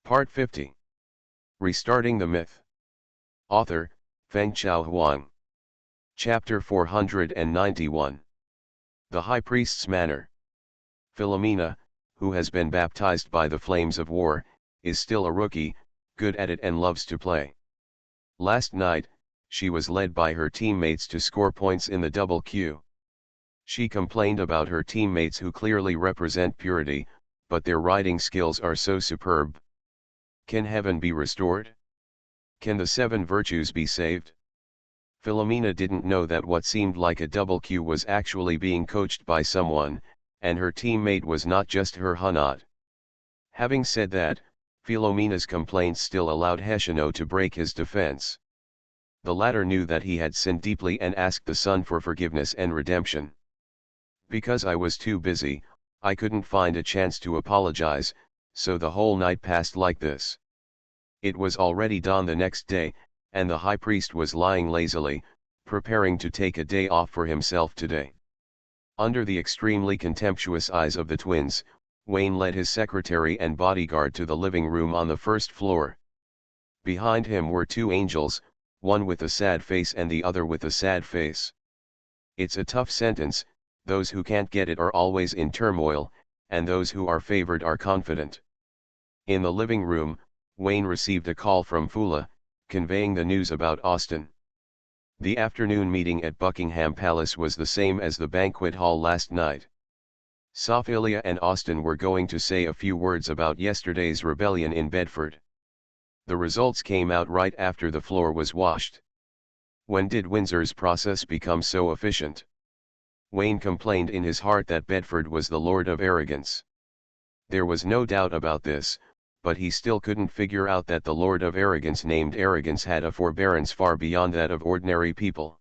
Part 50. Restarting the Myth. Author, Feng Chao Huang. Chapter 491. The High Priest's Manner. Philomena, who has been baptized by the flames of war, is still a rookie, good at it and loves to play. Last night, she was led by her teammates to score points in the double queue. She complained about her teammates who clearly represent purity, but their riding skills are so superb. Can heaven be restored? Can the 7 virtues be saved? Philomena didn't know that what seemed like a double queue was actually being coached by someone, and her teammate was not just her Hunat. Having said that, Philomena's complaints still allowed Heshino to break his defense. The latter knew that he had sinned deeply and asked the sun for forgiveness and redemption. Because I was too busy, I couldn't find a chance to apologize, so the whole night passed like this. It was already dawn the next day, and the high priest was lying lazily, preparing to take a day off for himself today. Under the extremely contemptuous eyes of the twins, Wayne led his secretary and bodyguard to the living room on the first floor. Behind him were 2 angels, one with a sad face and the other with a sad face. It's a tough sentence, those who can't get it are always in turmoil, and those who are favored are confident. In the living room, Wayne received a call from Fula, conveying the news about Austin. The afternoon meeting at Buckingham Palace was the same as the banquet hall last night. Sophilia and Austin were going to say a few words about yesterday's rebellion in Bedford. The results came out right after the floor was washed. When did Windsor's process become so efficient? Wayne complained in his heart that Bedford was the lord of arrogance. There was no doubt about this, but he still couldn't figure out that the lord of arrogance named Arrogance had a forbearance far beyond that of ordinary people.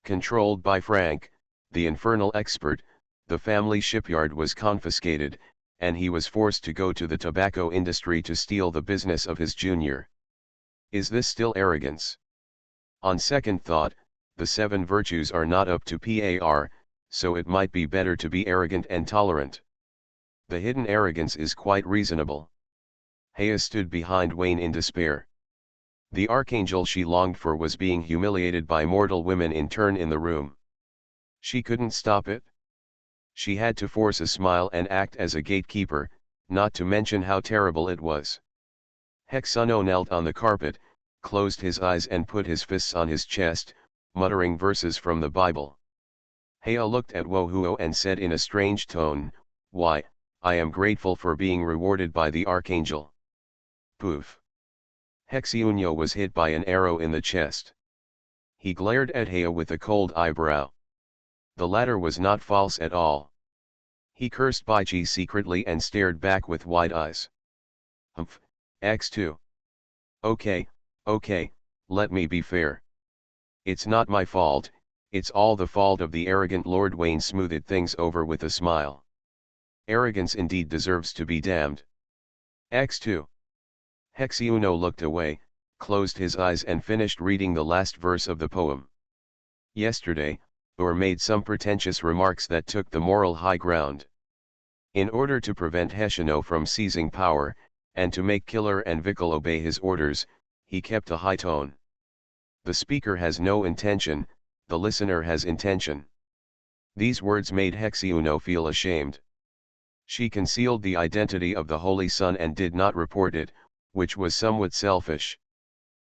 Controlled by Frank, the infernal expert, the family shipyard was confiscated, and he was forced to go to the tobacco industry to steal the business of his junior. Is this still arrogance? On second thought, the 7 virtues are not up to par, so it might be better to be arrogant and tolerant. The hidden arrogance is quite reasonable. Hea stood behind Wayne in despair. The archangel she longed for was being humiliated by mortal women in turn in the room. She couldn't stop it. She had to force a smile and act as a gatekeeper, not to mention how terrible it was. Hexuno knelt on the carpet, closed his eyes and put his fists on his chest, muttering verses from the Bible. Hea looked at Wohuo and said in a strange tone, "Why, I am grateful for being rewarded by the archangel." Poof! Hexuno was hit by an arrow in the chest. He glared at Hea with a cold eyebrow. The latter was not false at all. He cursed Baichi secretly and stared back with wide eyes. Humph, X2. Okay, let me be fair. It's not my fault, it's all the fault of the arrogant Lord. Wayne smoothed things over with a smile. Arrogance indeed deserves to be damned. X2. Hexuno looked away, closed his eyes and finished reading the last verse of the poem. Yesterday, Ur made some pretentious remarks that took the moral high ground. In order to prevent Heshino from seizing power, and to make Killer and Vikal obey his orders, he kept a high tone. The speaker has no intention, the listener has intention. These words made Hexuno feel ashamed. She concealed the identity of the Holy Son and did not report it, which was somewhat selfish.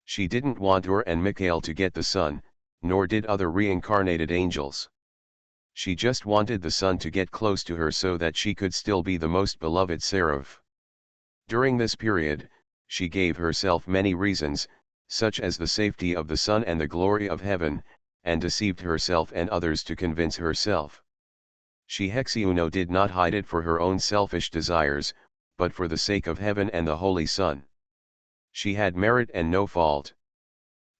She didn't want Ur and Mikhail to get the Son, nor did other reincarnated angels. She just wanted the Son to get close to her so that she could still be the most beloved seraph. During this period, she gave herself many reasons, such as the safety of the Son and the glory of heaven, and deceived herself and others to convince herself. She Hexuno did not hide it for her own selfish desires, but for the sake of heaven and the Holy Son. She had merit and no fault.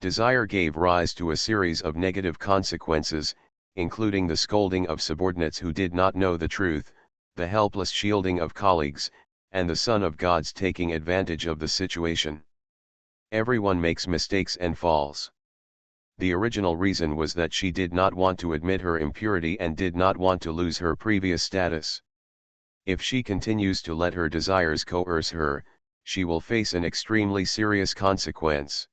Desire gave rise to a series of negative consequences, including the scolding of subordinates who did not know the truth, the helpless shielding of colleagues, and the Son of God's taking advantage of the situation. Everyone makes mistakes and falls. The original reason was that she did not want to admit her impurity and did not want to lose her previous status. If she continues to let her desires coerce her, she will face an extremely serious consequence.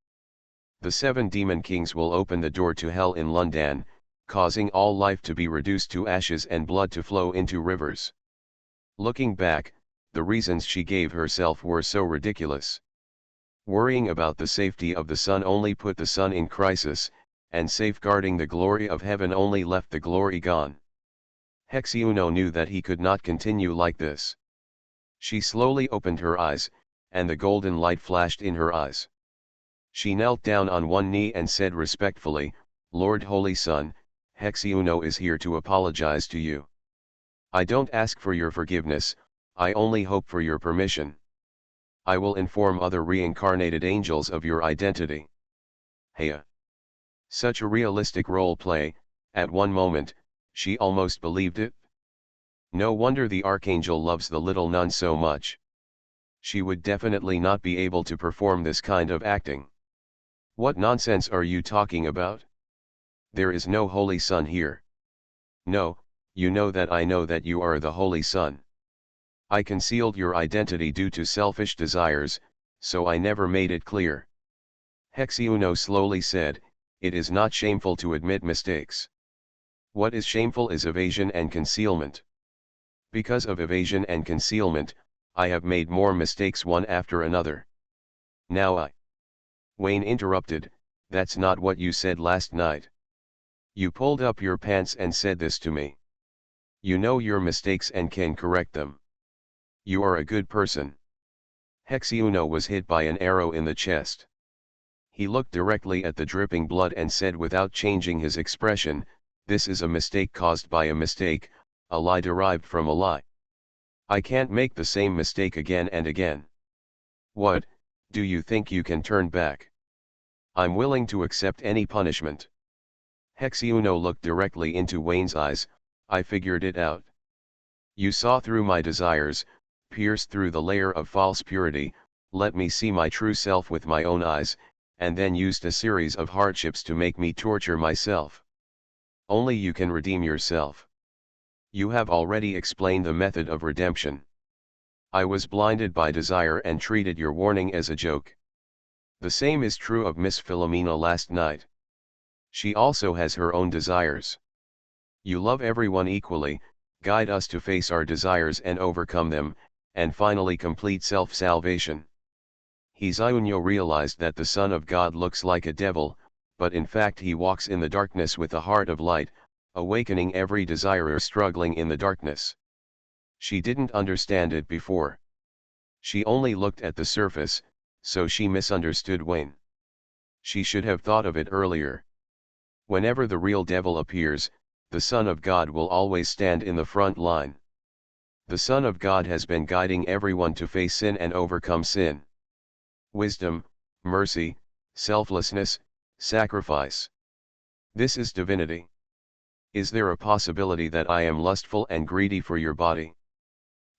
The 7 demon kings will open the door to hell in London, causing all life to be reduced to ashes and blood to flow into rivers. Looking back, the reasons she gave herself were so ridiculous. Worrying about the safety of the sun only put the sun in crisis, and safeguarding the glory of heaven only left the glory gone. Hexyuno knew that he could not continue like this. She slowly opened her eyes, and the golden light flashed in her eyes. She knelt down on one knee and said respectfully, "Lord Holy Sun, Hexyuno is here to apologize to you. I don't ask for your forgiveness, I only hope for your permission. I will inform other reincarnated angels of your identity." Heya! Such a realistic role play, at one moment, she almost believed it. No wonder the archangel loves the little nun so much. She would definitely not be able to perform this kind of acting. What nonsense are you talking about? There is no Holy Sun here. No, you know that I know that you are the Holy Sun. I concealed your identity due to selfish desires, so I never made it clear. Hexyuno slowly said, "It is not shameful to admit mistakes. What is shameful is evasion and concealment. Because of evasion and concealment, I have made more mistakes one after another. Now Wayne interrupted, "That's not what you said last night. You pulled up your pants and said this to me. You know your mistakes and can correct them. You are a good person." Hexyuno was hit by an arrow in the chest. He looked directly at the dripping blood and said without changing his expression, "This is a mistake caused by a mistake, a lie derived from a lie. I can't make the same mistake again and again. What, do you think you can turn back? I'm willing to accept any punishment." Hexyuno looked directly into Wayne's eyes. "I figured it out. You saw through my desires, pierced through the layer of false purity, let me see my true self with my own eyes, and then used a series of hardships to make me torture myself. Only you can redeem yourself. You have already explained the method of redemption. I was blinded by desire and treated your warning as a joke. The same is true of Miss Philomena last night. She also has her own desires. You love everyone equally, guide us to face our desires and overcome them, and finally complete self-salvation." Hexyuno realized that the Son of God looks like a devil, but in fact he walks in the darkness with a heart of light, awakening every desirer struggling in the darkness. She didn't understand it before. She only looked at the surface, so she misunderstood Wayne. She should have thought of it earlier. Whenever the real devil appears, the Son of God will always stand in the front line. The Son of God has been guiding everyone to face sin and overcome sin. Wisdom, mercy, selflessness, sacrifice. This is divinity. Is there a possibility that I am lustful and greedy for your body?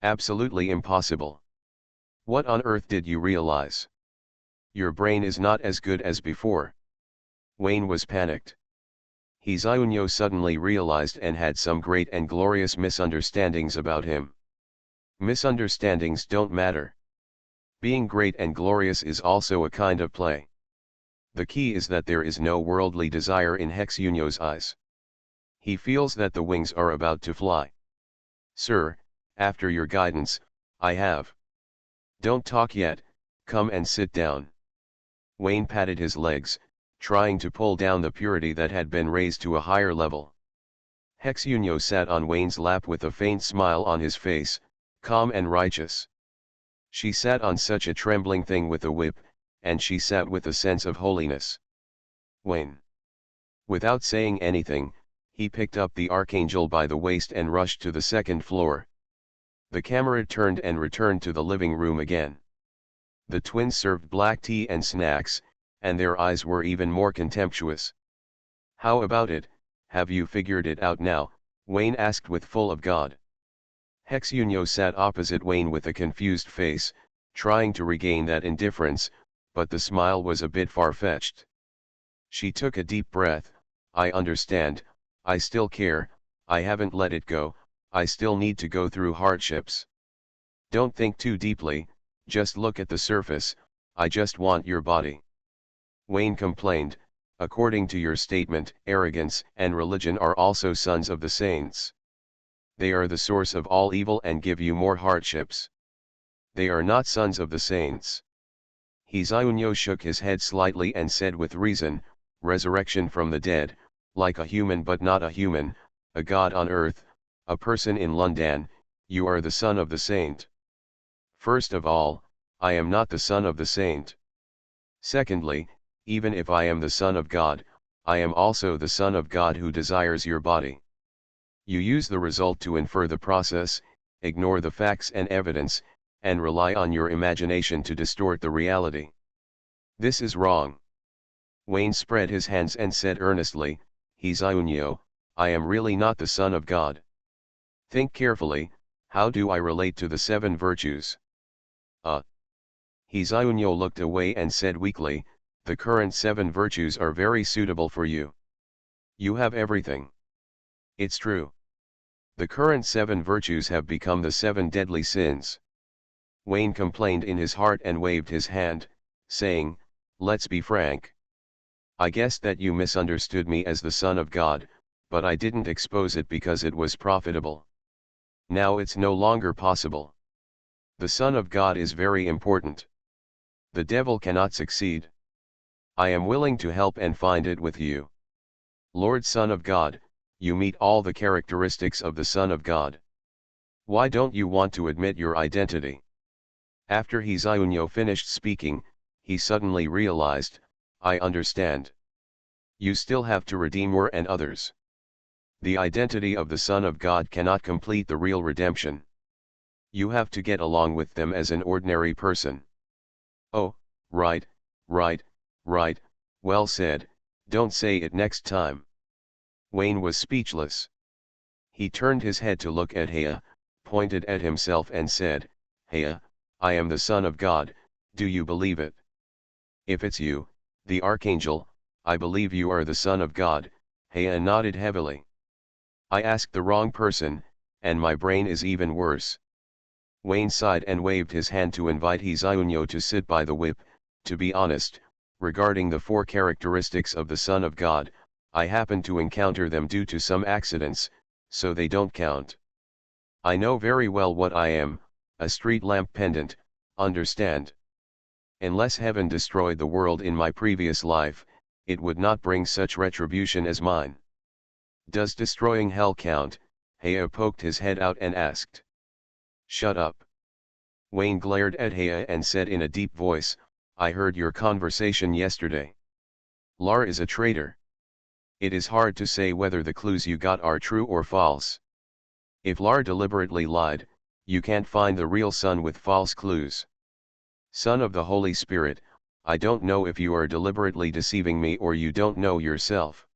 Absolutely impossible. What on earth did you realize? Your brain is not as good as before. Wayne was panicked. Hexyuno suddenly realized and had some great and glorious misunderstandings about him. Misunderstandings don't matter. Being great and glorious is also a kind of play. The key is that there is no worldly desire in Hexyuno's eyes. He feels that the wings are about to fly. "Sir, after your guidance, I have." "Don't talk yet, come and sit down." Wayne patted his legs, trying to pull down the purity that had been raised to a higher level. Hexyuno sat on Wayne's lap with a faint smile on his face, calm and righteous. She sat on such a trembling thing with a whip, and she sat with a sense of holiness. Wayne. Without saying anything, he picked up the archangel by the waist and rushed to the second floor. The camera turned and returned to the living room again. The twins served black tea and snacks, and their eyes were even more contemptuous. "How about it, have you figured it out now?" Wayne asked with full of God. Hexyuno sat opposite Wayne with a confused face, trying to regain that indifference, but the smile was a bit far-fetched. She took a deep breath. "I understand, I still care, I haven't let it go, I still need to go through hardships. Don't think too deeply, Just look at the surface, I just want your body. Wayne complained, according to your statement, arrogance and religion are also sons of the saints. They are the source of all evil and give you more hardships. They are not sons of the saints. Hizayunyo shook his head slightly and said with reason, resurrection from the dead, like a human but not a human, a god on earth, a person in London, you are the son of the saint. First of all, I am not the son of the saint. Secondly, even if I am the son of God, I am also the son of God who desires your body. You use the result to infer the process, ignore the facts and evidence, and rely on your imagination to distort the reality. This is wrong. Wayne spread his hands and said earnestly, Hizayunyo, I am really not the son of God. Think carefully, how do I relate to the 7 virtues? Hizayunyo looked away and said weakly, the current 7 virtues are very suitable for you. You have everything. It's true. The current 7 virtues have become the 7 deadly sins. Wayne complained in his heart and waved his hand, saying, let's be frank. I guess that you misunderstood me as the Son of God, but I didn't expose it because it was profitable. Now it's no longer possible. The Son of God is very important. The devil cannot succeed. I am willing to help and find it with you. Lord Son of God, you meet all the characteristics of the Son of God. Why don't you want to admit your identity? After Hizayunyo finished speaking, he suddenly realized, I understand. You still have to redeem War and others. The identity of the Son of God cannot complete the real redemption. You have to get along with them as an ordinary person. Oh, right, well said, don't say it next time. Wayne was speechless. He turned his head to look at Heya, pointed at himself and said, Heya, I am the Son of God, do you believe it? If it's you, the Archangel, I believe you are the Son of God. Heya nodded heavily. I asked the wrong person, and my brain is even worse. Wayne sighed and waved his hand to invite Hizayunyo to sit by the whip. To be honest, regarding the 4 characteristics of the Son of God, I happen to encounter them due to some accidents, so they don't count. I know very well what I am, a street lamp pendant, understand? Unless heaven destroyed the world in my previous life, it would not bring such retribution as mine. Does destroying hell count? Heya poked his head out and asked. Shut up. Wayne glared at Heya and said in a deep voice, I heard your conversation yesterday. Lar is a traitor. It is hard to say whether the clues you got are true or false. If Lar deliberately lied, you can't find the real son with false clues. Son of the Holy Spirit, I don't know if you are deliberately deceiving me or you don't know yourself.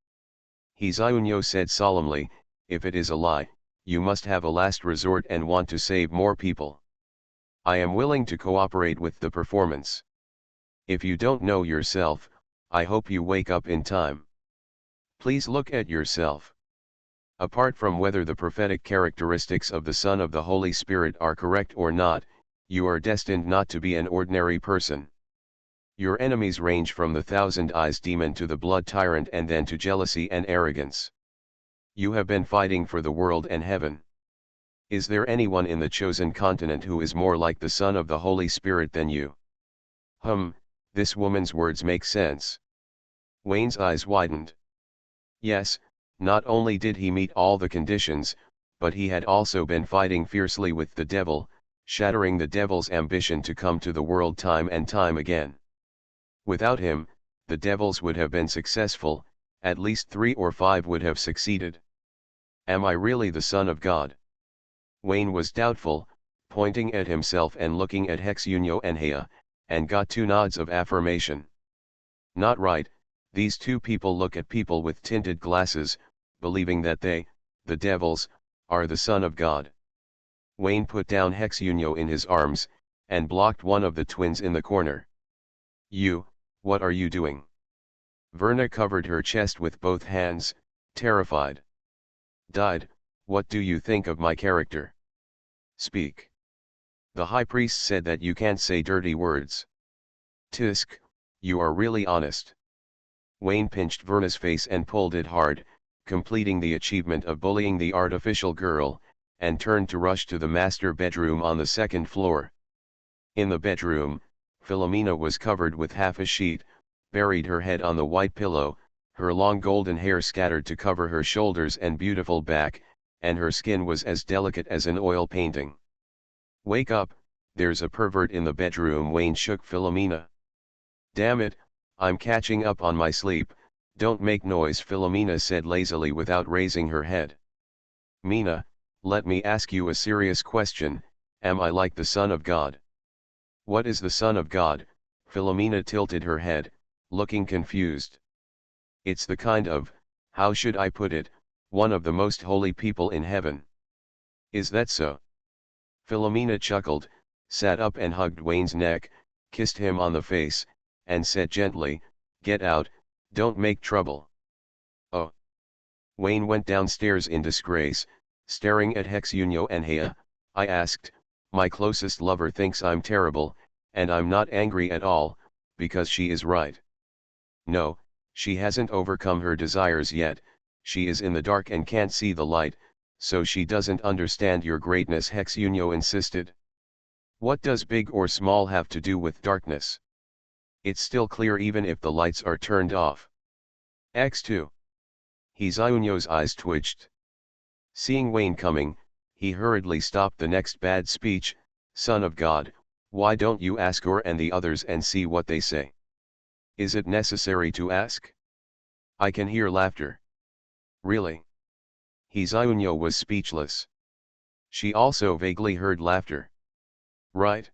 Hizayunyo said solemnly, if it is a lie, you must have a last resort and want to save more people. I am willing to cooperate with the performance. If you don't know yourself, I hope you wake up in time. Please look at yourself. Apart from whether the prophetic characteristics of the Son of the Holy Spirit are correct or not, you are destined not to be an ordinary person. Your enemies range from the 1,000-eyes demon to the blood tyrant and then to jealousy and arrogance. You have been fighting for the world and heaven. Is there anyone in the chosen continent who is more like the Son of the Holy Spirit than you? This woman's words make sense. Wayne's eyes widened. Yes, not only did he meet all the conditions, but he had also been fighting fiercely with the devil, shattering the devil's ambition to come to the world time and time again. Without him, the devils would have been successful, at least 3 or 5 would have succeeded. Am I really the Son of God? Wayne was doubtful, pointing at himself and looking at Hexunyo and Heya, and got 2 nods of affirmation. Not right, these 2 people look at people with tinted glasses, believing that they, the devils, are the Son of God. Wayne put down Hexunyo in his arms, and blocked one of the twins in the corner. You, what are you doing? Verna covered her chest with both hands, terrified. Died, what do you think of my character? Speak. The high priest said that you can't say dirty words. Tisk, you are really honest. Wayne pinched Verna's face and pulled it hard, completing the achievement of bullying the artificial girl, and turned to rush to the master bedroom on the second floor. In the bedroom, Philomena was covered with half a sheet, buried her head on the white pillow, her long golden hair scattered to cover her shoulders and beautiful back, and her skin was as delicate as an oil painting. Wake up, there's a pervert in the bedroom. Wayne shook Philomena. Damn it, I'm catching up on my sleep, don't make noise, Philomena said lazily without raising her head. Mina, let me ask you a serious question, am I like the Son of God? What is the Son of God? Philomena tilted her head, looking confused. It's the kind of, how should I put it, one of the most holy people in heaven. Is that so? Philomena chuckled, sat up and hugged Wayne's neck, kissed him on the face, and said gently, get out, don't make trouble. Oh. Wayne went downstairs in disgrace, staring at Hexunyo and Hea. I asked, my closest lover thinks I'm terrible, and I'm not angry at all, because she is right. No, she hasn't overcome her desires yet, she is in the dark and can't see the light, so she doesn't understand your greatness, Hexunyo insisted. What does big or small have to do with darkness? It's still clear even if the lights are turned off. X2. Hexunyo's eyes twitched. Seeing Wayne coming, he hurriedly stopped the next bad speech. Son of God, why don't you ask her and the others and see what they say? Is it necessary to ask? I can hear laughter. Really? Hexunyo was speechless. She also vaguely heard laughter. Right?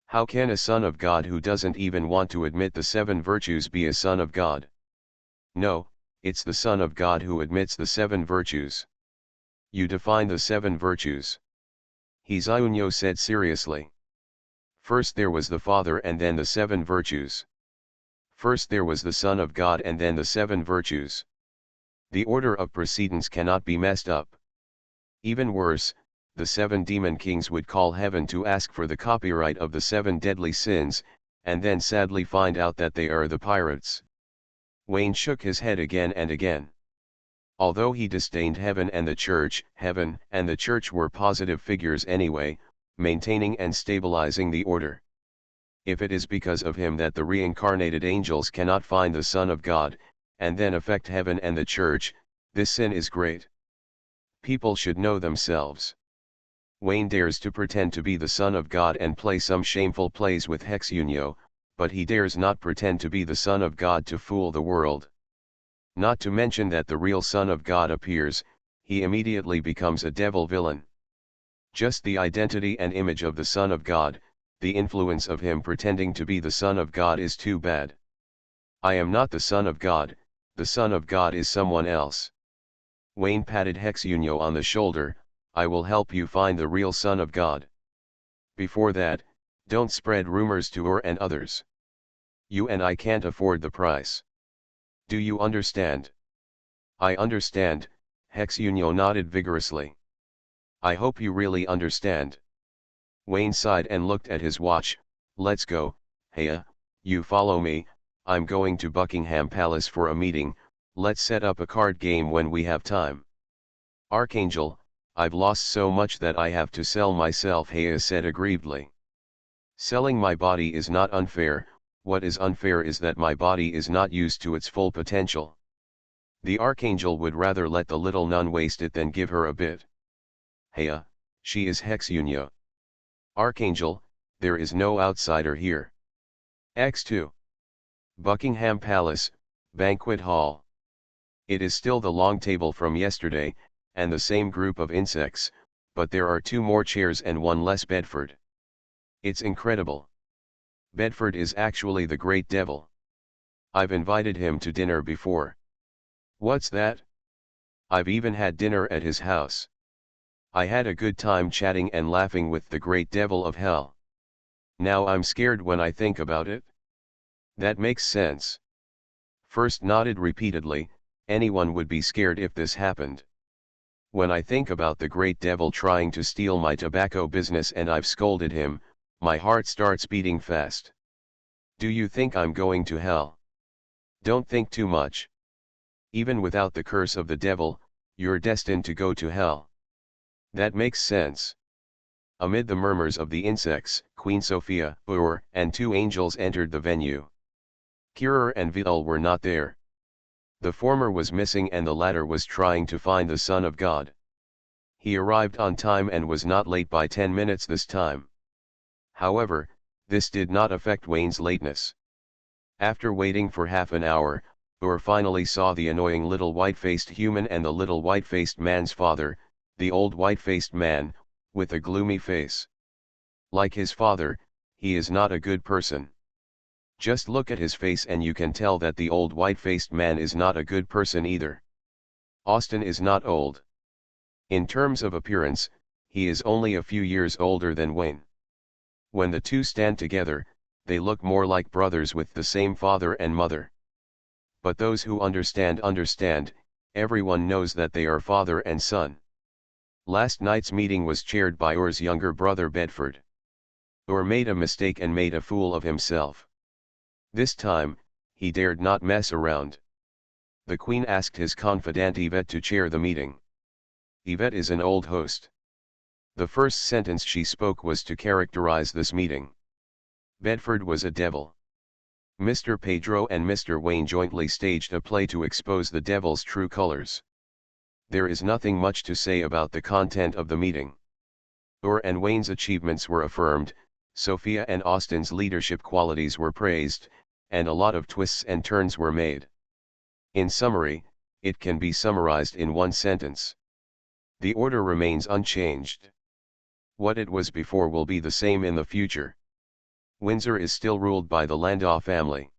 How can a son of God who doesn't even want to admit the 7 virtues be a son of God? No, it's the Son of God who admits the 7 virtues. You define the 7 virtues. Hexunyo said seriously. First there was the Father and then the 7 virtues. First there was the Son of God and then the 7 virtues. The order of precedence cannot be messed up. Even worse, the 7 demon kings would call heaven to ask for the copyright of the 7 deadly sins, and then sadly find out that they are the pirates. Wayne shook his head again and again. Although he disdained heaven and the church were positive figures anyway, maintaining and stabilizing the order. If it is because of him that the reincarnated angels cannot find the Son of God, and then affect heaven and the church, this sin is great. People should know themselves. Wayne dares to pretend to be the Son of God and play some shameful plays with Hexunyo, but he dares not pretend to be the Son of God to fool the world. Not to mention that the real Son of God appears, he immediately becomes a devil villain. Just the identity and image of the Son of God, the influence of him pretending to be the Son of God is too bad. I am not the Son of God, the Son of God is someone else. Wayne patted Hexunyo on the shoulder, I will help you find the real Son of God. Before that, don't spread rumors to her and others. You and I can't afford the price. Do you understand? I understand, Hexunyo nodded vigorously. I hope you really understand. Wayne sighed and looked at his watch. Let's go, Hea, you follow me, I'm going to Buckingham Palace for a meeting, let's set up a card game when we have time. Archangel, I've lost so much that I have to sell myself, Hea said aggrievedly. Selling my body is not unfair, what is unfair is that my body is not used to its full potential. The Archangel would rather let the little nun waste it than give her a bit. Hea, she is Hexunyo. Archangel, there is no outsider here. X2. Buckingham Palace, Banquet Hall. It is still the long table from yesterday, and the same group of insects, but there are 2 more chairs and 1 less Bedford. It's incredible. Bedford is actually the great devil. I've invited him to dinner before. What's that? I've even had dinner at his house. I had a good time chatting and laughing with the great devil of hell. Now I'm scared when I think about it. That makes sense. First nodded repeatedly, anyone would be scared if this happened. When I think about the great devil trying to steal my tobacco business and I've scolded him, my heart starts beating fast. Do you think I'm going to hell? Don't think too much. Even without the curse of the devil, you're destined to go to hell. That makes sense. Amid the murmurs of the insects, Queen Sophia, and two angels entered the venue. Kirer and Vidal were not there. The former was missing and the latter was trying to find the Son of God. He arrived on time and was not late by 10 minutes this time. However, this did not affect Wayne's lateness. After waiting for half an hour, finally saw the annoying little white-faced human and the little white-faced man's father, the old white-faced man, with a gloomy face. Like his father, he is not a good person. Just look at his face and you can tell that the old white-faced man is not a good person either. Austin is not old. In terms of appearance, he is only a few years older than Wayne. When the two stand together, they look more like brothers with the same father and mother. But those who understand, everyone knows that they are father and son. Last night's meeting was chaired by Ur's younger brother Bedford. Ur made a mistake and made a fool of himself. This time, he dared not mess around. The Queen asked his confidant Yvette to chair the meeting. Yvette is an old host. The first sentence she spoke was to characterize this meeting. Bedford was a devil. Mr. Pedro and Mr. Wayne jointly staged a play to expose the devil's true colors. There is nothing much to say about the content of the meeting. Ur and Wayne's achievements were affirmed, Sophia and Austin's leadership qualities were praised, and a lot of twists and turns were made. In summary, it can be summarized in one sentence. The order remains unchanged. What it was before will be the same in the future. Windsor is still ruled by the Landau family.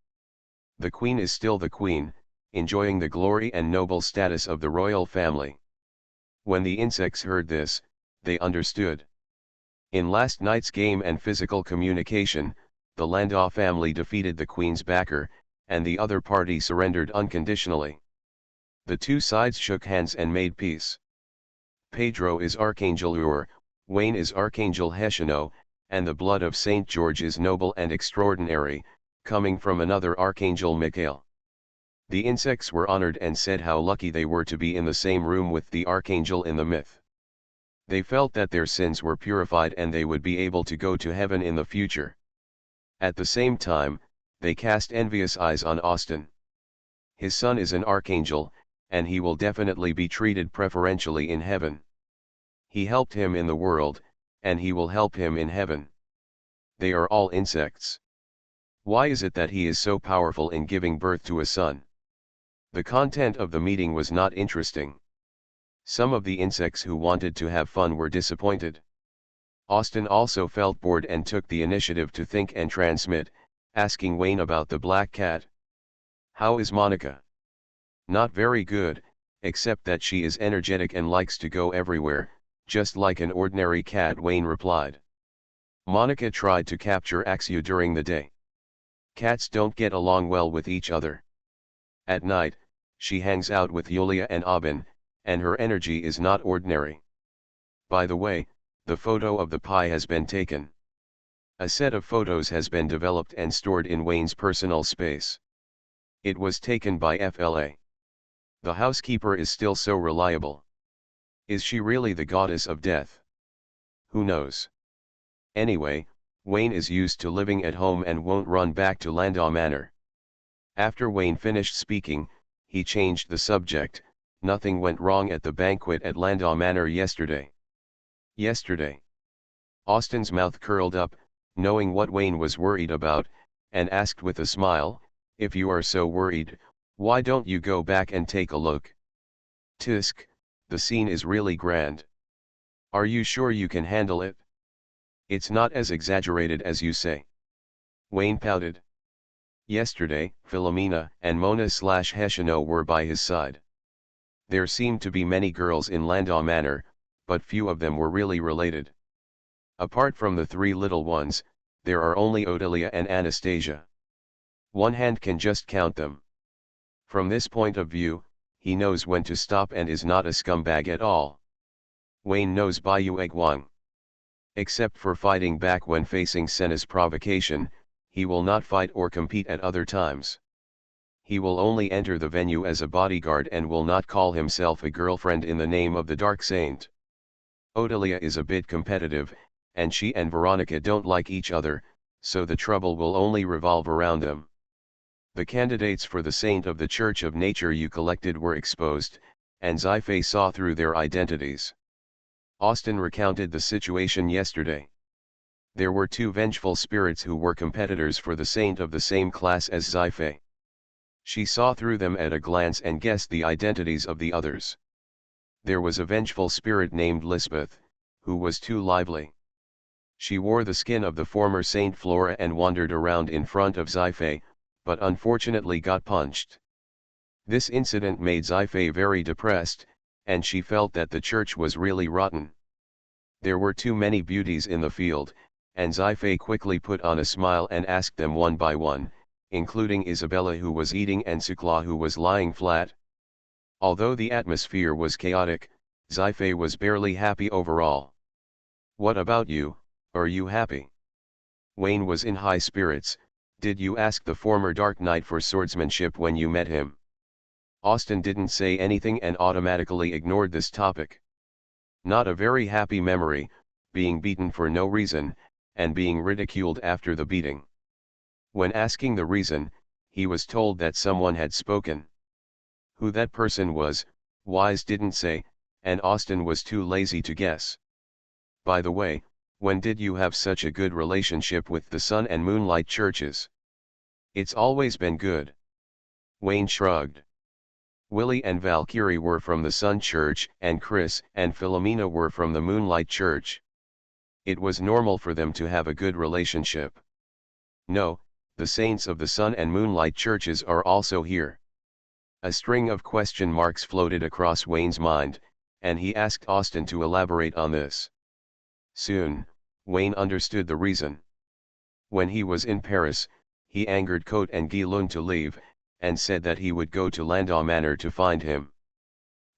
The Queen is still the Queen, enjoying the glory and noble status of the royal family. When the insects heard this, they understood. In last night's game and physical communication, the Landau family defeated the Queen's backer, and the other party surrendered unconditionally. The two sides shook hands and made peace. Pedro is Archangel Ur, Wayne is Archangel Heshino, and the blood of Saint George is noble and extraordinary, coming from another Archangel Michael. The insects were honored and said how lucky they were to be in the same room with the Archangel in the myth. They felt that their sins were purified and they would be able to go to heaven in the future. At the same time, they cast envious eyes on Austin. His son is an archangel, and he will definitely be treated preferentially in heaven. He helped him in the world, and he will help him in heaven. They are all insects. Why is it that he is so powerful in giving birth to a son? The content of the meeting was not interesting. Some of the insects who wanted to have fun were disappointed. Austin also felt bored and took the initiative to think and transmit, asking Wayne about the black cat. How is Monica? Not very good, except that she is energetic and likes to go everywhere, just like an ordinary cat, Wayne replied. Monica tried to capture Axu during the day. Cats don't get along well with each other. At night, she hangs out with Yulia and Aubin, and her energy is not ordinary. By the way, the photo of the pie has been taken. A set of photos has been developed and stored in Wayne's personal space. It was taken by FLA. The housekeeper is still so reliable. Is she really the goddess of death? Who knows? Anyway, Wayne is used to living at home and won't run back to Landau Manor. After Wayne finished speaking, he changed the subject. Nothing went wrong at the banquet at Landau Manor yesterday. Yesterday. Austin's mouth curled up, knowing what Wayne was worried about, and asked with a smile, if you are so worried, why don't you go back and take a look? Tisk, the scene is really grand. Are you sure you can handle it? It's not as exaggerated as you say. Wayne pouted. Yesterday, Philomena and Mona/Heshino were by his side. There seemed to be many girls in Landau Manor, but few of them were really related. Apart from the three little ones, there are only Odelia and Anastasia. One hand can just count them. From this point of view, he knows when to stop and is not a scumbag at all. Wayne knows Bai Wang. Except for fighting back when facing Senna's provocation, he will not fight or compete at other times. He will only enter the venue as a bodyguard and will not call himself a girlfriend in the name of the Dark Saint. Odalia is a bit competitive, and she and Veronica don't like each other, so the trouble will only revolve around them. The candidates for the Saint of the Church of Nature you collected were exposed, and Zi-Fei saw through their identities. Austin recounted the situation yesterday. There were two vengeful spirits who were competitors for the Saint of the same class as Zi-Fei. She saw through them at a glance and guessed the identities of the others. There was a vengeful spirit named Lisbeth, who was too lively. She wore the skin of the former Saint Flora and wandered around in front of Zi-Fei, but unfortunately got punched. This incident made Zi-Fei very depressed, and she felt that the church was really rotten. There were too many beauties in the field, and Zi-Fei quickly put on a smile and asked them one by one, including Isabella who was eating and Sukla who was lying flat. Although the atmosphere was chaotic, Zi-Fei was barely happy overall. "What about you, are you happy?" Wayne was in high spirits. "Did you ask the former Dark Knight for swordsmanship when you met him?" Austin didn't say anything and automatically ignored this topic. Not a very happy memory, being beaten for no reason, and being ridiculed after the beating. When asking the reason, he was told that someone had spoken. Who that person was, Wise didn't say, and Austin was too lazy to guess. "By the way, when did you have such a good relationship with the Sun and Moonlight churches?" "It's always been good." Wayne shrugged. "Willie and Valkyrie were from the Sun Church and Chris and Philomena were from the Moonlight Church. It was normal for them to have a good relationship." "No, the saints of the Sun and Moonlight churches are also here." A string of question marks floated across Wayne's mind, and he asked Austin to elaborate on this. Soon, Wayne understood the reason. When he was in Paris, he angered Cote and Guilun to leave, and said that he would go to Landau Manor to find him.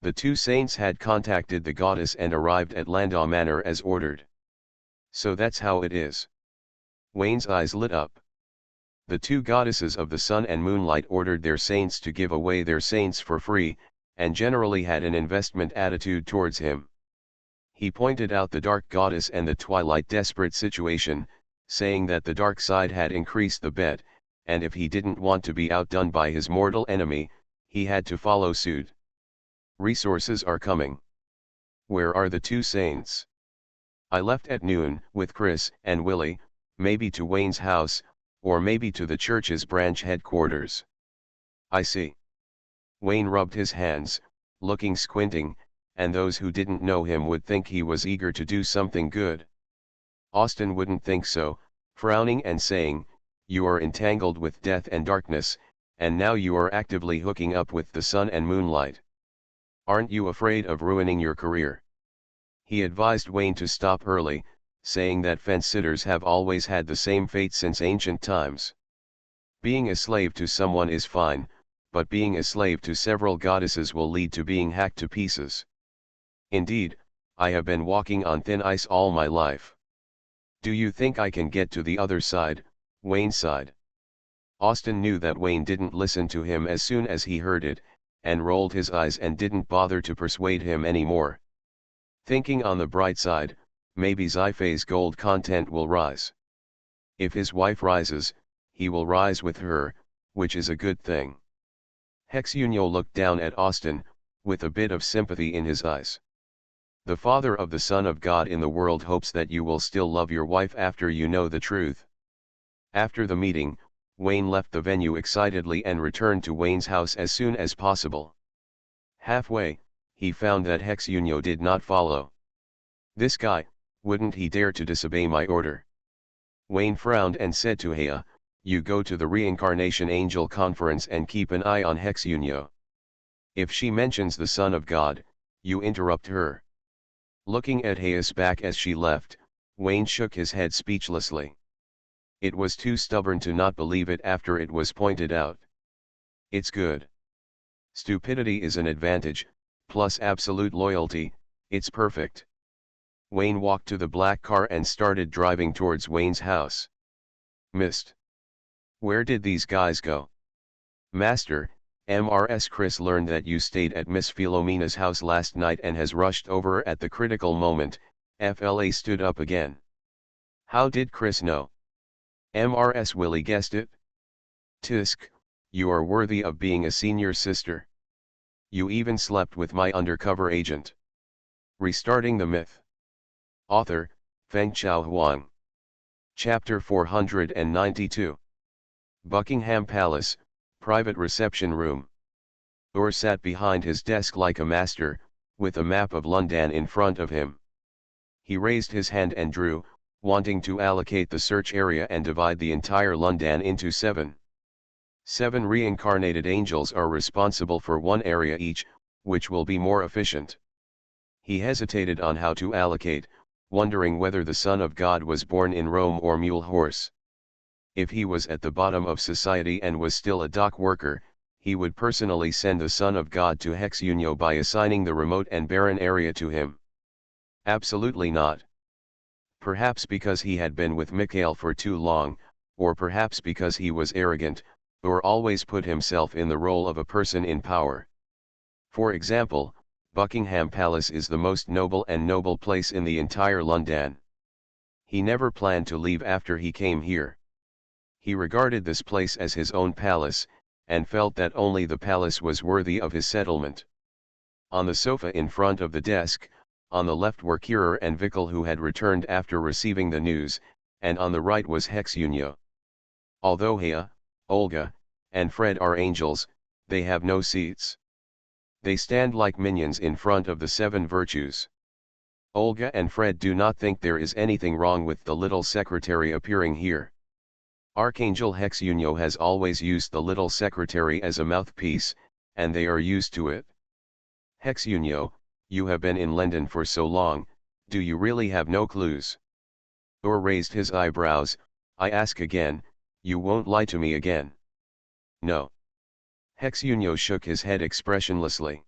The two saints had contacted the goddess and arrived at Landau Manor as ordered. "So that's how it is." Wayne's eyes lit up. The two goddesses of the Sun and Moonlight ordered their saints to give away their saints for free, and generally had an investment attitude towards him. He pointed out the Dark Goddess and the Twilight desperate situation, saying that the dark side had increased the bet, and if he didn't want to be outdone by his mortal enemy, he had to follow suit. "Resources are coming." "Where are the two saints?" "I left at noon with Chris and Willie, maybe to Wayne's house, or maybe to the church's branch headquarters." "I see." Wayne rubbed his hands, looking squinting, and those who didn't know him would think he was eager to do something good. Austin wouldn't think so, frowning and saying, "You are entangled with death and darkness, and now you are actively hooking up with the Sun and Moonlight. Aren't you afraid of ruining your career?" He advised Wayne to stop early, saying that fence-sitters have always had the same fate since ancient times. Being a slave to someone is fine, but being a slave to several goddesses will lead to being hacked to pieces. "Indeed, I have been walking on thin ice all my life." "Do you think I can get to the other side?" Wayne sighed. Austin knew that Wayne didn't listen to him as soon as he heard it, and rolled his eyes and didn't bother to persuade him anymore. Thinking on the bright side, maybe Zi-Fei's gold content will rise. If his wife rises, he will rise with her, which is a good thing. Hexunyo looked down at Austin, with a bit of sympathy in his eyes. "The Father of the Son of God in the world hopes that you will still love your wife after you know the truth." After the meeting, Wayne left the venue excitedly and returned to Wayne's house as soon as possible. Halfway, he found that Hexunyo did not follow. "This guy, wouldn't he dare to disobey my order?" Wayne frowned and said to Hea, "You go to the Reincarnation Angel Conference and keep an eye on Hexunyo. If she mentions the Son of God, you interrupt her." Looking at Hea's back as she left, Wayne shook his head speechlessly. It was too stubborn to not believe it after it was pointed out. "It's good. Stupidity is an advantage, plus absolute loyalty, it's perfect." Wayne walked to the black car and started driving towards Wayne's house. Missed. Where did these guys go? Master, Mrs. Chris learned that you stayed at Miss Philomena's house last night and has rushed over at the critical moment. FLA stood up again. How did Chris know? Mrs. Willie guessed it. Tisk, you are worthy of being a senior sister. You even slept with my undercover agent. Restarting the myth. Author, Fengchao Huang. Chapter 492. Buckingham Palace, Private Reception Room. Ur sat behind his desk like a master, with a map of London in front of him. He raised his hand and drew, wanting to allocate the search area and divide the entire London into 7. 7 reincarnated angels are responsible for one area each, which will be more efficient. He hesitated on how to allocate, wondering whether the Son of God was born in Rome or Mule Horse. If he was at the bottom of society and was still a dock worker, he would personally send the Son of God to Hexunio by assigning the remote and barren area to him. Absolutely not. Perhaps because he had been with Mikhail for too long, or perhaps because he was arrogant, or always put himself in the role of a person in power. For example, Buckingham Palace is the most noble place in the entire London. He never planned to leave after he came here. He regarded this place as his own palace, and felt that only the palace was worthy of his settlement. On the sofa in front of the desk, on the left were Kira and Vikal, who had returned after receiving the news, and on the right was Hexunio. Although Hea, Olga, and Fred are angels, they have no seats. They stand like minions in front of the 7 virtues. Olga and Fred do not think there is anything wrong with the little secretary appearing here. Archangel Hexunio has always used the little secretary as a mouthpiece, and they are used to it. Hexunio, you have been in London for so long, do you really have no clues? Ur raised his eyebrows. I ask again, you won't lie to me again? No. Hexunio shook his head expressionlessly.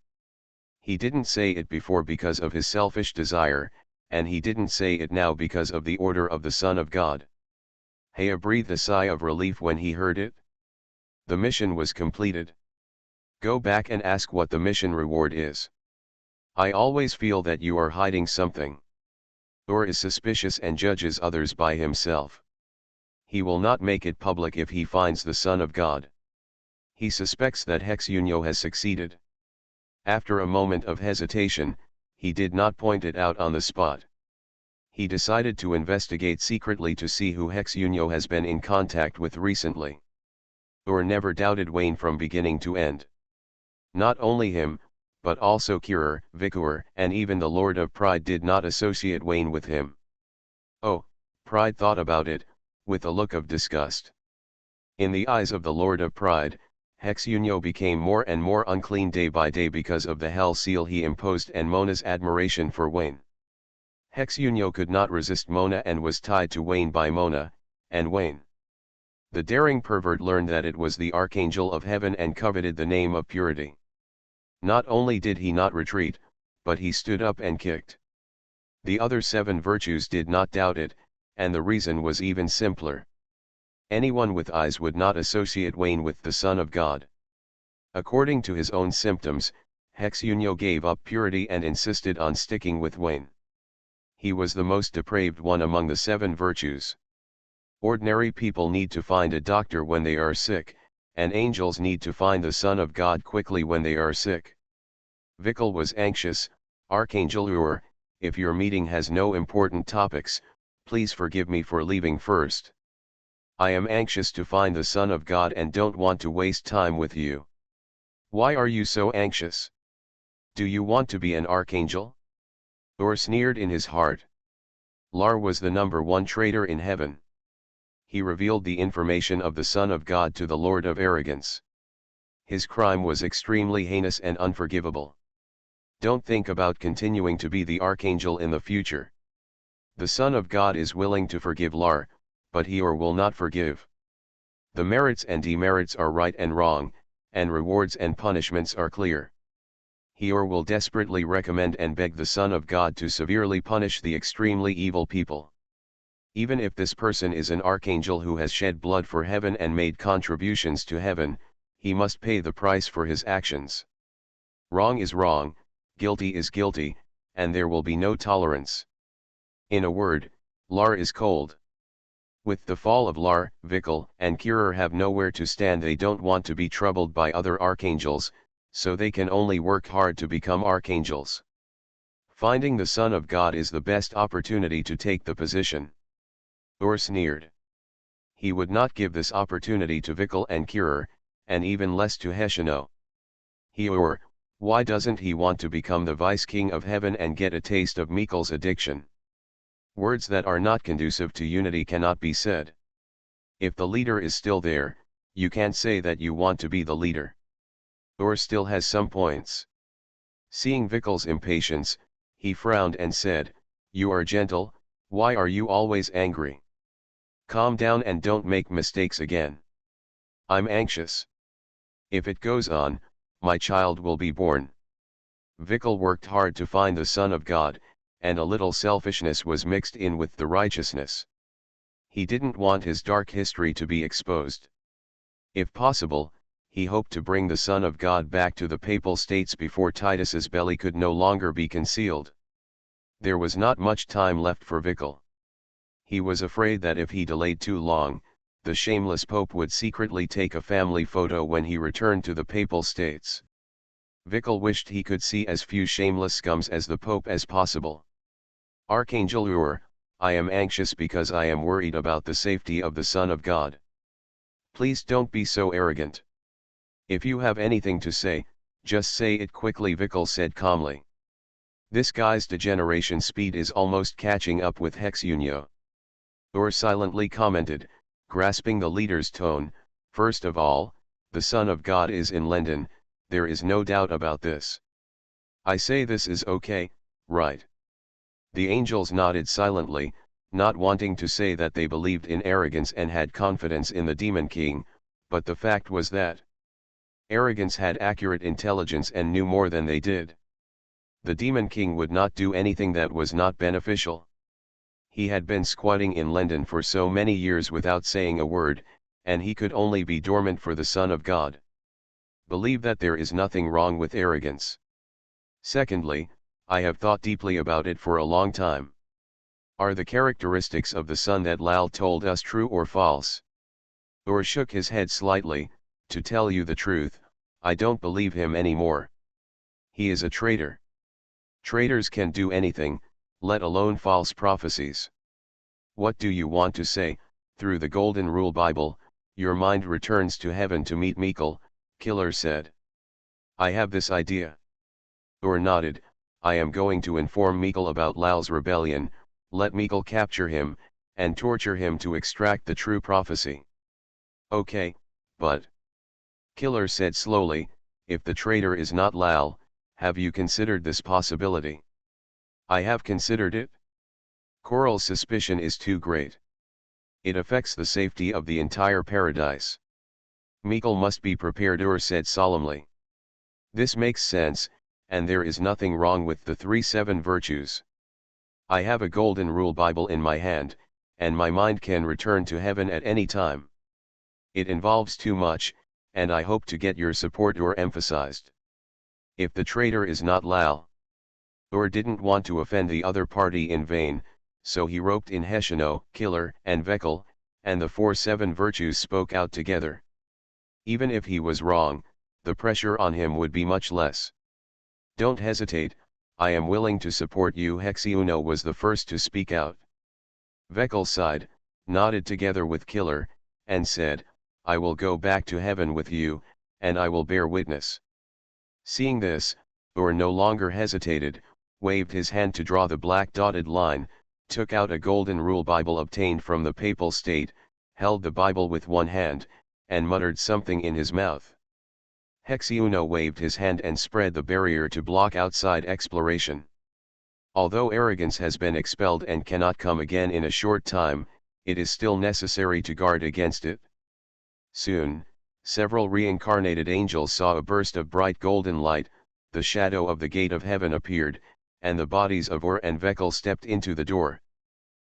He didn't say it before because of his selfish desire, and he didn't say it now because of the order of the Son of God. Hea breathed a sigh of relief when he heard it. The mission was completed. Go back and ask what the mission reward is. I always feel that you are hiding something. Ur is suspicious and judges others by himself. He will not make it public if he finds the Son of God. He suspects that Hexunio has succeeded. After a moment of hesitation, he did not point it out on the spot. He decided to investigate secretly to see who Hexunio has been in contact with recently. Ur never doubted Wayne from beginning to end. Not only him, but also Kira, Vikur, and even the Lord of Pride did not associate Wayne with him. Oh, Pride thought about it, with a look of disgust. In the eyes of the Lord of Pride, Hexunio became more and more unclean day by day because of the hell seal he imposed and Mona's admiration for Wayne. Hexunio could not resist Mona and was tied to Wayne by Mona, and Wayne. The daring pervert learned that it was the Archangel of Heaven and coveted the name of purity. Not only did he not retreat, but he stood up and kicked. The other 7 virtues did not doubt it, and the reason was even simpler. Anyone with eyes would not associate Wayne with the Son of God. According to his own symptoms, Hexunio gave up purity and insisted on sticking with Wayne. He was the most depraved one among the 7 virtues. Ordinary people need to find a doctor when they are sick, and angels need to find the Son of God quickly when they are sick. Vikal was anxious. Archangel Ur, if your meeting has no important topics, please forgive me for leaving first. I am anxious to find the Son of God and don't want to waste time with you. Why are you so anxious? Do you want to be an archangel? Ur sneered in his heart. Lar was the #1 traitor in heaven. He revealed the information of the Son of God to the Lord of Arrogance. His crime was extremely heinous and unforgivable. Don't think about continuing to be the archangel in the future. The Son of God is willing to forgive Lar, but he or will not forgive. The merits and demerits are right and wrong, and rewards and punishments are clear. he or will desperately recommend and beg the Son of God to severely punish the extremely evil people. Even if this person is an archangel who has shed blood for heaven and made contributions to heaven, he must pay the price for his actions. Wrong is wrong, guilty is guilty, and there will be no tolerance. In a word, Lar is cold. With the fall of Lar, Vikul and Kirar have nowhere to stand. They don't want to be troubled by other archangels, so they can only work hard to become archangels. Finding the Son of God is the best opportunity to take the position. Ur sneered. He would not give this opportunity to Vikul and Kirar, and even less to Heshino. Why doesn't he want to become the vice king of heaven and get a taste of Mikul's addiction? Words that are not conducive to unity cannot be said. If the leader is still there, you can't say that you want to be the leader. Ur still has some points. Seeing Vikul's impatience, he frowned and said, "You are gentle, why are you always angry? Calm down and don't make mistakes again." "I'm anxious. If it goes on, my child will be born." Vikul worked hard to find the Son of God, and a little selfishness was mixed in with the righteousness. He didn't want his dark history to be exposed. If possible, he hoped to bring the Son of God back to the Papal States before Titus's belly could no longer be concealed. There was not much time left for Vikul. He was afraid that if he delayed too long, the shameless Pope would secretly take a family photo when he returned to the Papal States. Vikul wished he could see as few shameless scums as the Pope as possible. "Archangel Ur, I am anxious because I am worried about the safety of the Son of God." "Please don't be so arrogant. If you have anything to say, just say it quickly," Vikul said calmly. "This guy's degeneration speed is almost catching up with Hexunyo." Ur silently commented, grasping the leader's tone, "First of all, the Son of God is in London, there is no doubt about this. I say this is okay, right?" The angels nodded silently, not wanting to say that they believed in arrogance and had confidence in the Demon King, but the fact was that arrogance had accurate intelligence and knew more than they did. The Demon King would not do anything that was not beneficial. He had been squatting in London for so many years without saying a word, and he could only be dormant for the Son of God. Believe that there is nothing wrong with arrogance. Secondly, I have thought deeply about it for a long time. Are the characteristics of the Son that Lal told us true or false? Ur shook his head slightly. "To tell you the truth, I don't believe him anymore. He is a traitor. Traitors can do anything, let alone false prophecies." "What do you want to say?" "Through the Golden Rule Bible, your mind returns to heaven to meet Mikul," Killer said. "I have this idea." Ur nodded. "I am going to inform Mikul about Lal's rebellion, let Mikul capture him, and torture him to extract the true prophecy." "Okay, but," Killer said slowly, "if the traitor is not Lal, have you considered this possibility?" "I have considered it. Coral's suspicion is too great. It affects the safety of the entire paradise." "Mikul must be prepared," Ur said solemnly. "This makes sense, and there is nothing wrong with the 7 virtues. I have a Golden Rule Bible in my hand, and my mind can return to heaven at any time. It involves too much, and I hope to get your support," Ur emphasized. "If the traitor is not Lal." Ur didn't want to offend the other party in vain, so he roped in Heshino, Killer, and Vikul, and the 7 virtues spoke out together. Even if he was wrong, the pressure on him would be much less. "Don't hesitate, I am willing to support you." Hexuno was the first to speak out. Vikul sighed, nodded together with Killer, and said, "I will go back to heaven with you, and I will bear witness." Seeing this, Ur no longer hesitated, waved his hand to draw the black dotted line, took out a Golden Rule Bible obtained from the Papal State, held the Bible with one hand, and muttered something in his mouth. Hexuno waved his hand and spread the barrier to block outside exploration. Although arrogance has been expelled and cannot come again in a short time, it is still necessary to guard against it. Soon, several reincarnated angels saw a burst of bright golden light, the shadow of the gate of heaven appeared, and the bodies of Ur and Vekel stepped into the door.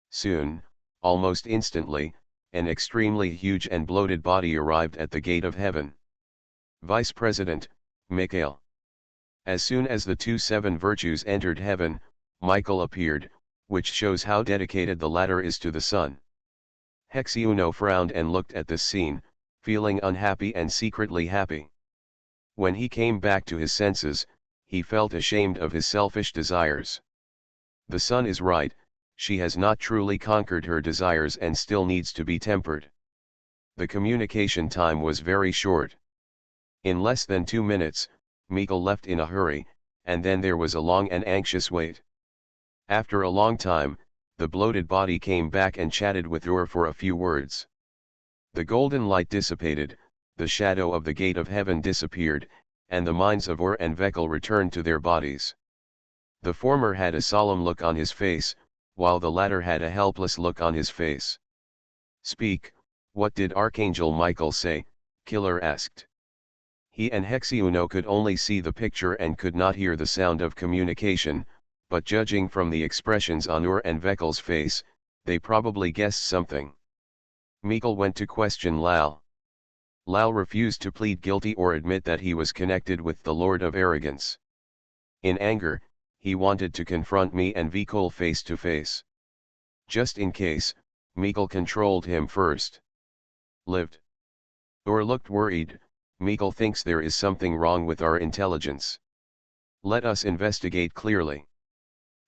Soon, almost instantly, an extremely huge and bloated body arrived at the gate of heaven. Vice President, Michael. As soon as the two seven virtues entered heaven, Michael appeared, which shows how dedicated the latter is to the sun. Hexyuno frowned and looked at this scene, feeling unhappy and secretly happy. When he came back to his senses, he felt ashamed of his selfish desires. The sun is right, she has not truly conquered her desires and still needs to be tempered. The communication time was very short. In less than 2 minutes, Michael left in a hurry, and then there was a long and anxious wait. After a long time, the bloated body came back and chatted with Ur for a few words. The golden light dissipated, the shadow of the gate of heaven disappeared, and the minds of Ur and Vekel returned to their bodies. The former had a solemn look on his face, while the latter had a helpless look on his face. "Speak, what did Archangel Michael say?" Killer asked. He and Hexyuno could only see the picture and could not hear the sound of communication, but judging from the expressions on Ur and Vekel's face, they probably guessed something. Michael went to question Lal. Lal refused to plead guilty or admit that he was connected with the Lord of Arrogance. In anger, he wanted to confront me and Vekel face to face. Just in case, Michael controlled him first. Lived. Ur looked worried. Michael thinks there is something wrong with our intelligence. Let us investigate clearly.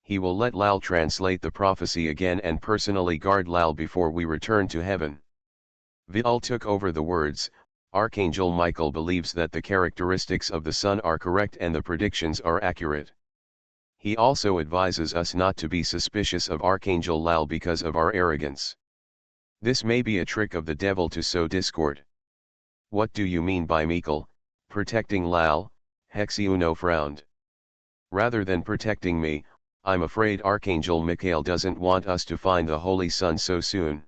He will let Lal translate the prophecy again and personally guard Lal before we return to heaven. Vidal took over the words. Archangel Michael believes that the characteristics of the sun are correct and the predictions are accurate. He also advises us not to be suspicious of Archangel Lal because of our arrogance. This may be a trick of the devil to sow discord. What do you mean by Michael, protecting Lal? Hexyuno frowned. Rather than protecting me, I'm afraid Archangel Michael doesn't want us to find the Holy Sun so soon.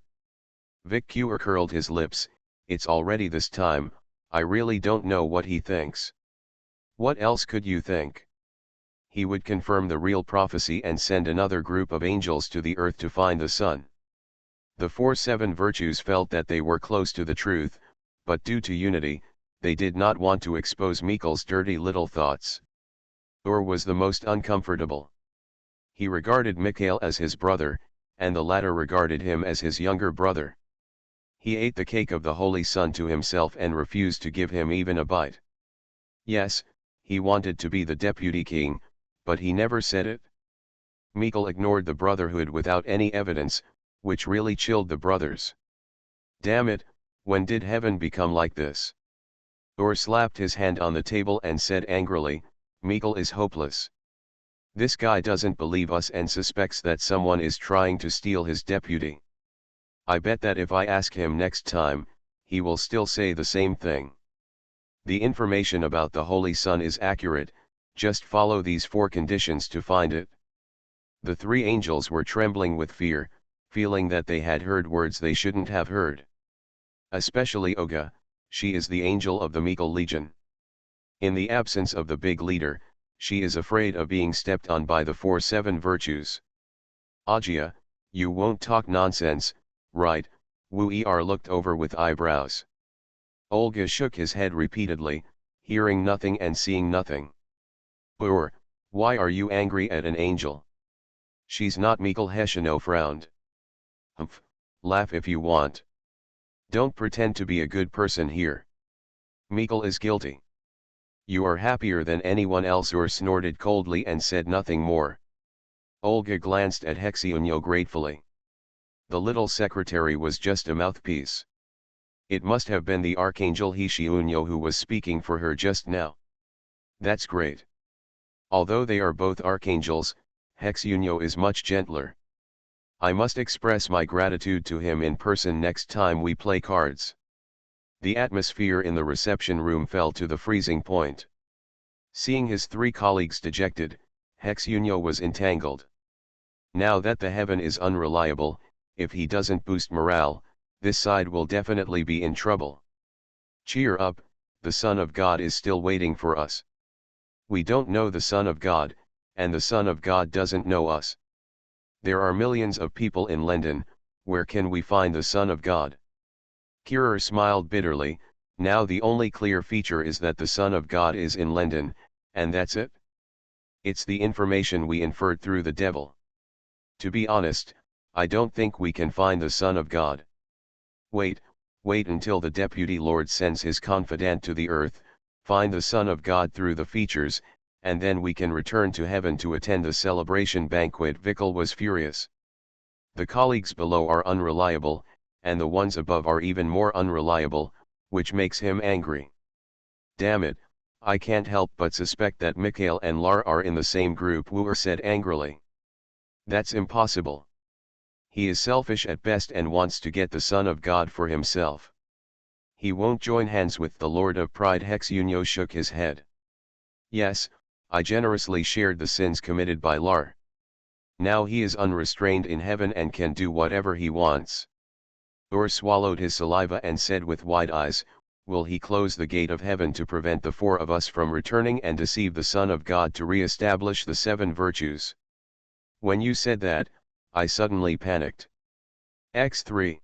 Vicur curled his lips. It's already this time, I really don't know what he thinks. What else could you think? He would confirm the real prophecy and send another group of angels to the earth to find the sun. The four seven virtues felt that they were close to the truth, but due to unity, they did not want to expose Michael's dirty little thoughts. Ur was the most uncomfortable. He regarded Michael as his brother, and the latter regarded him as his younger brother. He ate the cake of the Holy Sun to himself and refused to give him even a bite. Yes, he wanted to be the deputy king, but he never said it. Michael ignored the brotherhood without any evidence, which really chilled the brothers. Damn it, when did heaven become like this? Ur slapped his hand on the table and said angrily, Michael is hopeless. This guy doesn't believe us and suspects that someone is trying to steal his deputy. I bet that if I ask him next time, he will still say the same thing. The information about the Holy Sun is accurate, just follow these 4 conditions to find it. The 3 angels were trembling with fear, feeling that they had heard words they shouldn't have heard. Especially Oga, she is the angel of the Michael Legion. In the absence of the big leader, she is afraid of being stepped on by the 4 seven virtues. Ajia, you won't talk nonsense, right? Wu-Er looked over with eyebrows. Olga shook his head repeatedly, hearing nothing and seeing nothing. Ur, why are you angry at an angel? She's not Michael. Heshino frowned. Humph, laugh if you want. Don't pretend to be a good person here. Michael is guilty. You are happier than anyone else. Ur snorted coldly and said nothing more. Olga glanced at Hexyuno gratefully. The little secretary was just a mouthpiece. It must have been the Archangel Hexyuno who was speaking for her just now. That's great. Although they are both archangels, Hexyuno is much gentler. I must express my gratitude to him in person next time we play cards. The atmosphere in the reception room fell to the freezing point. Seeing his 3 colleagues dejected, Hexyuno was entangled. Now that the heaven is unreliable, if he doesn't boost morale, this side will definitely be in trouble. Cheer up, the Son of God is still waiting for us. We don't know the Son of God, and the Son of God doesn't know us. There are millions of people in London, where can we find the Son of God? Kierer smiled bitterly. Now the only clear feature is that the Son of God is in London, and that's it? It's the information we inferred through the devil. To be honest, I don't think we can find the Son of God. Wait until the Deputy Lord sends his confidant to the earth, find the Son of God through the features, and then we can return to heaven to attend the celebration banquet. Vickle was furious. The colleagues below are unreliable, and the ones above are even more unreliable, which makes him angry. Damn it, I can't help but suspect that Mikhail and Lar are in the same group, Wooer said angrily. That's impossible. He is selfish at best and wants to get the Son of God for himself. He won't join hands with the Lord of Pride. Hexunyo shook his head. Yes, I generously shared the sins committed by Lar. Now he is unrestrained in heaven and can do whatever he wants. Ur swallowed his saliva and said with wide eyes, will he close the gate of heaven to prevent the four of us from returning and deceive the Son of God to re-establish the seven virtues? When you said that, I suddenly panicked. X3.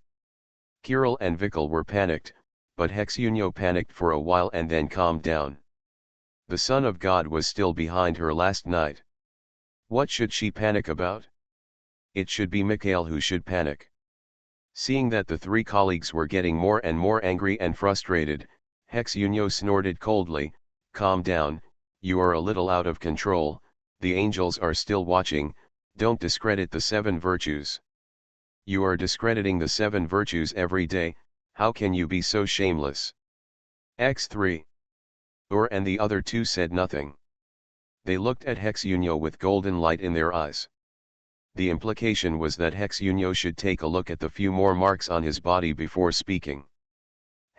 Kirill and Vickle were panicked, but Hexunyo panicked for a while and then calmed down. The Son of God was still behind her last night. What should she panic about? It should be Mikhail who should panic. Seeing that the three colleagues were getting more and more angry and frustrated, Hexunyo snorted coldly, calm down, you are a little out of control, the angels are still watching, don't discredit the seven virtues. You are discrediting the seven virtues every day, how can you be so shameless? X3. Ur and the other two said nothing. They looked at Hexunyo with golden light in their eyes. The implication was that Hexunyo should take a look at the few more marks on his body before speaking.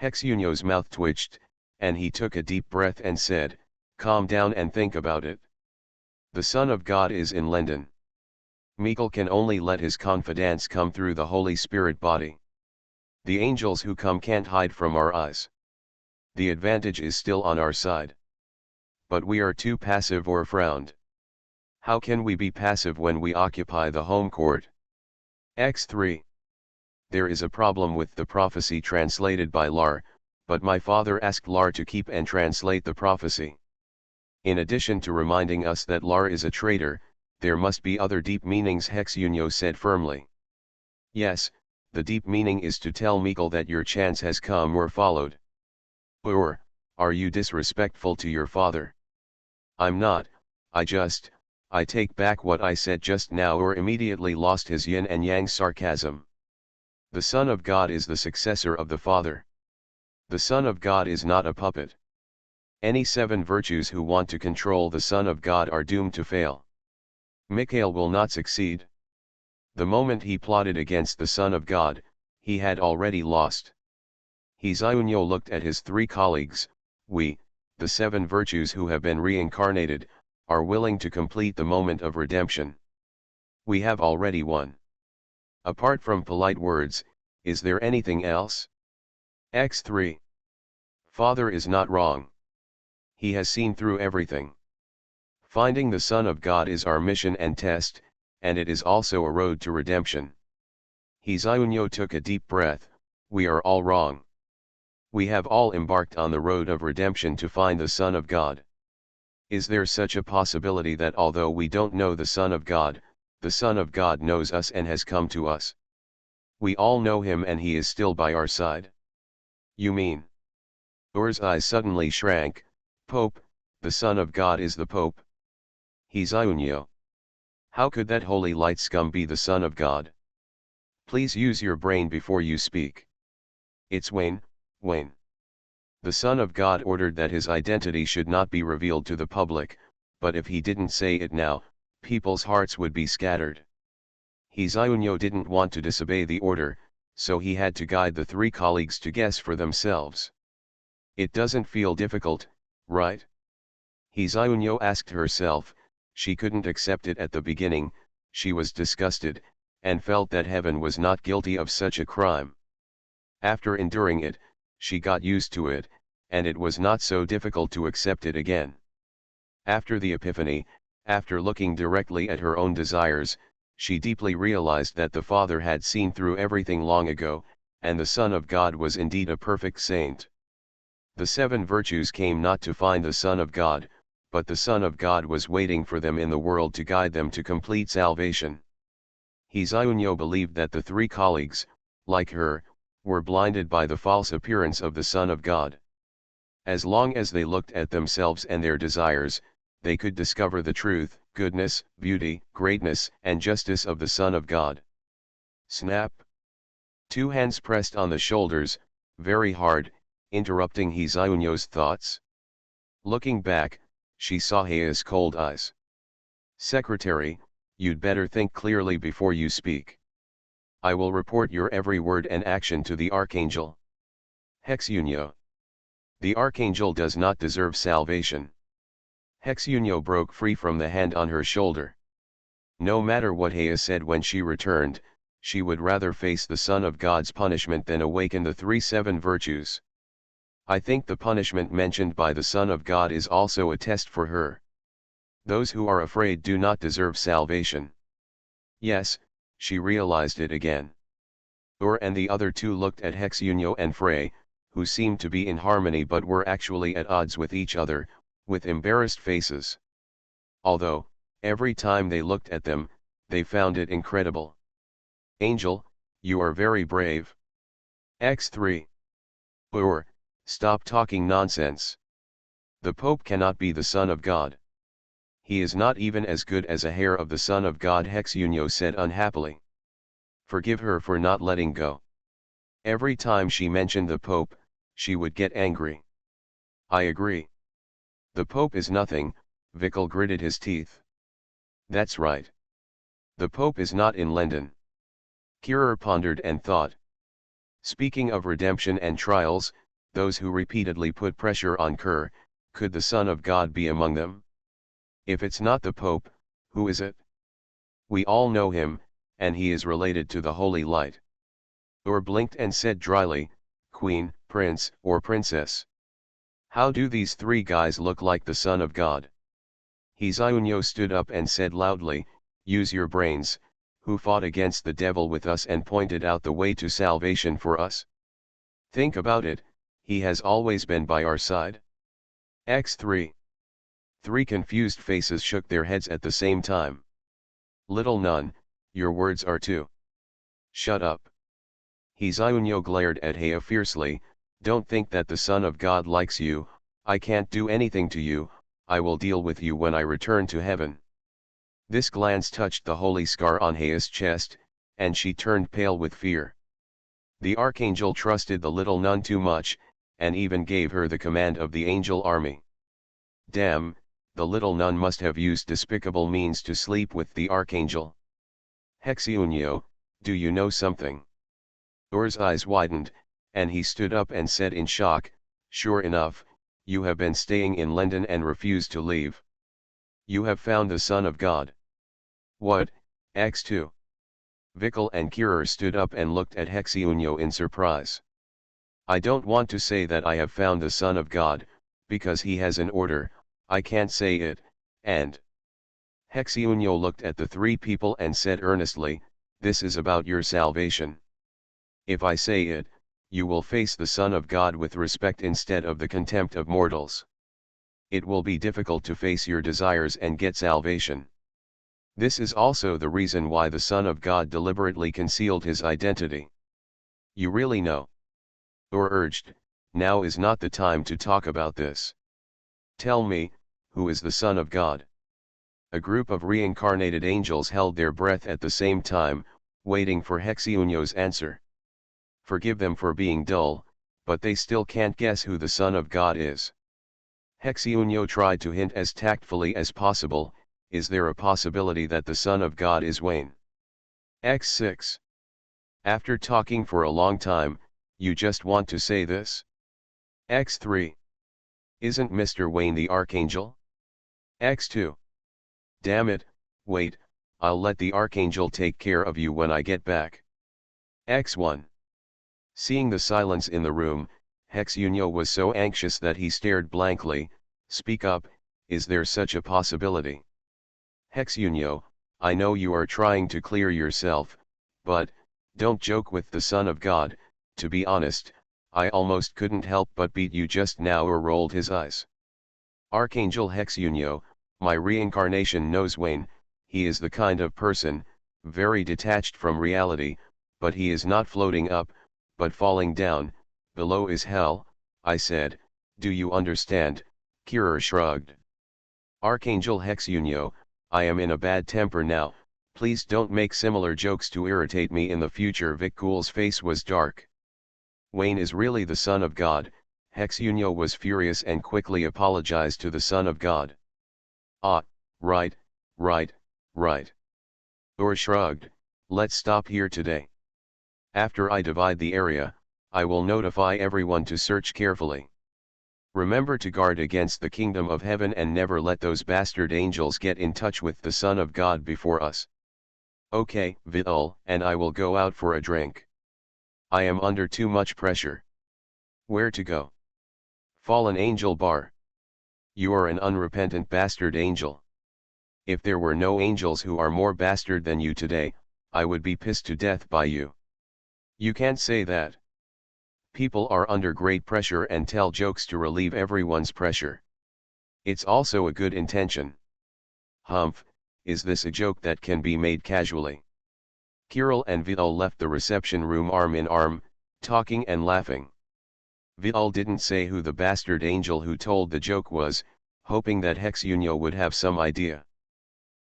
Hexunyo's mouth twitched, and he took a deep breath and said, calm down and think about it. The Son of God is in London. Mikhail can only let his confidants come through the Holy Spirit body. The angels who come can't hide from our eyes. The advantage is still on our side. But we are too passive or frowned. How can we be passive when we occupy the home court? X3. There is a problem with the prophecy translated by Lar, but my father asked Lar to keep and translate the prophecy. In addition to reminding us that Lar is a traitor, there must be other deep meanings, Hexunyo said firmly. Yes, the deep meaning is to tell Mikhail that your chance has come or followed. Or, are you disrespectful to your father? I'm not, I take back what I said just now. Or immediately lost his yin and yang sarcasm. The Son of God is the successor of the Father. The Son of God is not a puppet. Any seven virtues who want to control the Son of God are doomed to fail. Mikhail will not succeed. The moment he plotted against the Son of God, he had already lost. Hexunyo looked at his three colleagues. We, the seven virtues who have been reincarnated, are willing to complete the moment of redemption. We have already won. Apart from polite words, is there anything else? X3. Father is not wrong. He has seen through everything. Finding the Son of God is our mission and test, and it is also a road to redemption. Hexunyo took a deep breath. We are all wrong. We have all embarked on the road of redemption to find the Son of God. Is there such a possibility that although we don't know the Son of God, the Son of God knows us and has come to us? We all know him and he is still by our side. You mean? Ur's eyes suddenly shrank. Pope, the Son of God is the Pope. Hexunyo. How could that holy light scum be the Son of God? Please use your brain before you speak. It's Wayne. The Son of God ordered that his identity should not be revealed to the public, but if he didn't say it now, people's hearts would be scattered. Hexunyo didn't want to disobey the order, so he had to guide the three colleagues to guess for themselves. It doesn't feel difficult, right? Hexunyo asked herself. She couldn't accept it at the beginning, she was disgusted, and felt that heaven was not guilty of such a crime. After enduring it, she got used to it, and it was not so difficult to accept it again. After the epiphany, after looking directly at her own desires, she deeply realized that the Father had seen through everything long ago, and the Son of God was indeed a perfect saint. The 7 virtues came not to find the Son of God, but the Son of God was waiting for them in the world to guide them to complete salvation. Hesiunyo believed that the 3 colleagues, like her, were blinded by the false appearance of the Son of God. As long as they looked at themselves and their desires, they could discover the truth, goodness, beauty, greatness, and justice of the Son of God. Snap! 2 hands pressed on the shoulders, very hard, interrupting Hesiunyo's thoughts. Looking back, she saw Heia's cold eyes. Secretary, you'd better think clearly before you speak. I will report your every word and action to the Archangel. Hexunyo. The Archangel does not deserve salvation. Hexunyo broke free from the hand on her shoulder. No matter what Heia said when she returned, she would rather face the Son of God's punishment than awaken the 7 virtues. I think the punishment mentioned by the Son of God is also a test for her. Those who are afraid do not deserve salvation. Yes, she realized it again. And the other 2 looked at Hexunyo and Frey, who seemed to be in harmony but were actually at odds with each other, with embarrassed faces. Although, every time they looked at them, they found it incredible. Angel, you are very brave. X3. Stop talking nonsense. The Pope cannot be the Son of God. He is not even as good as a hair of the Son of God, Hexunyo said unhappily. Forgive her for not letting go. Every time she mentioned the Pope, she would get angry. I agree. The Pope is nothing, Vikal gritted his teeth. That's right. The Pope is not in London. Kirer pondered and thought. Speaking of redemption and trials, those who repeatedly put pressure on Kerr, could the Son of God be among them? If it's not the Pope, who is it? We all know him, and he is related to the Holy Light. Blinked and said dryly, Queen, Prince, or Princess. How do these 3 guys look like the Son of God? Hesiunyo stood up and said loudly, use your brains, who fought against the devil with us and pointed out the way to salvation for us? Think about it, he has always been by our side. X3. 3 confused faces shook their heads at the same time. Little nun, your words are too. Shut up. Hesiunyo glared at Heia fiercely, don't think that the Son of God likes you, I can't do anything to you, I will deal with you when I return to heaven. This glance touched the holy scar on Heia's chest, and she turned pale with fear. The Archangel trusted the little nun too much, and even gave her the command of the angel army. Damn, the little nun must have used despicable means to sleep with the Archangel. Hexunyo, do you know something? Ur's eyes widened, and he stood up and said in shock, sure enough, you have been staying in London and refused to leave. You have found the Son of God. What, X2? Vikal and Kirer stood up and looked at Hexunyo in surprise. I don't want to say that I have found the Son of God, because he has an order, I can't say it, and... Hexunyo looked at the 3 people and said earnestly, this is about your salvation. If I say it, you will face the Son of God with respect instead of the contempt of mortals. It will be difficult to face your desires and get salvation. This is also the reason why the Son of God deliberately concealed his identity. You really know? Urged, now is not the time to talk about this. Tell me, who is the Son of God? A group of reincarnated angels held their breath at the same time, waiting for Hexunyo's answer. Forgive them for being dull, but they still can't guess who the Son of God is. Hexunyo tried to hint as tactfully as possible, is there a possibility that the Son of God is Wayne? X6. After talking for a long time, you just want to say this? X3. Isn't Mr. Wayne the Archangel? X2. Damn it, wait, I'll let the Archangel take care of you when I get back. X1. Seeing the silence in the room, Hexunyo was so anxious that he stared blankly. Speak up, is there such a possibility? Hexunio, I know you are trying to clear yourself, but, don't joke with the Son of God. To be honest, I almost couldn't help but beat you just now. Or rolled his eyes. Archangel Hexunio, my reincarnation knows Wayne. He is the kind of person, very detached from reality, but he is not floating up, but falling down. Below is hell, I said. Do you understand? Kirer shrugged. Archangel Hexunio, I am in a bad temper now. Please don't make similar jokes to irritate me in the future. Vikkul's face was dark. Wayne is really the Son of God. Hexunio was furious and quickly apologized to the Son of God. Ah, right, right, right. Ur shrugged. Let's stop here today. After I divide the area, I will notify everyone to search carefully. Remember to guard against the kingdom of heaven and never let those bastard angels get in touch with the Son of God before us. Okay, Vitul, and I will go out for a drink. I am under too much pressure. Where to go? Fallen Angel Bar. You are an unrepentant bastard angel. If there were no angels who are more bastard than you today, I would be pissed to death by you. You can't say that. People are under great pressure and tell jokes to relieve everyone's pressure. It's also a good intention. Humph, is this a joke that can be made casually? Kirill and Vitul left the reception room arm in arm, talking and laughing. Vitul didn't say who the bastard angel who told the joke was, hoping that Hexunio would have some idea.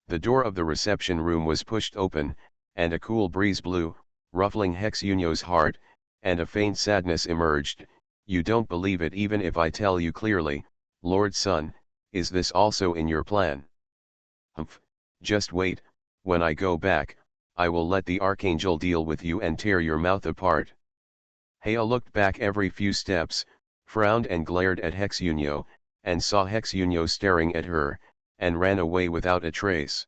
The door of the reception room was pushed open, and a cool breeze blew, ruffling Hexunio's heart, and a faint sadness emerged. You don't believe it even if I tell you clearly, Lord Sun, is this also in your plan? Humph, just wait, when I go back, I will let the Archangel deal with you and tear your mouth apart. Hea looked back every few steps, frowned and glared at Hexunio, and saw Hexunio staring at her, and ran away without a trace.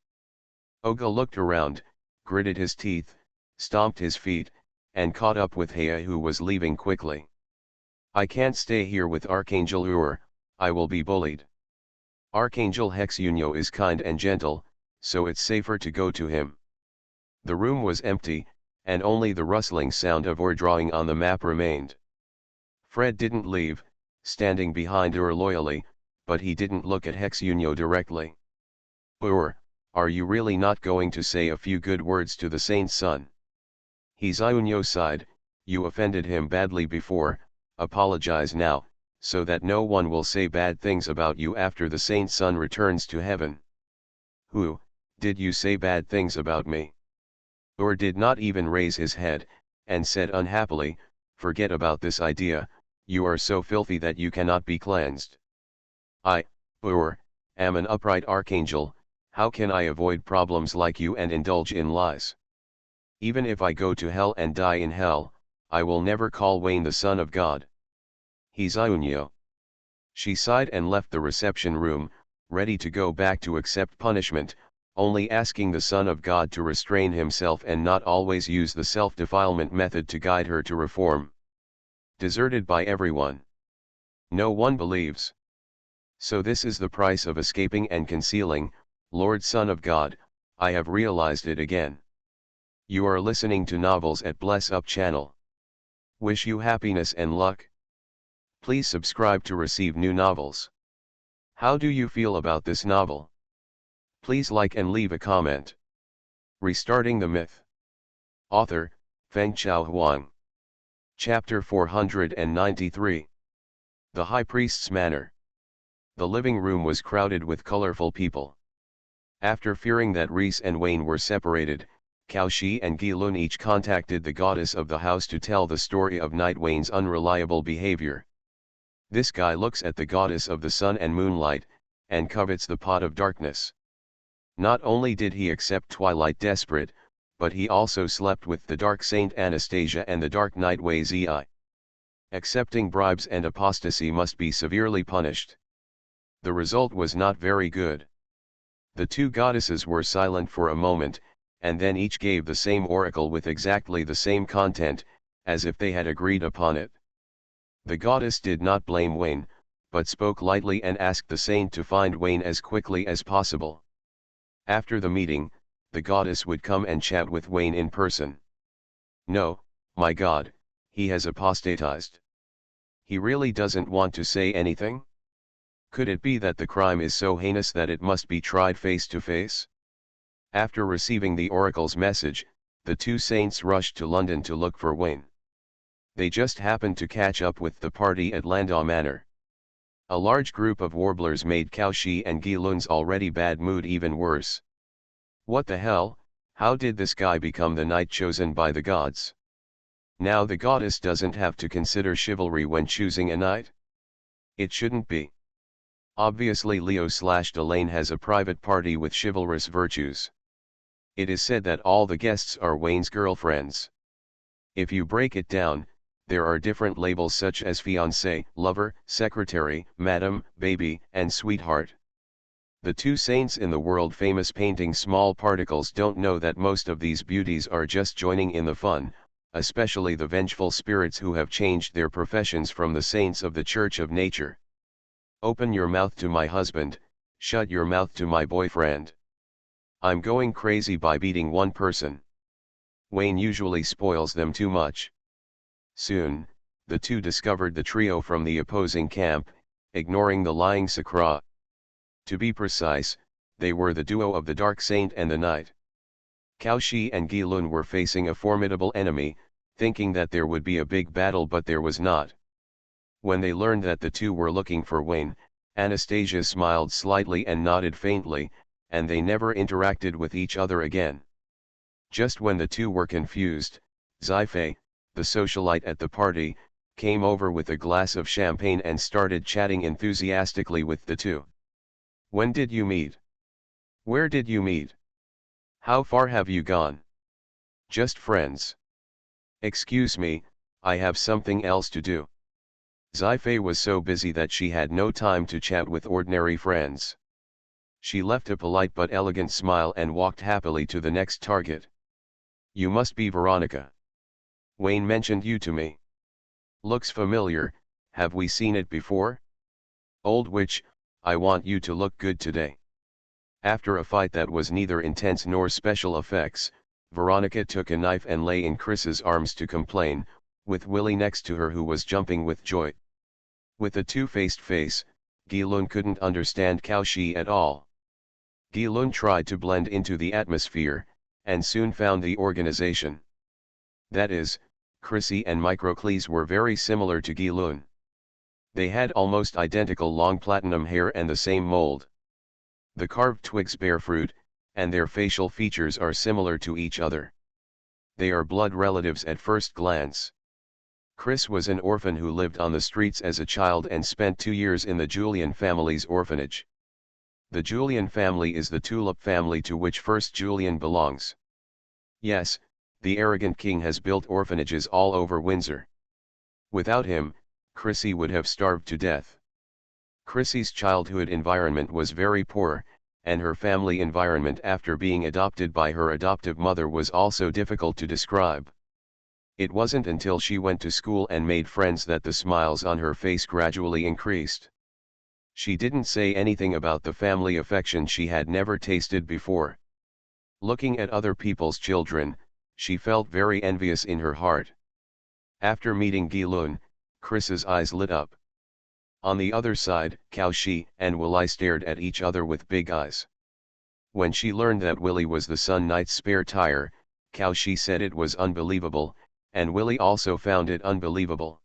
Oga looked around, gritted his teeth, stomped his feet, and caught up with Hea who was leaving quickly. I can't stay here with Archangel Ur, I will be bullied. Archangel Hexunio is kind and gentle, so it's safer to go to him. The room was empty, and only the rustling sound of Ur drawing on the map remained. Fred didn't leave, standing behind Ur loyally, but he didn't look at Hexunio directly. Ur, are you really not going to say a few good words to the saint's son? Hexunio sighed, you offended him badly before, apologize now, so that no one will say bad things about you after the saint's son returns to heaven. Who, did you say bad things about me? Ur did not even raise his head, and said unhappily, forget about this idea, you are so filthy that you cannot be cleansed. I, Ur, am an upright archangel, how can I avoid problems like you and indulge in lies? Even if I go to hell and die in hell, I will never call Wayne the Son of God. Hexunio. She sighed and left the reception room, ready to go back to accept punishment, only asking the Son of God to restrain himself and not always use the self-defilement method to guide her to reform. Deserted by everyone. No one believes. So this is the price of escaping and concealing, Lord Son of God, I have realized it again. You are listening to novels at Bless Up channel. Wish you happiness and luck. Please subscribe to receive new novels. How do you feel about this novel? Please like and leave a comment. Restarting the Myth. Author, Fengchao Huang. Chapter 493. The High Priest's Manor. The living room was crowded with colorful people. After fearing that Reese and Wayne were separated, Cao Shi and Gilun each contacted the goddess of the house to tell the story of Night Wayne's unreliable behavior. This guy looks at the goddess of the sun and moonlight, and covets the pot of darkness. Not only did he accept Twilight desperate, but he also slept with the Dark Saint Anastasia and the Dark Knight Wei Zi. Accepting bribes and apostasy must be severely punished. The result was not very good. The two goddesses were silent for a moment, and then each gave the same oracle with exactly the same content, as if they had agreed upon it. The goddess did not blame Wayne, but spoke lightly and asked the saint to find Wayne as quickly as possible. After the meeting, the goddess would come and chat with Wayne in person. No, my God, he has apostatized. He really doesn't want to say anything? Could it be that the crime is so heinous that it must be tried face to face? After receiving the oracle's message, the two saints rushed to London to look for Wayne. They just happened to catch up with the party at Landau Manor. A large group of warblers made Cao Shi and Gi Lun's already bad mood even worse. What the hell, how did this guy become the knight chosen by the gods? Now the goddess doesn't have to consider chivalry when choosing a knight? It shouldn't be. Obviously Leo/Delane has a private party with chivalrous virtues. It is said that all the guests are Wayne's girlfriends. If you break it down, there are different labels such as fiancé, lover, secretary, madam, baby, and sweetheart. The two saints in the world-famous painting Small Particles don't know that most of these beauties are just joining in the fun, especially the vengeful spirits who have changed their professions from the saints of the Church of Nature. Open your mouth to my husband, shut your mouth to my boyfriend. I'm going crazy by beating one person. Wayne usually spoils them too much. Soon, the two discovered the trio from the opposing camp, ignoring the lying Sakra. To be precise, they were the duo of the Dark Saint and the Knight. Cao Shi and Gi Lun were facing a formidable enemy, thinking that there would be a big battle, but there was not. When they learned that the two were looking for Wayne, Anastasia smiled slightly and nodded faintly, and they never interacted with each other again. Just when the two were confused, Sci-fi, the socialite at the party, came over with a glass of champagne and started chatting enthusiastically with the two. When did you meet? Where did you meet? How far have you gone? Just friends. Excuse me, I have something else to do. Sci-fi was so busy that she had no time to chat with ordinary friends. She left a polite but elegant smile and walked happily to the next target. You must be Veronica. Wayne mentioned you to me. Looks familiar, have we seen it before? Old witch, I want you to look good today. After a fight that was neither intense nor special effects, Veronica took a knife and lay in Chris's arms to complain, with Willie next to her who was jumping with joy. With a two-faced face, Gi Lun couldn't understand Cao Shi at all. Gi Lun tried to blend into the atmosphere, and soon found the organization. That is, Chrissy and Microcles were very similar to Gi Lun. They had almost identical long platinum hair and the same mold. The carved twigs bear fruit, and their facial features are similar to each other. They are blood relatives at first glance. Chris was an orphan who lived on the streets as a child and spent 2 years in the Julian family's orphanage. The Julian family is the tulip family to which First Julian belongs. Yes, the arrogant king has built orphanages all over Windsor. Without him, Chrissy would have starved to death. Chrissy's childhood environment was very poor, and her family environment after being adopted by her adoptive mother was also difficult to describe. It wasn't until she went to school and made friends that the smiles on her face gradually increased. She didn't say anything about the family affection she had never tasted before. Looking at other people's children, she felt very envious in her heart. After meeting Gi Lun, Chris's eyes lit up. On the other side, Cao Shi and Willie stared at each other with big eyes. When she learned that Willie was the Sun Knight's spare tire, Cao Shi said it was unbelievable, and Willie also found it unbelievable.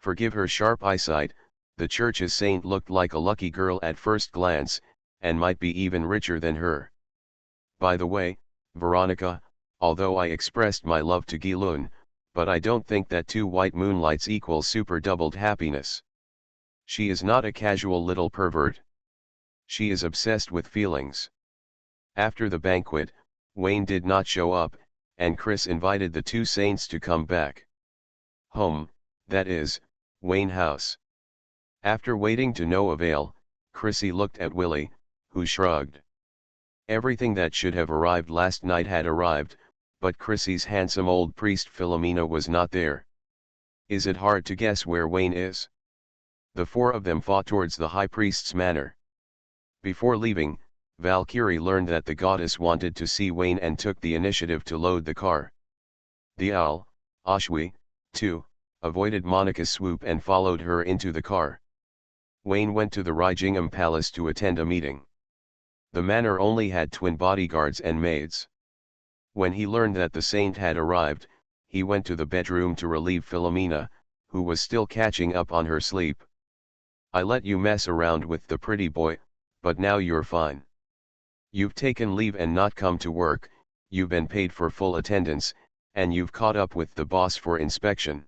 Forgive her sharp eyesight, the church's saint looked like a lucky girl at first glance, and might be even richer than her. By the way, Veronica, although I expressed my love to Gi Lun, but I don't think that 2 white moonlights equals super doubled happiness. She is not a casual little pervert. She is obsessed with feelings. After the banquet, Wayne did not show up, and Chris invited the two saints to come back home, that is, Wayne House. After waiting to no avail, Chrissy looked at Willie, who shrugged. Everything that should have arrived last night had arrived, but Chrissy's handsome old priest Philomena was not there. Is it hard to guess where Wayne is? The four of them fought towards the high priest's manor. Before leaving, Valkyrie learned that the goddess wanted to see Wayne and took the initiative to load the car. The owl, Ashwi, too, avoided Monica's swoop and followed her into the car. Wayne went to the Rajingham Palace to attend a meeting. The manor only had twin bodyguards and maids. When he learned that the saint had arrived, he went to the bedroom to relieve Philomena, who was still catching up on her sleep. "I let you mess around with the pretty boy, but now you're fine. You've taken leave and not come to work, you've been paid for full attendance, and you've caught up with the boss for inspection."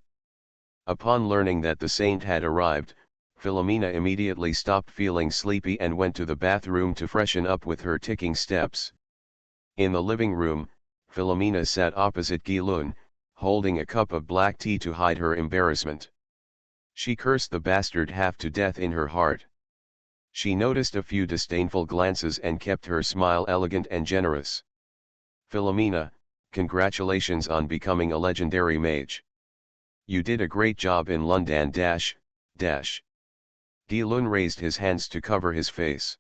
Upon learning that the saint had arrived, Philomena immediately stopped feeling sleepy and went to the bathroom to freshen up with her ticking steps. In the living room, Philomena sat opposite Gilun, holding a cup of black tea to hide her embarrassment. She cursed the bastard half to death in her heart. She noticed a few disdainful glances and kept her smile elegant and generous. "Philomena, congratulations on becoming a legendary mage. You did a great job in London dash. Gilun raised his hands to cover his face.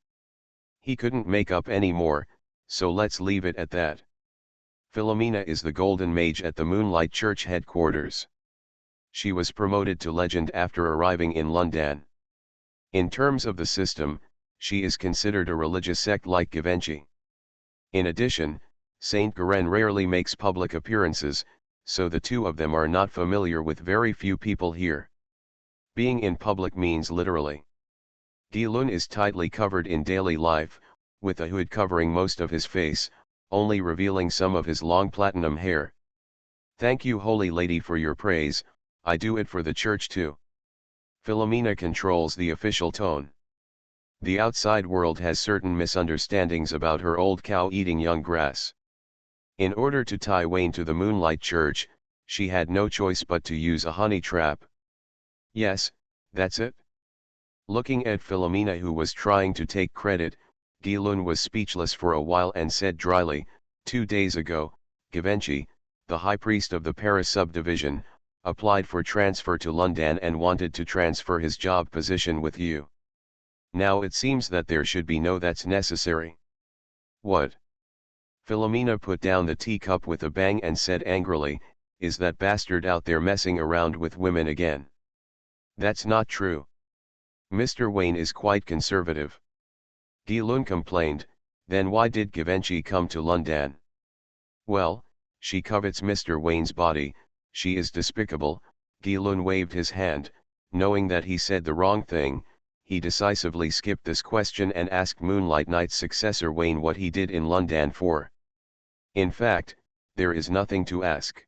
He couldn't make up any more, so let's leave it at that. Philomena is the golden mage at the Moonlight Church headquarters. She was promoted to legend after arriving in London. In terms of the system, she is considered a religious sect like Givenchy. In addition, Saint Garen rarely makes public appearances, so the two of them are not familiar with very few people here. Being in public means literally. Gilun is tightly covered in daily life, with a hood covering most of his face, only revealing some of his long platinum hair. Thank you, Holy Lady, for your praise, I do it for the church too. Philomena controls the official tone. The outside world has certain misunderstandings about her old cow eating young grass. In order to tie Wayne to the Moonlight Church, she had no choice but to use a honey trap. Yes, that's it. Looking at Philomena, who was trying to take credit, Gilun was speechless for a while and said dryly, 2 days ago, Givenchy, the high priest of the Paris subdivision, applied for transfer to London and wanted to transfer his job position with you. Now it seems that there should be no that's necessary. What? Philomena put down the teacup with a bang and said angrily, is that bastard out there messing around with women again? That's not true. Mr. Wayne is quite conservative. Gilun complained, then why did Givenchy come to London? Well, she covets Mr. Wayne's body, she is despicable. Gilun waved his hand, knowing that he said the wrong thing. He decisively skipped this question and asked Moonlight Knight's successor Wayne what he did in London for. In fact, there is nothing to ask.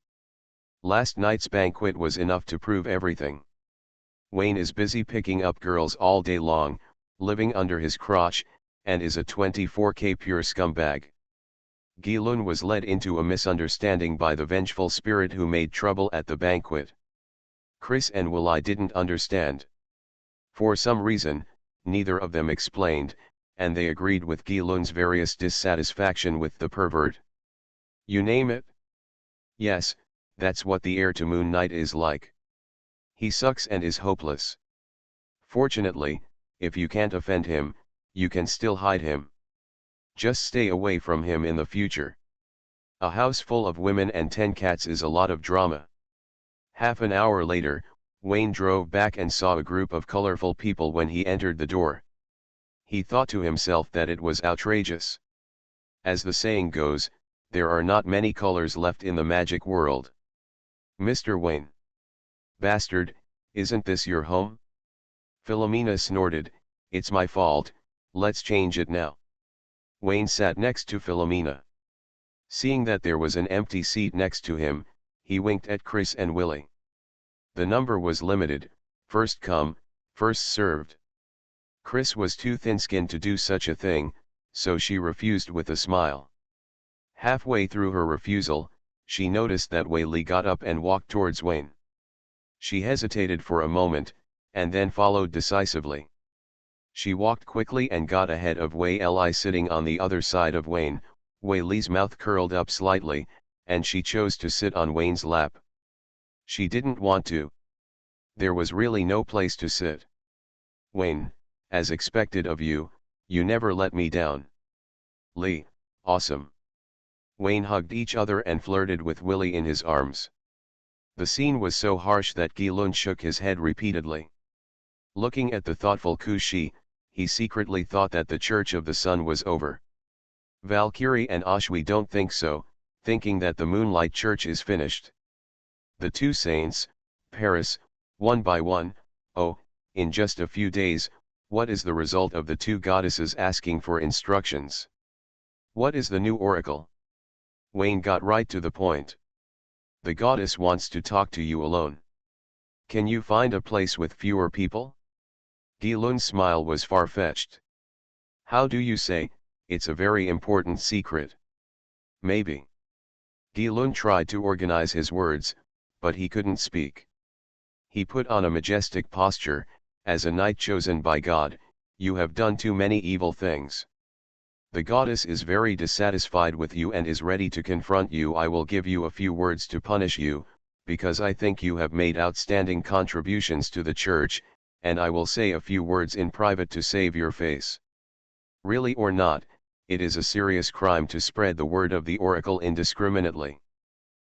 Last night's banquet was enough to prove everything. Wayne is busy picking up girls all day long, living under his crotch, and is a 24K pure scumbag. Gilun was led into a misunderstanding by the vengeful spirit who made trouble at the banquet. Chris and Willi didn't understand. For some reason, neither of them explained, and they agreed with Gilun's various dissatisfaction with the pervert. You name it? Yes, that's what the heir to Moon Knight is like. He sucks and is hopeless. Fortunately, if you can't offend him, you can still hide him. Just stay away from him in the future. A house full of women and 10 cats is a lot of drama. Half an hour later, Wayne drove back and saw a group of colorful people when he entered the door. He thought to himself that it was outrageous. As the saying goes, there are not many colors left in the magic world. Mr. Wayne. Bastard, isn't this your home? Philomena snorted, it's my fault, let's change it now. Wayne sat next to Philomena. Seeing that there was an empty seat next to him, he winked at Chris and Willi. The number was limited, first come, first served. Chris was too thin-skinned to do such a thing, so she refused with a smile. Halfway through her refusal, she noticed that Wei got up and walked towards Wayne. She hesitated for a moment, and then followed decisively. She walked quickly and got ahead of Wei Li sitting on the other side of Wayne. Wei Li's mouth curled up slightly, and she chose to sit on Wayne's lap. She didn't want to. There was really no place to sit. Wayne, as expected of you, you never let me down. Lee, awesome. Wayne hugged each other and flirted with Willie in his arms. The scene was so harsh that Gilun shook his head repeatedly. Looking at the thoughtful Kushi, he secretly thought that the Church of the Sun was over. Valkyrie and Ashwi don't think so, thinking that the Moonlight Church is finished. The two saints, Paris, one by one, oh, in just a few days, what is the result of the two goddesses asking for instructions? What is the new oracle? Wayne got right to the point. The goddess wants to talk to you alone. Can you find a place with fewer people? Gilun's smile was far-fetched. How do you say, it's a very important secret. Maybe. Gilun tried to organize his words, but he couldn't speak. He put on a majestic posture, as a knight chosen by God, you have done too many evil things. The goddess is very dissatisfied with you and is ready to confront you. I will give you a few words to punish you, because I think you have made outstanding contributions to the church, and I will say a few words in private to save your face. Really or not, it is a serious crime to spread the word of the oracle indiscriminately.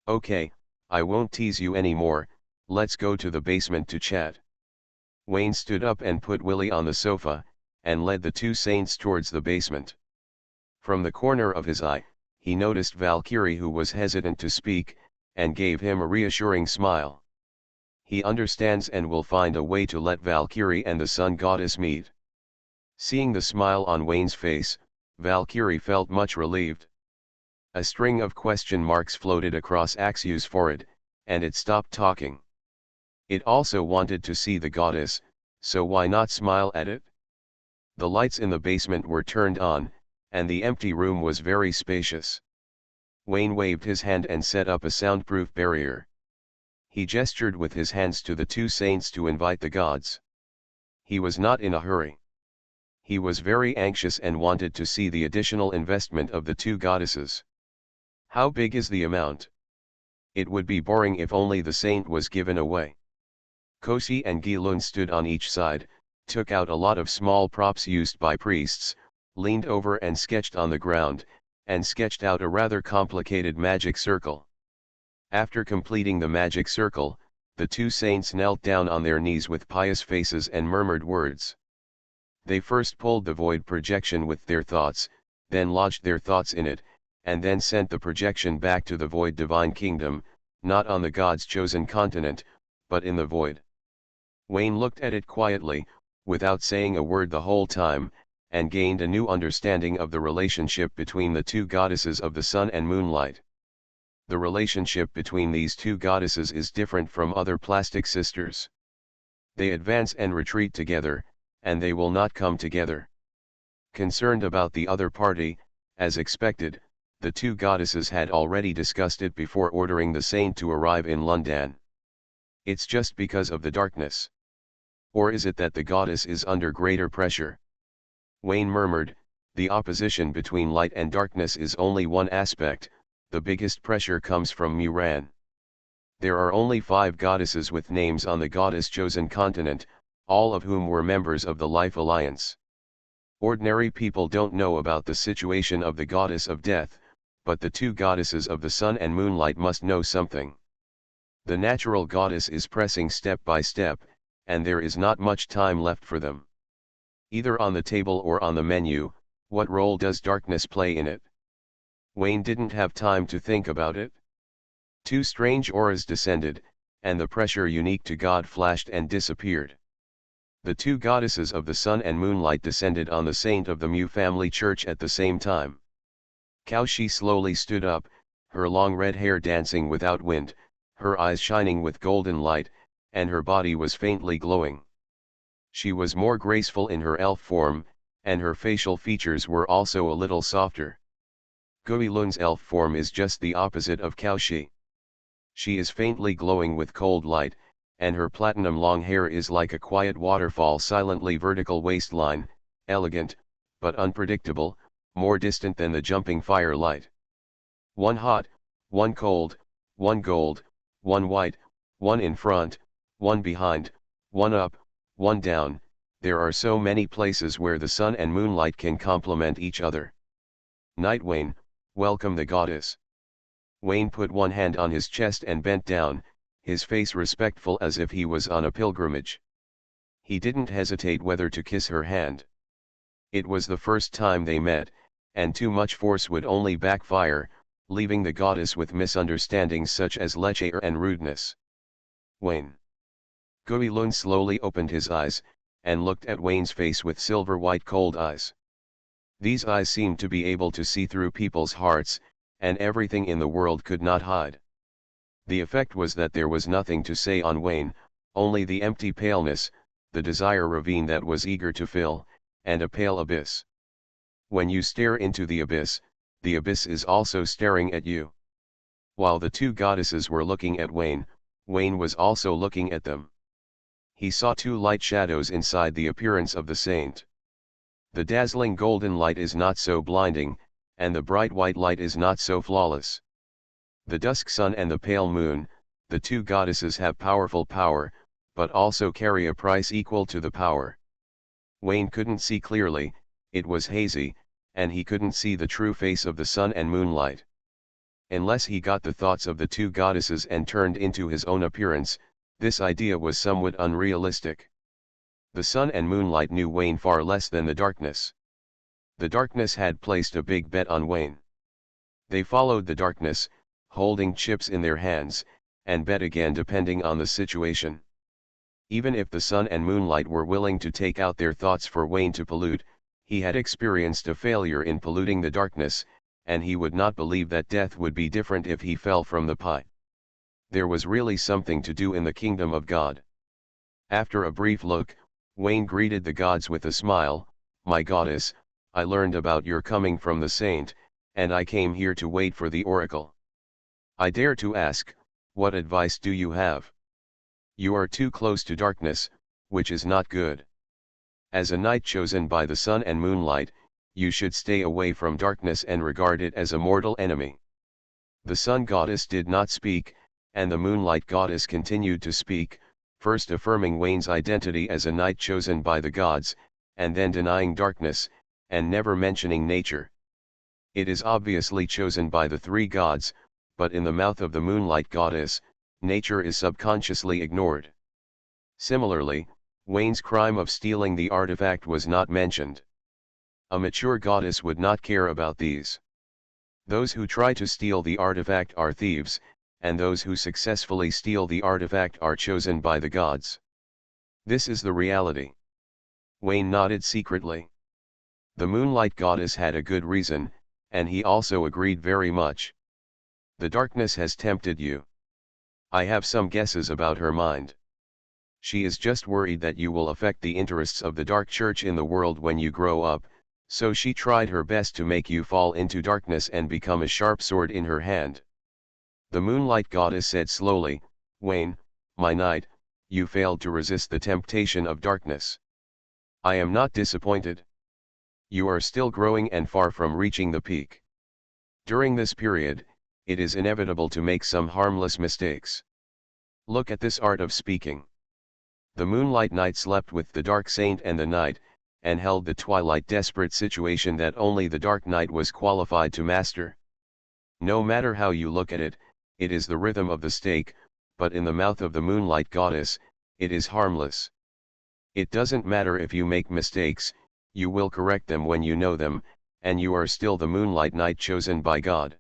Okay, I won't tease you anymore, let's go to the basement to chat. Wayne stood up and put Willie on the sofa, and led the two saints towards the basement. From the corner of his eye, he noticed Valkyrie, who was hesitant to speak, and gave him a reassuring smile. He understands and will find a way to let Valkyrie and the Sun Goddess meet. Seeing the smile on Wayne's face, Valkyrie felt much relieved. A string of question marks floated across Axu's forehead, and it stopped talking. It also wanted to see the goddess, so why not smile at it? The lights in the basement were turned on, and the empty room was very spacious. Wayne waved his hand and set up a soundproof barrier. He gestured with his hands to the two saints to invite the gods. He was not in a hurry. He was very anxious and wanted to see the additional investment of the two goddesses. How big is the amount? It would be boring if only the saint was given away. Koshi and Gilun stood on each side, took out a lot of small props used by priests, leaned over and sketched on the ground, and sketched out a rather complicated magic circle. After completing the magic circle, the two saints knelt down on their knees with pious faces and murmured words. They first pulled the void projection with their thoughts, then lodged their thoughts in it, and then sent the projection back to the void divine kingdom, not on the god's chosen continent, but in the void. Wayne looked at it quietly, without saying a word the whole time, and gained a new understanding of the relationship between the two goddesses of the sun and moonlight. The relationship between these two goddesses is different from other plastic sisters. They advance and retreat together, and they will not come together. Concerned about the other party, as expected, the two goddesses had already discussed it before ordering the saint to arrive in London. It's just because of the darkness. Or is it that the goddess is under greater pressure? Wayne murmured, the opposition between light and darkness is only one aspect, the biggest pressure comes from Muran. There are only 5 goddesses with names on the goddess-chosen continent, all of whom were members of the Life Alliance. Ordinary people don't know about the situation of the goddess of death, but the two goddesses of the sun and moonlight must know something. The natural goddess is pressing step by step, and there is not much time left for them. Either on the table or on the menu, what role does darkness play in it? Wayne didn't have time to think about it. 2 strange auras descended, and the pressure unique to God flashed and disappeared. The two goddesses of the sun and moonlight descended on the saint of the Mu family church at the same time. Kaushi slowly stood up, her long red hair dancing without wind, her eyes shining with golden light, and her body was faintly glowing. She was more graceful in her elf form, and her facial features were also a little softer. Guilun's elf form is just the opposite of Kaushi. She is faintly glowing with cold light, and her platinum long hair is like a quiet waterfall, silently vertical waistline, elegant, but unpredictable, more distant than the jumping firelight. One hot, one cold, one gold, one white, one in front, one behind, one up, one down, There are so many places where the sun and moonlight can complement each other. Knight Wayne, welcome the goddess. Wayne put one hand on his chest and bent down, his face respectful as if he was on a pilgrimage. He didn't hesitate whether to kiss her hand. It was the first time they met, and too much force would only backfire, leaving the goddess with misunderstandings such as lecher and rudeness. Wayne. Guilun slowly opened his eyes, and looked at Wayne's face with silver-white cold eyes. These eyes seemed to be able to see through people's hearts, and everything in the world could not hide. The effect was that there was nothing to say on Wayne, only the empty paleness, the desire ravine that was eager to fill, and a pale abyss. When you stare into the abyss is also staring at you. While the two goddesses were looking at Wayne, Wayne was also looking at them. He saw two light shadows inside the appearance of the saint. The dazzling golden light is not so blinding, and the bright white light is not so flawless. The dusk sun and the pale moon, the two goddesses have powerful power, but also carry a price equal to the power. Wayne couldn't see clearly, it was hazy, and he couldn't see the true face of the sun and moonlight. Unless he got the thoughts of the two goddesses and turned into his own appearance, this idea was somewhat unrealistic. The sun and moonlight knew Wayne far less than the darkness. The darkness had placed a big bet on Wayne. They followed the darkness, holding chips in their hands, and bet again depending on the situation. Even if the sun and moonlight were willing to take out their thoughts for Wayne to pollute, he had experienced a failure in polluting the darkness, and he would not believe that death would be different if he fell from the pie. There was really something to do in the kingdom of God. After a brief look, Wayne greeted the gods with a smile. My goddess, I learned about your coming from the saint, and I came here to wait for the oracle. I dare to ask, what advice do you have? You are too close to darkness, which is not good. As a knight chosen by the sun and moonlight, you should stay away from darkness and regard it as a mortal enemy. The sun goddess did not speak, and the moonlight goddess continued to speak, first affirming Wayne's identity as a knight chosen by the gods, and then denying darkness, and never mentioning nature. It is obviously chosen by the three gods, but in the mouth of the moonlight goddess, nature is subconsciously ignored. Similarly, Wayne's crime of stealing the artifact was not mentioned. A mature goddess would not care about these. Those who try to steal the artifact are thieves, and those who successfully steal the artifact are chosen by the gods. This is the reality. Wayne nodded secretly. The moonlight goddess had a good reason, and he also agreed very much. The darkness has tempted you. I have some guesses about her mind. She is just worried that you will affect the interests of the dark church in the world when you grow up, so she tried her best to make you fall into darkness and become a sharp sword in her hand. The moonlight goddess said slowly, Wayne, my knight, you failed to resist the temptation of darkness. I am not disappointed. You are still growing and far from reaching the peak. During this period, it is inevitable to make some harmless mistakes. Look at this art of speaking. The moonlight knight slept with the dark saint and the night, and held the twilight desperate situation that only the dark knight was qualified to master. No matter how you look at it, it is the rhythm of the stake, but in the mouth of the moonlight goddess, it is harmless. It doesn't matter if you make mistakes, you will correct them when you know them, and you are still the moonlight knight chosen by God.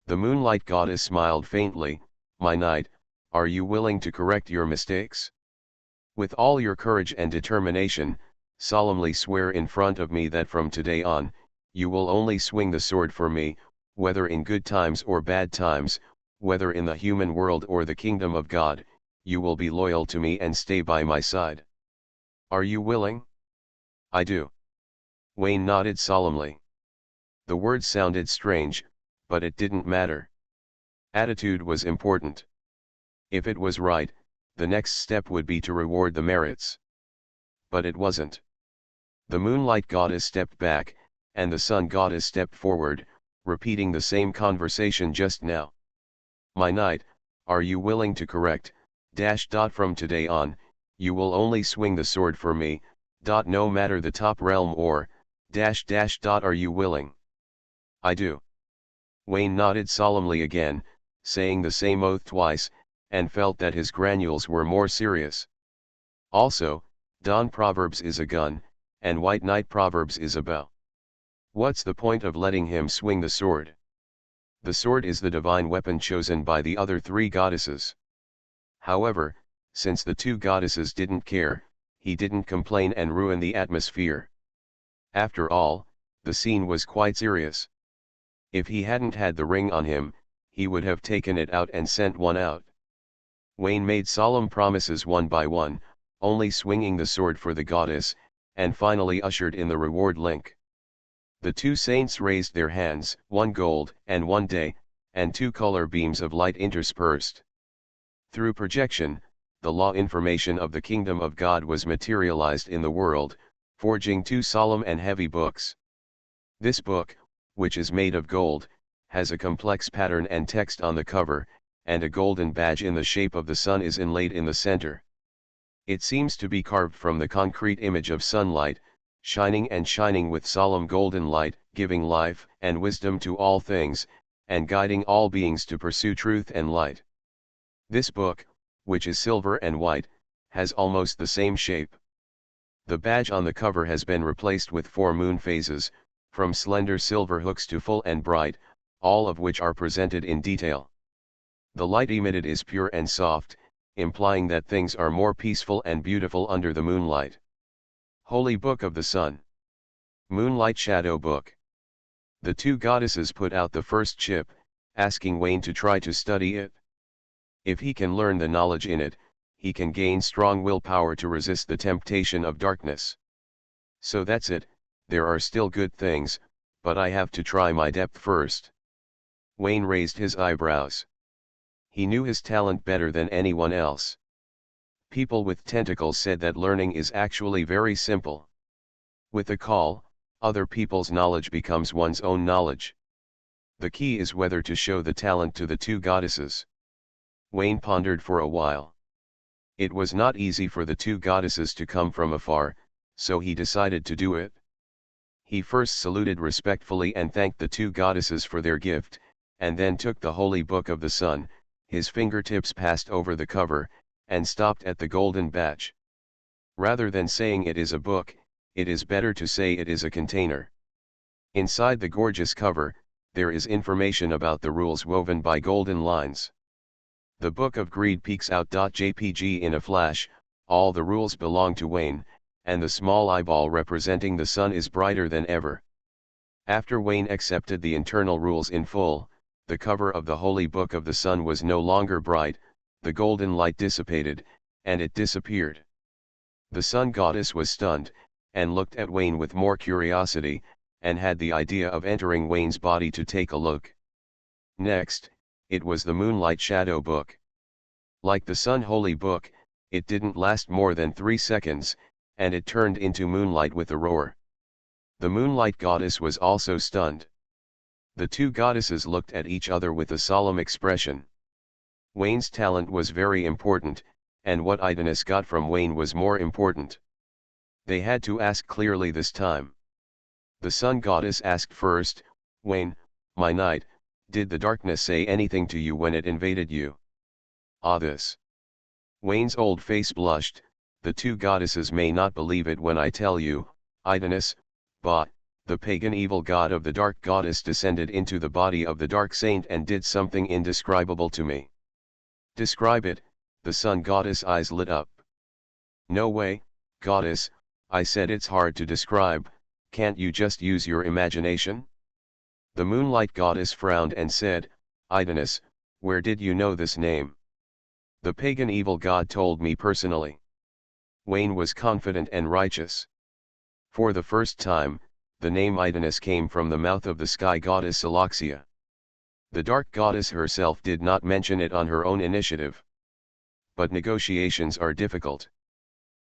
The moonlight goddess smiled faintly, my knight, are you willing to correct your mistakes? With all your courage and determination, solemnly swear in front of me that from today on, you will only swing the sword for me, whether in good times or bad times, whether in the human world or the kingdom of God, you will be loyal to me and stay by my side. Are you willing? I do. Wayne nodded solemnly. The words sounded strange, but it didn't matter. Attitude was important. If it was right, the next step would be to reward the merits. But it wasn't. The moonlight goddess stepped back, and the sun goddess stepped forward, repeating the same conversation just now. My knight, are you willing to correct, from today on, you will only swing the sword for me, No matter the top realm or, are you willing? I do. Wayne nodded solemnly again, saying the same oath twice, and felt that his granules were more serious. Also, Dawn Proverbs is a gun, and White Knight Proverbs is a bow. What's the point of letting him swing the sword? The sword is the divine weapon chosen by the other three goddesses. However, since the two goddesses didn't care, he didn't complain and ruin the atmosphere. After all, the scene was quite serious. If he hadn't had the ring on him, he would have taken it out and sent one out. Wayne made solemn promises one by one, only swinging the sword for the goddess, and finally ushered in the reward link. The two saints raised their hands, one gold and one day, and two color beams of light interspersed. Through projection, the law information of the kingdom of God was materialized in the world, forging two solemn and heavy books. This book, which is made of gold, has a complex pattern and text on the cover, and a golden badge in the shape of the sun is inlaid in the center. It seems to be carved from the concrete image of sunlight, shining and shining with solemn golden light, giving life and wisdom to all things, and guiding all beings to pursue truth and light. This book, which is silver and white, has almost the same shape. The badge on the cover has been replaced with 4 moon phases, from slender silver hooks to full and bright, all of which are presented in detail. The light emitted is pure and soft, implying that things are more peaceful and beautiful under the moonlight. Holy Book of the Sun. Moonlight Shadow Book. The two goddesses put out the first chip, asking Wayne to try to study it. If he can learn the knowledge in it, he can gain strong willpower to resist the temptation of darkness. So that's it, there are still good things, but I have to try my depth first. Wayne raised his eyebrows. He knew his talent better than anyone else. People with tentacles said that learning is actually very simple. With a call, other people's knowledge becomes one's own knowledge. The key is whether to show the talent to the two goddesses. Wayne pondered for a while. It was not easy for the two goddesses to come from afar, so he decided to do it. He first saluted respectfully and thanked the two goddesses for their gift, and then took the Holy Book of the Sun, his fingertips passed over the cover, and stopped at the golden badge. Rather than saying it is a book, it is better to say it is a container. Inside the gorgeous cover, there is information about the rules woven by golden lines. The Book of Greed peeks out. JPG in a flash, all the rules belong to Wayne, and the small eyeball representing the sun is brighter than ever. After Wayne accepted the internal rules in full, the cover of the Holy Book of the Sun was no longer bright, the golden light dissipated, and it disappeared. The sun goddess was stunned, and looked at Wayne with more curiosity, and had the idea of entering Wayne's body to take a look. Next, it was the Moonlight Shadow Book. Like the Sun Holy Book, it didn't last more than 3 seconds, and it turned into moonlight with a roar. The Moonlight Goddess was also stunned. The two goddesses looked at each other with a solemn expression. Wayne's talent was very important, and what Idonis got from Wayne was more important. They had to ask clearly this time. The Sun Goddess asked first, "Wayne, my knight, did the darkness say anything to you when it invaded you?" "Ah, this." Wayne's old face blushed. "The two goddesses may not believe it when I tell you, Idonis, but the pagan evil god of the dark goddess descended into the body of the dark saint and did something indescribable to me." "Describe it." The sun goddess' eyes lit up. "No way, goddess," I said, "it's hard to describe, can't you just use your imagination?" The Moonlight Goddess frowned and said, "Idonis, where did you know this name?" "The pagan evil god told me personally." Wayne was confident and righteous. For the first time, the name Idonis came from the mouth of the sky goddess Aloxia. The dark goddess herself did not mention it on her own initiative. But negotiations are difficult.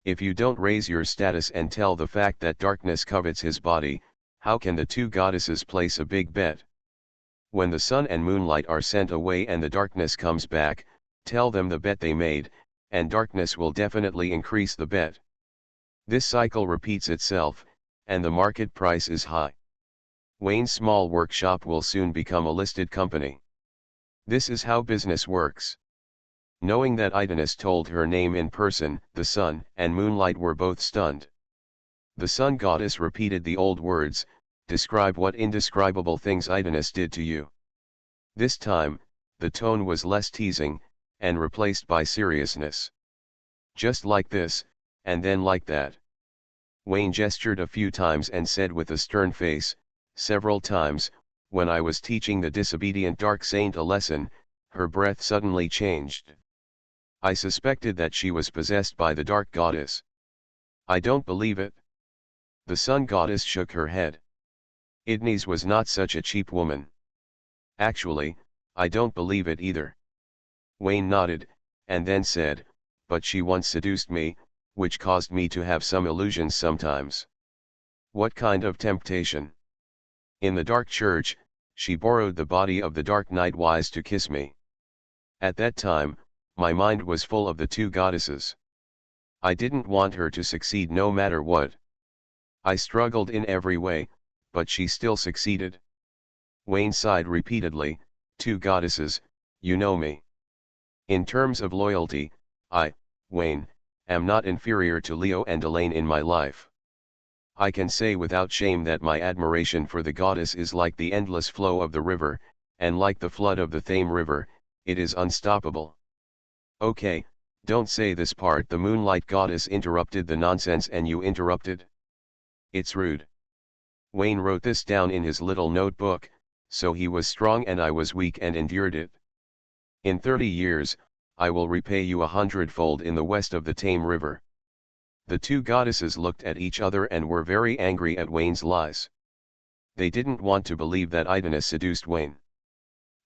If you don't raise your status and tell the fact that darkness covets his body, how can the two goddesses place a big bet? When the sun and moonlight are sent away and the darkness comes back, tell them the bet they made, and darkness will definitely increase the bet. This cycle repeats itself, and the market price is high. Wayne's small workshop will soon become a listed company. This is how business works. Knowing that Idonis told her name in person, the sun and moonlight were both stunned. The sun goddess repeated the old words, "Describe what indescribable things Idonis did to you." This time, the tone was less teasing, and replaced by seriousness. "Just like this, and then like that." Wayne gestured a few times and said with a stern face, "Several times, when I was teaching the disobedient dark saint a lesson, her breath suddenly changed. I suspected that she was possessed by the dark goddess." "I don't believe it." The sun goddess shook her head. "Idnis was not such a cheap woman." "Actually, I don't believe it either." Wayne nodded, and then said, "But she once seduced me, which caused me to have some illusions sometimes." "What kind of temptation?" "In the dark church, she borrowed the body of the dark night wise to kiss me. At that time, my mind was full of the two goddesses. I didn't want her to succeed no matter what. I struggled in every way, but she still succeeded." Wayne sighed repeatedly. "Two goddesses, you know me. In terms of loyalty, I, Wayne, am not inferior to Leo and Elaine in my life. I can say without shame that my admiration for the goddess is like the endless flow of the river, and like the flood of the Thame River, it is unstoppable." "Okay, don't say this part," the moonlight goddess interrupted the nonsense, "and you interrupted. It's rude." Wayne wrote this down in his little notebook, "So he was strong and I was weak and endured it. In 30 years, I will repay you 100-fold in the west of the Tame River." The two goddesses looked at each other and were very angry at Wayne's lies. They didn't want to believe that Idonis seduced Wayne.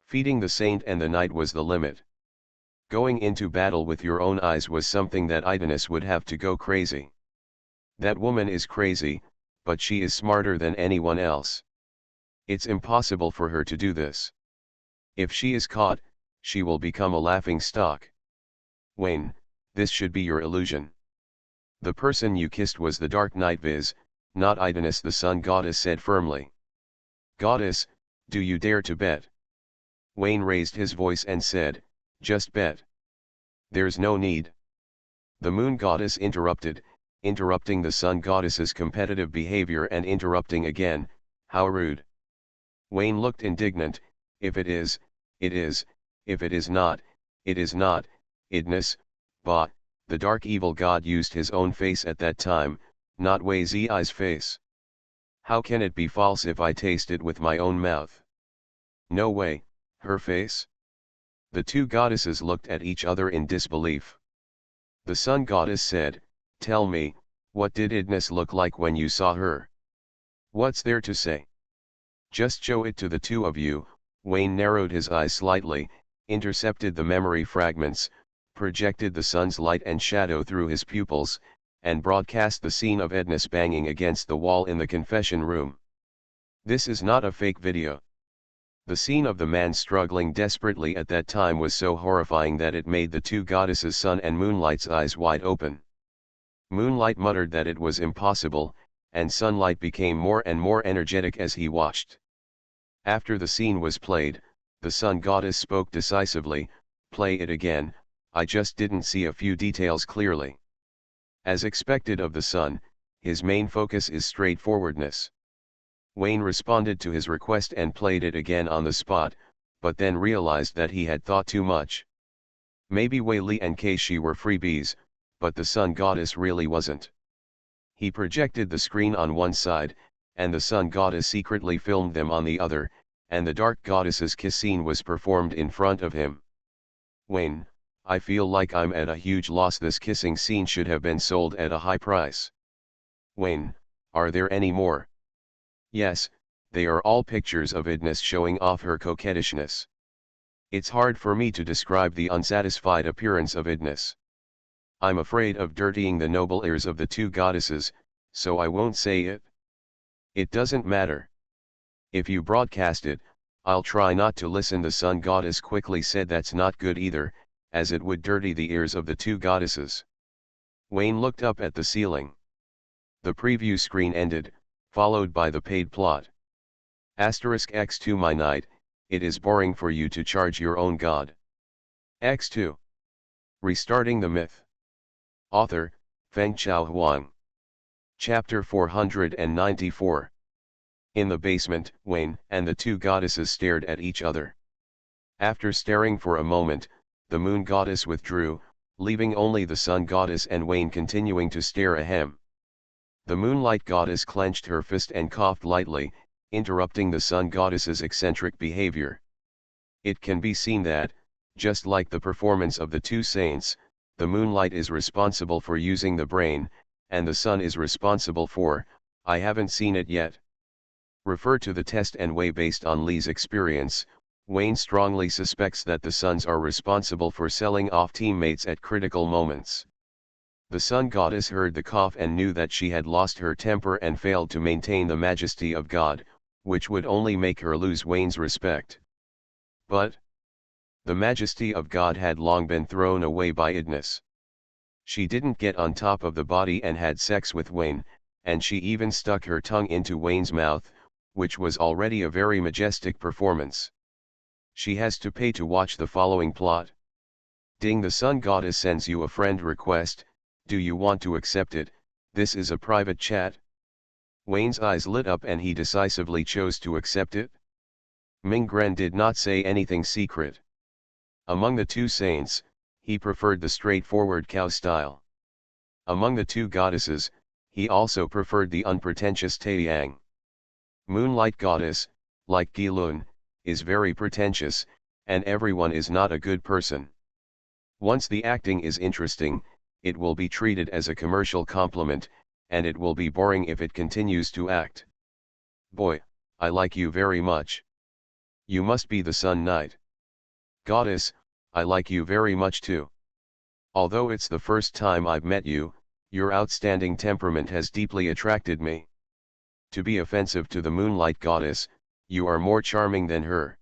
Feeding the saint and the knight was the limit. Going into battle with your own eyes was something that Idonis would have to go crazy. That woman is crazy, but she is smarter than anyone else. It's impossible for her to do this. If she is caught, she will become a laughing stock. Wayne, this should be your illusion. The person you kissed was the dark night, viz., not Idonis, the sun goddess said firmly. "Goddess, do you dare to bet?" Wayne raised his voice and said, "Just bet." "There's no need." The moon goddess interrupted, interrupting the sun goddess's competitive behavior and interrupting again. "How rude." Wayne looked indignant. "If it is, it is; if it is not, it is not. Idnis, bah, the dark evil god used his own face at that time, not Wei Zi's face. How can it be false if I taste it with my own mouth?" "No way, her face?" The two goddesses looked at each other in disbelief. The sun goddess said, "Tell me, what did Idnis look like when you saw her?" "What's there to say? Just show it to the two of you." Wayne narrowed his eyes slightly, intercepted the memory fragments, projected the sun's light and shadow through his pupils, and broadcast the scene of Idnis banging against the wall in the confession room. This is not a fake video. The scene of the man struggling desperately at that time was so horrifying that it made the two goddesses Sun and Moonlight's eyes wide open. Moonlight muttered that it was impossible, and Sunlight became more and more energetic as he watched. After the scene was played, the sun goddess spoke decisively, "Play it again, I just didn't see a few details clearly." As expected of the sun, his main focus is straightforwardness. Wayne responded to his request and played it again on the spot, but then realized that he had thought too much. Maybe Wei Li and Keishi were freebies, but the sun goddess really wasn't. He projected the screen on one side, and the sun goddess secretly filmed them on the other, and the dark goddess's kiss scene was performed in front of him. "Wayne, I feel like I'm at a huge loss. This kissing scene should have been sold at a high price." "Wayne, are there any more?" "Yes, they are all pictures of Idnis showing off her coquettishness. It's hard for me to describe the unsatisfied appearance of Idnis. I'm afraid of dirtying the noble ears of the two goddesses, so I won't say it." "It doesn't matter. If you broadcast it, I'll try not to listen," the sun goddess quickly said. "That's not good either, as it would dirty the ears of the two goddesses." Wayne looked up at the ceiling. The preview screen ended, followed by the paid plot. X2 My knight, it is boring for you to charge your own god. X2. Restarting the myth. Author, Fengchao Huang. Chapter 494. In the basement, Wayne and the two goddesses stared at each other. After staring for a moment, the moon goddess withdrew, leaving only the sun goddess and Wayne continuing to stare at him. The moonlight goddess clenched her fist and coughed lightly, interrupting the sun goddess's eccentric behavior. It can be seen that, just like the performance of the two saints, the moonlight is responsible for using the brain, and the sun is responsible for, I haven't seen it yet. Refer to the test and weigh based on Lee's experience. Wayne strongly suspects that the sons are responsible for selling off teammates at critical moments. The sun goddess heard the cough and knew that she had lost her temper and failed to maintain the majesty of God, which would only make her lose Wayne's respect. But the majesty of God had long been thrown away by Idnis. She didn't get on top of the body and had sex with Wayne, and she even stuck her tongue into Wayne's mouth, which was already a very majestic performance. She has to pay to watch the following plot. Ding, the sun goddess sends you a friend request. Do you want to accept it? This is a private chat. Wayne's eyes lit up and he decisively chose to accept it. Mingren did not say anything secret. Among the two saints, he preferred the straightforward cow style. Among the two goddesses, he also preferred the unpretentious Taeyang. Moonlight goddess, like Gilun, is very pretentious, and everyone is not a good person. Once the acting is interesting, it will be treated as a commercial compliment, and it will be boring if it continues to act. Boy, I like you very much. You must be the sun knight. Goddess, I like you very much too. Although it's the first time I've met you, your outstanding temperament has deeply attracted me. To be offensive to the moonlight goddess, you are more charming than her.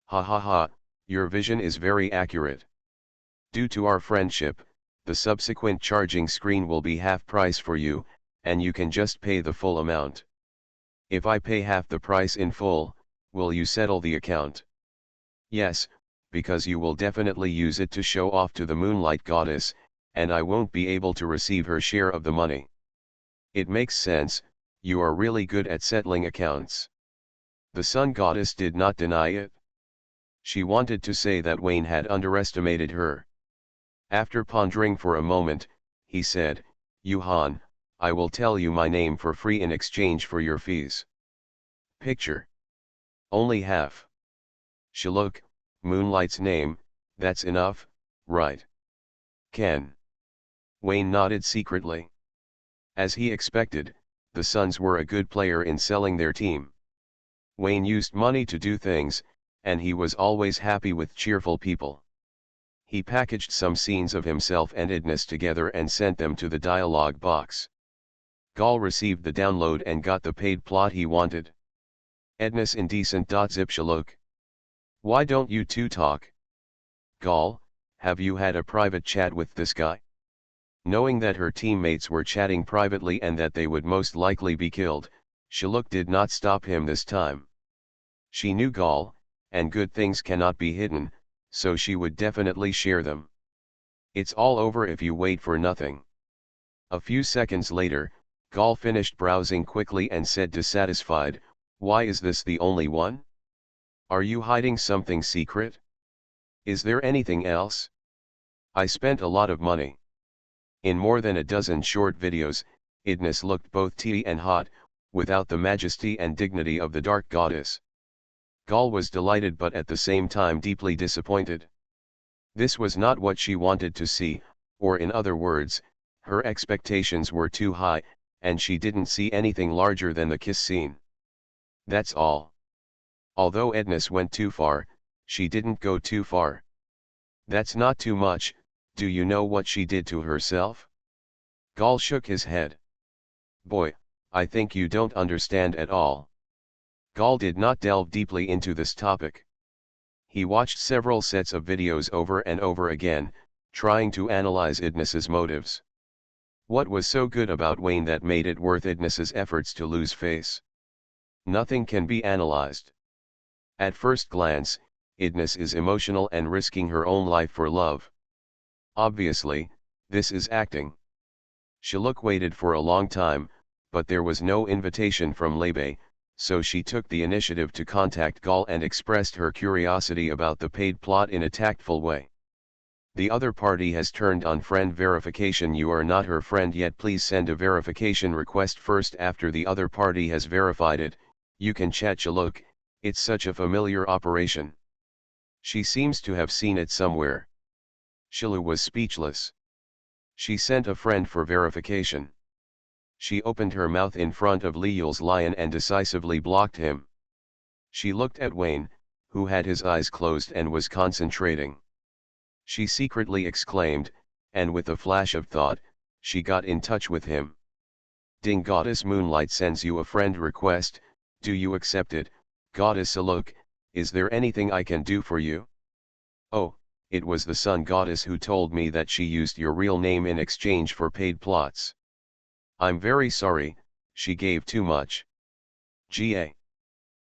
Ha ha ha, your vision is very accurate. Due to our friendship, the subsequent charging screen will be half price for you, and you can just pay the full amount. If I pay half the price in full, will you settle the account? Yes, because you will definitely use it to show off to the moonlight goddess, and I won't be able to receive her share of the money. It makes sense, you are really good at settling accounts. The sun goddess did not deny it. She wanted to say that Wayne had underestimated her. After pondering for a moment, he said, Yuhan, I will tell you my name for free in exchange for your fees. Picture. Only half. Shiluk, Moonlight's name, that's enough, right? Ken. Wayne nodded secretly. As he expected, the Suns were a good player in selling their team. Wayne used money to do things, and he was always happy with cheerful people. He packaged some scenes of himself and Idnis together and sent them to the dialogue box. Gall received the download and got the paid plot he wanted. Idnis indecent. Zip Shiluk. Why don't you two talk? Gall, have you had a private chat with this guy? Knowing that her teammates were chatting privately and that they would most likely be killed, Shiluk did not stop him this time. She knew Gall, and good things cannot be hidden, so she would definitely share them. It's all over if you wait for nothing. A few seconds later, Gall finished browsing quickly and said dissatisfied, why is this the only one? Are you hiding something secret? Is there anything else? I spent a lot of money. In more than a dozen short videos, Idnis looked both tea and hot, without the majesty and dignity of the dark goddess. Gall was delighted but at the same time deeply disappointed. This was not what she wanted to see, or in other words, her expectations were too high, and she didn't see anything larger than the kiss scene. That's all. Although Idnis went too far, she didn't go too far. That's not too much. Do you know what she did to herself? Gall shook his head. Boy, I think you don't understand at all. Gall did not delve deeply into this topic. He watched several sets of videos over and over again, trying to analyze Idnis's motives. What was so good about Wayne that made it worth Idnis's efforts to lose face? Nothing can be analyzed. At first glance, Idnis is emotional and risking her own life for love. Obviously, this is acting. Shiluk waited for a long time, but there was no invitation from Lebe, so she took the initiative to contact Gaul and expressed her curiosity about the paid plot in a tactful way. The other party has turned on friend verification. You are not her friend yet. Please send a verification request first. After the other party has verified it, you can chat. Shiluk, it's such a familiar operation. She seems to have seen it somewhere. Shilu was speechless. She sent a friend for verification. She opened her mouth in front of Leel's lion and decisively blocked him. She looked at Wayne, who had his eyes closed and was concentrating. She secretly exclaimed, and with a flash of thought, she got in touch with him. Ding, Goddess Moonlight sends you a friend request. Do you accept it? Goddess Aluk, is there anything I can do for you? Oh, it was the Sun Goddess who told me that she used your real name in exchange for paid plots. I'm very sorry, she gave too much. Ga.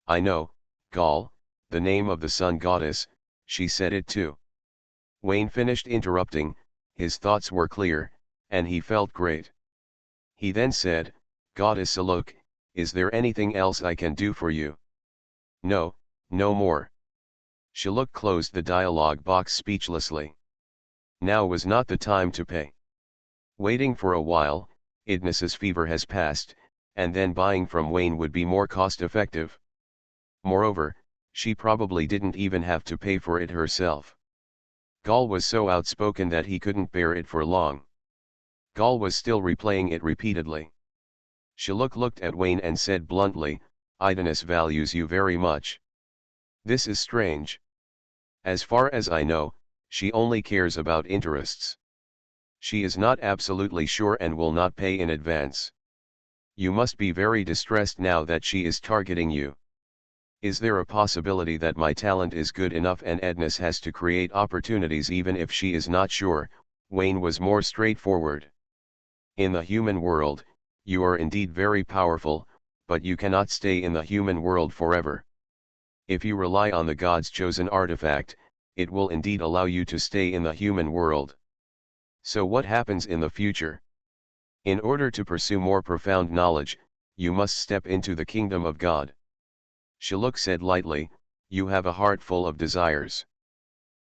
I know, Gaul, the name of the Sun Goddess, she said it too. Wayne finished interrupting, his thoughts were clear, and he felt great. He then said, Goddess Aluk, is there anything else I can do for you? No, no more. Shiluk closed the dialogue box speechlessly. Now was not the time to pay. Waiting for a while, Idnis's fever has passed, and then buying from Wayne would be more cost-effective. Moreover, she probably didn't even have to pay for it herself. Gaul was so outspoken that he couldn't bear it for long. Gaul was still replaying it repeatedly. Shiluk looked at Wayne and said bluntly, Idnis values you very much. This is strange. As far as I know, she only cares about interests. She is not absolutely sure and will not pay in advance. You must be very distressed now that she is targeting you. Is there a possibility that my talent is good enough and Idnis has to create opportunities even if she is not sure? Wayne was more straightforward. In the human world, you are indeed very powerful, but you cannot stay in the human world forever. If you rely on the god's chosen artifact, it will indeed allow you to stay in the human world. So what happens in the future? In order to pursue more profound knowledge, you must step into the kingdom of God. Shiluk said lightly, you have a heart full of desires.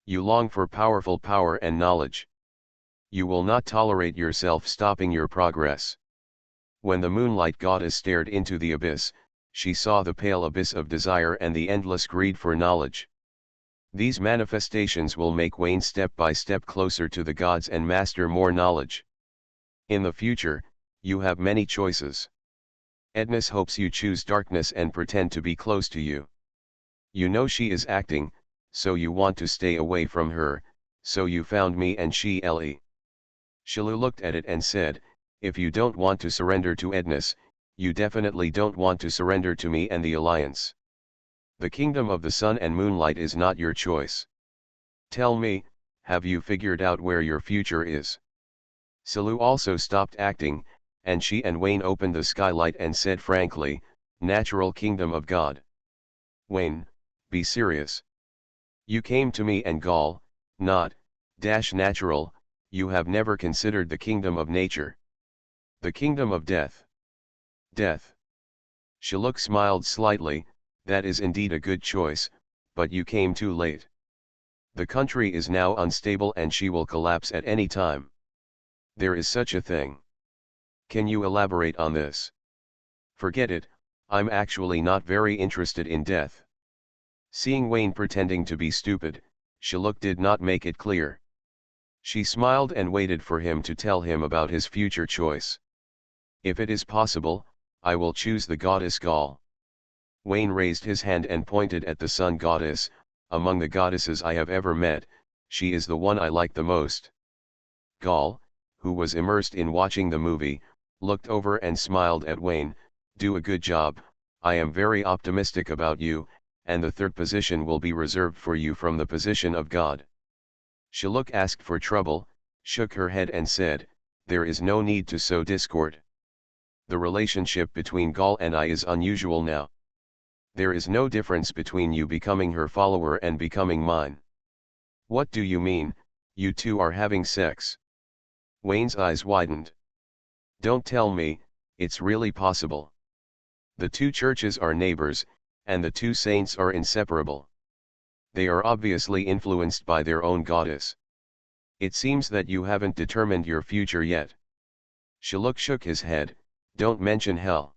You long for powerful power and knowledge. You will not tolerate yourself stopping your progress. When the Moonlight Goddess stared into the abyss, she saw the pale abyss of desire and the endless greed for knowledge. These manifestations will make Wayne step by step closer to the gods and master more knowledge. In the future, you have many choices. Idnis hopes you choose darkness and pretend to be close to you. You know she is acting, so you want to stay away from her, so you found me and she Le. Shilu looked at it and said, if you don't want to surrender to Idnis, you definitely don't want to surrender to me and the Alliance. The kingdom of the sun and moonlight is not your choice. Tell me, have you figured out where your future is? Silu also stopped acting, and she and Wayne opened the skylight and said frankly, natural kingdom of God. Wayne, be serious. You came to me and Gaul, not, natural, you have never considered the kingdom of nature. The kingdom of death. Death. Shiluk smiled slightly, that is indeed a good choice, but you came too late. The country is now unstable and she will collapse at any time. There is such a thing. Can you elaborate on this? Forget it, I'm actually not very interested in death. Seeing Wayne pretending to be stupid, Shiluk did not make it clear. She smiled and waited for him to tell him about his future choice. If it is possible, I will choose the goddess Gaul. Wayne raised his hand and pointed at the sun goddess. Among the goddesses I have ever met, she is the one I like the most. Gaul, who was immersed in watching the movie, looked over and smiled at Wayne. Do a good job, I am very optimistic about you, and the third position will be reserved for you from the position of God. Shiluk asked for trouble, shook her head and said, There is no need to sow discord. The relationship between Gal and I is unusual now. There is no difference between you becoming her follower and becoming mine. What do you mean, you two are having sex? Wayne's eyes widened. Don't tell me, it's really possible. The two churches are neighbors, and the two saints are inseparable. They are obviously influenced by their own goddess. It seems that you haven't determined your future yet. Shiluk shook his head. Don't mention hell.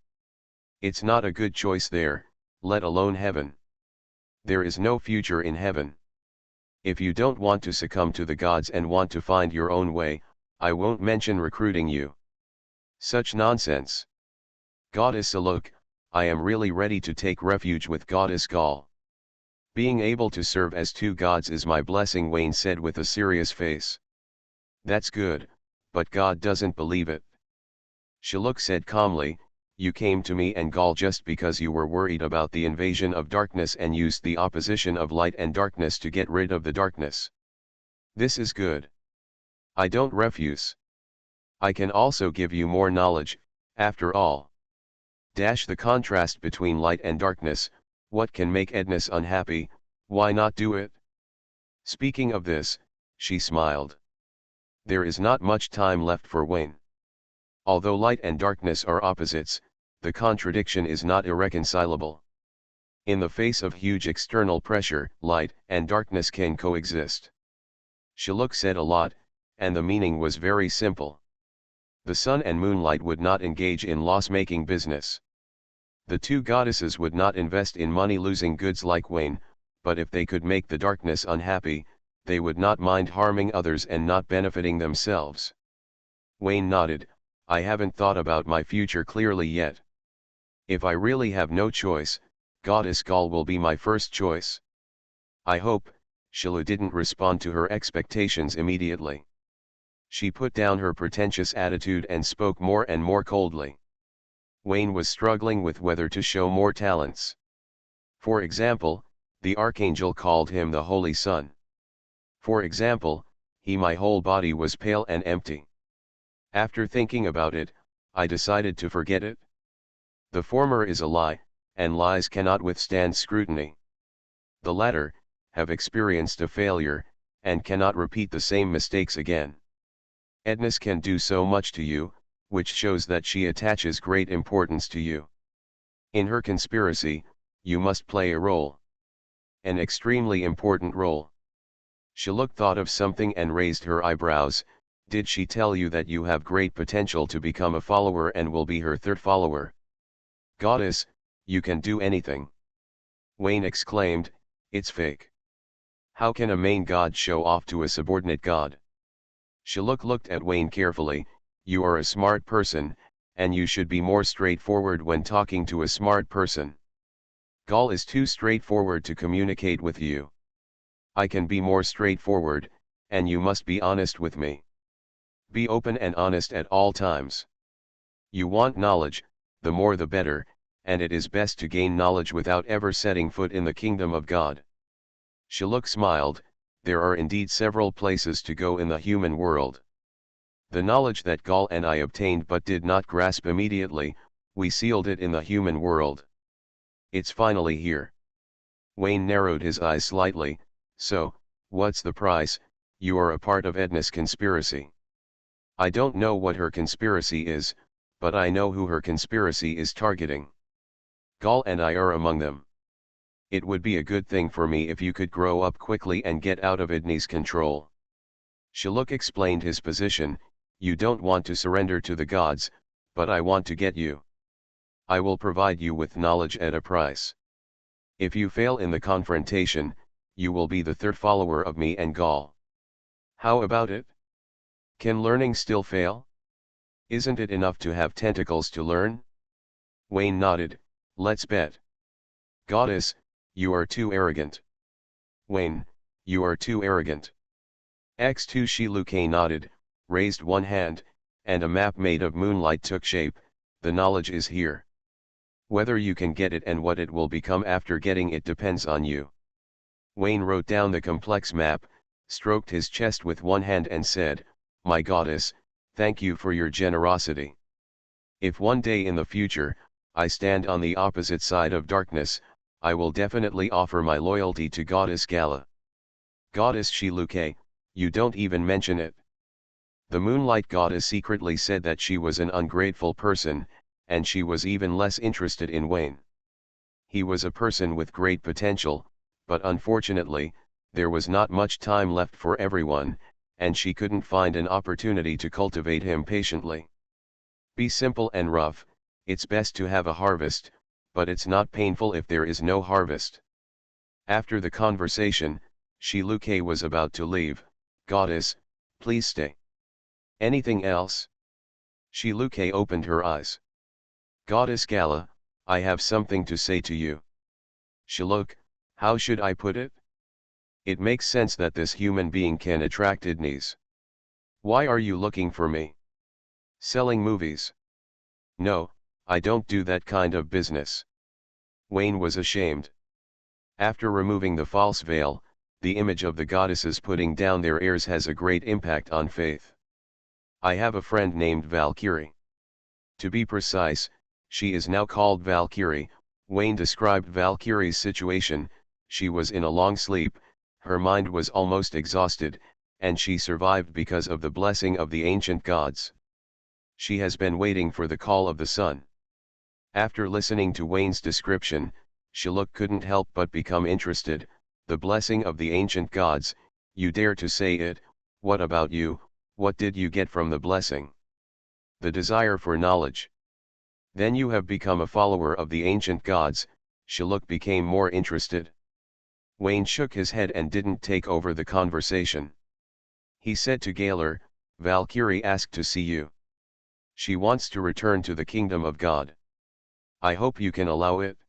It's not a good choice there, let alone heaven. There is no future in heaven. If you don't want to succumb to the gods and want to find your own way, I won't mention recruiting you. Such nonsense. Goddess Shiluk, I am really ready to take refuge with Goddess Gal. Being able to serve as two gods is my blessing, Wayne said with a serious face. That's good, but God doesn't believe it. Shiluk said calmly, you came to me and Gal just because you were worried about the invasion of darkness and used the opposition of light and darkness to get rid of the darkness. This is good. I don't refuse. I can also give you more knowledge, after all. The contrast between light and darkness, what can make Ednis unhappy, why not do it? Speaking of this, she smiled. There is not much time left for Wayne. Although light and darkness are opposites, the contradiction is not irreconcilable. In the face of huge external pressure, light and darkness can coexist. Shiluk said a lot, and the meaning was very simple. The sun and moonlight would not engage in loss-making business. The two goddesses would not invest in money-losing goods like Wayne, but if they could make the darkness unhappy, they would not mind harming others and not benefiting themselves. Wayne nodded. I haven't thought about my future clearly yet. If I really have no choice, Goddess Gal will be my first choice. I hope. Shiluk didn't respond to her expectations immediately. She put down her pretentious attitude and spoke more and more coldly. Wayne was struggling with whether to show more talents. For example, the archangel called him the Holy Son. For example, my whole body was pale and empty. After thinking about it, I decided to forget it. The former is a lie, and lies cannot withstand scrutiny. The latter, have experienced a failure, and cannot repeat the same mistakes again. Ednis can do so much to you, which shows that she attaches great importance to you. In her conspiracy, you must play a role. An extremely important role. Shiluk thought of something and raised her eyebrows. Did she tell you that you have great potential to become a follower and will be her third follower? Goddess, you can do anything. Wayne exclaimed, it's fake. How can a main god show off to a subordinate god? Shiluk looked at Wayne carefully. You are a smart person, and you should be more straightforward when talking to a smart person. Gal is too straightforward to communicate with you. I can be more straightforward, and you must be honest with me. Be open and honest at all times. You want knowledge, the more the better, and it is best to gain knowledge without ever setting foot in the kingdom of God. Shiluk smiled. There are indeed several places to go in the human world. The knowledge that Gal and I obtained but did not grasp immediately, we sealed it in the human world. It's finally here. Wayne narrowed his eyes slightly. So, what's the price? You are a part of Edna's conspiracy. I don't know what her conspiracy is, but I know who her conspiracy is targeting. Gal and I are among them. It would be a good thing for me if you could grow up quickly and get out of Edna's control. Shiluk explained his position. You don't want to surrender to the gods, but I want to get you. I will provide you with knowledge at a price. If you fail in the confrontation, you will be the third follower of me and Gal. How about it? Can learning still fail? Isn't it enough to have tentacles to learn? Wayne nodded. Let's bet. Goddess, you are too arrogant. Wayne, you are too arrogant. X2 Shiluk nodded, raised one hand, and a map made of moonlight took shape. The knowledge is here. Whether you can get it and what it will become after getting it depends on you. Wayne wrote down the complex map, stroked his chest with one hand and said, My goddess, Thank you for your generosity. If one day in the future, I stand on the opposite side of darkness, I will definitely offer my loyalty to Goddess Gala. Goddess Shiluke, you don't even mention it. The Moonlight Goddess secretly said that she was an ungrateful person, and she was even less interested in Wayne. He was a person with great potential, but unfortunately, there was not much time left for everyone, and she couldn't find an opportunity to cultivate him patiently. Be simple and rough, it's best to have a harvest, but it's not painful if there is no harvest. After the conversation, Shiluke was about to leave. Goddess, please stay. Anything else? Shiluke opened her eyes. Goddess Gala, I have something to say to you. Shiluk, how should I put it? It makes sense that this human being can attract kidneys. Why are you looking for me? Selling movies? No, I don't do that kind of business. Wayne was ashamed. After removing the false veil, the image of the goddesses putting down their airs has a great impact on faith. I have a friend named Valkyrie. To be precise, she is now called Valkyrie. Wayne described Valkyrie's situation. She was in a long sleep, her mind was almost exhausted, and she survived because of the blessing of the ancient gods. She has been waiting for the call of the sun. After listening to Wayne's description, Shiluk couldn't help but become interested. The blessing of the ancient gods, you dare to say it? What about you? What did you get from the blessing? The desire for knowledge. Then you have become a follower of the ancient gods. Shiluk became more interested. Wayne shook his head and didn't take over the conversation. He said to Gaylor, Valkyrie asked to see you. She wants to return to the kingdom of God. I hope you can allow it.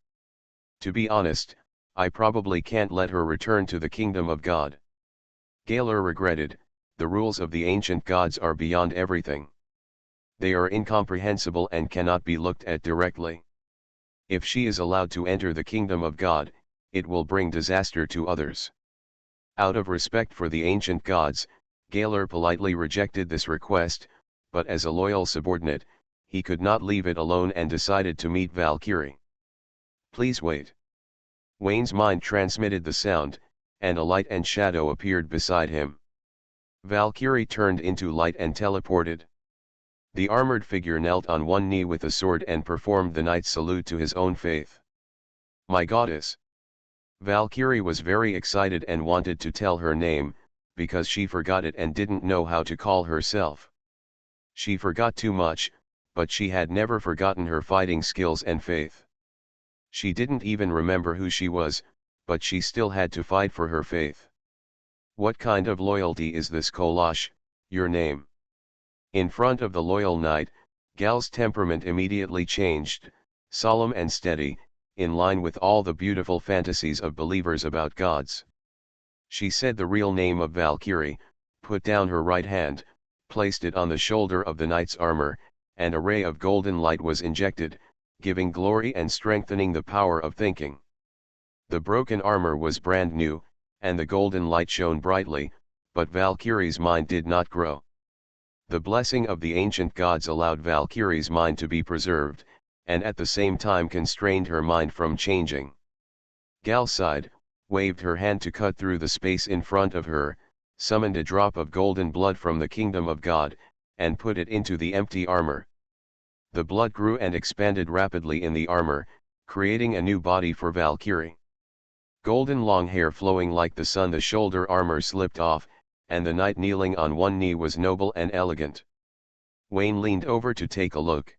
To be honest, I probably can't let her return to the kingdom of God. Gaylor regretted, the rules of the ancient gods are beyond everything. They are incomprehensible and cannot be looked at directly. If she is allowed to enter the kingdom of God, it will bring disaster to others. Out of respect for the ancient gods, Gaylor politely rejected this request, but as a loyal subordinate, he could not leave it alone and decided to meet Valkyrie. Please wait. Wayne's mind transmitted the sound, and a light and shadow appeared beside him. Valkyrie turned into light and teleported. The armored figure knelt on one knee with a sword and performed the knight's salute to his own faith. My goddess! Valkyrie was very excited and wanted to tell her name, because she forgot it and didn't know how to call herself. She forgot too much, but she had never forgotten her fighting skills and faith. She didn't even remember who she was, but she still had to fight for her faith. What kind of loyalty is this, Kolash? Your name? In front of the loyal knight, Gal's temperament immediately changed, solemn and steady, in line with all the beautiful fantasies of believers about gods. She said the real name of Valkyrie, put down her right hand, placed it on the shoulder of the knight's armor, and a ray of golden light was injected, giving glory and strengthening the power of thinking. The broken armor was brand new, and the golden light shone brightly, but Valkyrie's mind did not grow. The blessing of the ancient gods allowed Valkyrie's mind to be preserved, and at the same time constrained her mind from changing. Gal sighed, waved her hand to cut through the space in front of her, summoned a drop of golden blood from the kingdom of God, and put it into the empty armor. The blood grew and expanded rapidly in the armor, creating a new body for Valkyrie. Golden long hair flowing like the sun, the shoulder armor slipped off, and the knight kneeling on one knee was noble and elegant. Wayne leaned over to take a look.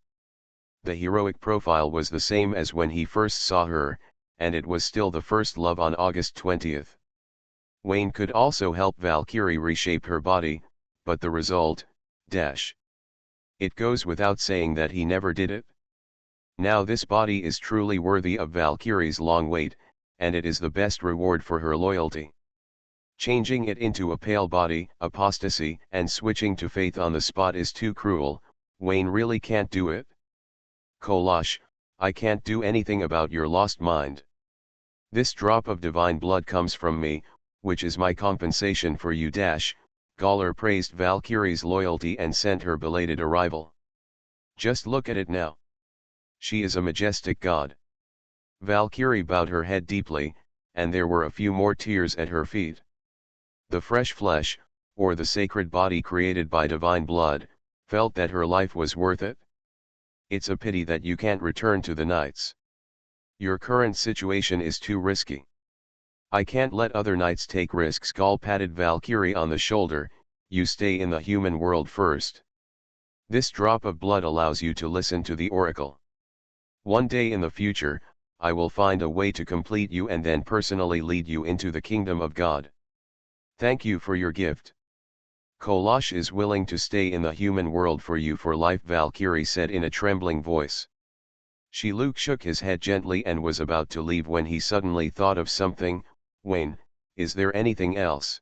The heroic profile was the same as when he first saw her, and it was still the first love on August 20th. Wayne could also help Valkyrie reshape her body, but the result, it goes without saying that he never did it. Now this body is truly worthy of Valkyrie's long wait, and it is the best reward for her loyalty. Changing it into a pale body, apostasy, and switching to faith on the spot is too cruel. Wayne really can't do it. Kolash, I can't do anything about your lost mind. This drop of divine blood comes from me, which is my compensation for you. Galler praised Valkyrie's loyalty and sent her belated arrival. Just look at it now. She is a majestic god. Valkyrie bowed her head deeply, and there were a few more tears at her feet. The fresh flesh, or the sacred body created by divine blood, felt that her life was worth it. It's a pity that you can't return to the knights. Your current situation is too risky. I can't let other knights take risks. Gaul patted Valkyrie on the shoulder. You stay in the human world first. This drop of blood allows you to listen to the oracle. One day in the future, I will find a way to complete you and then personally lead you into the kingdom of God. Thank you for your gift. Kolash is willing to stay in the human world for you for life, Valkyrie said in a trembling voice. Luke shook his head gently and was about to leave when he suddenly thought of something. Wayne, is there anything else?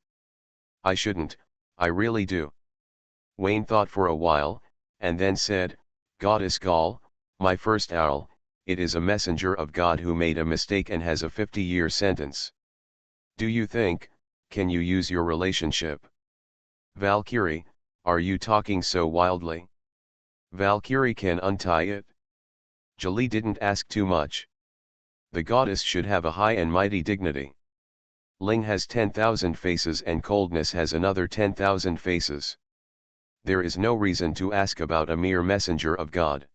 I shouldn't, I really do. Wayne thought for a while, and then said, Goddess Gaul, my first owl, it is a messenger of God who made a mistake and has a 50-year sentence. Do you think, can you use your relationship? Valkyrie, are you talking so wildly? Valkyrie can untie it. Jolie didn't ask too much. The goddess should have a high and mighty dignity. Ling has 10,000 faces and coldness has another 10,000 faces. There is no reason to ask about a mere messenger of God.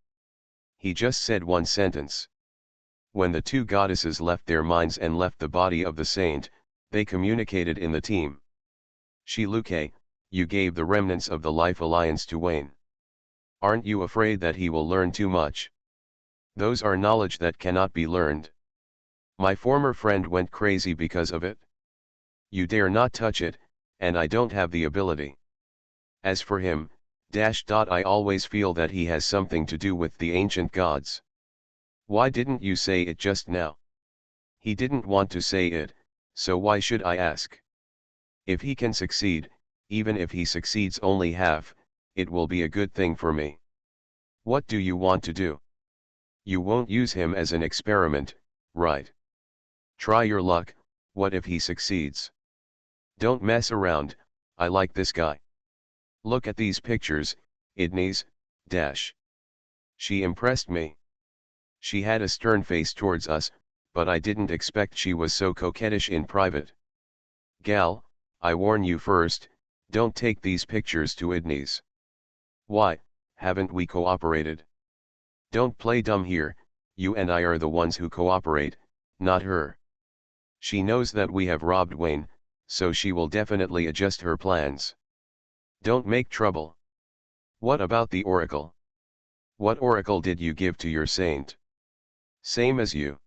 He just said one sentence. When the two goddesses left their minds and left the body of the saint, they communicated in the team. Luke, you gave the remnants of the Life Alliance to Wayne. Aren't you afraid that he will learn too much? Those are knowledge that cannot be learned. My former friend went crazy because of it. You dare not touch it, and I don't have the ability. As for him, I always feel that he has something to do with the ancient gods. Why didn't you say it just now? He didn't want to say it, so why should I ask? If he can succeed, even if he succeeds only half, it will be a good thing for me. What do you want to do? You won't use him as an experiment, right? Try your luck. What if he succeeds? Don't mess around. I like this guy. Look at these pictures, Idnes. She impressed me. She had a stern face towards us, but I didn't expect she was so coquettish in private. Gal, I warn you first, don't take these pictures to Idnes. Why, haven't we cooperated? Don't play dumb here, you and I are the ones who cooperate, not her. She knows that we have robbed Wayne, so she will definitely adjust her plans. Don't make trouble. What about the oracle? What oracle did you give to your saint? Same as you.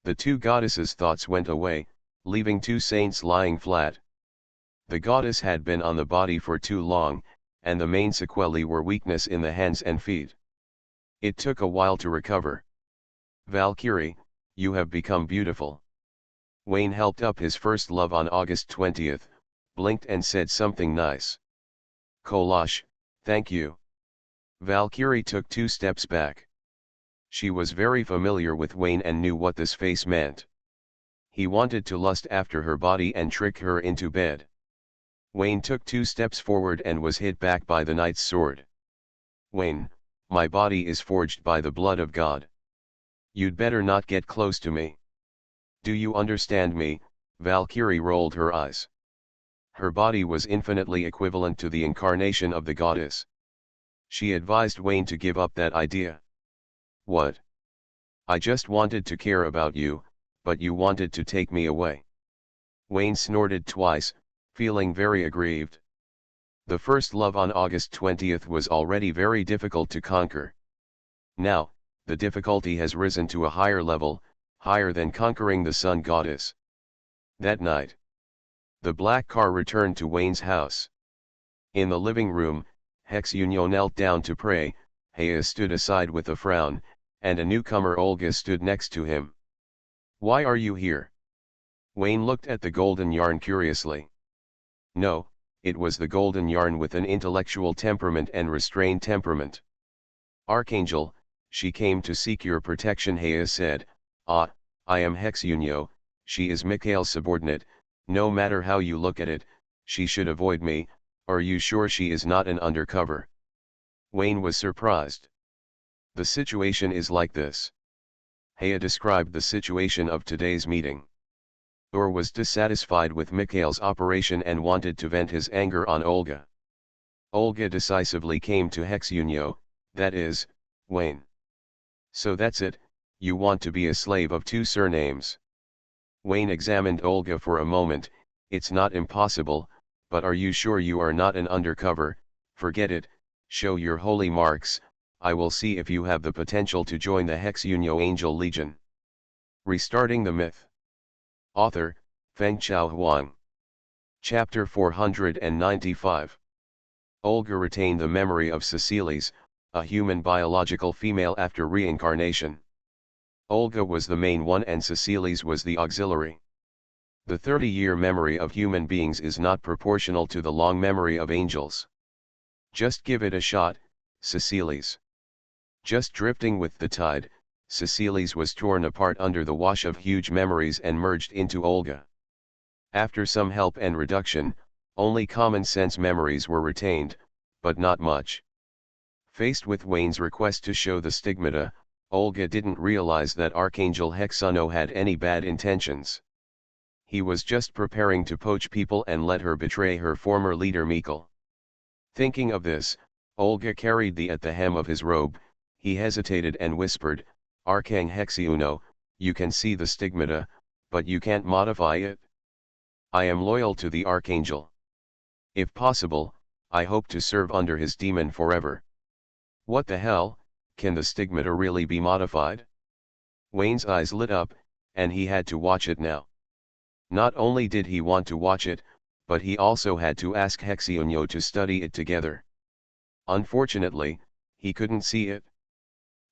The two goddesses' thoughts went away, leaving two saints lying flat. The goddess had been on the body for too long, and the main sequelae were weakness in the hands and feet. It took a while to recover. Valkyrie, you have become beautiful. Wayne helped up his first love on August 20th, blinked and said something nice. Kolash, thank you. Valkyrie took 2 steps back. She was very familiar with Wayne and knew what this face meant. He wanted to lust after her body and trick her into bed. Wayne took 2 steps forward and was hit back by the knight's sword. Wayne, my body is forged by the blood of God. You'd better not get close to me. Do you understand me? Valkyrie rolled her eyes. Her body was infinitely equivalent to the incarnation of the goddess. She advised Wayne to give up that idea. What? I just wanted to care about you, but you wanted to take me away. Wayne snorted twice, feeling very aggrieved. The first love on August 20th was already very difficult to conquer. Now, the difficulty has risen to a higher level, higher than conquering the sun goddess. That night, the black car returned to Wayne's house. In the living room, Hexunio knelt down to pray, Hea stood aside with a frown, and a newcomer Olga stood next to him. Why are you here? Wayne looked at the golden yarn curiously. No, it was the golden yarn with an intellectual temperament and restrained temperament. Archangel, she came to seek your protection, Hea said. I am Hexunio, she is Mikhail's subordinate, no matter how you look at it, she should avoid me, Are you sure she is not an undercover? Wayne was surprised. The situation is like this. Haya described the situation of today's meeting. Or was dissatisfied with Mikhail's operation and wanted to vent his anger on Olga. Olga decisively came to Hexunyo, that is, Wayne. So that's it, you want to be a slave of two surnames. Wayne examined Olga for a moment. It's not impossible, but are you sure you are not an undercover? Forget it, show your holy marks, I will see if you have the potential to join the Hexunyo Angel Legion. Restarting the Myth. Author, Fengchao Huang. Chapter 495. Olga retained the memory of Ceciles, a human biological female after reincarnation. Olga was the main one and Ceciles was the auxiliary. The 30-year memory of human beings is not proportional to the long memory of angels. Just give it a shot, Ceciles. Just drifting with the tide, Ceciles was torn apart under the wash of huge memories and merged into Olga. After some help and reduction, only common sense memories were retained, but not much. Faced with Wayne's request to show the stigmata, Olga didn't realize that Archangel Hexuno had any bad intentions. He was just preparing to poach people and let her betray her former leader Mikhail. Thinking of this, Olga carried at the hem of his robe. He hesitated and whispered, Archang Hexuno, you can see the stigmata, but you can't modify it. I am loyal to the Archangel. If possible, I hope to serve under his demon forever. What the hell, can the stigmata really be modified? Wayne's eyes lit up, and he had to watch it now. Not only did he want to watch it, but he also had to ask Hexuno to study it together. Unfortunately, he couldn't see it.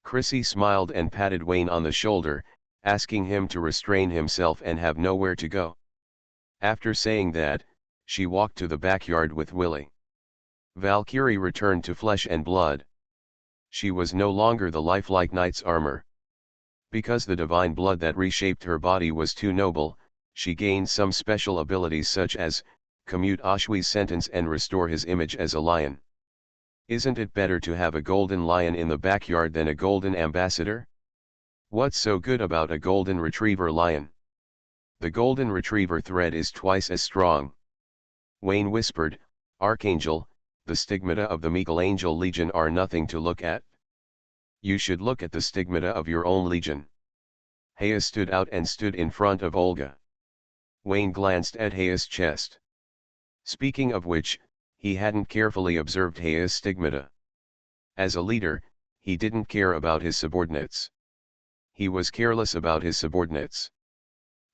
Chrissy smiled and patted Wayne on the shoulder, asking him to restrain himself and have nowhere to go. After saying that, she walked to the backyard with Willie. Valkyrie returned to flesh and blood. She was no longer the lifelike knight's armor. Because the divine blood that reshaped her body was too noble, she gained some special abilities such as, commute Oshui's sentence and restore his image as a lion. Isn't it better to have a golden lion in the backyard than a golden ambassador? What's so good about a golden retriever lion? The golden retriever thread is twice as strong. Wayne whispered, Archangel, the stigmata of the Mikhail Angel Legion are nothing to look at. You should look at the stigmata of your own legion. Haya stood out and stood in front of Olga. Wayne glanced at Haya's chest. Speaking of which, he hadn't carefully observed Haya's stigmata. As a leader, he didn't care about his subordinates. He was careless about his subordinates.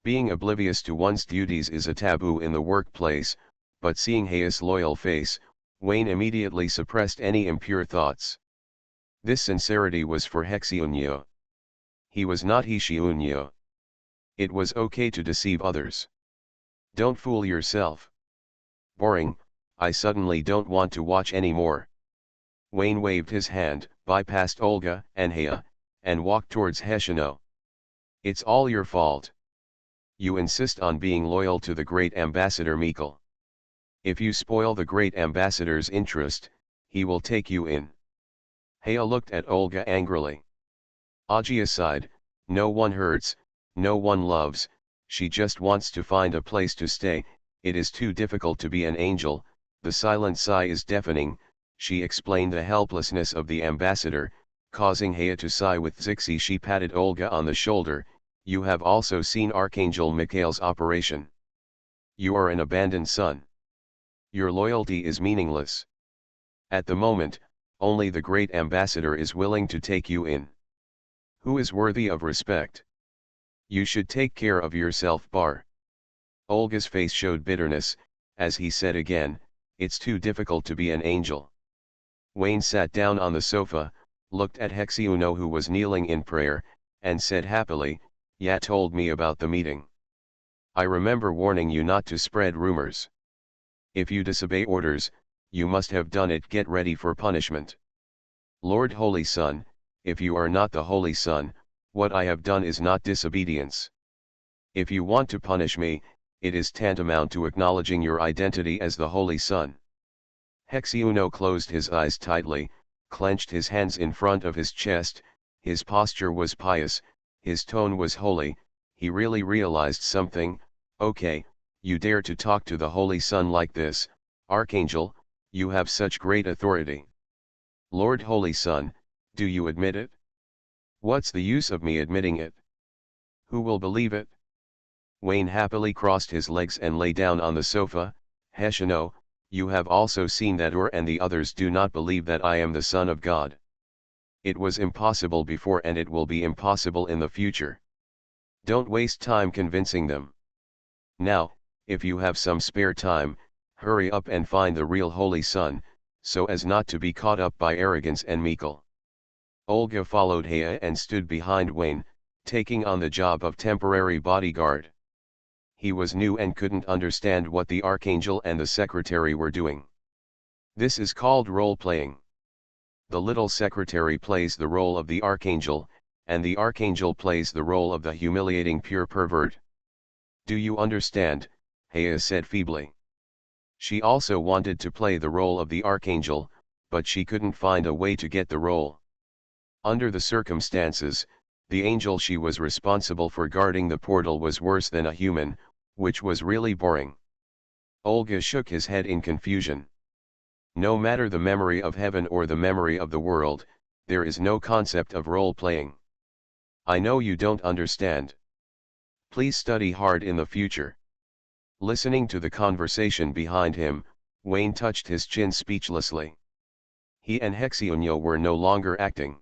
Being oblivious to one's duties is a taboo in the workplace, but seeing Haya's loyal face, Wayne immediately suppressed any impure thoughts. This sincerity was for Hexuno. He was not Hexuno. It was okay to deceive others. Don't fool yourself. Boring, I suddenly don't want to watch anymore. Wayne waved his hand, bypassed Olga and Haya, and walked towards Hexuno. It's all your fault. You insist on being loyal to the great ambassador Mikhail. If you spoil the great ambassador's interest, he will take you in. Haya looked at Olga angrily. Agia sighed, no one hurts, no one loves, she just wants to find a place to stay. It is too difficult to be an angel, the silent sigh is deafening. She explained the helplessness of the ambassador, causing Haya to sigh with Zixi. She patted Olga on the shoulder, you have also seen Archangel Mikhail's operation. You are an abandoned son. Your loyalty is meaningless. At the moment, only the great ambassador is willing to take you in. Who is worthy of respect? You should take care of yourself. Olga's face showed bitterness, as he said again, it's too difficult to be an angel. Wayne sat down on the sofa, looked at Hexuno who was kneeling in prayer, and said happily, Ya told me about the meeting. I remember warning you not to spread rumors. If you disobey orders, you must have done it. Get ready for punishment. Lord Holy Son, if you are not the Holy Son, what I have done is not disobedience. If you want to punish me, it is tantamount to acknowledging your identity as the Holy Son. Hexyuno closed his eyes tightly, clenched his hands in front of his chest, his posture was pious, his tone was holy. He really realized something. Okay, you dare to talk to the Holy Son like this, Archangel, you have such great authority. Lord Holy Son, do you admit it? What's the use of me admitting it? Who will believe it? Wayne happily crossed his legs and lay down on the sofa. Heshino, you have also seen that Ur and the others do not believe that I am the Son of God. It was impossible before and it will be impossible in the future. Don't waste time convincing them. Now, if you have some spare time, hurry up and find the real Holy Son, so as not to be caught up by arrogance and meekle. Olga followed Hea and stood behind Wayne, taking on the job of temporary bodyguard. He was new and couldn't understand what the Archangel and the secretary were doing. This is called role-playing. The little secretary plays the role of the Archangel, and the Archangel plays the role of the humiliating pure pervert. Do you understand? Hea said feebly. She also wanted to play the role of the Archangel, but she couldn't find a way to get the role. Under the circumstances, the angel she was responsible for guarding the portal was worse than a human, which was really boring. Olga shook his head in confusion. No matter the memory of heaven or the memory of the world, there is no concept of role-playing. I know you don't understand. Please study hard in the future. Listening to the conversation behind him, Wayne touched his chin speechlessly. He and Hexyuno were no longer acting.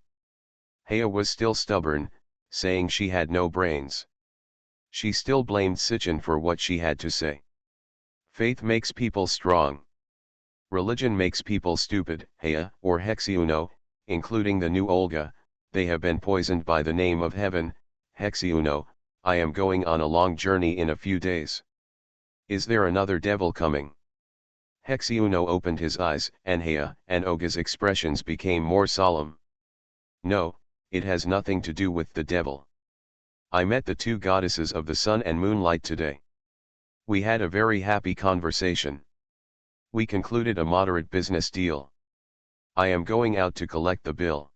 Hea was still stubborn, saying she had no brains. She still blamed Sichin for what she had to say. Faith makes people strong. Religion makes people stupid. Hea, or Hexyuno, including the new Olga, they have been poisoned by the name of heaven. Hexyuno, I am going on a long journey in a few days. Is there another devil coming? Hexyuno opened his eyes, and Hea and Olga's expressions became more solemn. No, it has nothing to do with the devil. I met the two goddesses of the sun and moonlight today. We had a very happy conversation. We concluded a moderate business deal. I am going out to collect the bill.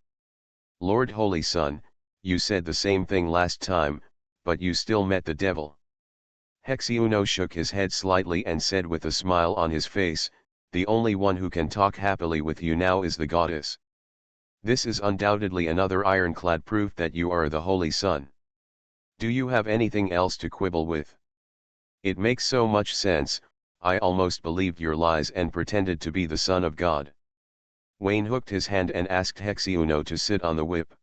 Lord Holy Son, you said the same thing last time, but you still met the devil. Hexyuno shook his head slightly and said with a smile on his face, the only one who can talk happily with you now is the goddess. This is undoubtedly another ironclad proof that you are the Holy Son. Do you have anything else to quibble with? It makes so much sense, I almost believed your lies and pretended to be the Son of God. Wayne hooked his hand and asked Hexyuno to sit on the whip.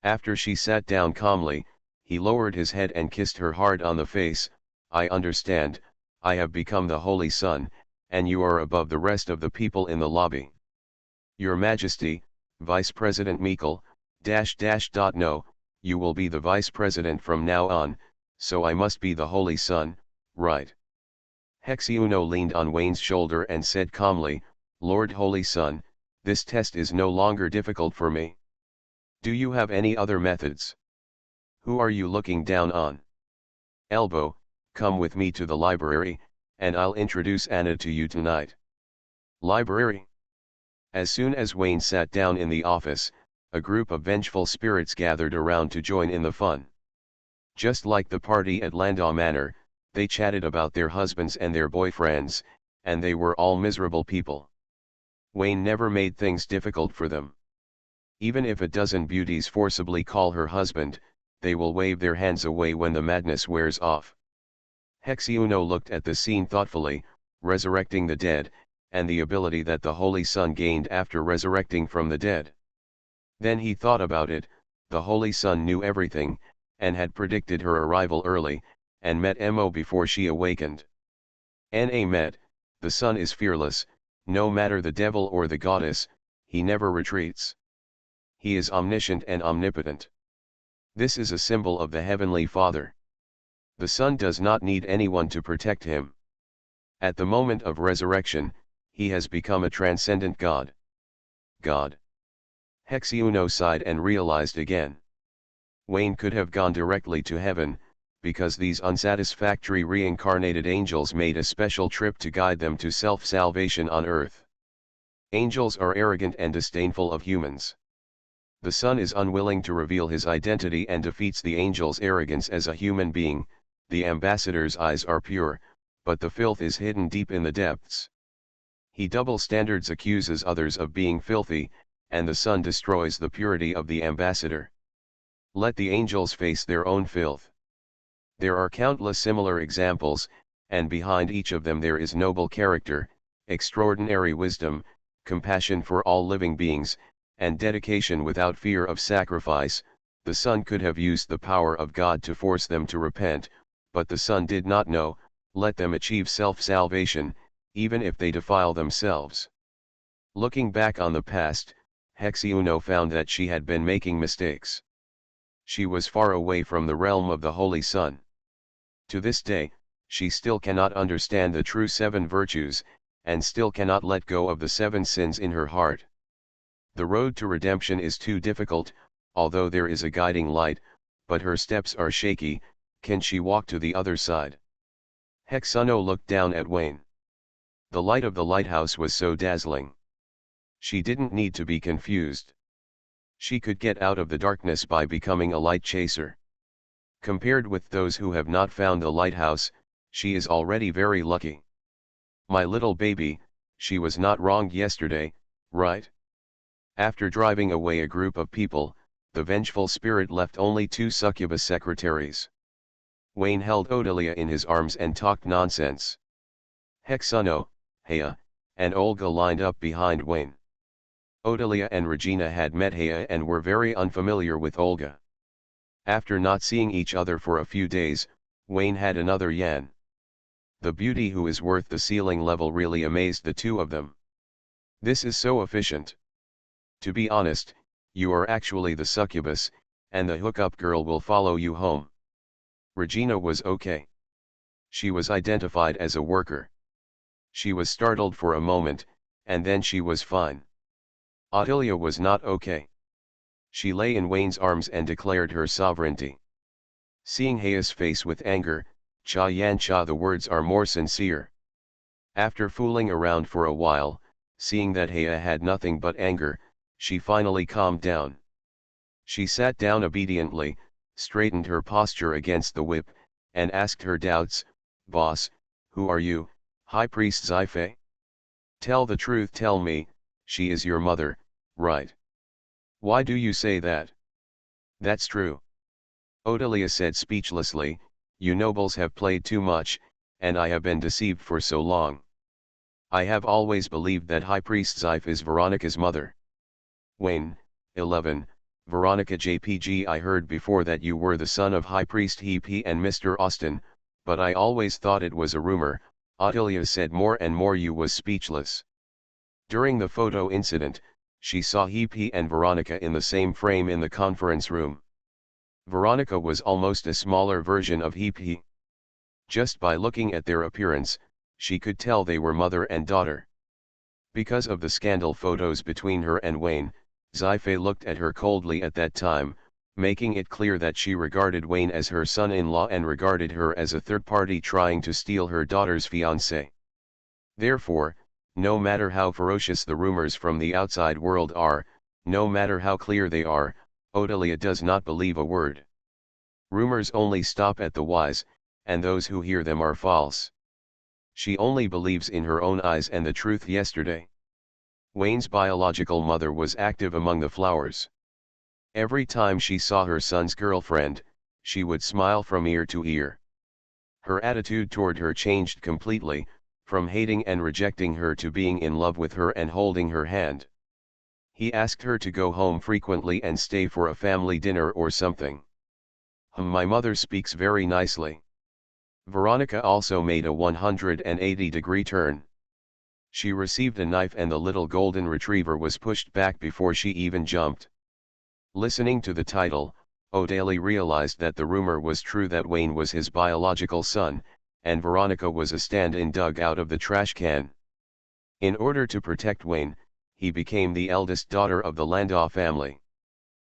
After she sat down calmly, he lowered his head and kissed her hard on the face. I understand, I have become the Holy Son, and you are above the rest of the people in the lobby. Your Majesty, Vice President Meikle, no, you will be the Vice President from now on, so I must be the Holy Son, right? Hexyuno leaned on Wayne's shoulder and said calmly, Lord Holy Son, this test is no longer difficult for me. Do you have any other methods? Who are you looking down on? Elbow, come with me to the library, and I'll introduce Anna to you tonight. Library? As soon as Wayne sat down in the office, a group of vengeful spirits gathered around to join in the fun. Just like the party at Landau Manor, they chatted about their husbands and their boyfriends, and they were all miserable people. Wayne never made things difficult for them. Even if a dozen beauties forcibly call her husband, they will wave their hands away when the madness wears off. Hexyuno looked at the scene thoughtfully, resurrecting the dead, and the ability that the Holy Son gained after resurrecting from the dead. Then he thought about it, the Holy Son knew everything, and had predicted her arrival early, and met Mo before she awakened. Na met, the Son is fearless, no matter the devil or the goddess, he never retreats. He is omniscient and omnipotent. This is a symbol of the Heavenly Father. The Son does not need anyone to protect him. At the moment of resurrection, he has become a transcendent God. God. Hexyuno sighed and realized again. Wayne could have gone directly to heaven, because these unsatisfactory reincarnated angels made a special trip to guide them to self-salvation on earth. Angels are arrogant and disdainful of humans. The Son is unwilling to reveal his identity and defeats the angel's arrogance as a human being. The ambassador's eyes are pure, but the filth is hidden deep in the depths. He double standards accuses others of being filthy, and the Son destroys the purity of the ambassador. Let the angels face their own filth. There are countless similar examples, and behind each of them there is noble character, extraordinary wisdom, compassion for all living beings, and dedication without fear of sacrifice. The Son could have used the power of God to force them to repent, but the Son did not know. Let them achieve self-salvation, even if they defile themselves. Looking back on the past, Hexyuno found that she had been making mistakes. She was far away from the realm of the Holy Son. To this day, she still cannot understand the true 7 virtues, and still cannot let go of the 7 sins in her heart. The road to redemption is too difficult, although there is a guiding light, but her steps are shaky. Can she walk to the other side? Hexuno looked down at Wayne. The light of the lighthouse was so dazzling. She didn't need to be confused. She could get out of the darkness by becoming a light chaser. Compared with those who have not found the lighthouse, she is already very lucky. My little baby, she was not wronged yesterday, right? After driving away a group of people, the vengeful spirit left only 2 succubus secretaries. Wayne held Odelia in his arms and talked nonsense. Hexuno, Hea, and Olga lined up behind Wayne. Odelia and Regina had met Hea and were very unfamiliar with Olga. After not seeing each other for a few days, Wayne had another Yan. The beauty who is worth the ceiling level really amazed the 2 of them. This is so efficient. To be honest, you are actually the succubus, and the hookup girl will follow you home. Regina was okay. She was identified as a worker. She was startled for a moment, and then she was fine. Odelia was not okay. She lay in Wayne's arms and declared her sovereignty. Seeing Hea's face with anger, Cha Yan Cha, the words are more sincere. After fooling around for a while, seeing that Hea had nothing but anger, she finally calmed down. She sat down obediently, straightened her posture against the whip, and asked her doubts, "Boss, who are you, High Priest Sci-fi? Tell the truth, tell me, she is your mother, right? Why do you say that?" "That's true." Odelia said speechlessly, "You nobles have played too much, and I have been deceived for so long. I have always believed that High Priest Sci-fi is Veronica's mother." Wayne, 11, Veronica JPG. I heard before that you were the son of High Priest He and Mr. Austin, but I always thought it was a rumor. Odelia said more and more. You was speechless. During the photo incident, she saw He and Veronica in the same frame in the conference room. Veronica was almost a smaller version of He. Just by looking at their appearance, she could tell they were mother and daughter. Because of the scandal photos between her and Wayne, Sci-fi looked at her coldly at that time, making it clear that she regarded Wayne as her son-in-law and regarded her as a third party trying to steal her daughter's fiancé. Therefore, no matter how ferocious the rumors from the outside world are, no matter how clear they are, Odelia does not believe a word. Rumors only stop at the wise, and those who hear them are false. She only believes in her own eyes and the truth. Yesterday, Wayne's biological mother was active among the flowers. Every time she saw her son's girlfriend, she would smile from ear to ear. Her attitude toward her changed completely, from hating and rejecting her to being in love with her and holding her hand. He asked her to go home frequently and stay for a family dinner or something. My mother speaks very nicely." Veronica also made a 180-degree turn. She received a knife and the little golden retriever was pushed back before she even jumped. Listening to the title, Odelia realized that the rumor was true that Wayne was his biological son, and Veronica was a stand-in dug out of the trash can. In order to protect Wayne, he became the eldest daughter of the Landau family.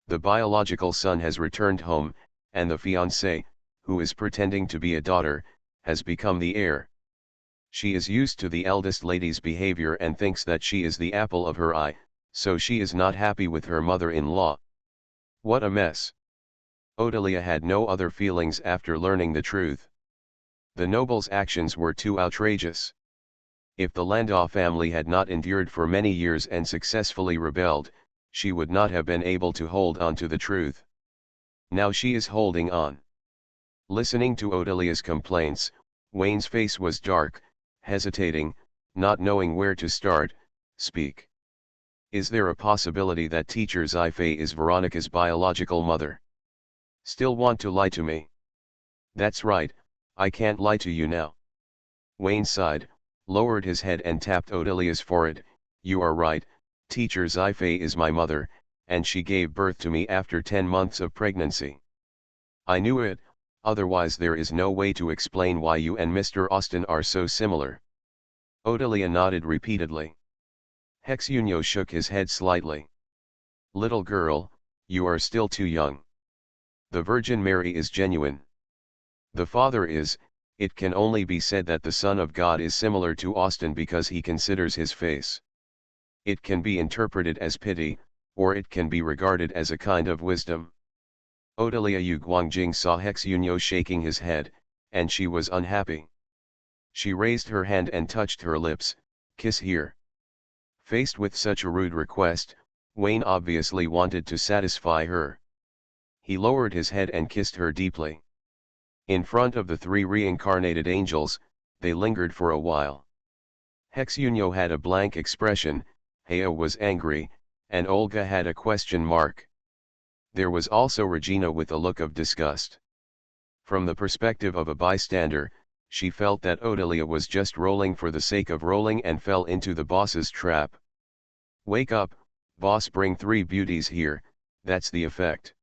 The biological son has returned home, and the fiancée, who is pretending to be a daughter, has become the heir. She is used to the eldest lady's behavior and thinks that she is the apple of her eye, so she is not happy with her mother-in-law. What a mess! Odelia had no other feelings after learning the truth. The noble's actions were too outrageous. If the Landau family had not endured for many years and successfully rebelled, she would not have been able to hold on to the truth. Now she is holding on. Listening to Odelia's complaints, Wayne's face was dark, hesitating, not knowing where to start. Speak. Is there a possibility that teacher Sci-fi is Veronica's biological mother? Still want to lie to me? That's right, I can't lie to you now. Wayne sighed, lowered his head and tapped Odelia's forehead. You are right, teacher Sci-fi is my mother, and she gave birth to me after 10 months of pregnancy. I knew it, otherwise there is no way to explain why you and Mr. Austen are so similar. Odelia nodded repeatedly. Hexunio shook his head slightly. Little girl, you are still too young. The Virgin Mary is genuine. The Father is. It can only be said that the Son of God is similar to Austen because he considers his face. It can be interpreted as pity, or it can be regarded as a kind of wisdom. Odelia Yu Guangjing saw Hexunio shaking his head, and she was unhappy. She raised her hand and touched her lips. Kiss here. Faced with such a rude request, Wayne obviously wanted to satisfy her. He lowered his head and kissed her deeply. In front of the 3 reincarnated angels, they lingered for a while. Hexunio had a blank expression, Hea was angry, and Olga had a question mark. There was also Regina with a look of disgust. From the perspective of a bystander, she felt that Odelia was just rolling for the sake of rolling and fell into the boss's trap. Wake up, boss, bring 3 beauties here, that's the effect.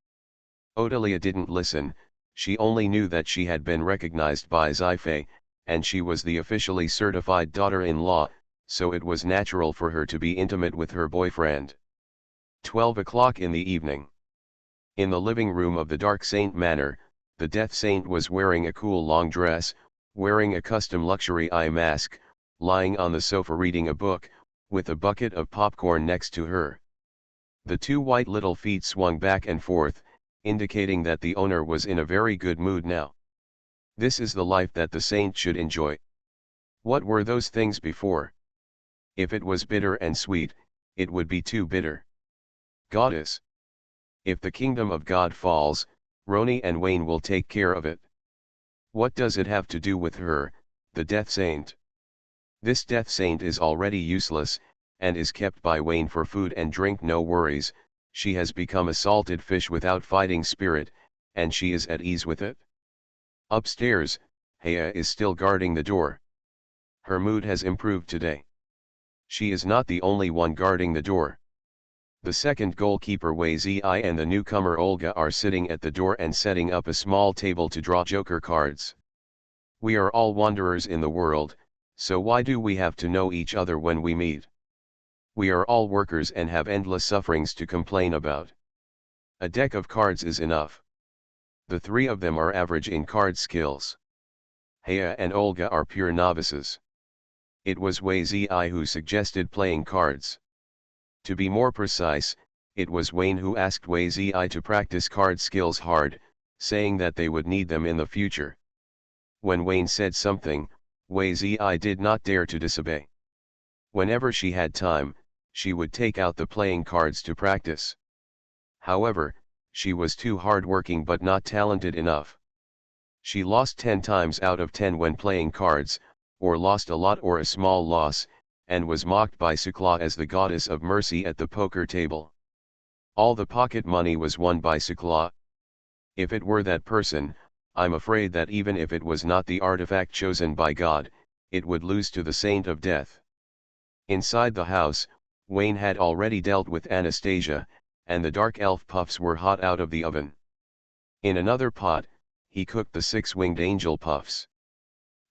Odelia didn't listen, she only knew that she had been recognized by Sci-fi, and she was the officially certified daughter-in-law, so it was natural for her to be intimate with her boyfriend. 12 o'clock in the evening. In the living room of the Dark Saint Manor, the Death Saint was wearing a cool long dress, wearing a custom luxury eye mask, lying on the sofa reading a book, with a bucket of popcorn next to her. The 2 white little feet swung back and forth, indicating that the owner was in a very good mood now. This is the life that the saint should enjoy. What were those things before? If it was bitter and sweet, it would be too bitter. Goddess. If the kingdom of God falls, Roni and Wayne will take care of it. What does it have to do with her, the Death Saint? This Death Saint is already useless, and is kept by Wayne for food and drink. No worries, she has become a salted fish without fighting spirit, and she is at ease with it. Upstairs, Hea is still guarding the door. Her mood has improved today. She is not the only one guarding the door. The second goalkeeper Wei Zi and the newcomer Olga are sitting at the door and setting up a small table to draw joker cards. We are all wanderers in the world, so why do we have to know each other when we meet? We are all workers and have endless sufferings to complain about. A deck of cards is enough. The 3 of them are average in card skills. Hea and Olga are pure novices. It was Wei Zi who suggested playing cards. To be more precise, it was Wayne who asked Wei Zi to practice card skills hard, saying that they would need them in the future. When Wayne said something, Wei Zi did not dare to disobey. Whenever she had time, she would take out the playing cards to practice. However, she was too hard-working but not talented enough. She lost 10 times out of 10 when playing cards, or lost a lot or a small loss, and was mocked by Sukla as the goddess of mercy at the poker table. All the pocket money was won by Sukla. If it were that person, I'm afraid that even if it was not the artifact chosen by God, it would lose to the Saint of Death. Inside the house, Wayne had already dealt with Anastasia, and the dark elf puffs were hot out of the oven. In another pot, he cooked the 6-winged angel puffs.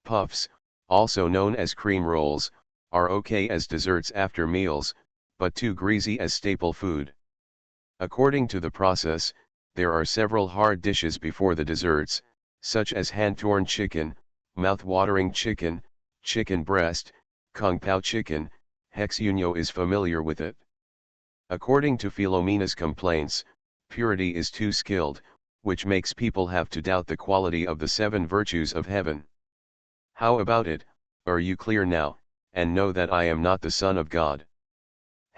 Puffs, also known as cream rolls, are okay as desserts after meals, but too greasy as staple food. According to the process, there are several hard dishes before the desserts, such as hand-torn chicken, mouth-watering chicken, chicken breast, kung pao chicken, Hexunyo is familiar with it. According to Philomena's complaints, purity is too skilled, which makes people have to doubt the quality of the 7 virtues of heaven. How about it, are you clear now, and know that I am not the Son of God?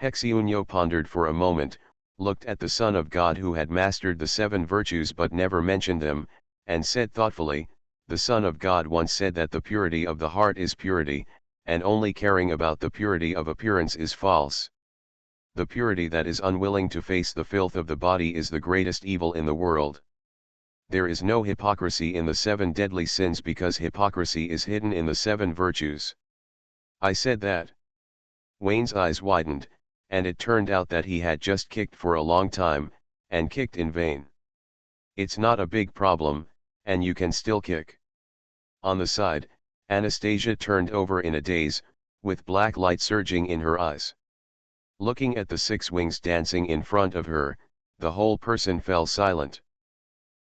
Hexunyo pondered for a moment, looked at the Son of God who had mastered the 7 virtues but never mentioned them, and said thoughtfully, the Son of God once said that the purity of the heart is purity, and only caring about the purity of appearance is false. The purity that is unwilling to face the filth of the body is the greatest evil in the world. There is no hypocrisy in the 7 deadly sins because hypocrisy is hidden in the 7 virtues. I said that. Wayne's eyes widened, and it turned out that he had just kicked for a long time, and kicked in vain. It's not a big problem, and you can still kick. On the side, Anastasia turned over in a daze, with black light surging in her eyes. Looking at the 6 wings dancing in front of her, the whole person fell silent.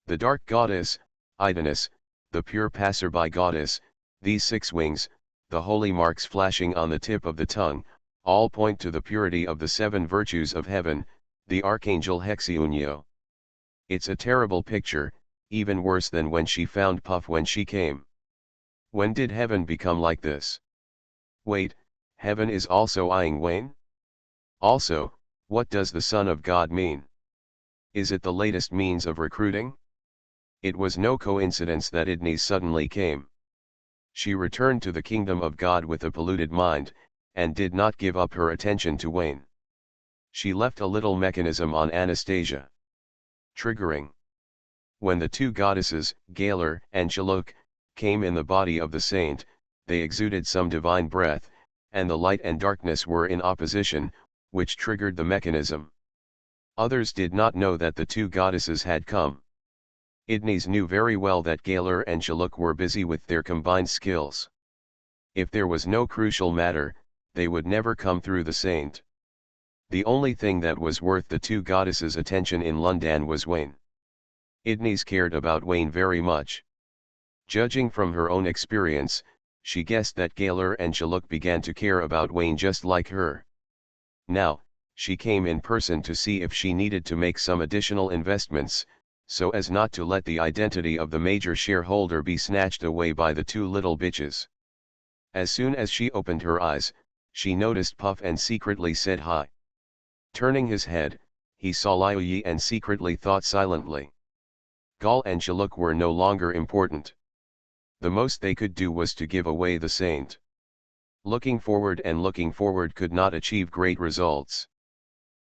The dark goddess, Idonis, the pure passerby goddess, these 6 wings, the holy marks flashing on the tip of the tongue, all point to the purity of the 7 virtues of heaven, the archangel Hexunyo. It's a terrible picture, even worse than when she found Puff when she came. When did heaven become like this? Wait, heaven is also eyeing Wayne? Also, what does the Son of God mean? Is it the latest means of recruiting? It was no coincidence that Idnis suddenly came. She returned to the kingdom of God with a polluted mind, and did not give up her attention to Wayne. She left a little mechanism on Anastasia. Triggering. When the 2 goddesses, Galar and Chaluk, came in the body of the saint, they exuded some divine breath, and the light and darkness were in opposition, which triggered the mechanism. Others did not know that the 2 goddesses had come. Idnis knew very well that Galar and Chaluk were busy with their combined skills. If there was no crucial matter, they would never come through the saint. The only thing that was worth the 2 goddesses' attention in London was Wayne. Idnis cared about Wayne very much. Judging from her own experience, she guessed that Galar and Chaluk began to care about Wayne just like her. Now, she came in person to see if she needed to make some additional investments, so as not to let the identity of the major shareholder be snatched away by the 2 little bitches. As soon as she opened her eyes, she noticed Puff and secretly said hi. Turning his head, he saw Liuyi and secretly thought silently. Gal and Chaluk were no longer important. The most they could do was to give away the saint. Looking forward could not achieve great results.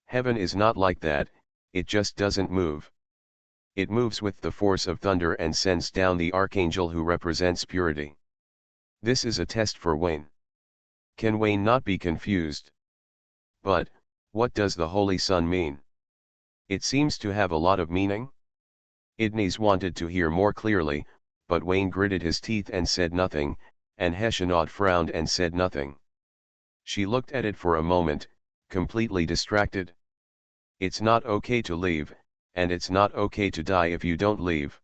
Heaven is not like that, it just doesn't move. It moves with the force of thunder and sends down the archangel who represents purity. This is a test for Wayne. Can Wayne not be confused? But, what does the Holy Son mean? It seems to have a lot of meaning. Idnis wanted to hear more clearly, but Wayne gritted his teeth and said nothing, and Heshenod frowned and said nothing. She looked at it for a moment, completely distracted. It's not okay to leave, and it's not okay to die if you don't leave.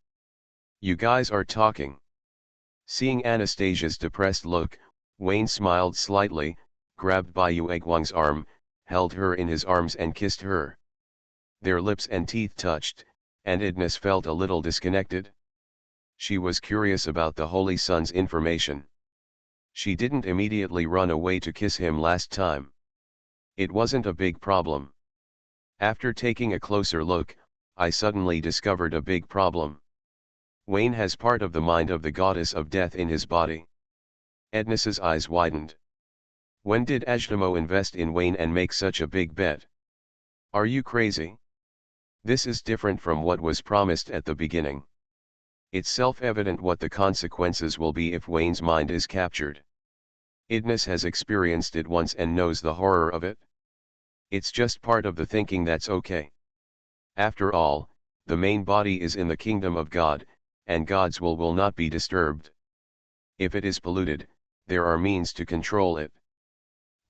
You guys are talking. Seeing Anastasia's depressed look, Wayne smiled slightly, grabbed Bai Yueguang's arm, held her in his arms and kissed her. Their lips and teeth touched, and Idnis felt a little disconnected. She was curious about the Holy Son's information. She didn't immediately run away to kiss him last time. It wasn't a big problem. After taking a closer look, I suddenly discovered a big problem. Wayne has part of the mind of the goddess of death in his body. Idnis's eyes widened. When did Ajdamo invest in Wayne and make such a big bet? Are you crazy? This is different from what was promised at the beginning. It's self-evident what the consequences will be if Wayne's mind is captured. Idnis has experienced it once and knows the horror of it. It's just part of the thinking that's okay. After all, the main body is in the kingdom of God, and God's will not be disturbed. If it is polluted, there are means to control it.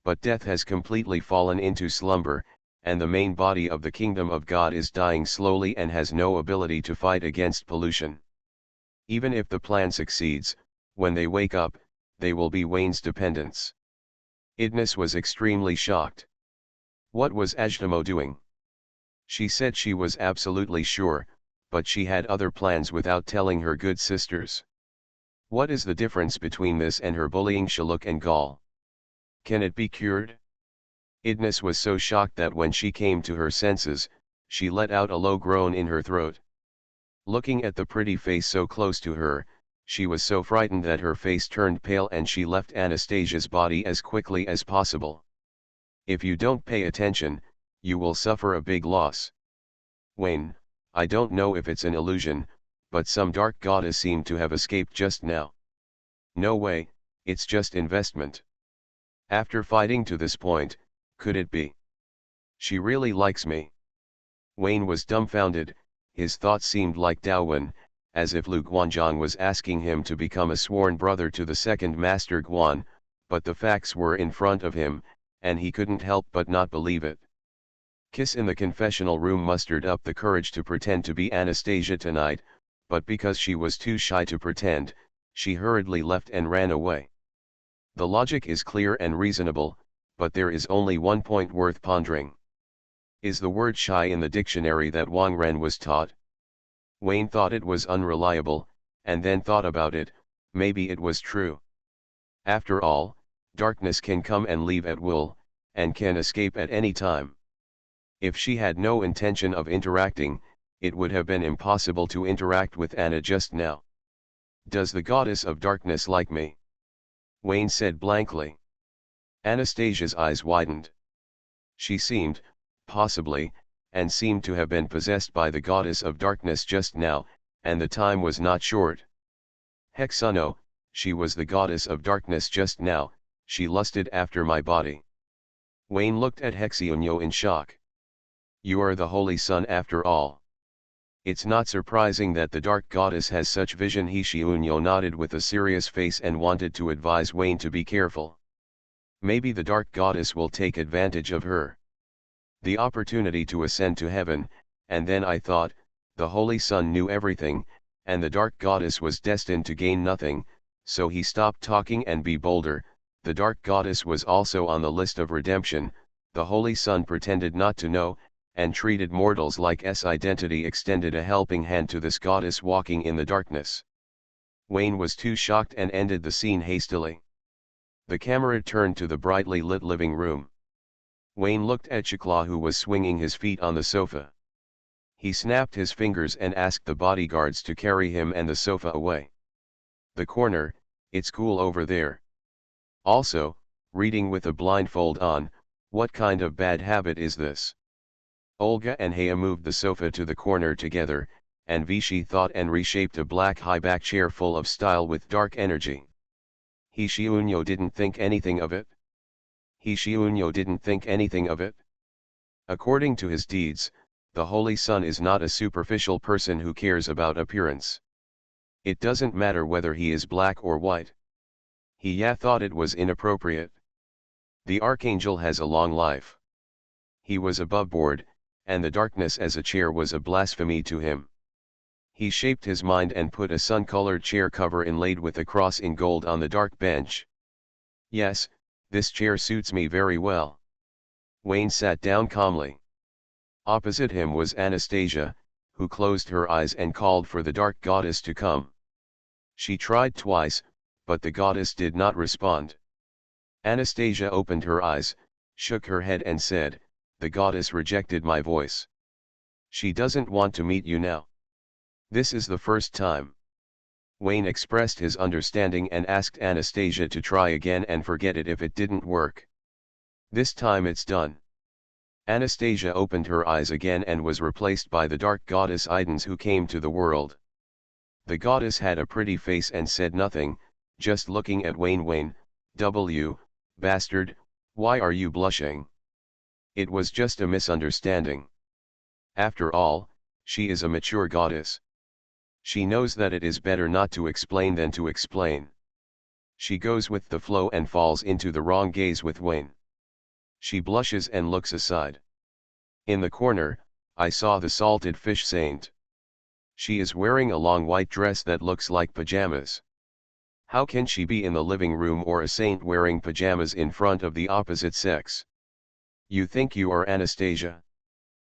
But death has completely fallen into slumber, and the main body of the kingdom of God is dying slowly and has no ability to fight against pollution. Even if the plan succeeds, when they wake up, they will be Wayne's dependents. Idnis was extremely shocked. What was Ajdamo doing? She said she was absolutely sure, but she had other plans without telling her good sisters. What is the difference between this and her bullying Shaluk and Gaul? Can it be cured? Idnis was so shocked that when she came to her senses, she let out a low groan in her throat. Looking at the pretty face so close to her, she was so frightened that her face turned pale and she left Anastasia's body as quickly as possible. If you don't pay attention, you will suffer a big loss. Wayne, I don't know if it's an illusion, but some dark goddess seemed to have escaped just now. No way, it's just investment. After fighting to this point, could it be? She really likes me. Wayne was dumbfounded, his thoughts seemed like Dawen, as if Lu Guanzhong was asking him to become a sworn brother to the second Master Guan, but the facts were in front of him, and he couldn't help but not believe it. Kiss in the confessional room mustered up the courage to pretend to be Anastasia tonight, but because she was too shy to pretend, she hurriedly left and ran away. The logic is clear and reasonable, but there is only one point worth pondering. Is the word shy in the dictionary that Wang Ren was taught? Wayne thought it was unreliable, and then thought about it, maybe it was true. After all, darkness can come and leave at will, and can escape at any time. If she had no intention of interacting, it would have been impossible to interact with Anna just now. Does the goddess of darkness like me? Wayne said blankly. Anastasia's eyes widened. She seemed, possibly, and seemed to have been possessed by the goddess of darkness just now, and the time was not short. Hexuno, she was the goddess of darkness just now, she lusted after my body. Wayne looked at Hexuno in shock. You are the Holy Son after all. It's not surprising that the dark goddess has such vision. Hexuno nodded with a serious face and wanted to advise Wayne to be careful. Maybe the dark goddess will take advantage of her. The opportunity to ascend to heaven, and then I thought, the Holy Son knew everything, and the dark goddess was destined to gain nothing, so he stopped talking and be bolder. The dark goddess was also on the list of redemption. The Holy Son pretended not to know, and treated mortals like identity extended a helping hand to this goddess walking in the darkness. Wayne was too shocked and ended the scene hastily. The camera turned to the brightly lit living room. Wayne looked at Chikla, who was swinging his feet on the sofa. He snapped his fingers and asked the bodyguards to carry him and the sofa away. The corner, it's cool over there. Also, reading with a blindfold on, what kind of bad habit is this? Olga and Haya moved the sofa to the corner together, and Vichy thought and reshaped a black high-back chair full of style with dark energy. Hexuno didn't think anything of it. Hexuno didn't think anything of it. According to his deeds, the Holy Son is not a superficial person who cares about appearance. It doesn't matter whether he is black or white. He thought it was inappropriate. The Archangel has a long life. He was above board, and the darkness as a chair was a blasphemy to him. He shaped his mind and put a sun-colored chair cover inlaid with a cross in gold on the dark bench. Yes, this chair suits me very well. Wayne sat down calmly. Opposite him was Anastasia, who closed her eyes and called for the dark goddess to come. She tried twice, but the goddess did not respond. Anastasia opened her eyes, shook her head and said, "The goddess rejected my voice. She doesn't want to meet you now. This is the first time." Wayne expressed his understanding and asked Anastasia to try again and forget it if it didn't work. "This time it's done." Anastasia opened her eyes again and was replaced by the dark goddess Idens, who came to the world. The goddess had a pretty face and said nothing, just looking at Wayne. "Wayne, bastard, why are you blushing? It was just a misunderstanding. After all, she is a mature goddess. She knows that it is better not to explain than to explain. She goes with the flow and falls into the wrong gaze with Wayne. She blushes and looks aside. In the corner, I saw the salted fish saint. She is wearing a long white dress that looks like pajamas. How can she be in the living room or a saint wearing pajamas in front of the opposite sex? You think you are Anastasia?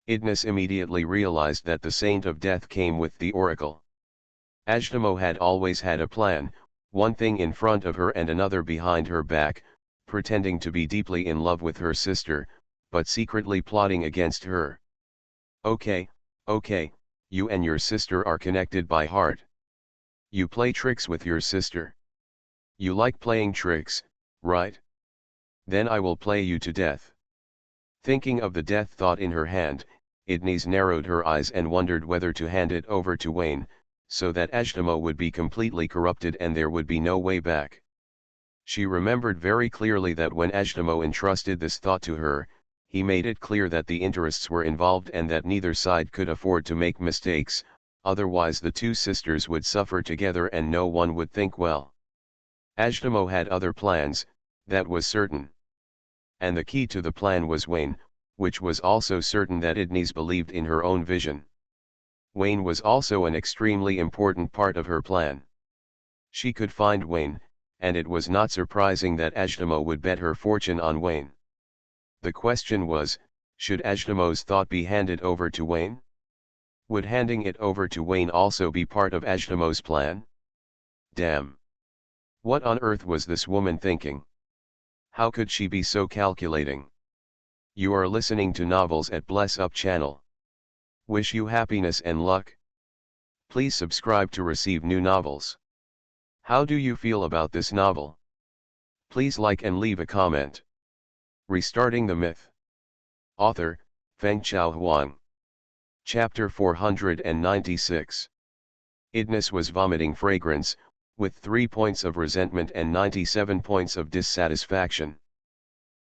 Idnis immediately realized that the saint of death came with the oracle. Ajdamo had always had a plan, one thing in front of her and another behind her back, pretending to be deeply in love with her sister, but secretly plotting against her. Okay, you and your sister are connected by heart. You play tricks with your sister. You like playing tricks, right? Then I will play you to death. Thinking of the death thought in her hand, Idnis narrowed her eyes and wondered whether to hand it over to Wayne, so that Ajdamo would be completely corrupted and there would be no way back. She remembered very clearly that when Ajdamo entrusted this thought to her, he made it clear that the interests were involved and that neither side could afford to make mistakes, otherwise the two sisters would suffer together and no one would think well. Ajdamo had other plans, that was certain. And the key to the plan was Wayne, which was also certain that Idnis believed in her own vision. Wayne was also an extremely important part of her plan. She could find Wayne, and it was not surprising that Ajdamo would bet her fortune on Wayne. The question was, should Ajdamo's thought be handed over to Wayne? Would handing it over to Wayne also be part of Ajdamo's plan? Damn! What on earth was this woman thinking? How could she be so calculating? You are listening to Novels at Bless Up channel. Wish you happiness and luck. Please subscribe to receive new novels. How do you feel about this novel? Please like and leave a comment. Restarting the Myth. Author, Fengchao Huang. Chapter 496. Idnis was vomiting fragrance, with 3 points of resentment and 97 points of dissatisfaction.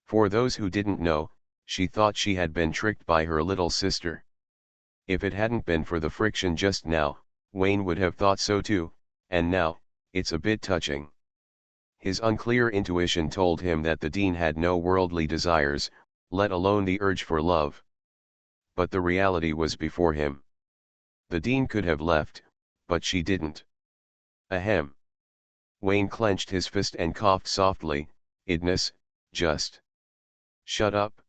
For those who didn't know, she thought she had been tricked by her little sister. If it hadn't been for the friction just now, Wayne would have thought so too, and now, it's a bit touching. His unclear intuition told him that the dean had no worldly desires, let alone the urge for love. But the reality was before him. The dean could have left, but she didn't. Ahem. Wayne clenched his fist and coughed softly. Idnis, just shut up.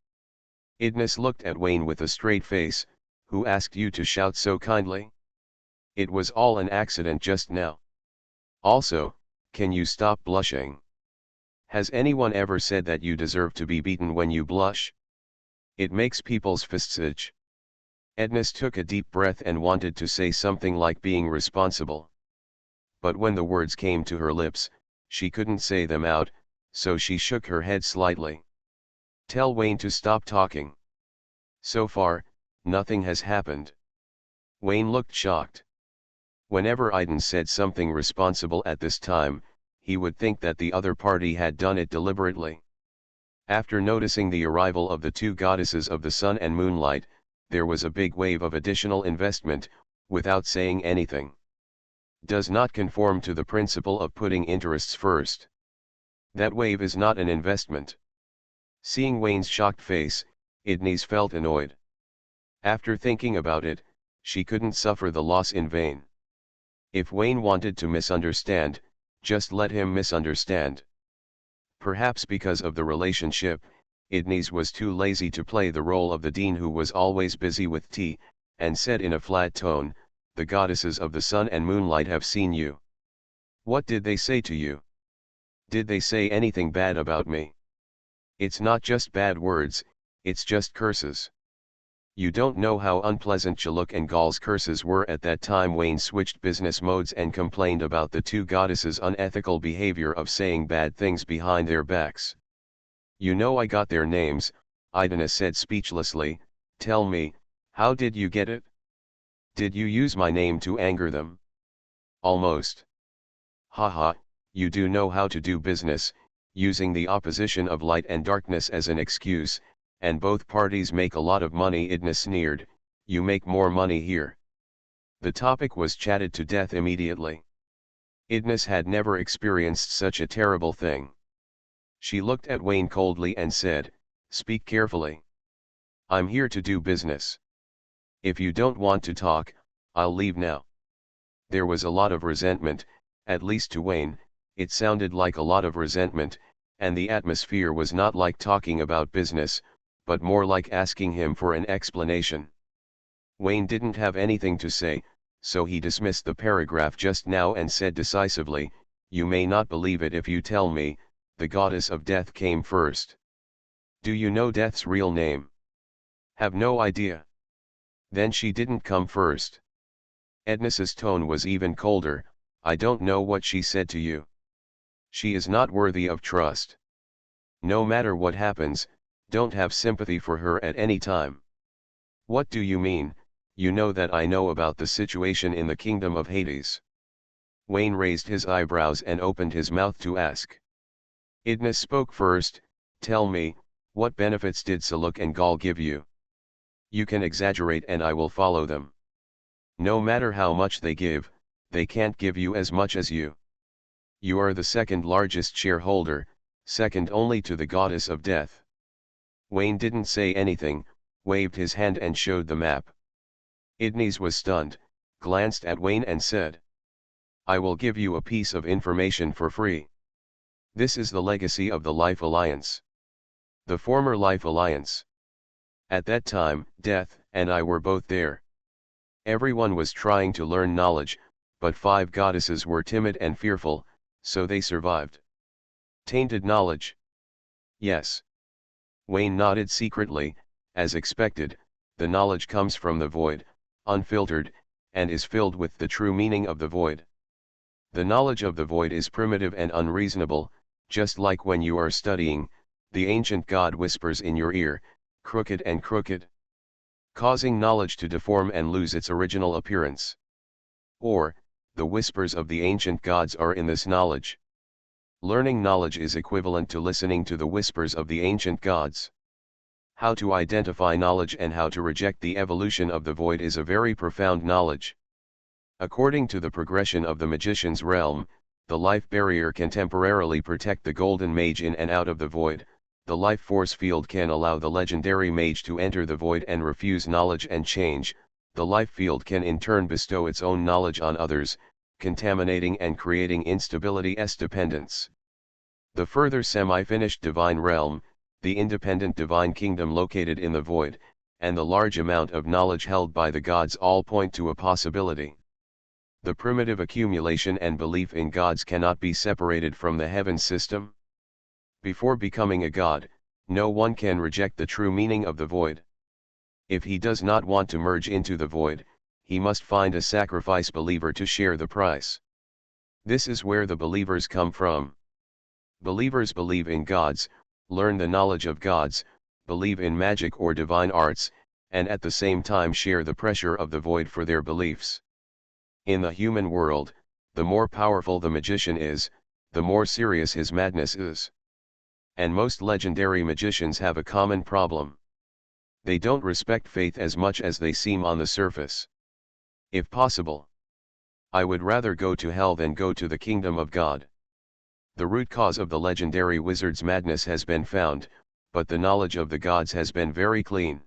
Idnis looked at Wayne with a straight face. Who asked you to shout so kindly? It was all an accident just now. Also, can you stop blushing? Has anyone ever said that you deserve to be beaten when you blush? It makes people's fists itch. Idnis took a deep breath and wanted to say something like being responsible. But when the words came to her lips, she couldn't say them out, so she shook her head slightly. Tell Wayne to stop talking. So far, nothing has happened. Wayne looked shocked. Whenever Iden said something responsible at this time, he would think that the other party had done it deliberately. After noticing the arrival of the two goddesses of the sun and moonlight, there was a big wave of additional investment, without saying anything. Does not conform to the principle of putting interests first. That wave is not an investment. Seeing Wayne's shocked face, Idnis felt annoyed. After thinking about it, she couldn't suffer the loss in vain. If Wayne wanted to misunderstand, just let him misunderstand. Perhaps because of the relationship, Idnis was too lazy to play the role of the dean who was always busy with tea, and said in a flat tone, "The goddesses of the sun and moonlight have seen you. What did they say to you? Did they say anything bad about me? It's not just bad words, it's just curses. You don't know how unpleasant Chaluk and Gal's curses were at that time." Wayne switched business modes and complained about the two goddesses' unethical behavior of saying bad things behind their backs. You know I got their names, Idina said speechlessly. Tell me, how did you get it? Did you use my name to anger them? Almost. Haha, you do know how to do business, using the opposition of light and darkness as an excuse, and both parties make a lot of money. Idna sneered. You make more money here. The topic was chatted to death immediately. Idnis had never experienced such a terrible thing. She looked at Wayne coldly and said, "Speak carefully. I'm here to do business. If you don't want to talk, I'll leave now." There was a lot of resentment, at least to Wayne, It sounded like a lot of resentment, and the atmosphere was not like talking about business, but more like asking him for an explanation. Wayne didn't have anything to say, so he dismissed the paragraph just now and said decisively, "You may not believe it if you tell me, the goddess of death came first. Do you know death's real name?" "Have no idea." "Then she didn't come first." Ednis's tone was even colder. "I don't know what she said to you. She is not worthy of trust. No matter what happens, don't have sympathy for her at any time." "What do you mean? You know that I know about the situation in the kingdom of Hades." Wayne raised his eyebrows and opened his mouth to ask. Idnis spoke first. "Tell me, what benefits did Saluk and Gaul give you? You can exaggerate and I will follow them. No matter how much they give, they can't give you as much as you. You are the second largest shareholder, second only to the goddess of death." Wayne didn't say anything, waved his hand and showed the map. Idnis was stunned, glanced at Wayne and said, "I will give you a piece of information for free. This is the legacy of the Life Alliance. The former Life Alliance. At that time, Death and I were both there. Everyone was trying to learn knowledge, but 5 goddesses were timid and fearful, so they survived." "Tainted knowledge?" "Yes." Wayne nodded secretly. As expected, the knowledge comes from the void, unfiltered, and is filled with the true meaning of the void. The knowledge of the void is primitive and unreasonable, just like when you are studying, the ancient god whispers in your ear, "crooked and crooked," causing knowledge to deform and lose its original appearance. Or, the whispers of the ancient gods are in this knowledge. Learning knowledge is equivalent to listening to the whispers of the ancient gods. How to identify knowledge and how to reject the evolution of the void is a very profound knowledge. According to the progression of the magician's realm, the life barrier can temporarily protect the golden mage in and out of the void. The life force field can allow the legendary mage to enter the void and refuse knowledge and change. The life field can in turn bestow its own knowledge on others, contaminating and creating instability as dependence. The further semi-finished divine realm, the independent divine kingdom located in the void, and the large amount of knowledge held by the gods all point to a possibility. The primitive accumulation and belief in gods cannot be separated from the heaven system. Before becoming a god, no one can reject the true meaning of the void. If he does not want to merge into the void, he must find a sacrifice believer to share the price. This is where the believers come from. Believers believe in gods, learn the knowledge of gods, believe in magic or divine arts, and at the same time share the pressure of the void for their beliefs. In the human world, the more powerful the magician is, the more serious his madness is. And most legendary magicians have a common problem. They don't respect faith as much as they seem on the surface. If possible, I would rather go to hell than go to the kingdom of God. The root cause of the legendary wizard's madness has been found, but the knowledge of the gods has been very clean.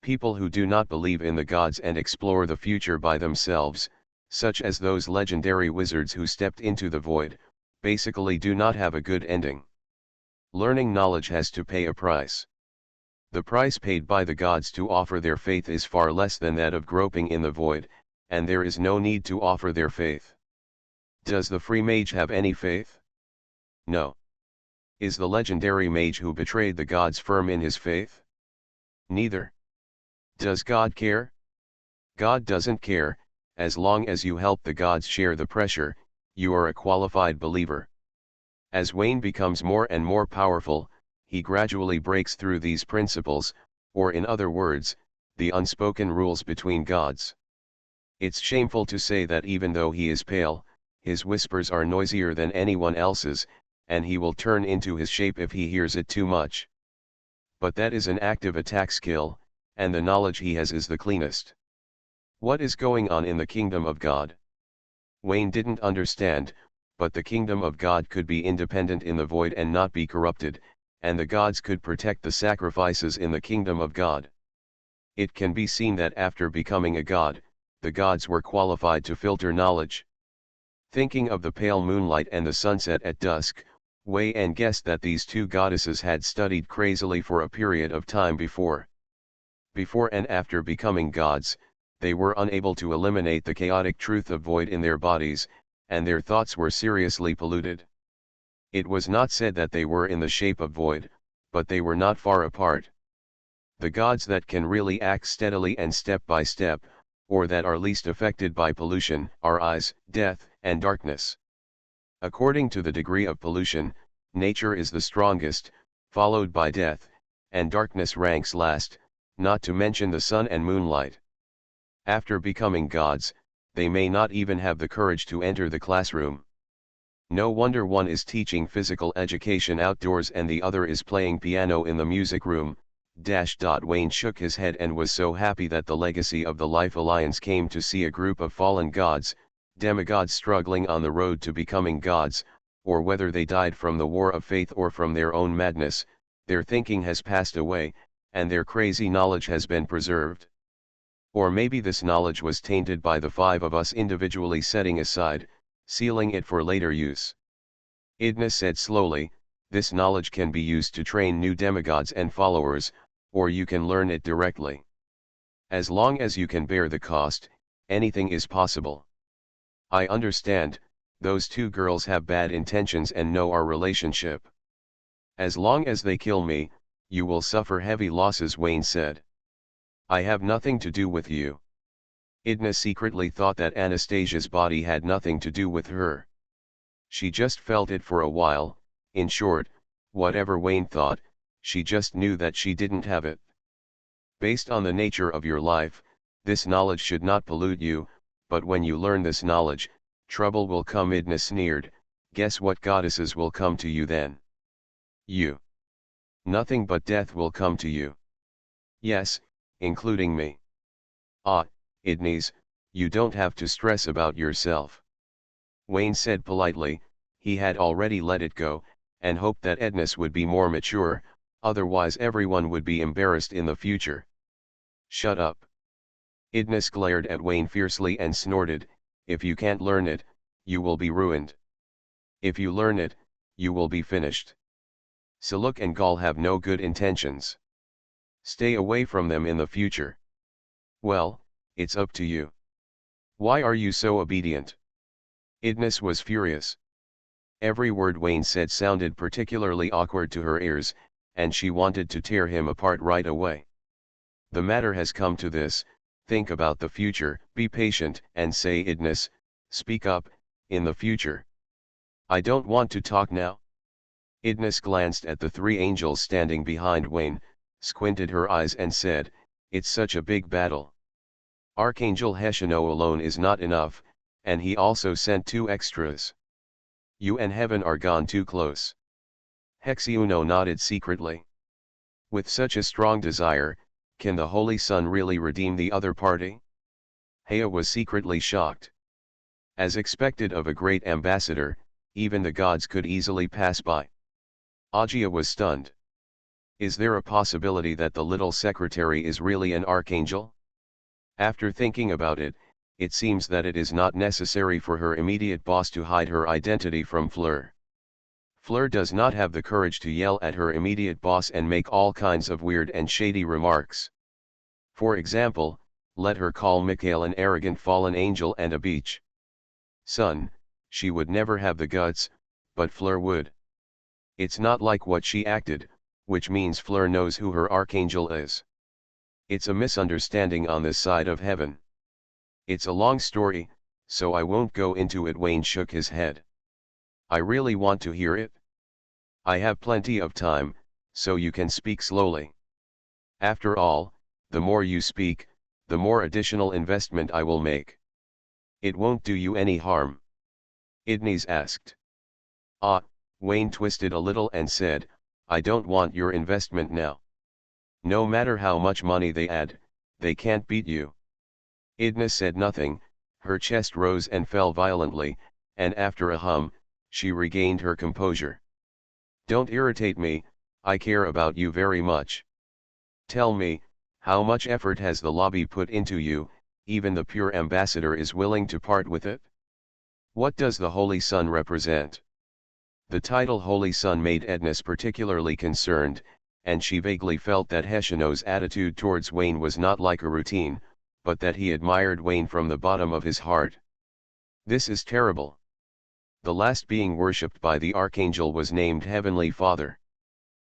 People who do not believe in the gods and explore the future by themselves, such as those legendary wizards who stepped into the void, basically do not have a good ending. Learning knowledge has to pay a price. The price paid by the gods to offer their faith is far less than that of groping in the void, and there is no need to offer their faith. Does the free mage have any faith? No. Is the legendary mage who betrayed the gods firm in his faith? Neither. Does God care? God doesn't care. As long as you help the gods share the pressure, you are a qualified believer. As Wayne becomes more and more powerful, he gradually breaks through these principles, or in other words, the unspoken rules between gods. It's shameful to say that even though he is pale, his whispers are noisier than anyone else's, and he will turn into his shape if he hears it too much. But that is an active attack skill, and the knowledge he has is the cleanest. What is going on in the kingdom of God? Wayne didn't understand, but the kingdom of God could be independent in the void and not be corrupted, and the gods could protect the sacrifices in the kingdom of God. It can be seen that after becoming a god, the gods were qualified to filter knowledge. Thinking of the pale moonlight and the sunset at dusk, Wei guessed that these two goddesses had studied crazily for a period of time before. Before and after becoming gods, they were unable to eliminate the chaotic truth of void in their bodies, and their thoughts were seriously polluted. It was not said that they were in the shape of void, but they were not far apart. The gods that can really act steadily and step by step, or that are least affected by pollution, are eyes, death, and darkness. According to the degree of pollution, nature is the strongest, followed by death, and darkness ranks last, not to mention the sun and moonlight. After becoming gods, they may not even have the courage to enter the classroom. No wonder one is teaching physical education outdoors and the other is playing piano in the music room. Wayne shook his head and was so happy that the legacy of the Life Alliance came to see a group of fallen gods, demigods struggling on the road to becoming gods, or whether they died from the war of faith or from their own madness, their thinking has passed away, and their crazy knowledge has been preserved. Or maybe this knowledge was tainted by the five of us individually setting aside, sealing it for later use. Idna said slowly, this knowledge can be used to train new demigods and followers, or you can learn it directly. As long as you can bear the cost, anything is possible. I understand, those two girls have bad intentions and know our relationship. As long as they kill me, you will suffer heavy losses, Wayne said. I have nothing to do with you. Idna secretly thought that Anastasia's body had nothing to do with her. She just felt it for a while. In short, whatever Wayne thought, she just knew that she didn't have it. Based on the nature of your life, this knowledge should not pollute you, but when you learn this knowledge, trouble will come. Idna sneered. Guess what goddesses will come to you then? You. Nothing but death will come to you. Yes, including me. Ah, Idnis, you don't have to stress about yourself. Wayne said politely. He had already let it go, and hoped that Ednis would be more mature, otherwise everyone would be embarrassed in the future. Shut up. Idnis glared at Wayne fiercely and snorted, if you can't learn it, you will be ruined. If you learn it, you will be finished. Saluk and Gaul have no good intentions. Stay away from them in the future. Well, it's up to you. Why are you so obedient? Idnis was furious. Every word Wayne said sounded particularly awkward to her ears, and she wanted to tear him apart right away. The matter has come to this, think about the future, be patient, and say Idnis, speak up, in the future. I don't want to talk now. Idnis glanced at the three angels standing behind Wayne, squinted her eyes and said, it's such a big battle. Archangel Heshino alone is not enough, and he also sent two extras. You and heaven are gone too close. Hexiuno nodded secretly. With such a strong desire, can the Holy Sun really redeem the other party? Hea was secretly shocked. As expected of a great ambassador, even the gods could easily pass by. Agia was stunned. Is there a possibility that the little secretary is really an archangel? After thinking about it, it seems that it is not necessary for her immediate boss to hide her identity from Fleur. Fleur does not have the courage to yell at her immediate boss and make all kinds of weird and shady remarks. For example, let her call Mikhail an arrogant fallen angel and a beach. Son, she would never have the guts, but Fleur would. It's not like what she acted, which means Fleur knows who her archangel is. It's a misunderstanding on this side of heaven. It's a long story, so I won't go into it. Wayne shook his head. I really want to hear it. I have plenty of time, so you can speak slowly. After all, the more you speak, the more additional investment I will make. It won't do you any harm. Idnis asked. Ah, Wayne twisted a little and said, I don't want your investment now. No matter how much money they add, they can't beat you. Idna said nothing, her chest rose and fell violently, and after a hum, she regained her composure. Don't irritate me, I care about you very much. Tell me, how much effort has the lobby put into you, even the pure ambassador is willing to part with it? What does the Holy Sun represent? The title Holy Sun made Ednis particularly concerned, and she vaguely felt that Heshino's attitude towards Wayne was not like a routine, but that he admired Wayne from the bottom of his heart. This is terrible. The last being worshipped by the archangel was named Heavenly Father.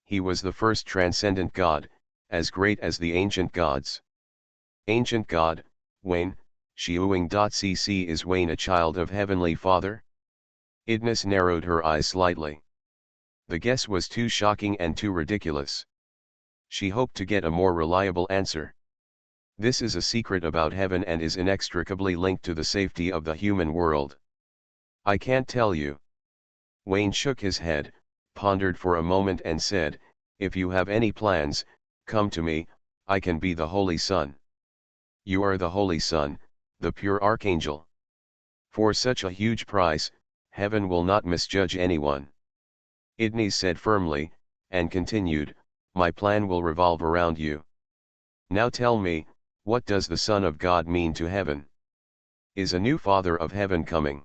He was the first transcendent god, as great as the ancient gods. Ancient god, Wayne, Shiuing.cc Is Wayne a child of Heavenly Father? Idnis narrowed her eyes slightly. The guess was too shocking and too ridiculous. She hoped to get a more reliable answer. This is a secret about heaven and is inextricably linked to the safety of the human world. I can't tell you. Wayne shook his head, pondered for a moment and said, if you have any plans, come to me, I can be the Holy Sun. You are the Holy Sun, the pure archangel. For such a huge price, heaven will not misjudge anyone. Idnis said firmly, and continued, my plan will revolve around you. Now tell me, what does the Son of God mean to heaven? Is a new Father of heaven coming?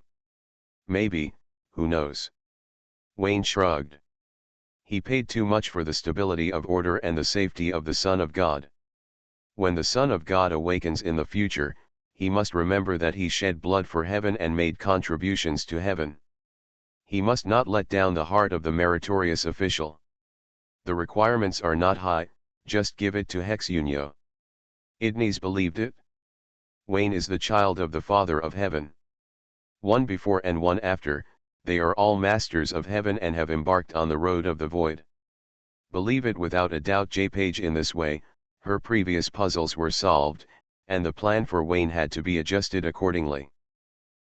Maybe, who knows? Wayne shrugged. He paid too much for the stability of order and the safety of the Son of God. When the Son of God awakens in the future, he must remember that he shed blood for heaven and made contributions to heaven. He must not let down the heart of the meritorious official. The requirements are not high, just give it to Hexunio. Idnis believed it. Wayne is the child of the Father of Heaven. One before and one after, they are all masters of heaven and have embarked on the road of the void. Believe it without a doubt. J-Page in this way, her previous puzzles were solved, and the plan for Wayne had to be adjusted accordingly.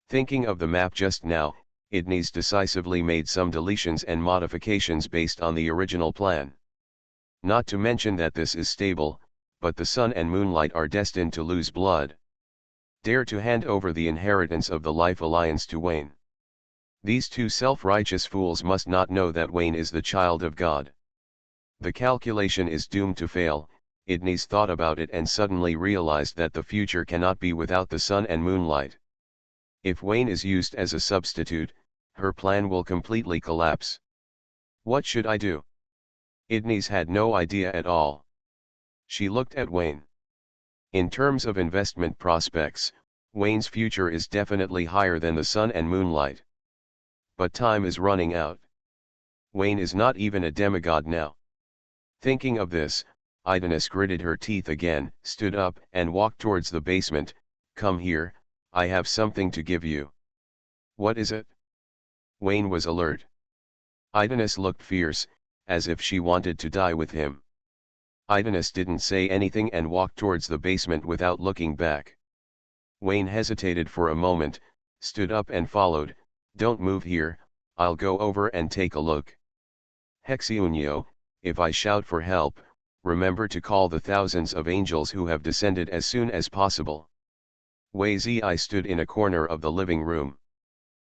Thinking of the map just now, Idnis decisively made some deletions and modifications based on the original plan. Not to mention that this is stable, but the sun and moonlight are destined to lose blood. Dare to hand over the inheritance of the Life Alliance to Wayne. These two self-righteous fools must not know that Wayne is the child of God. The calculation is doomed to fail. Idnis thought about it and suddenly realized that the future cannot be without the sun and moonlight. If Wayne is used as a substitute, her plan will completely collapse. What should I do? Idnis had no idea at all. She looked at Wayne. In terms of investment prospects, Wayne's future is definitely higher than the sun and moonlight. But time is running out. Wayne is not even a demigod now. Thinking of this, Idnis gritted her teeth again, stood up and walked towards the basement. Come here, I have something to give you. What is it? Wayne was alert. Idnis looked fierce, as if she wanted to die with him. Idnis didn't say anything and walked towards the basement without looking back. Wayne hesitated for a moment, stood up and followed. Don't move here, I'll go over and take a look. Hexunio, if I shout for help, remember to call the thousands of angels who have descended as soon as possible. Wei Zi stood in a corner of the living room.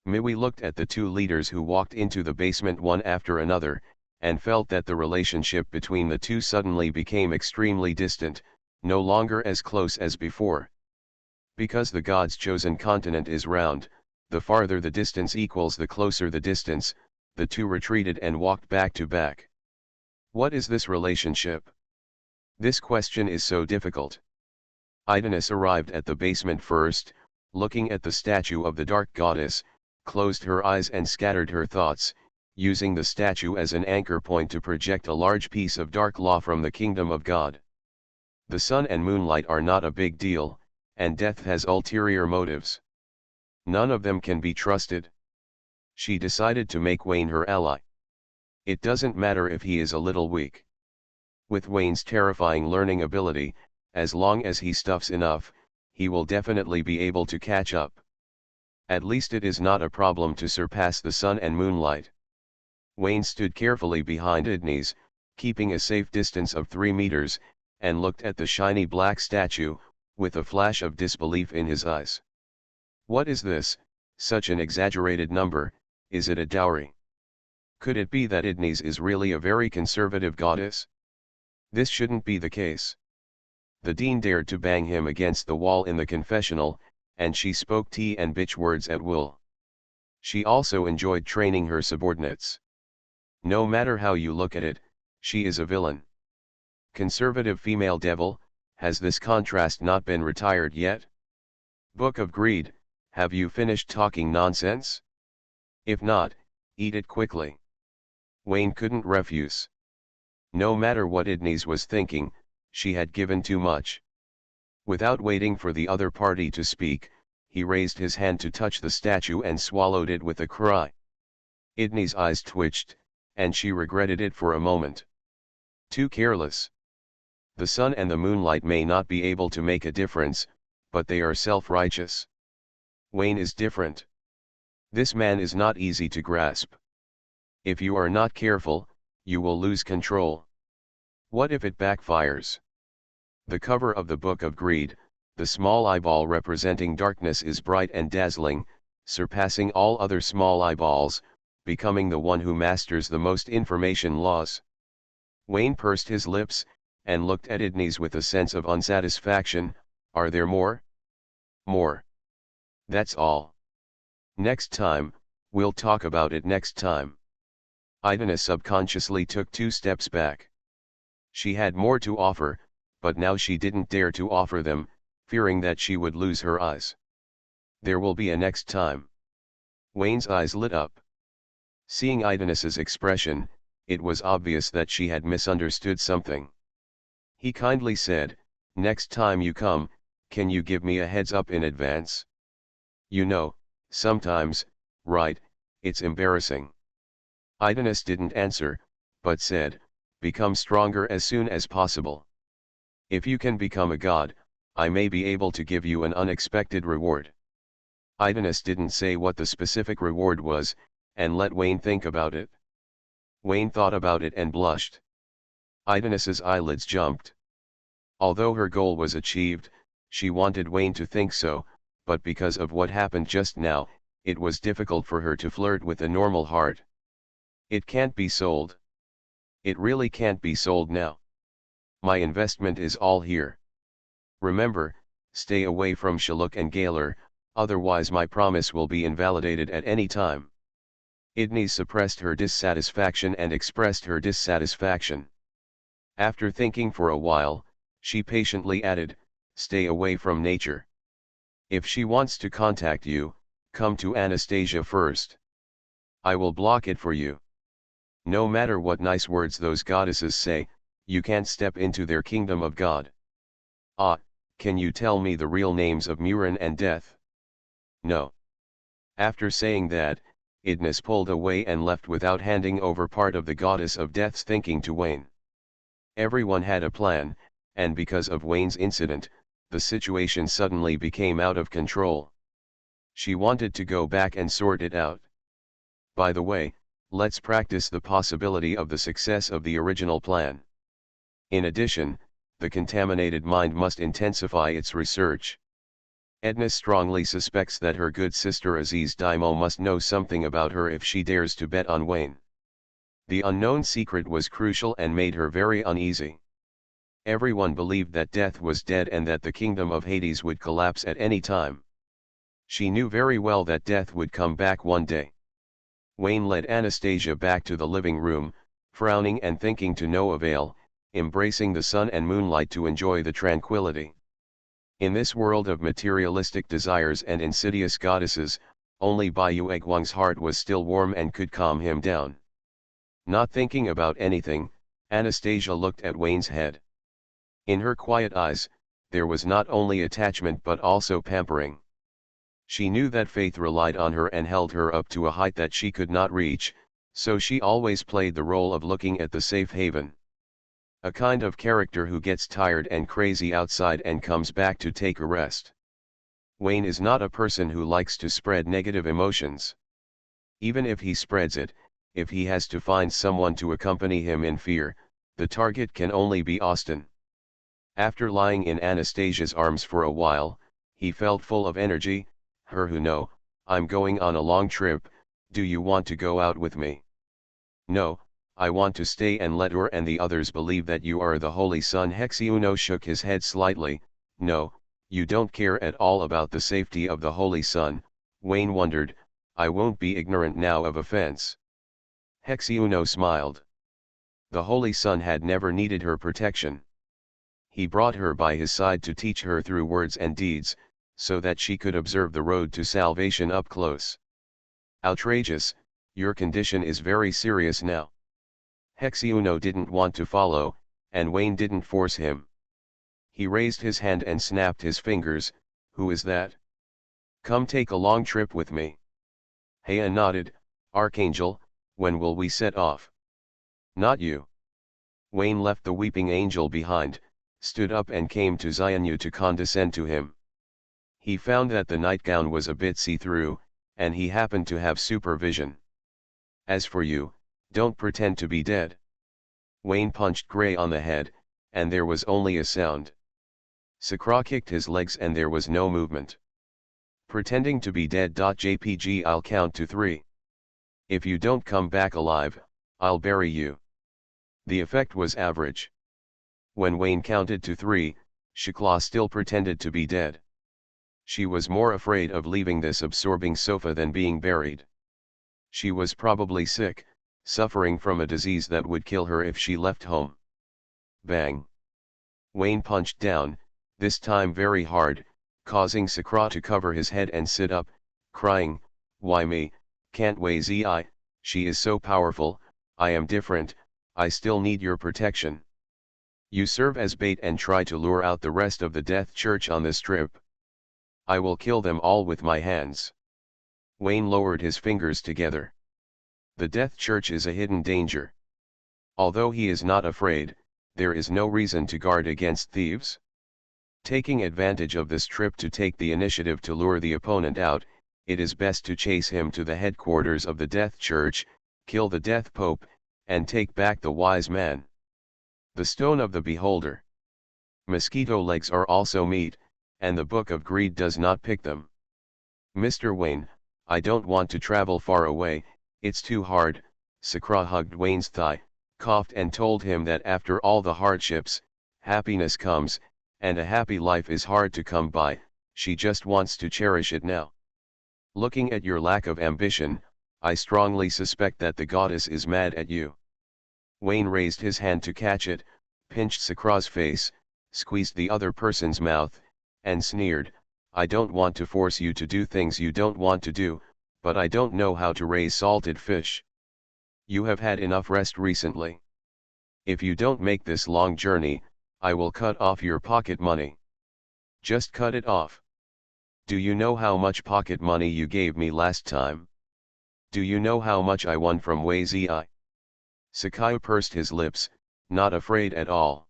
Miwi looked at the two leaders who walked into the basement one after another, and felt that the relationship between the two suddenly became extremely distant, no longer as close as before. Because the god's chosen continent is round, the farther the distance equals the closer the distance, the two retreated and walked back to back. What is this relationship? This question is so difficult. Idnis arrived at the basement first, looking at the statue of the dark goddess, closed her eyes and scattered her thoughts, using the statue as an anchor point to project a large piece of dark law from the kingdom of God. The sun and moonlight are not a big deal, and death has ulterior motives. None of them can be trusted. She decided to make Wayne her ally. It doesn't matter if he is a little weak. With Wayne's terrifying learning ability, as long as he stuffs enough, he will definitely be able to catch up. At least it is not a problem to surpass the sun and moonlight. Wayne stood carefully behind Idnis, keeping a safe distance of 3 meters, and looked at the shiny black statue, with a flash of disbelief in his eyes. What is this, such an exaggerated number? Is it a dowry? Could it be that Idnis is really a very conservative goddess? This shouldn't be the case. The dean dared to bang him against the wall in the confessional, and she spoke tea and bitch words at will. She also enjoyed training her subordinates. No matter how you look at it, she is a villain. Conservative female devil, has this contrast not been retired yet? Book of Greed, have you finished talking nonsense? If not, eat it quickly. Wayne couldn't refuse. No matter what Idnes was thinking, she had given too much. Without waiting for the other party to speak, he raised his hand to touch the statue and swallowed it with a cry. Idnes' eyes twitched, and she regretted it for a moment. Too careless. The sun and the moonlight may not be able to make a difference, but they are self-righteous. Wayne is different. This man is not easy to grasp. If you are not careful, you will lose control. What if it backfires? The cover of the Book of Greed, the small eyeball representing darkness, is bright and dazzling, surpassing all other small eyeballs, becoming the one who masters the most information laws. Wayne pursed his lips, and looked at Idnes with a sense of unsatisfaction. Are there more? More. That's all. Next time, we'll talk about it next time. Idnes subconsciously took 2 steps back. She had more to offer, but now she didn't dare to offer them, fearing that she would lose her eyes. There will be a next time. Wayne's eyes lit up. Seeing Idnes's expression, it was obvious that she had misunderstood something. He kindly said, "Next time you come, can you give me a heads up in advance? You know, sometimes, right, it's embarrassing." Idnes didn't answer, but said, "Become stronger as soon as possible. If you can become a god, I may be able to give you an unexpected reward." Idnes didn't say what the specific reward was, and let Wayne think about it. Wayne thought about it and blushed. Idnes's eyelids jumped. Although her goal was achieved, she wanted Wayne to think so, but because of what happened just now, it was difficult for her to flirt with a normal heart. It can't be sold. It really can't be sold now. My investment is all here. Remember, stay away from Shaluk and Gaylor, otherwise my promise will be invalidated at any time. Idnes suppressed her dissatisfaction and expressed her dissatisfaction. After thinking for a while, she patiently added, "Stay away from nature. If she wants to contact you, come to Anastasia first. I will block it for you. No matter what nice words those goddesses say, you can't step into their kingdom of God. Ah, can you tell me the real names of Murin and Death?" "No." After saying that, Idnes pulled away and left without handing over part of the goddess of Death's thinking to Wayne. Everyone had a plan, and because of Wayne's incident, the situation suddenly became out of control. She wanted to go back and sort it out. By the way, let's practice the possibility of the success of the original plan. In addition, the contaminated mind must intensify its research. Edna strongly suspects that her good sister Aziz Daimo must know something about her if she dares to bet on Wayne. The unknown secret was crucial and made her very uneasy. Everyone believed that Death was dead and that the kingdom of Hades would collapse at any time. She knew very well that Death would come back one day. Wayne led Anastasia back to the living room, frowning and thinking to no avail, embracing the sun and moonlight to enjoy the tranquility. In this world of materialistic desires and insidious goddesses, only Bayu Egwang's heart was still warm and could calm him down. Not thinking about anything, Anastasia looked at Wayne's head. In her quiet eyes, there was not only attachment but also pampering. She knew that Faith relied on her and held her up to a height that she could not reach, so she always played the role of looking at the safe haven. A kind of character who gets tired and crazy outside and comes back to take a rest. Wayne is not a person who likes to spread negative emotions. Even if he spreads it, if he has to find someone to accompany him in fear, the target can only be Austin. After lying in Anastasia's arms for a while, he felt full of energy. Her who know, I'm going on a long trip, do you want to go out with me? No, I want to stay and let Ur and the others believe that you are the Holy Son. Hexiuno shook his head slightly. No, you don't care at all about the safety of the Holy Son. Wayne wondered, I won't be ignorant now of offense. Hexiuno smiled. The Holy Son had never needed her protection. He brought her by his side to teach her through words and deeds, so that she could observe the road to salvation up close. Outrageous, your condition is very serious now. Hexiuno didn't want to follow, and Wayne didn't force him. He raised his hand and snapped his fingers. Who is that? Come take a long trip with me. Hea nodded. Archangel, when will we set off? Not you. Wayne left the weeping angel behind, stood up and came to Xianyu to condescend to him. He found that the nightgown was a bit see-through, and he happened to have supervision. As for you, don't pretend to be dead. Wayne punched Gray on the head, and there was only a sound. Sakra kicked his legs and there was no movement. Pretending to be dead. JPG, I'll count to 3. If you don't come back alive, I'll bury you. The effect was average. When Wayne counted to 3, Shikla still pretended to be dead. She was more afraid of leaving this absorbing sofa than being buried. She was probably sick, suffering from a disease that would kill her if she left home. Bang! Wayne punched down, this time very hard, causing Sakra to cover his head and sit up, crying, "Why me, can't Wei Zi? She is so powerful, I am different, I still need your protection. You serve as bait and try to lure out the rest of the Death Church on this trip. I will kill them all with my hands." Wayne lowered his fingers together. The Death Church is a hidden danger. Although he is not afraid, there is no reason to guard against thieves. Taking advantage of this trip to take the initiative to lure the opponent out, it is best to chase him to the headquarters of the Death Church, kill the Death Pope, and take back the Wise Man. The Stone of the Beholder. Mosquito legs are also meat, and the Book of Greed does not pick them. Mr. Wayne, I don't want to travel far away, it's too hard. Sakra hugged Wayne's thigh, coughed and told him that after all the hardships, happiness comes, and a happy life is hard to come by, she just wants to cherish it now. Looking at your lack of ambition, I strongly suspect that the goddess is mad at you. Wayne raised his hand to catch it, pinched Sakra's face, squeezed the other person's mouth, and sneered, I don't want to force you to do things you don't want to do, but I don't know how to raise salted fish. You have had enough rest recently. If you don't make this long journey, I will cut off your pocket money. Just cut it off. Do you know how much pocket money you gave me last time? Do you know how much I won from Wei Zi? Sakai pursed his lips, not afraid at all.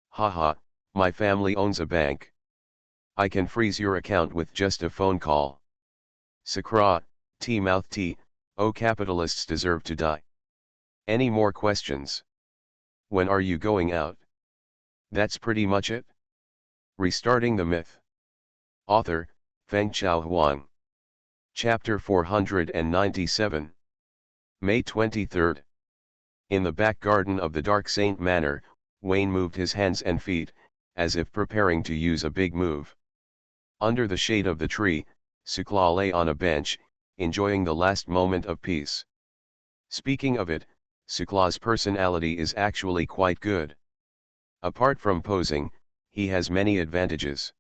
Haha, my family owns a bank. I can freeze your account with just a phone call. Sakra, T-mouth T, oh capitalists deserve to die. Any more questions? When are you going out? That's pretty much it. Restarting the myth. Author, Fengchao Huang. Chapter 497. May 23. In the back garden of the Dark Saint Manor, Wayne moved his hands and feet, as if preparing to use a big move. Under the shade of the tree, Sukla lay on a bench, enjoying the last moment of peace. Speaking of it, Sukla's personality is actually quite good. Apart from posing, he has many advantages.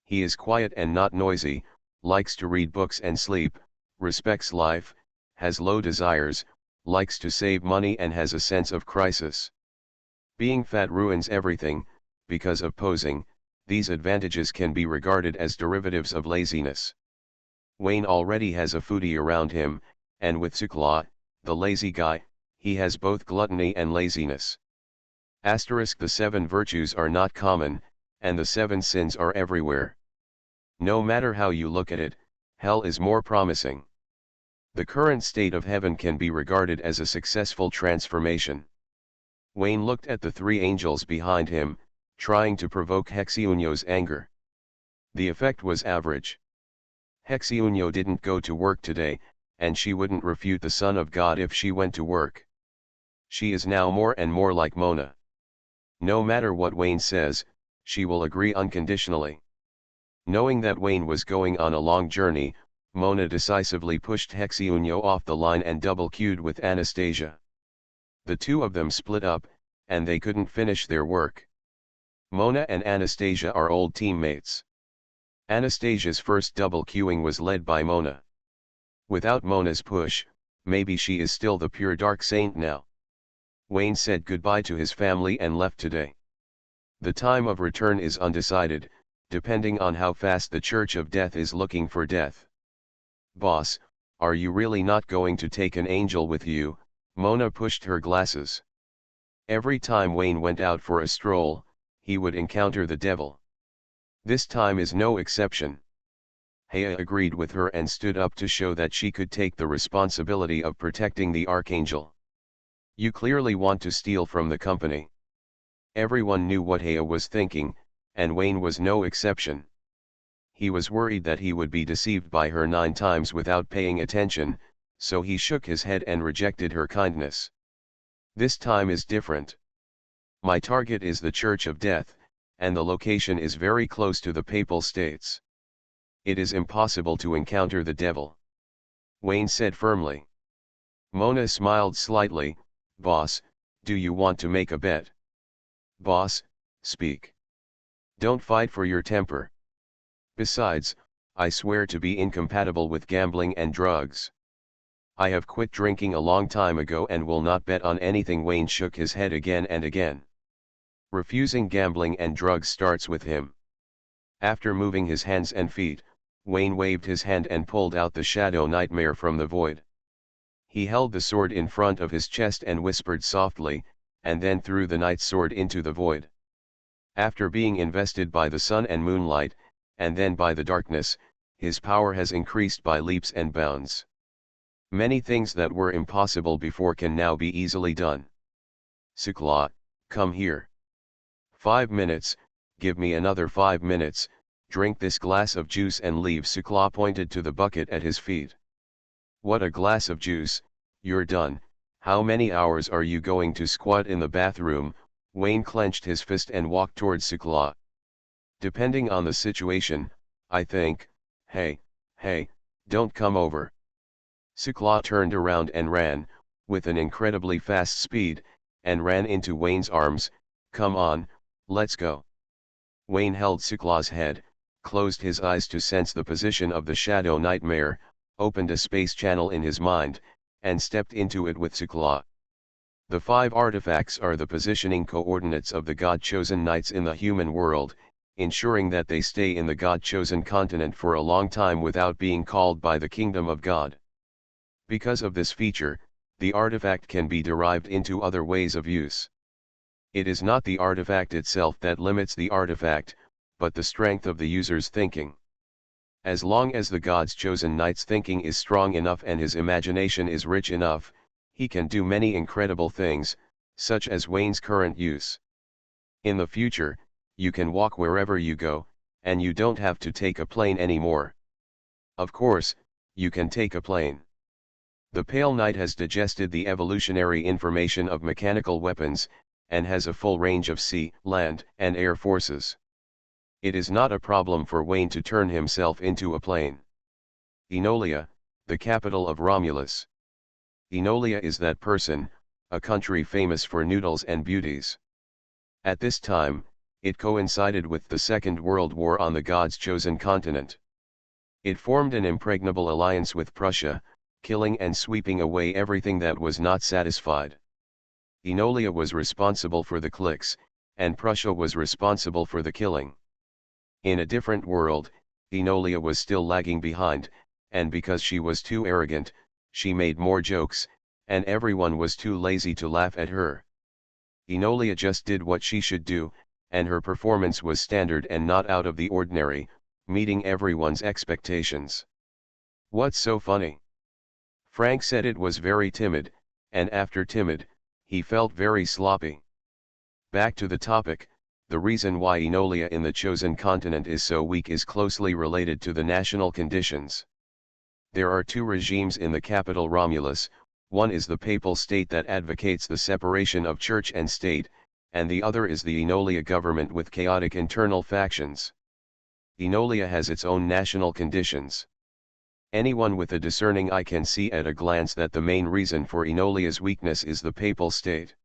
He is quiet and not noisy, likes to read books and sleep, respects life, has low desires, likes to save money and has a sense of crisis. Being fat ruins everything. Because of posing, these advantages can be regarded as derivatives of laziness. Wayne already has a foodie around him, and with Sukla, the lazy guy, he has both gluttony and laziness. Asterisk, the 7 virtues are not common, and the 7 sins are everywhere. No matter how you look at it, hell is more promising. The current state of heaven can be regarded as a successful transformation. Wayne looked at the 3 angels behind him, trying to provoke Hexiunyo's anger. The effect was average. Hexiunyo didn't go to work today, and she wouldn't refute the Son of God if she went to work. She is now more and more like Mona. No matter what Wayne says, she will agree unconditionally. Knowing that Wayne was going on a long journey, Mona decisively pushed Hexeunyo off the line and double-queued with Anastasia. The two of them split up, and they couldn't finish their work. Mona and Anastasia are old teammates. Anastasia's first double queuing was led by Mona. Without Mona's push, maybe she is still the pure dark saint now. Wayne said goodbye to his family and left today. The time of return is undecided, depending on how fast the Church of Death is looking for death. Boss, are you really not going to take an angel with you? Mona pushed her glasses. Every time Wayne went out for a stroll, he would encounter the devil. This time is no exception. Hea agreed with her and stood up to show that she could take the responsibility of protecting the archangel. You clearly want to steal from the company. Everyone knew what Hea was thinking, and Wayne was no exception. He was worried that he would be deceived by her 9 times without paying attention, so he shook his head and rejected her kindness. This time is different. My target is the Church of Death, and the location is very close to the Papal States. It is impossible to encounter the devil, Wayne said firmly. Mona smiled slightly. Boss, do you want to make a bet? Boss, speak. Don't fight for your temper. Besides, I swear to be incompatible with gambling and drugs. I have quit drinking a long time ago and will not bet on anything. Wayne shook his head again and again. Refusing gambling and drugs starts with him. After moving his hands and feet, Wayne waved his hand and pulled out the shadow nightmare from the void. He held the sword in front of his chest and whispered softly, and then threw the night sword into the void. After being invested by the sun and moonlight, and then by the darkness, his power has increased by leaps and bounds. Many things that were impossible before can now be easily done. Sukla, come here. 5 minutes, give me another 5 minutes, drink this glass of juice and leave. Sukla pointed to the bucket at his feet. What, a glass of juice? You're done. How many hours are you going to squat in the bathroom? Wayne clenched his fist and walked towards Sukla. Depending on the situation, I think. Hey, don't come over. Sukla turned around and ran, with an incredibly fast speed, and ran into Wayne's arms. Come on, let's go. Wayne held Sukla's head, closed his eyes to sense the position of the shadow nightmare, opened a space channel in his mind, and stepped into it with Sukla. The 5 artifacts are the positioning coordinates of the God-chosen knights in the human world, ensuring that they stay in the God-chosen continent for a long time without being called by the kingdom of God. Because of this feature, the artifact can be derived into other ways of use. It is not the artifact itself that limits the artifact, but the strength of the user's thinking. As long as the God's chosen knight's thinking is strong enough and his imagination is rich enough, he can do many incredible things, such as Wayne's current use. In the future, you can walk wherever you go, and you don't have to take a plane anymore. Of course, you can take a plane. The Pale Knight has digested the evolutionary information of mechanical weapons, and has a full range of sea, land, and air forces. It is not a problem for Wayne to turn himself into a plane. Enolia, the capital of Romulus. Enolia is that person, a country famous for noodles and beauties. At this time, it coincided with the Second World War on the God's chosen continent. It formed an impregnable alliance with Prussia, killing and sweeping away everything that was not satisfied. Enolia was responsible for the cliques, and Prussia was responsible for the killing. In a different world, Enolia was still lagging behind, and because she was too arrogant, she made more jokes, and everyone was too lazy to laugh at her. Enolia just did what she should do, and her performance was standard and not out of the ordinary, meeting everyone's expectations. What's so funny? Frank said it was very timid, and after timid, he felt very sloppy. Back to the topic, the reason why Enolia in the chosen continent is so weak is closely related to the national conditions. There are 2 regimes in the capital Romulus, one is the Papal State that advocates the separation of church and state, and the other is the Enolia government with chaotic internal factions. Enolia has its own national conditions. Anyone with a discerning eye can see at a glance that the main reason for Enolia's weakness is the papal state.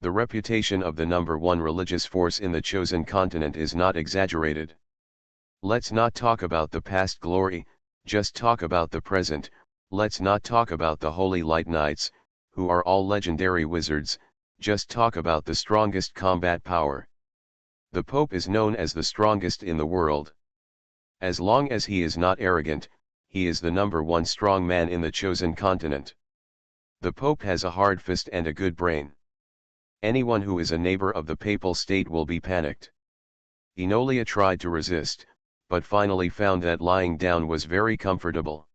The reputation of the number one religious force in the chosen continent is not exaggerated. Let's not talk about the past glory, just talk about the present. Let's not talk about the Holy Light Knights, who are all legendary wizards, just talk about the strongest combat power. The Pope is known as the strongest in the world. As long as he is not arrogant, he is the number one strong man in the chosen continent. The Pope has a hard fist and a good brain. Anyone who is a neighbor of the papal state will be panicked. Enolia tried to resist, but finally found that lying down was very comfortable.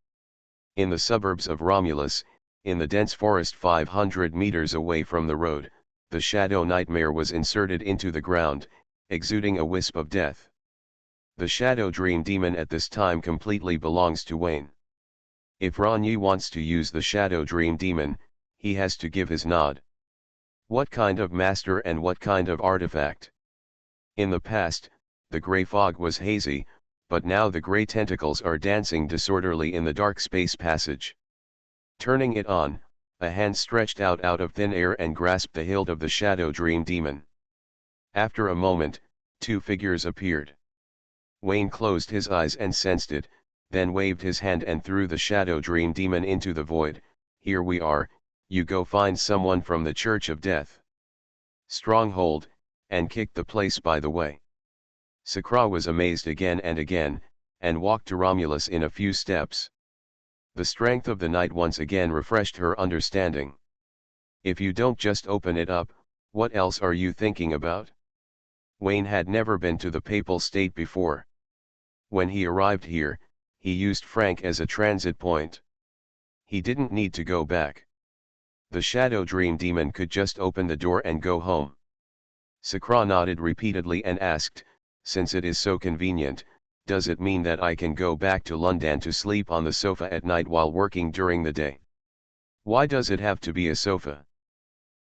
In the suburbs of Romulus, in the dense forest 500 meters away from the road, the shadow nightmare was inserted into the ground, exuding a wisp of death. The shadow dream demon at this time completely belongs to Wayne. If Ronyi wants to use the shadow dream demon, he has to give his nod. What kind of master and what kind of artifact? In the past, the grey fog was hazy, but now the grey tentacles are dancing disorderly in the dark space passage. Turning it on, a hand stretched out of thin air and grasped the hilt of the shadow dream demon. After a moment, two figures appeared. Wayne closed his eyes and sensed it, then waved his hand and threw the shadow dream demon into the void. Here we are, you go find someone from the Church of Death. Stronghold, and kicked the place by the way. Sakra was amazed again, and walked to Romulus in a few steps. The strength of the night once again refreshed her understanding. If you don't just open it up, what else are you thinking about? Wayne had never been to the papal state before. When he arrived here, he used Frank as a transit point. He didn't need to go back. The shadow dream demon could just open the door and go home. Sakra nodded repeatedly and asked, since it is so convenient, does it mean that I can go back to London to sleep on the sofa at night while working during the day? Why does it have to be a sofa?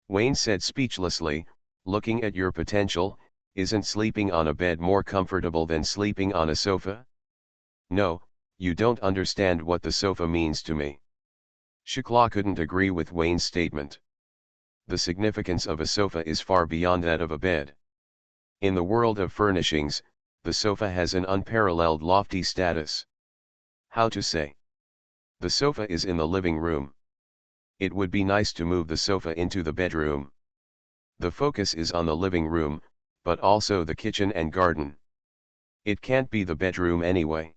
Wayne said speechlessly, looking at your potential, isn't sleeping on a bed more comfortable than sleeping on a sofa? No, you don't understand what the sofa means to me. Shikla couldn't agree with Wayne's statement. The significance of a sofa is far beyond that of a bed. In the world of furnishings, the sofa has an unparalleled lofty status. How to say? The sofa is in the living room. It would be nice to move the sofa into the bedroom. The focus is on the living room, but also the kitchen and garden. It can't be the bedroom anyway.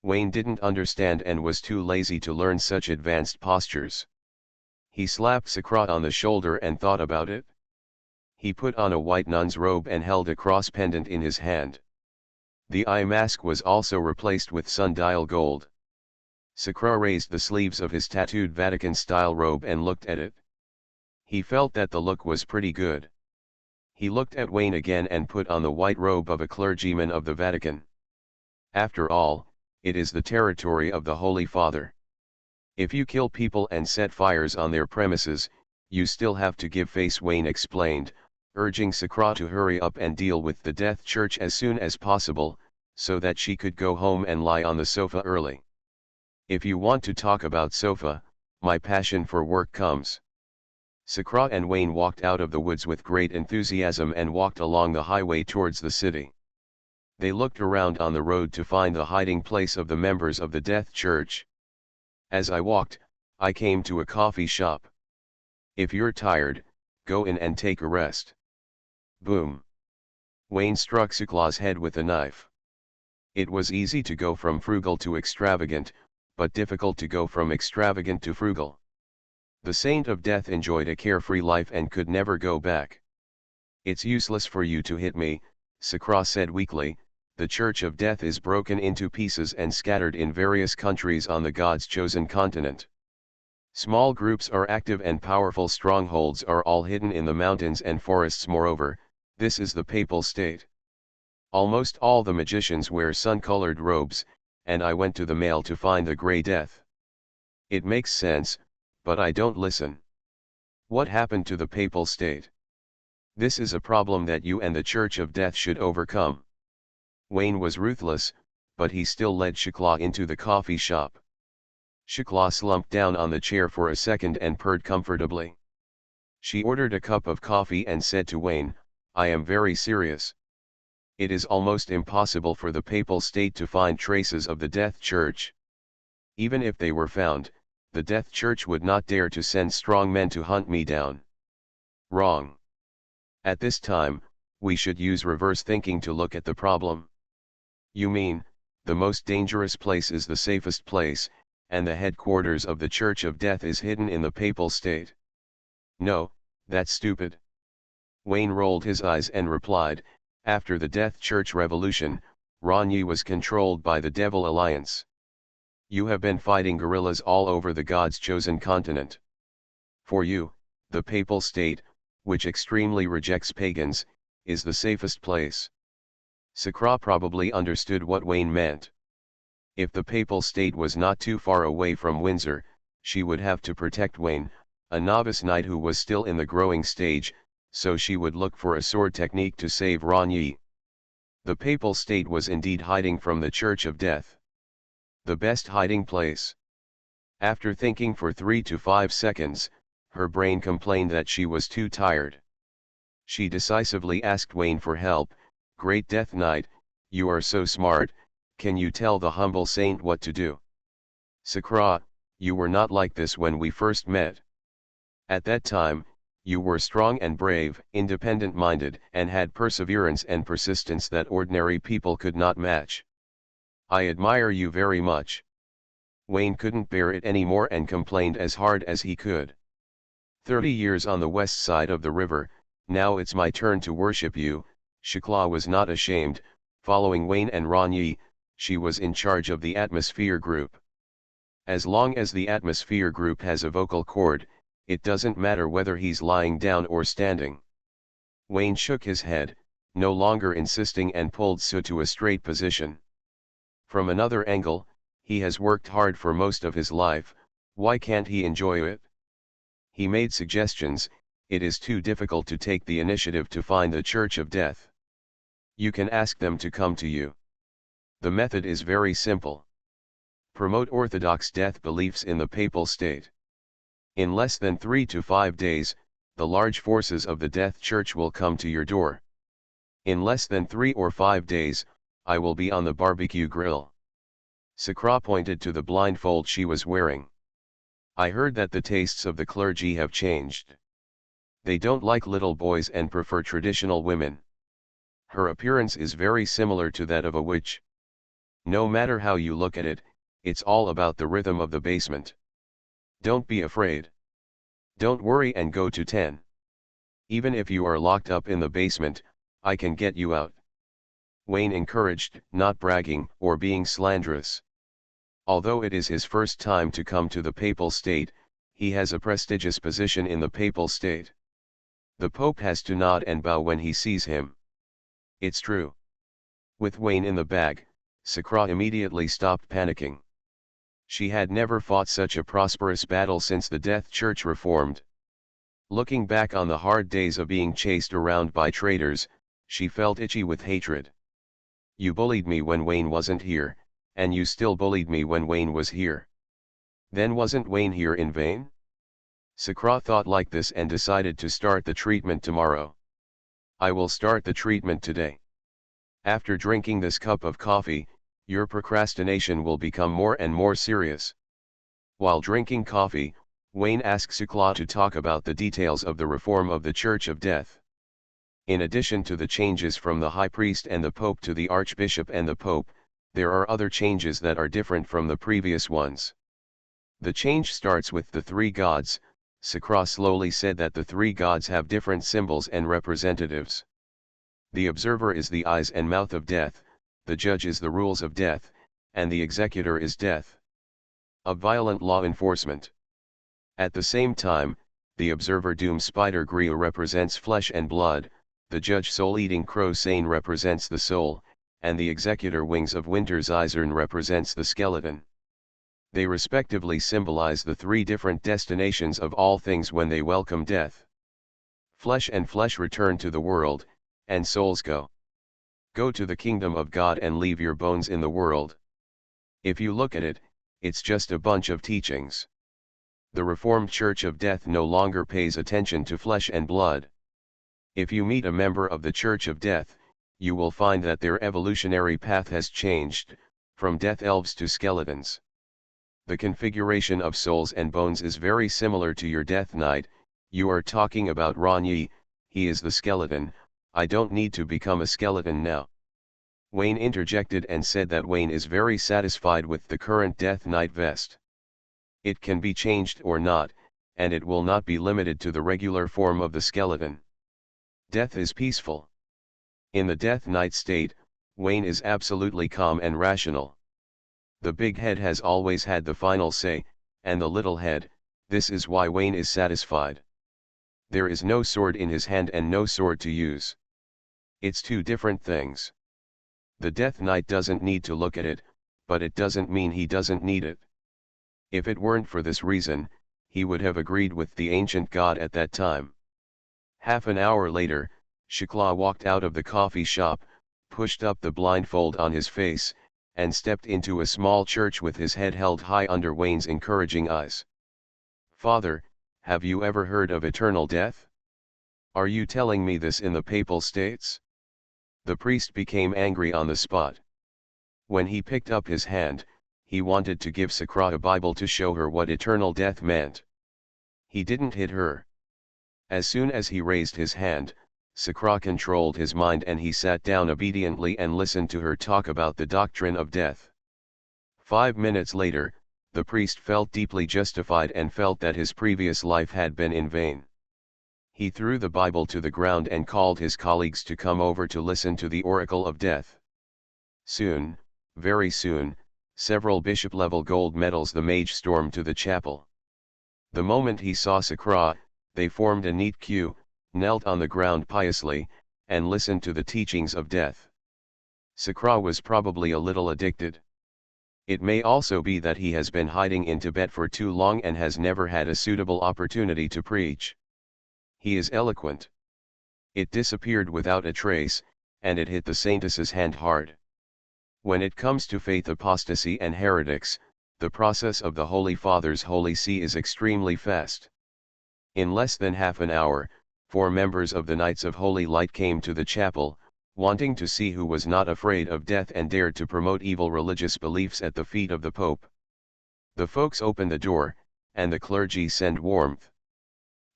Wayne didn't understand and was too lazy to learn such advanced postures. He slapped Sakra on the shoulder and thought about it. He put on a white nun's robe and held a cross pendant in his hand. The eye mask was also replaced with sundial gold. Sakra raised the sleeves of his tattooed Vatican-style robe and looked at it. He felt that the look was pretty good. He looked at Wayne again and put on the white robe of a clergyman of the Vatican. After all, it is the territory of the Holy Father. If you kill people and set fires on their premises, you still have to give face, Wayne explained, urging Sakra to hurry up and deal with the Death Church as soon as possible, so that she could go home and lie on the sofa early. If you want to talk about sofa, my passion for work comes. Sakra and Wayne walked out of the woods with great enthusiasm and walked along the highway towards the city. They looked around on the road to find the hiding place of the members of the Death Church. As I walked, I came to a coffee shop. If you're tired, go in and take a rest. Boom. Wayne struck Sakla's head with a knife. It was easy to go from frugal to extravagant, but difficult to go from extravagant to frugal. The Saint of Death enjoyed a carefree life and could never go back. It's useless for you to hit me, Sakra said weakly. The Church of Death is broken into pieces and scattered in various countries on the God's chosen continent. Small groups are active and powerful strongholds are all hidden in the mountains and forests. Moreover, this is the papal state. Almost all the magicians wear sun-colored robes, and I went to the Male to find the Grey Death. It makes sense, but I don't listen. What happened to the papal state? This is a problem that you and the Church of Death should overcome. Wayne was ruthless, but he still led Shikla into the coffee shop. Shikla slumped down on the chair for a second and purred comfortably. She ordered a cup of coffee and said to Wayne, "I am very serious. It is almost impossible for the Papal State to find traces of the Death Church. Even if they were found, the Death Church would not dare to send strong men to hunt me down." Wrong. At this time, we should use reverse thinking to look at the problem. You mean, the most dangerous place is the safest place, and the headquarters of the Church of Death is hidden in the Papal State? No, that's stupid. Wayne rolled his eyes and replied, "After the Death Church Revolution, Ranyi was controlled by the Devil Alliance. You have been fighting guerrillas all over the God's chosen continent. For you, the Papal State, which extremely rejects pagans, is the safest place." Sakra probably understood what Wayne meant. If the Papal State was not too far away from Windsor, she would have to protect Wayne, a novice knight who was still in the growing stage, so she would look for a sword technique to save Ranyi. The Papal State was indeed hiding from the Church of Death. The best hiding place. After thinking for 3 to 5 seconds, her brain complained that she was too tired. She decisively asked Wayne for help. "Great Death Knight, you are so smart, can you tell the humble saint what to do?" "Sakra, you were not like this when we first met. At that time, you were strong and brave, independent-minded, and had perseverance and persistence that ordinary people could not match. I admire you very much." Wayne couldn't bear it anymore and complained as hard as he could. 30 years on the west side of the river, now it's my turn to worship you." Shikla was not ashamed. Following Wayne and Ranyi, she was in charge of the atmosphere group. As long as the atmosphere group has a vocal cord, it doesn't matter whether he's lying down or standing. Wayne shook his head, no longer insisting, and pulled Su to a straight position. From another angle, he has worked hard for most of his life, why can't he enjoy it? He made suggestions. It is too difficult to take the initiative to find the Church of Death. You can ask them to come to you. The method is very simple. Promote orthodox death beliefs in the Papal State. In less than 3 to 5 days, the large forces of the Death Church will come to your door. In less than 3 or 5 days, I will be on the barbecue grill. Sakra pointed to the blindfold she was wearing. "I heard that the tastes of the clergy have changed. They don't like little boys and prefer traditional women. Her appearance is very similar to that of a witch. No matter how you look at it, it's all about the rhythm of the basement. Don't be afraid. Don't worry and go to 10. Even if you are locked up in the basement, I can get you out." Wayne encouraged, not bragging or being slanderous. Although it is his first time to come to the Papal State, he has a prestigious position in the Papal State. The Pope has to nod and bow when he sees him. It's true. With Wayne in the bag, Sakra immediately stopped panicking. She had never fought such a prosperous battle since the Death Church reformed. Looking back on the hard days of being chased around by traitors, she felt itchy with hatred. "You bullied me when Wayne wasn't here, and you still bullied me when Wayne was here. Then wasn't Wayne here in vain?" Sakra thought like this and decided to start the treatment tomorrow. "I will start the treatment today. After drinking this cup of coffee, your procrastination will become more and more serious." While drinking coffee, Wayne asked Sakla to talk about the details of the reform of the Church of Death. In addition to the changes from the High Priest and the Pope to the Archbishop and the Pope, there are other changes that are different from the previous ones. The change starts with the 3 gods. Sakra slowly said that the 3 gods have different symbols and representatives. The observer is the eyes and mouth of death, the judge is the rules of death, and the executor is death. Of violent law enforcement. At the same time, the observer Doom Spider Griot represents flesh and blood, the judge Soul-Eating Crow Sane represents the soul, and the executor Wings of Winter's Izern represents the skeleton. They respectively symbolize the 3 different destinations of all things when they welcome death. Flesh and flesh return to the world, and souls go. Go to the kingdom of God and leave your bones in the world. If you look at it, It's just a bunch of teachings. The Reformed Church of Death no longer pays attention to flesh and blood. If you meet a member of the Church of Death, you will find that their evolutionary path has changed, from death elves to skeletons. The configuration of souls and bones is very similar to your Death Knight. You are talking about Ronyi, he is the skeleton. I don't need to become a skeleton now. Wayne interjected and said that Wayne is very satisfied with the current Death Knight vest. It can be changed or not, and it will not be limited to the regular form of the skeleton. Death is peaceful. In the Death Knight state, Wayne is absolutely calm and rational. The big head has always had the final say, and the little head, this is why Wayne is satisfied. There is no sword in his hand and no sword to use. It's two different things. The Death Knight doesn't need to look at it, but it doesn't mean he doesn't need it. If it weren't for this reason, he would have agreed with the ancient god at that time. Half an hour later, Shikla walked out of the coffee shop, pushed up the blindfold on his face, and stepped into a small church with his head held high under Wayne's encouraging eyes. "Father, have you ever heard of eternal death? Are you telling me this in the Papal States?" The priest became angry on the spot. When he picked up his hand, he wanted to give Sakra a Bible to show her what eternal death meant. He didn't hit her. As soon as he raised his hand, Sakra controlled his mind and he sat down obediently and listened to her talk about the doctrine of death. 5 minutes later, the priest felt deeply justified and felt that his previous life had been in vain. He threw the Bible to the ground and called his colleagues to come over to listen to the oracle of death. Soon, very soon, several bishop-level gold medals the mage stormed to the chapel. The moment he saw Sakra, they formed a neat queue, knelt on the ground piously, and listened to the teachings of death. Sakra was probably a little addicted. It may also be that he has been hiding in Tibet for too long and has never had a suitable opportunity to preach. He is eloquent. It disappeared without a trace, and it hit the saintess's hand hard. When it comes to faith apostasy and heretics, the process of the Holy Father's Holy See is extremely fast. In less than half an hour, 4 members of the Knights of Holy Light came to the chapel, wanting to see who was not afraid of death and dared to promote evil religious beliefs at the feet of the Pope. The folks open the door, and the clergy send warmth.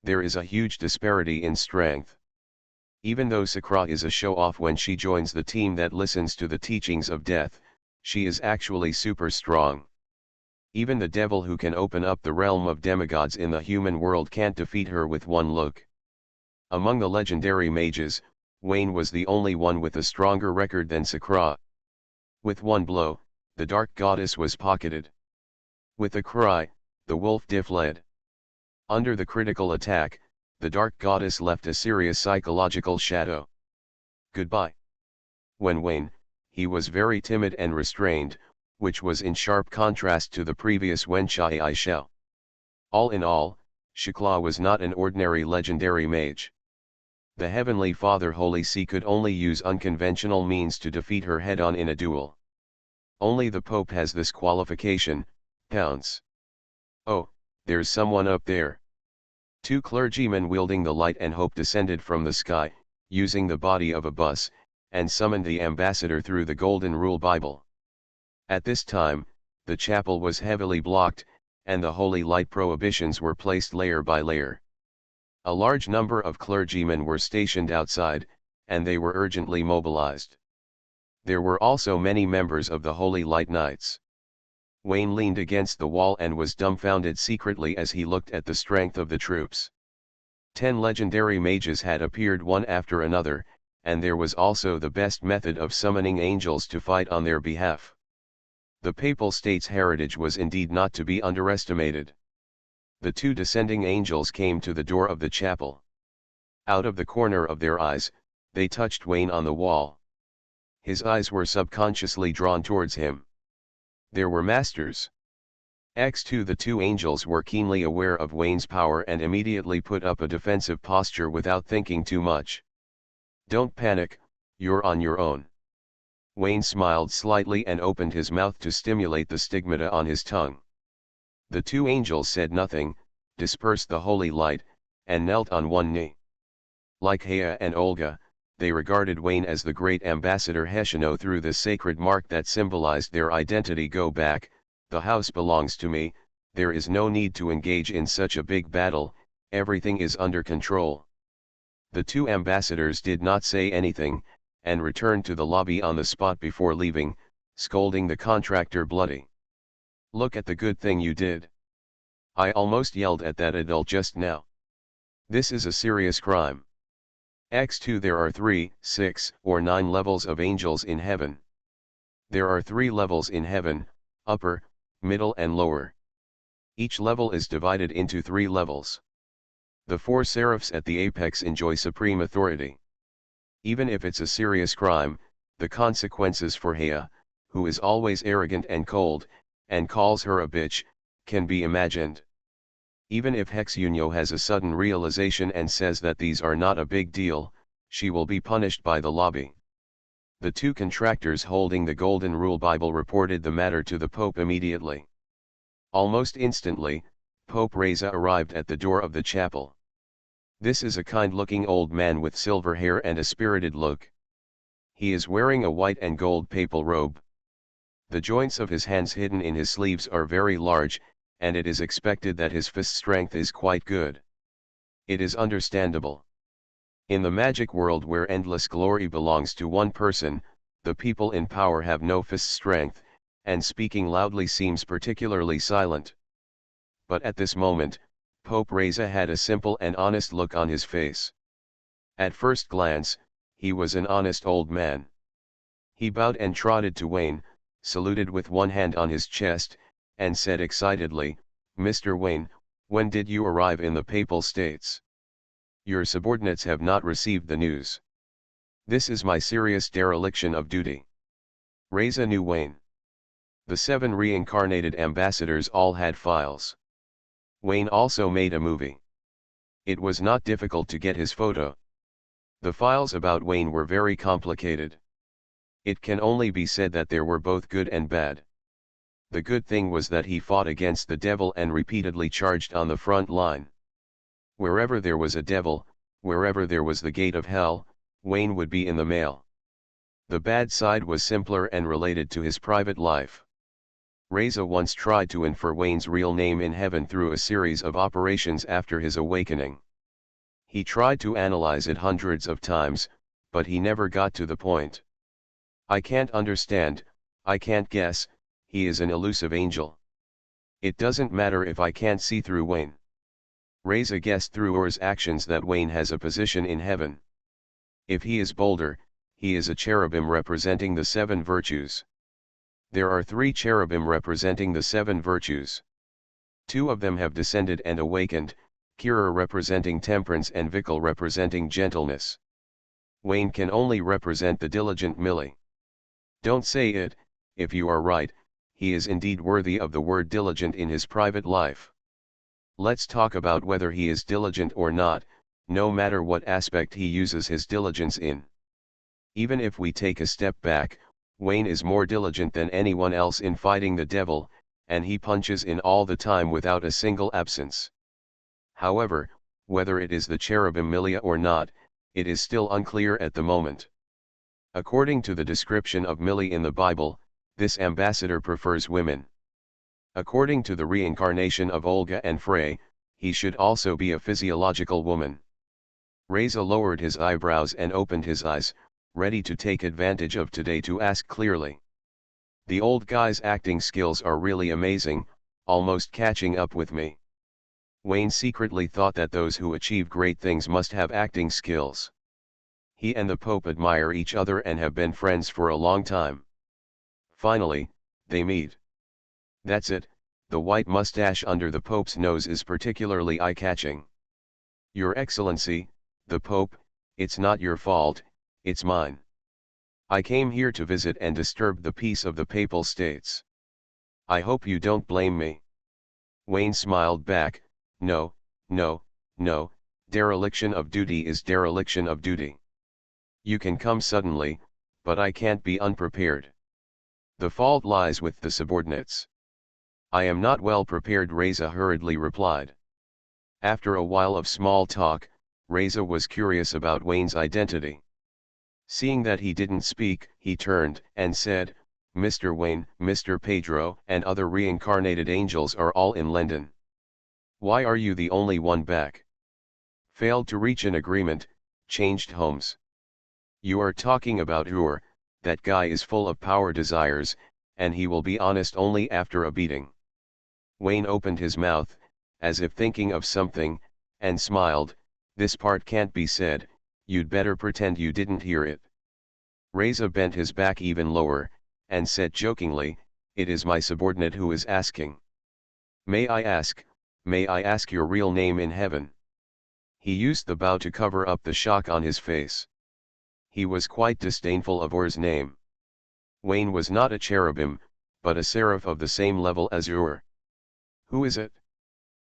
There is a huge disparity in strength. Even though Sakra is a show-off when she joins the team that listens to the teachings of death, she is actually super strong. Even the devil who can open up the realm of demigods in the human world can't defeat her with one look. Among the legendary mages, Wayne was the only one with a stronger record than Sakra. With one blow, the dark goddess was pocketed. With a cry, the wolf fled. Under the critical attack, the dark goddess left a serious psychological shadow. Goodbye. When Wayne, he was very timid and restrained, which was in sharp contrast to the previous Wenchai Aishao. All in all, Shikla was not an ordinary legendary mage. The Heavenly Father Holy See could only use unconventional means to defeat her head-on in a duel. Only the Pope has this qualification. Pounce. Oh, there's someone up there. 2 clergymen wielding the light and hope descended from the sky, using the body of a bus, and summoned the ambassador through the Golden Rule Bible. At this time, the chapel was heavily blocked, and the holy light prohibitions were placed layer by layer. A large number of clergymen were stationed outside, and they were urgently mobilized. There were also many members of the Holy Light Knights. Wayne leaned against the wall and was dumbfounded secretly as he looked at the strength of the troops. 10 legendary mages had appeared one after another, and there was also the best method of summoning angels to fight on their behalf. The Papal States' heritage was indeed not to be underestimated. The 2 descending angels came to the door of the chapel. Out of the corner of their eyes, they touched Wayne on the wall. His eyes were subconsciously drawn towards him. There were masters. The 2 angels were keenly aware of Wayne's power and immediately put up a defensive posture without thinking too much. "Don't panic, you're on your own. Wayne smiled slightly and opened his mouth to stimulate the stigmata on his tongue. The two angels said nothing, dispersed the holy light, and knelt on one knee. Like Hea and Olga, they regarded Wayne as the great ambassador Heshino through the sacred mark that symbolized their identity. Go back, the house belongs to me, there is no need to engage in such a big battle, everything is under control. The two ambassadors did not say anything, and returned to the lobby on the spot before leaving, scolding the contractor bloody. Look at the good thing you did. I almost yelled at that adult just now. This is a serious crime. X2 There are 3, 6, or 9 levels of angels in heaven. There are 3 levels in heaven, upper, middle and lower. Each level is divided into 3 levels. The 4 seraphs at the apex enjoy supreme authority. Even if it's a serious crime, the consequences for Hea, who is always arrogant and cold, and calls her a bitch, can be imagined. Even if Hexunyo has a sudden realization and says that these are not a big deal, she will be punished by the lobby. The 2 contractors holding the Golden Rule Bible reported the matter to the Pope immediately. Almost instantly, Pope Reza arrived at the door of the chapel. This is a kind-looking old man with silver hair and a spirited look. He is wearing a white and gold papal robe. The joints of his hands hidden in his sleeves are very large, and it is expected that his fist strength is quite good. It is understandable. In the magic world where endless glory belongs to one person, the people in power have no fist strength, and speaking loudly seems particularly silent. But at this moment, Pope Reza had a simple and honest look on his face. At first glance, he was an honest old man. He bowed and trotted to Wayne, saluted with one hand on his chest, and said excitedly, "Mr. Wayne, when did you arrive in the Papal States? Your subordinates have not received the news. This is my serious dereliction of duty." Reza knew Wayne. The 7 reincarnated ambassadors all had files. Wayne also made a movie. It was not difficult to get his photo. The files about Wayne were very complicated. It can only be said that there were both good and bad. The good thing was that he fought against the devil and repeatedly charged on the front line. Wherever there was a devil, wherever there was the gate of hell, Wayne would be in the mail. The bad side was simpler and related to his private life. Reza once tried to infer Wayne's real name in heaven through a series of operations after his awakening. He tried to analyze it hundreds of times, but he never got to the point. I can't understand, I can't guess, he is an elusive angel. It doesn't matter if I can't see through Wayne. Reza guessed through Ur's actions that Wayne has a position in heaven. If he is bolder, he is a cherubim representing the 7 virtues. There are 3 cherubim representing the 7 virtues. 2 of them have descended and awakened, Kira representing temperance and Vikal representing gentleness. Wayne can only represent the diligent Millie. Don't say it, if you are right, he is indeed worthy of the word diligent in his private life. Let's talk about whether he is diligent or not, no matter what aspect he uses his diligence in. Even if we take a step back, Wayne is more diligent than anyone else in fighting the devil, and he punches in all the time without a single absence. However, whether it is the cherubim Milia or not, it is still unclear at the moment. According to the description of Millie in the Bible, this ambassador prefers women. According to the reincarnation of Olga and Frey, he should also be a physiological woman. Reza lowered his eyebrows and opened his eyes, ready to take advantage of today to ask clearly. The old guy's acting skills are really amazing, almost catching up with me. Wayne secretly thought that those who achieve great things must have acting skills. He and the Pope admire each other and have been friends for a long time. Finally, they meet. That's it, the white mustache under the Pope's nose is particularly eye-catching. Your Excellency, the Pope, it's not your fault, it's mine. I came here to visit and disturb the peace of the Papal States. I hope you don't blame me. Wayne smiled back, no, no, no, dereliction of duty is dereliction of duty. You can come suddenly, but I can't be unprepared. The fault lies with the subordinates. I am not well prepared, Reza hurriedly replied. After a while of small talk, Reza was curious about Wayne's identity. Seeing that he didn't speak, he turned and said, Mr. Wayne, Mr. Pedro, and other reincarnated angels are all in London. Why are you the only one back? Failed to reach an agreement, changed homes. You are talking about Ur, that guy is full of power desires, and he will be honest only after a beating. Wayne opened his mouth, as if thinking of something, and smiled, this part can't be said, you'd better pretend you didn't hear it. Reza bent his back even lower, and said jokingly, it is my subordinate who is asking. May I ask your real name in heaven? He used the bow to cover up the shock on his face. He was quite disdainful of Ur's name. Wayne was not a cherubim, but a seraph of the same level as Ur. Who is it?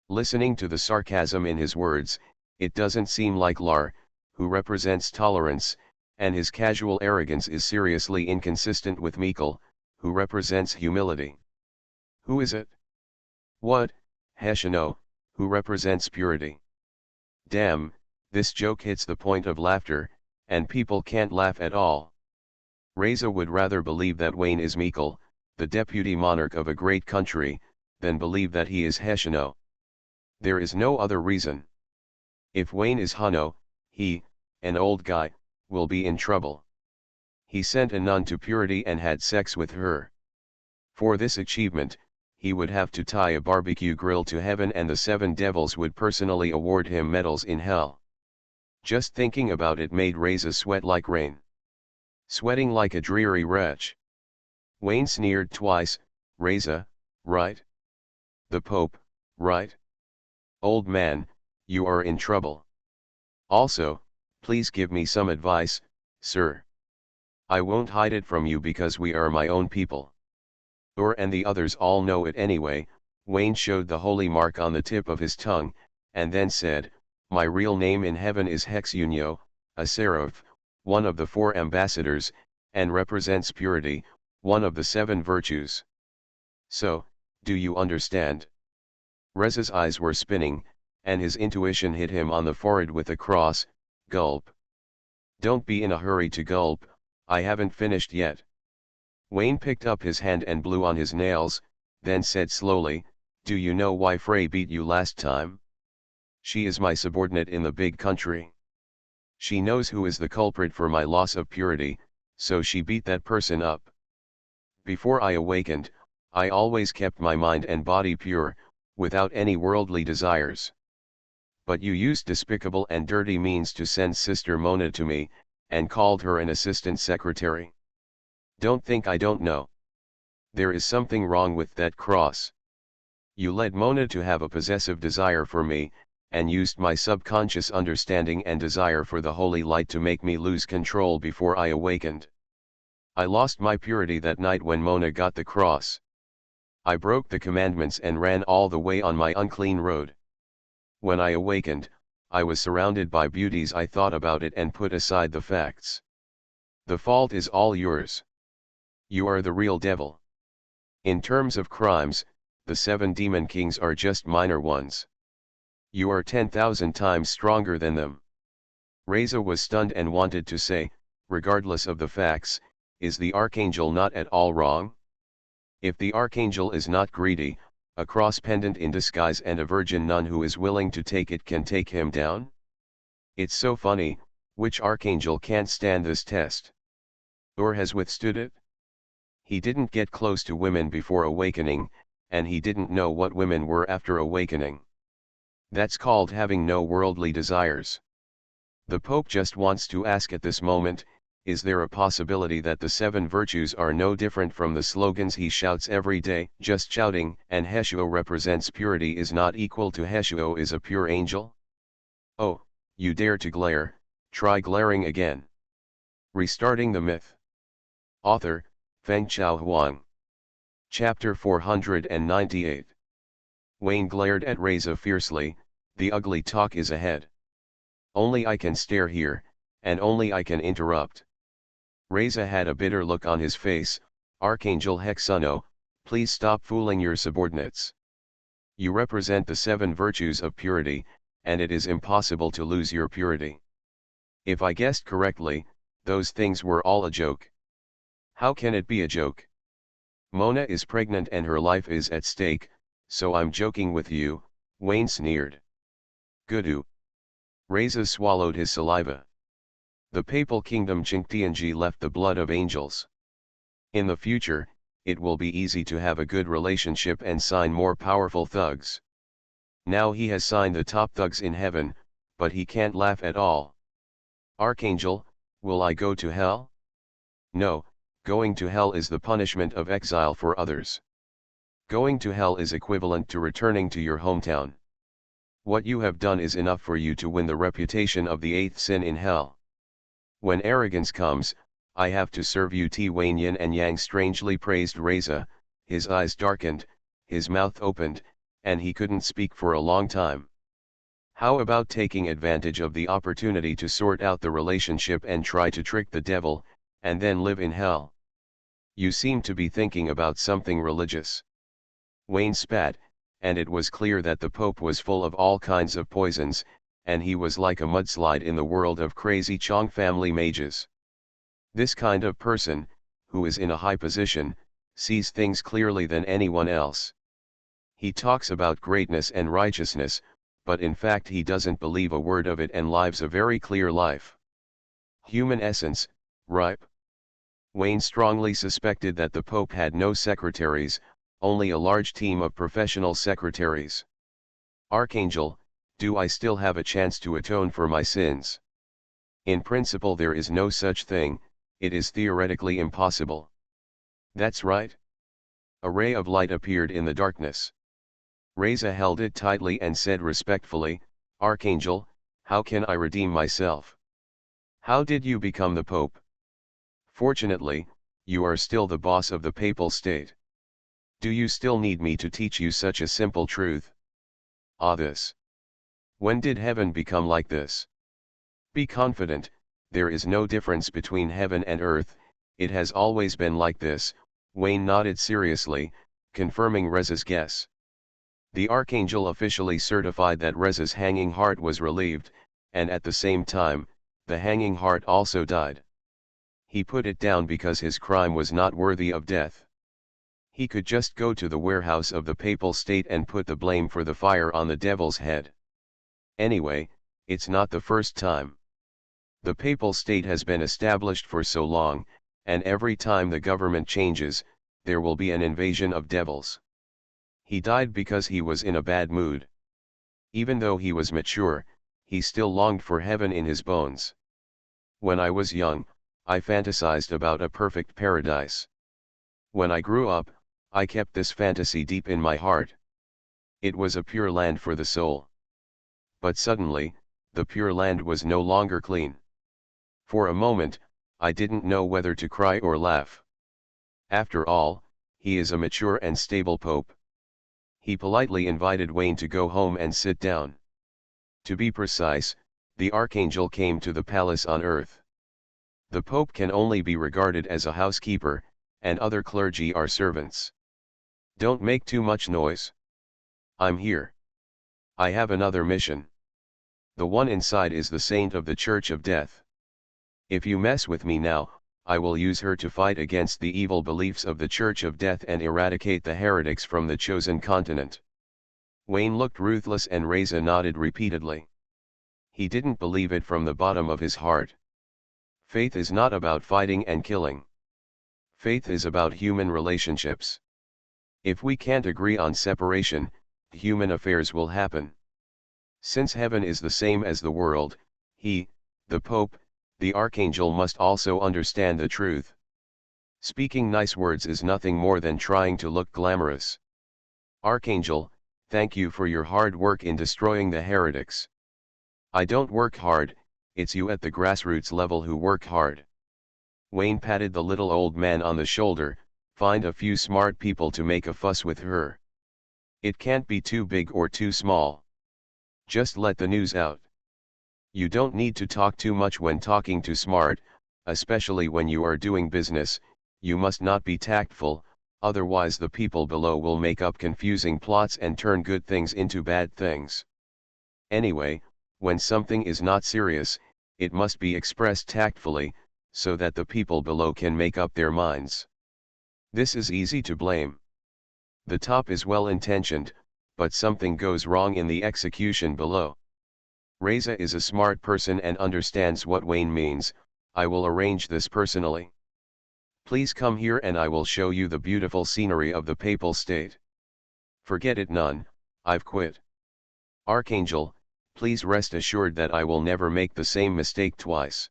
Listening to the sarcasm in his words, it doesn't seem like Lar, who represents tolerance, and his casual arrogance is seriously inconsistent with Mikkel, who represents humility. Who is it? What, Heshino, who represents purity. Damn, this joke hits the point of laughter, and people can't laugh at all. Reza would rather believe that Wayne is Mikkel, the deputy monarch of a great country, than believe that he is Heshino. There is no other reason. If Wayne is Hano, he, an old guy, will be in trouble. He sent a nun to purity and had sex with her. For this achievement, he would have to tie a barbecue grill to heaven and the 7 devils would personally award him medals in hell. Just thinking about it made Reza sweat like rain. Sweating like a dreary wretch. Wayne sneered twice, Reza, right? The Pope, right? Old man, you are in trouble. Also, please give me some advice, sir. I won't hide it from you because we are my own people. Ur and the others all know it anyway. Wayne showed the holy mark on the tip of his tongue, and then said, my real name in heaven is Hexunio, a seraph, one of the 4 ambassadors, and represents purity, one of the 7 virtues. So, do you understand? Reza's eyes were spinning, and his intuition hit him on the forehead with a cross, gulp. Don't be in a hurry to gulp, I haven't finished yet. Wayne picked up his hand and blew on his nails, then said slowly, do you know why Frey beat you last time? She is my subordinate in the big country. She knows who is the culprit for my loss of purity, so she beat that person up. Before I awakened, I always kept my mind and body pure, without any worldly desires. But you used despicable and dirty means to send Sister Mona to me, and called her an assistant secretary. Don't think I don't know. There is something wrong with that cross. You led Mona to have a possessive desire for me, and used my subconscious understanding and desire for the holy light to make me lose control before I awakened. I lost my purity that night when Mona got the cross. I broke the commandments and ran all the way on my unclean road. When I awakened, I was surrounded by beauties. I thought about it and put aside the facts. The fault is all yours. You are the real devil. In terms of crimes, the 7 demon kings are just minor ones. You are 10,000 times stronger than them. Reza was stunned and wanted to say, regardless of the facts, is the archangel not at all wrong? If the archangel is not greedy, a cross pendant in disguise and a virgin nun who is willing to take it can take him down? It's so funny, which archangel can't stand this test? Or has withstood it? He didn't get close to women before awakening, and he didn't know what women were after awakening. That's called having no worldly desires. The Pope just wants to ask at this moment, is there a possibility that the 7 virtues are no different from the slogans he shouts every day? Just shouting, and Heshuo represents purity is not equal to Heshuo is a pure angel? Oh, you dare to glare, try glaring again. Restarting the myth. Author, Fengchao Huang. Chapter 498. Wayne glared at Reza fiercely, the ugly talk is ahead. Only I can stare here, and only I can interrupt. Reza had a bitter look on his face. Archangel Hexuno, please stop fooling your subordinates. You represent the 7 virtues of purity, and it is impossible to lose your purity. If I guessed correctly, those things were all a joke. How can it be a joke? Mona is pregnant and her life is at stake, so I'm joking with you, Wayne sneered. Goodoo. Reza swallowed his saliva. The papal kingdom Qingtianji left the blood of angels. In the future, it will be easy to have a good relationship and sign more powerful thugs. Now he has signed the top thugs in heaven, but he can't laugh at all. Archangel, will I go to hell? No, going to hell is the punishment of exile for others. Going to hell is equivalent to returning to your hometown. What you have done is enough for you to win the reputation of the 8th sin in hell. When arrogance comes, I have to serve you. Wayne Yin and Yang strangely praised Reza, his eyes darkened, his mouth opened, and he couldn't speak for a long time. How about taking advantage of the opportunity to sort out the relationship and try to trick the devil, and then live in hell? You seem to be thinking about something religious. Wayne spat, and it was clear that the Pope was full of all kinds of poisons, and he was like a mudslide in the world of crazy Chong family mages. This kind of person, who is in a high position, sees things clearly than anyone else. He talks about greatness and righteousness, but in fact he doesn't believe a word of it and lives a very clear life. Human essence, ripe. Wayne strongly suspected that the Pope had no secretaries, only a large team of professional secretaries. Archangel, do I still have a chance to atone for my sins? In principle there is no such thing, it is theoretically impossible. That's right. A ray of light appeared in the darkness. Reza held it tightly and said respectfully, Archangel, how can I redeem myself? How did you become the Pope? Fortunately, you are still the boss of the papal state. Do you still need me to teach you such a simple truth? Ah, this. When did heaven become like this? Be confident, there is no difference between heaven and earth, it has always been like this. Wayne nodded seriously, confirming Reza's guess. The Archangel officially certified that Reza's hanging heart was relieved, and at the same time, the hanging heart also died. He put it down because his crime was not worthy of death. He could just go to the warehouse of the papal state and put the blame for the fire on the devil's head. Anyway, it's not the first time. The papal state has been established for so long, and every time the government changes, there will be an invasion of devils. He died because he was in a bad mood. Even though he was mature, he still longed for heaven in his bones. When I was young, I fantasized about a perfect paradise. When I grew up, I kept this fantasy deep in my heart. It was a pure land for the soul. But suddenly, the pure land was no longer clean. For a moment, I didn't know whether to cry or laugh. After all, he is a mature and stable Pope. He politely invited Wayne to go home and sit down. To be precise, the Archangel came to the palace on earth. The Pope can only be regarded as a housekeeper, and other clergy are servants. Don't make too much noise. I'm here. I have another mission. The one inside is the saint of the Church of Death. If you mess with me now, I will use her to fight against the evil beliefs of the Church of Death and eradicate the heretics from the chosen continent. Wayne looked ruthless and Reza nodded repeatedly. He didn't believe it from the bottom of his heart. Faith is not about fighting and killing. Faith is about human relationships. If we can't agree on separation, human affairs will happen. Since heaven is the same as the world, he, the Pope, the Archangel must also understand the truth. Speaking nice words is nothing more than trying to look glamorous. Archangel, thank you for your hard work in destroying the heretics. I don't work hard, it's you at the grassroots level who work hard. Wayne patted the little old man on the shoulder, find a few smart people to make a fuss with her. It can't be too big or too small. Just let the news out. You don't need to talk too much when talking to smart, especially when you are doing business, you must not be tactful, otherwise the people below will make up confusing plots and turn good things into bad things. Anyway, when something is not serious, it must be expressed tactfully, so that the people below can make up their minds. This is easy to blame. The top is well intentioned, but something goes wrong in the execution below. Reza is a smart person and understands what Wayne means. I will arrange this personally. Please come here and I will show you the beautiful scenery of the Papal State. Forget it, nun, I've quit. Archangel, please rest assured that I will never make the same mistake twice.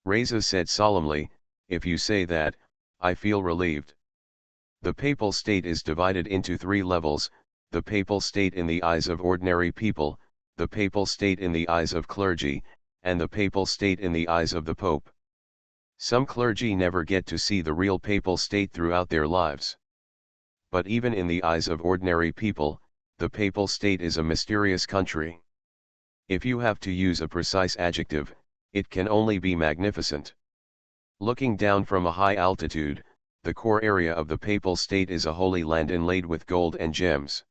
Reza said solemnly, if you say that, I feel relieved. The Papal State is divided into 3 levels, the Papal State in the eyes of ordinary people, the Papal State in the eyes of clergy, and the Papal State in the eyes of the Pope. Some clergy never get to see the real Papal State throughout their lives. But even in the eyes of ordinary people, the Papal State is a mysterious country. If you have to use a precise adjective, it can only be magnificent. Looking down from a high altitude, the core area of the Papal State is a holy land inlaid with gold and gems.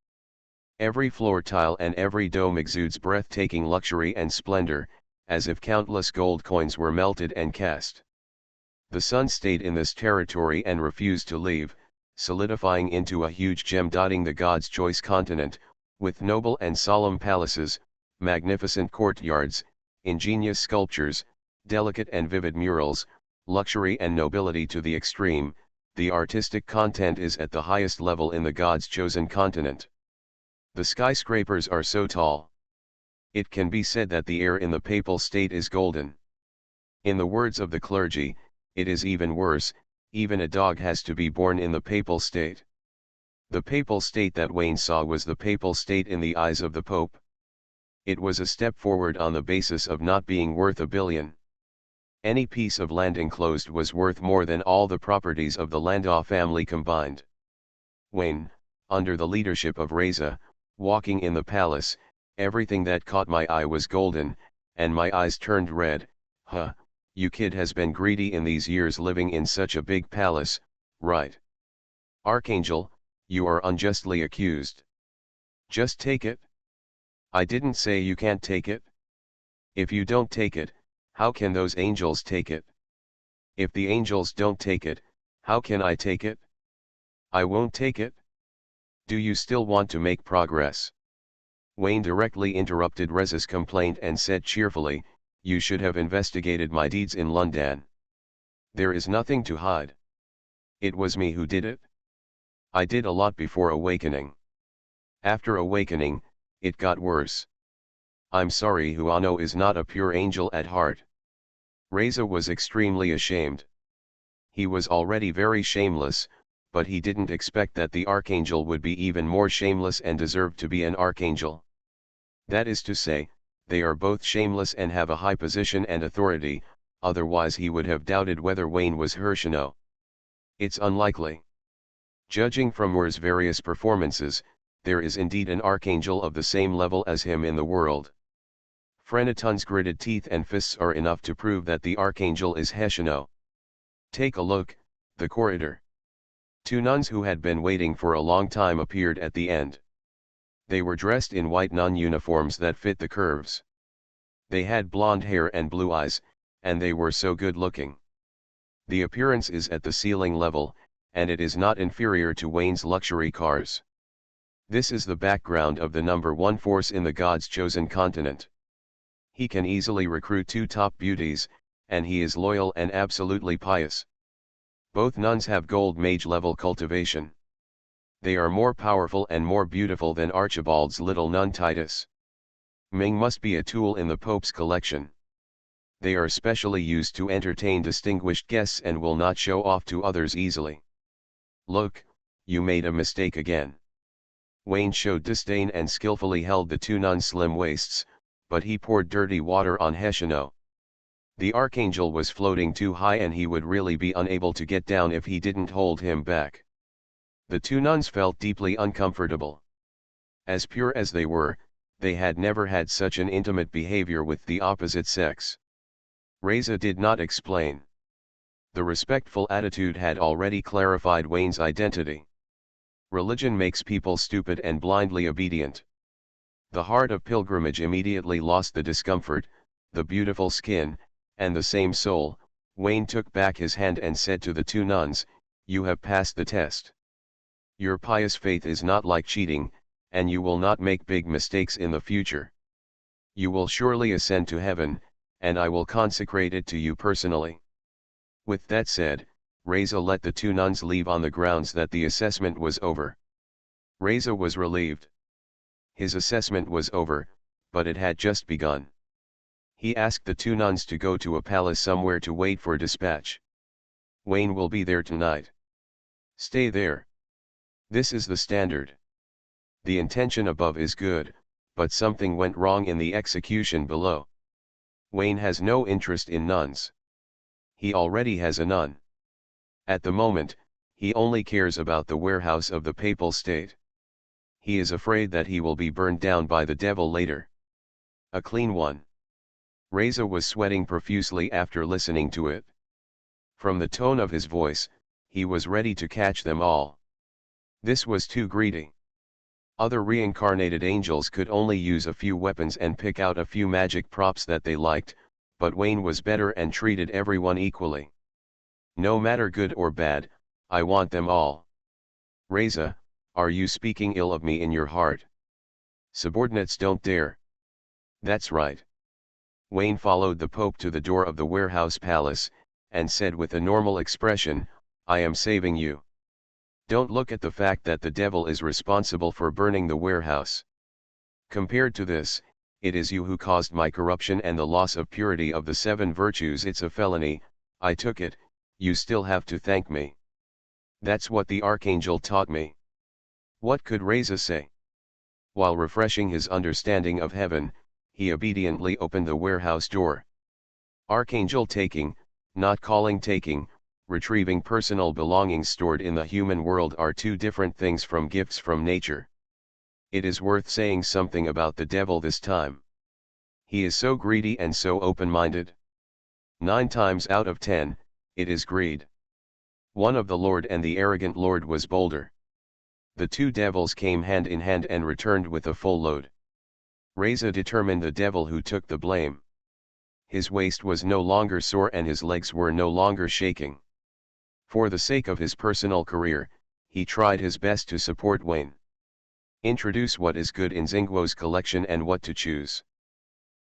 Every floor tile and every dome exudes breathtaking luxury and splendor, as if countless gold coins were melted and cast. The sun stayed in this territory and refused to leave, solidifying into a huge gem dotting the God's choice continent, with noble and solemn palaces, magnificent courtyards, ingenious sculptures, delicate and vivid murals, luxury and nobility to the extreme. The artistic content is at the highest level in the God's chosen continent. The skyscrapers are so tall. It can be said that the air in the Papal State is golden. In the words of the clergy, it is even worse, even a dog has to be born in the Papal State. The Papal State that Wayne saw was the Papal State in the eyes of the Pope. It was a step forward on the basis of not being worth $1 billion. Any piece of land enclosed was worth more than all the properties of the Landau family combined. Wayne, under the leadership of Reza, walking in the palace, everything that caught my eye was golden, and my eyes turned red. Huh, you kid has been greedy in these years living in such a big palace, right? Archangel, you are unjustly accused. Just take it. I didn't say you can't take it. If you don't take it, how can those angels take it? If the angels don't take it, how can I take it? I won't take it. Do you still want to make progress? Wayne directly interrupted Reza's complaint and said cheerfully, you should have investigated my deeds in London. There is nothing to hide. It was me who did it. I did a lot before awakening. After awakening, it got worse. I'm sorry, Juano is not a pure angel at heart. Reza was extremely ashamed. He was already very shameless, but he didn't expect that the archangel would be even more shameless and deserved to be an archangel. That is to say, they are both shameless and have a high position and authority, otherwise he would have doubted whether Wayne was Hirschino. It's unlikely. Judging from Wer's various performances, there is indeed an archangel of the same level as him in the world. Frenetun's gritted teeth and fists are enough to prove that the archangel is Hirschino. Take a look, the corridor. 2 nuns who had been waiting for a long time appeared at the end. They were dressed in white nun uniforms that fit the curves. They had blonde hair and blue eyes, and they were so good looking. The appearance is at the ceiling level, and it is not inferior to Wayne's luxury cars. This is the background of the number 1 force in the God's chosen continent. He can easily recruit 2 top beauties, and he is loyal and absolutely pious. Both nuns have gold mage level cultivation. They are more powerful and more beautiful than Archibald's little nun Titus. Ming must be a tool in the Pope's collection. They are specially used to entertain distinguished guests and will not show off to others easily. Look, you made a mistake again. Wayne showed disdain and skillfully held the 2 nuns' slim waists, but he poured dirty water on Hirschino. The archangel was floating too high and he would really be unable to get down if he didn't hold him back. The 2 nuns felt deeply uncomfortable. As pure as they were, they had never had such an intimate behavior with the opposite sex. Reza did not explain. The respectful attitude had already clarified Wayne's identity. Religion makes people stupid and blindly obedient. The heart of pilgrimage immediately lost the discomfort, the beautiful skin, and the same soul. Wayne took back his hand and said to the two nuns, "You have passed the test. Your pious faith is not like cheating, and you will not make big mistakes in the future. You will surely ascend to heaven, and I will consecrate it to you personally." With that said, Reza let the two nuns leave on the grounds that the assessment was over. Reza was relieved. His assessment was over, but it had just begun. He asked the two nuns to go to a palace somewhere to wait for dispatch. "Wayne will be there tonight. Stay there. This is the standard." The intention above is good, but something went wrong in the execution below. Wayne has no interest in nuns. He already has a nun. At the moment, he only cares about the warehouse of the papal state. He is afraid that he will be burned down by the devil later. A clean one. Reza was sweating profusely after listening to it. From the tone of his voice, he was ready to catch them all. This was too greedy. Other reincarnated angels could only use a few weapons and pick out a few magic props that they liked, but Wayne was better and treated everyone equally. "No matter good or bad, I want them all." "Reza, are you speaking ill of me in your heart? Subordinates don't dare." "That's right." Wayne followed the Pope to the door of the warehouse palace, and said with a normal expression, "I am saving you. Don't look at the fact that the devil is responsible for burning the warehouse. Compared to this, it is you who caused my corruption and the loss of purity of the 7 virtues. It's a felony, I took it, you still have to thank me. That's what the archangel taught me." What could Reza say? While refreshing his understanding of heaven, he obediently opened the warehouse door. Archangel taking, not calling taking, retrieving personal belongings stored in the human world are two different things from gifts from nature. It is worth saying something about the devil this time. He is so greedy and so open-minded. 9 times out of 10, it is greed. One of the Lord and the arrogant Lord was bolder. The two devils came hand in hand and returned with a full load. Reza determined the devil who took the blame. His waist was no longer sore and his legs were no longer shaking. For the sake of his personal career, he tried his best to support Wayne. Introduce what is good in Xingguo's collection and what to choose.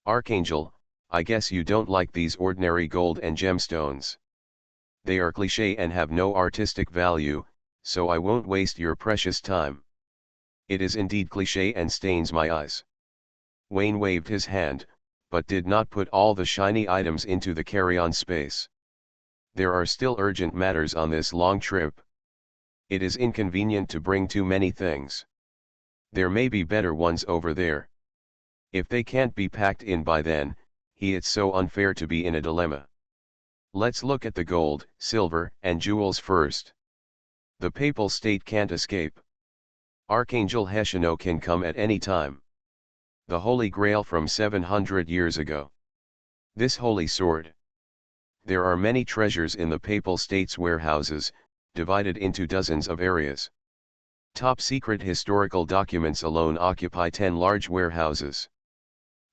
Archangel, I guess you don't like these ordinary gold and gemstones. They are cliché and have no artistic value, so I won't waste your precious time. It is indeed cliché and stains my eyes. Wayne waved his hand, but did not put all the shiny items into the carry-on space. There are still urgent matters on this long trip. It is inconvenient to bring too many things. There may be better ones over there. If they can't be packed in by then, it's so unfair to be in a dilemma. Let's look at the gold, silver, and jewels first. The papal state can't escape. Archangel Heshino can come at any time. The Holy Grail from 700 years ago. This holy sword. There are many treasures in the papal state's warehouses, divided into dozens of areas. Top secret historical documents alone occupy 10 large warehouses.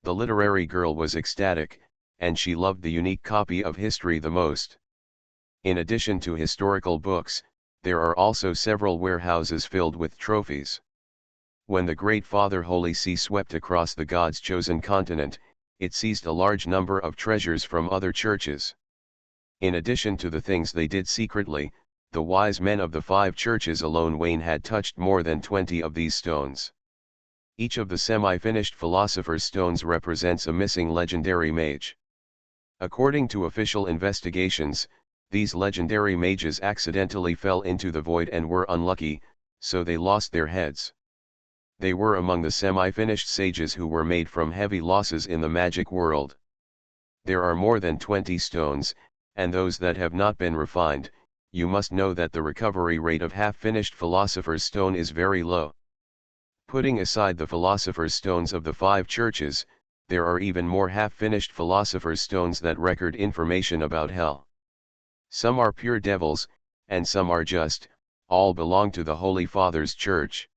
The literary girl was ecstatic, and she loved the unique copy of history the most. In addition to historical books, there are also several warehouses filled with trophies. When the Great Father Holy See swept across the God's chosen continent, it seized a large number of treasures from other churches. In addition to the things they did secretly, the wise men of the 5 churches alone Wayne had touched more than 20 of these stones. Each of the semi-finished philosopher's stones represents a missing legendary mage. According to official investigations, these legendary mages accidentally fell into the void and were unlucky, so they lost their heads. They were among the semi-finished sages who were made from heavy losses in the magic world. There are more than 20 stones, and those that have not been refined. You must know that the recovery rate of half-finished philosopher's stone is very low. Putting aside the philosopher's stones of the 5 churches, there are even more half-finished philosopher's stones that record information about hell. Some are pure devils, and some are just, all belong to the Holy Father's Church.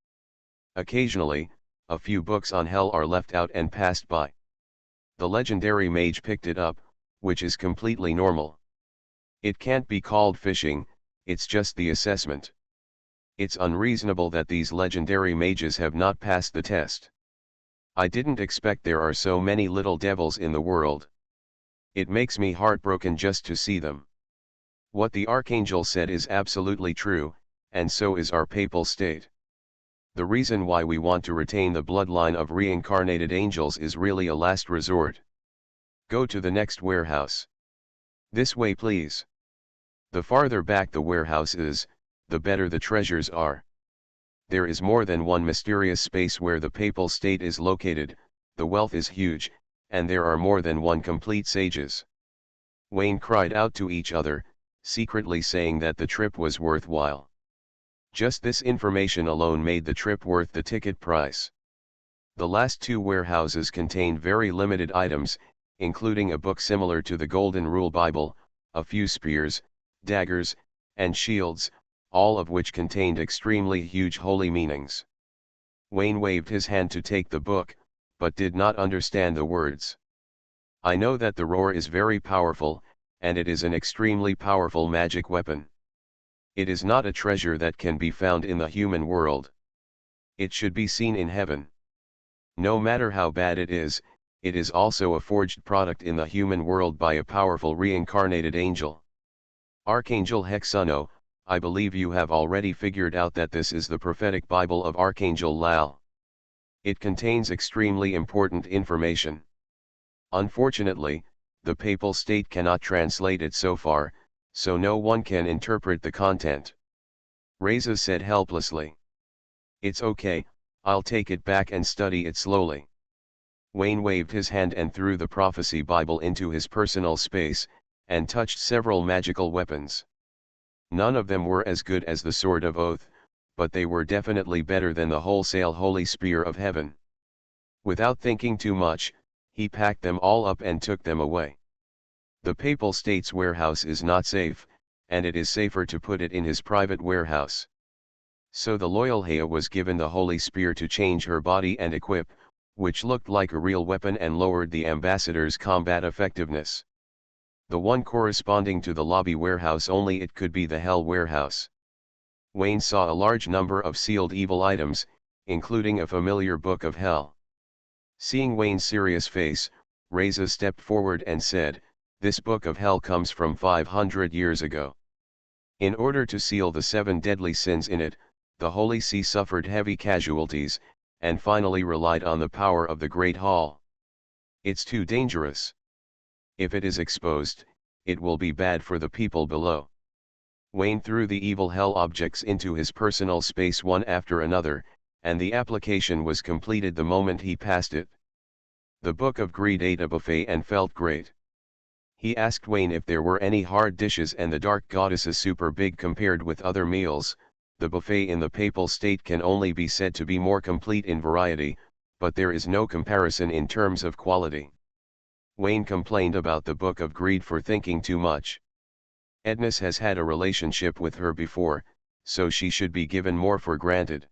Occasionally, a few books on hell are left out and passed by. The legendary mage picked it up, which is completely normal. It can't be called fishing, it's just the assessment. It's unreasonable that these legendary mages have not passed the test. I didn't expect there are so many little devils in the world. It makes me heartbroken just to see them. What the Archangel said is absolutely true, and so is our papal state. The reason why we want to retain the bloodline of reincarnated angels is really a last resort. Go to the next warehouse. This way please. The farther back the warehouse is, the better the treasures are. There is more than one mysterious space where the papal state is located, the wealth is huge, and there are more than one complete sages. Wayne cried out to each other, secretly saying that the trip was worthwhile. Just this information alone made the trip worth the ticket price. The last two warehouses contained very limited items, including a book similar to the Golden Rule Bible, a few spears, daggers, and shields, all of which contained extremely huge holy meanings. Wayne waved his hand to take the book, but did not understand the words. I know that the roar is very powerful, and it is an extremely powerful magic weapon. It is not a treasure that can be found in the human world. It should be seen in heaven. No matter how bad it is also a forged product in the human world by a powerful reincarnated angel. Archangel Hexuno, I believe you have already figured out that this is the prophetic Bible of Archangel Lal. It contains extremely important information. Unfortunately, the papal state cannot translate it so far, so no one can interpret the content. Reza said helplessly. It's okay, I'll take it back and study it slowly. Wayne waved his hand and threw the prophecy Bible into his personal space, and touched several magical weapons. None of them were as good as the Sword of Oath, but they were definitely better than the wholesale Holy Spear of Heaven. Without thinking too much, he packed them all up and took them away. The papal state's warehouse is not safe, and it is safer to put it in his private warehouse. So the loyal Hea was given the Holy Spear to change her body and equip, which looked like a real weapon and lowered the ambassador's combat effectiveness. The one corresponding to the lobby warehouse, only it could be the Hell warehouse. Wayne saw a large number of sealed evil items, including a familiar Book of Hell. Seeing Wayne's serious face, Reza stepped forward and said, "This Book of Hell comes from 500 years ago. In order to seal the 7 deadly sins in it, the Holy See suffered heavy casualties, and finally relied on the power of the Great Hall. It's too dangerous. If it is exposed, it will be bad for the people below." Wayne threw the evil hell objects into his personal space one after another, and the application was completed the moment he passed it. The Book of Greed ate a buffet and felt great. He asked Wayne if there were any hard dishes, and the Dark Goddess is super big compared with other meals. The buffet in the papal state can only be said to be more complete in variety, but there is no comparison in terms of quality. Wayne complained about the Book of Greed for thinking too much. Ednis has had a relationship with her before, so she should be given more for granted.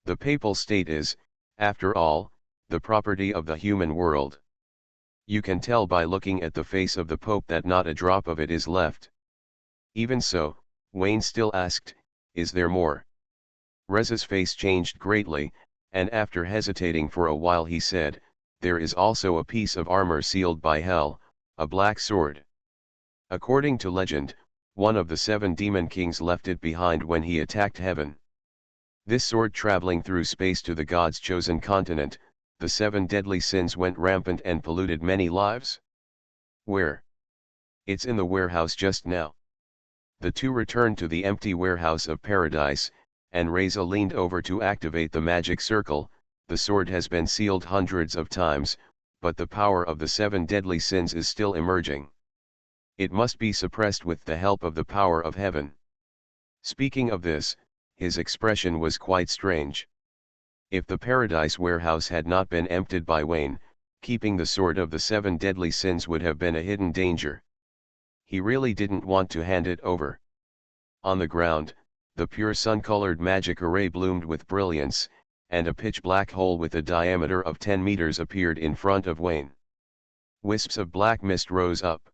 The papal state is, after all, the property of the human world. You can tell by looking at the face of the Pope that not a drop of it is left. Even so, Wayne still asked, "Is there more?" Reza's face changed greatly, and after hesitating for a while he said, "There is also a piece of armor sealed by hell, a black sword. According to legend, one of the 7 demon kings left it behind when he attacked heaven. This sword, traveling through space to the gods' chosen continent, the 7 deadly sins went rampant and polluted many lives." "Where?" "It's in the warehouse just now." The two returned to the empty warehouse of paradise, and Reza leaned over to activate the magic circle. The sword has been sealed hundreds of times, but the power of the 7 deadly sins is still emerging. It must be suppressed with the help of the power of heaven. Speaking of this, his expression was quite strange. If the paradise warehouse had not been emptied by Wayne, keeping the sword of the 7 deadly sins would have been a hidden danger. He really didn't want to hand it over. On the ground, the pure sun-colored magic array bloomed with brilliance, and a pitch-black hole with a diameter of 10 meters appeared in front of Wayne. Wisps of black mist rose up.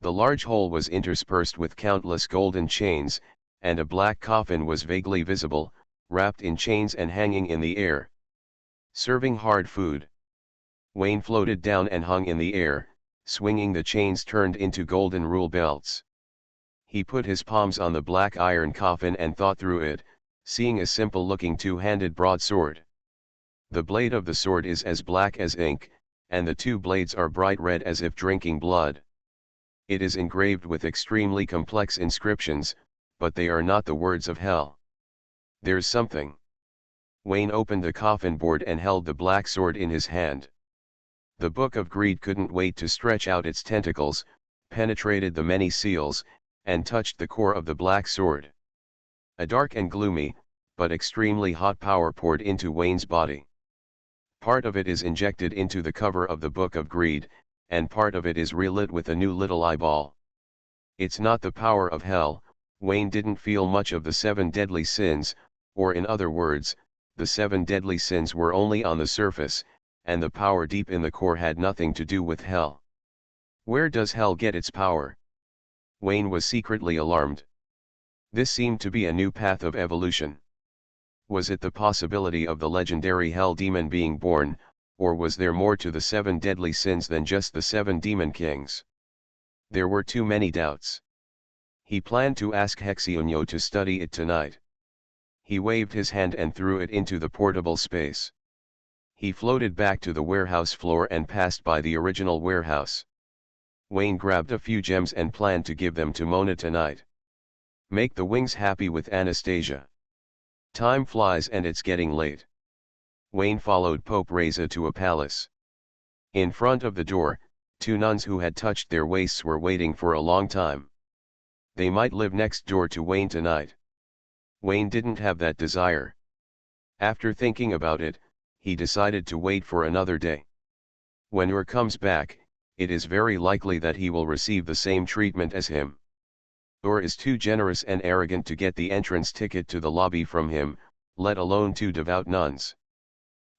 The large hole was interspersed with countless golden chains, and a black coffin was vaguely visible, wrapped in chains and hanging in the air. Serving hard food. Wayne floated down and hung in the air, swinging the chains turned into golden rule belts. He put his palms on the black iron coffin and thought through it, seeing a simple-looking two-handed broadsword. The blade of the sword is as black as ink, and the two blades are bright red as if drinking blood. It is engraved with extremely complex inscriptions, but they are not the words of hell. There's something. Wayne opened the coffin board and held the black sword in his hand. The Book of Greed couldn't wait to stretch out its tentacles, penetrated the many seals, and touched the core of the black sword. A dark and gloomy, but extremely hot power poured into Wayne's body. Part of it is injected into the cover of the Book of Greed, and part of it is relit with a new little eyeball. It's not the power of hell. Wayne didn't feel much of the 7 deadly sins, or in other words, the 7 deadly sins were only on the surface, and the power deep in the core had nothing to do with hell. Where does hell get its power? Wayne was secretly alarmed. This seemed to be a new path of evolution. Was it the possibility of the legendary hell demon being born, or was there more to the 7 deadly sins than just the 7 demon kings? There were too many doubts. He planned to ask Hexionio to study it tonight. He waved his hand and threw it into the portable space. He floated back to the warehouse floor and passed by the original warehouse. Wayne grabbed a few gems and planned to give them to Mona tonight. Make the wings happy with Anastasia. Time flies and it's getting late. Wayne followed Pope Reza to a palace. In front of the door, 2 nuns who had touched their waists were waiting for a long time. They might live next door to Wayne tonight. Wayne didn't have that desire. After thinking about it, he decided to wait for another day. When Ur comes back, it is very likely that he will receive the same treatment as him. Ur is too generous and arrogant to get the entrance ticket to the lobby from him, let alone 2 devout nuns.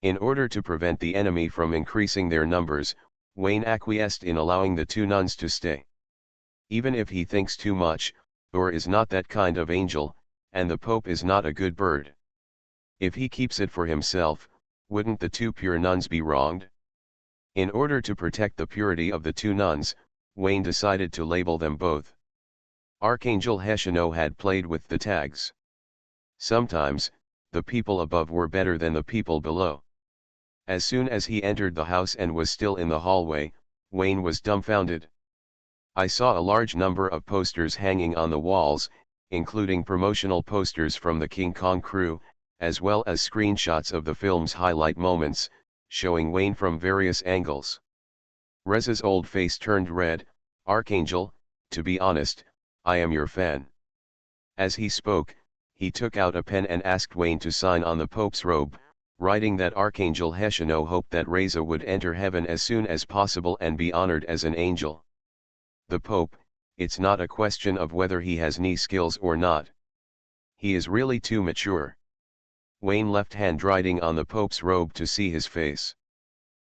In order to prevent the enemy from increasing their numbers, Wayne acquiesced in allowing the 2 nuns to stay. Even if he thinks too much, Ur is not that kind of angel, and the Pope is not a good bird. If he keeps it for himself, wouldn't the 2 pure nuns be wronged? In order to protect the purity of the 2 nuns, Wayne decided to label them both. Archangel Heshino had played with the tags. Sometimes, the people above were better than the people below. As soon as he entered the house and was still in the hallway, Wayne was dumbfounded. I saw a large number of posters hanging on the walls, including promotional posters from the King Kong crew, as well as screenshots of the film's highlight moments, showing Wayne from various angles. Reza's old face turned red. Archangel, to be honest, I am your fan. As he spoke, he took out a pen and asked Wayne to sign on the Pope's robe, writing that Archangel Heshino hoped that Reza would enter heaven as soon as possible and be honored as an angel. The Pope, it's not a question of whether he has any skills or not. He is really too mature. Wayne left handwriting on the Pope's robe to see his face.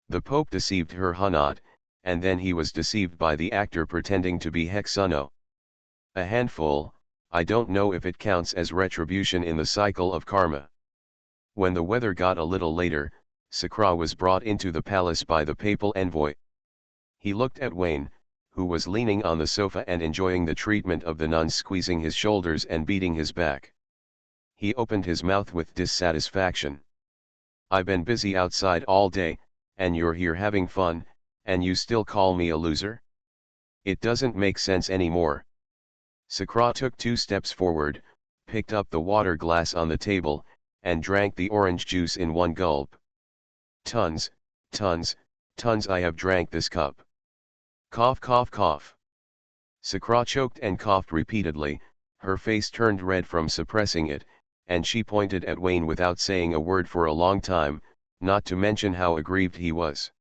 The Pope deceived her not, and then he was deceived by the actor pretending to be Hexuno. A handful, I don't know if it counts as retribution in the cycle of karma. When the weather got a little later, Sakra was brought into the palace by the papal envoy. He looked at Wayne, who was leaning on the sofa and enjoying the treatment of the nuns squeezing his shoulders and beating his back. He opened his mouth with dissatisfaction. I've been busy outside all day, and you're here having fun, and you still call me a loser? It doesn't make sense anymore. Sakra took 2 steps forward, picked up the water glass on the table, and drank the orange juice in one gulp. Tons, tons, tons I have drank this cup. Cough cough cough. Sakra choked and coughed repeatedly, her face turned red from suppressing it, and she pointed at Wayne without saying a word for a long time, not to mention how aggrieved he was.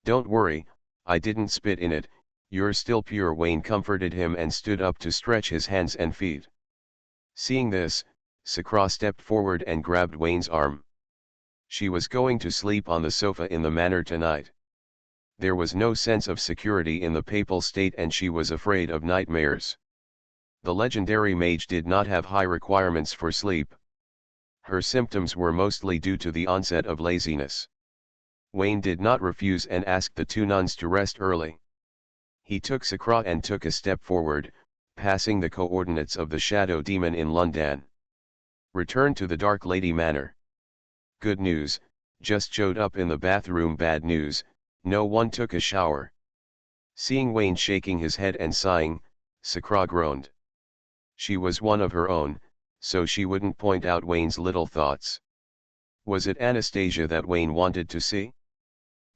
Don't worry, I didn't spit in it, "You're still pure." Wayne comforted him and stood up to stretch his hands and feet. Seeing this, Sakra stepped forward and grabbed Wayne's arm. She was going to sleep on the sofa in the manor tonight. There was no sense of security in the papal state and she was afraid of nightmares. The legendary mage did not have high requirements for sleep. Her symptoms were mostly due to the onset of laziness. Wayne did not refuse and asked the two nuns to rest early. He took Sakra and took a step forward, passing the coordinates of the shadow demon in London. "Return to the Dark Lady Manor." "Good news, just showed up in the bathroom." "Bad news, no one took a shower." Seeing Wayne shaking his head and sighing, Sakra groaned. She was one of her own, so she wouldn't point out Wayne's little thoughts. Was it Anastasia that Wayne wanted to see?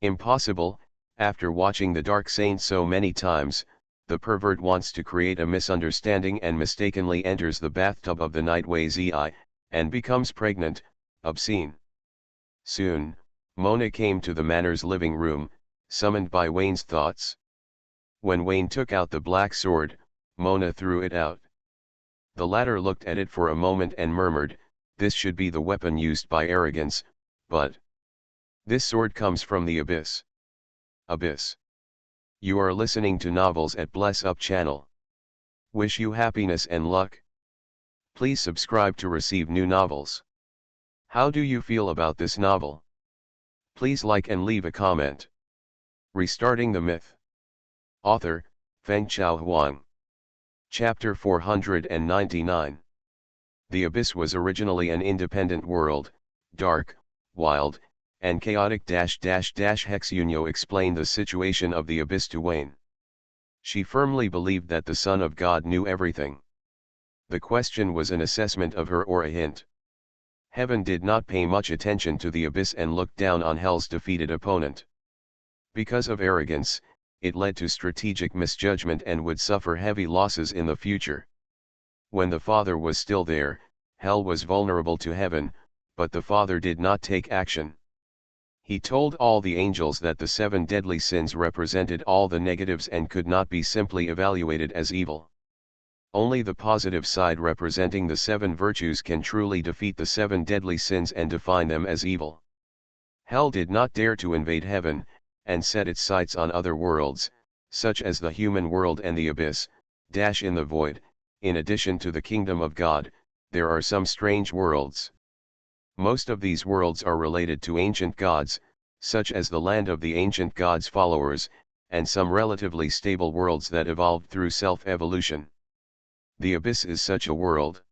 Impossible. After watching The Dark Saint so many times, the pervert wants to create a misunderstanding and mistakenly enters the bathtub of the Nightway Zi, and becomes pregnant. Obscene. Soon, Mona came to the manor's living room, summoned by Wayne's thoughts. When Wayne took out the black sword, Mona threw it out. The latter looked at it for a moment and murmured, "This should be the weapon used by arrogance, but this sword comes from the abyss." Abyss. You are listening to Novels at Bless Up channel. Wish you happiness and luck. Please subscribe to receive new novels. How do you feel about this novel? Please like and leave a comment. Restarting the Myth. Author, Fengchao Huang. Chapter 499. The Abyss was originally an independent world, dark, wild, and chaotic. Hexunyo explained the situation of the Abyss to Wayne. She firmly believed that the Son of God knew everything. The question was an assessment of her or a hint. Heaven did not pay much attention to the Abyss and looked down on Hell's defeated opponent. Because of arrogance, it led to strategic misjudgment and would suffer heavy losses in the future. When the Father was still there, Hell was vulnerable to Heaven, but the Father did not take action. He told all the angels that the 7 deadly sins represented all the negatives and could not be simply evaluated as evil. Only the positive side representing the 7 virtues can truly defeat the 7 deadly sins and define them as evil. Hell did not dare to invade Heaven, and set its sights on other worlds, such as the human world and the abyss. In the void, in addition to the kingdom of God, there are some strange worlds. Most of these worlds are related to ancient gods, such as the land of the ancient gods' followers, and some relatively stable worlds that evolved through self-evolution. The Abyss is such a world.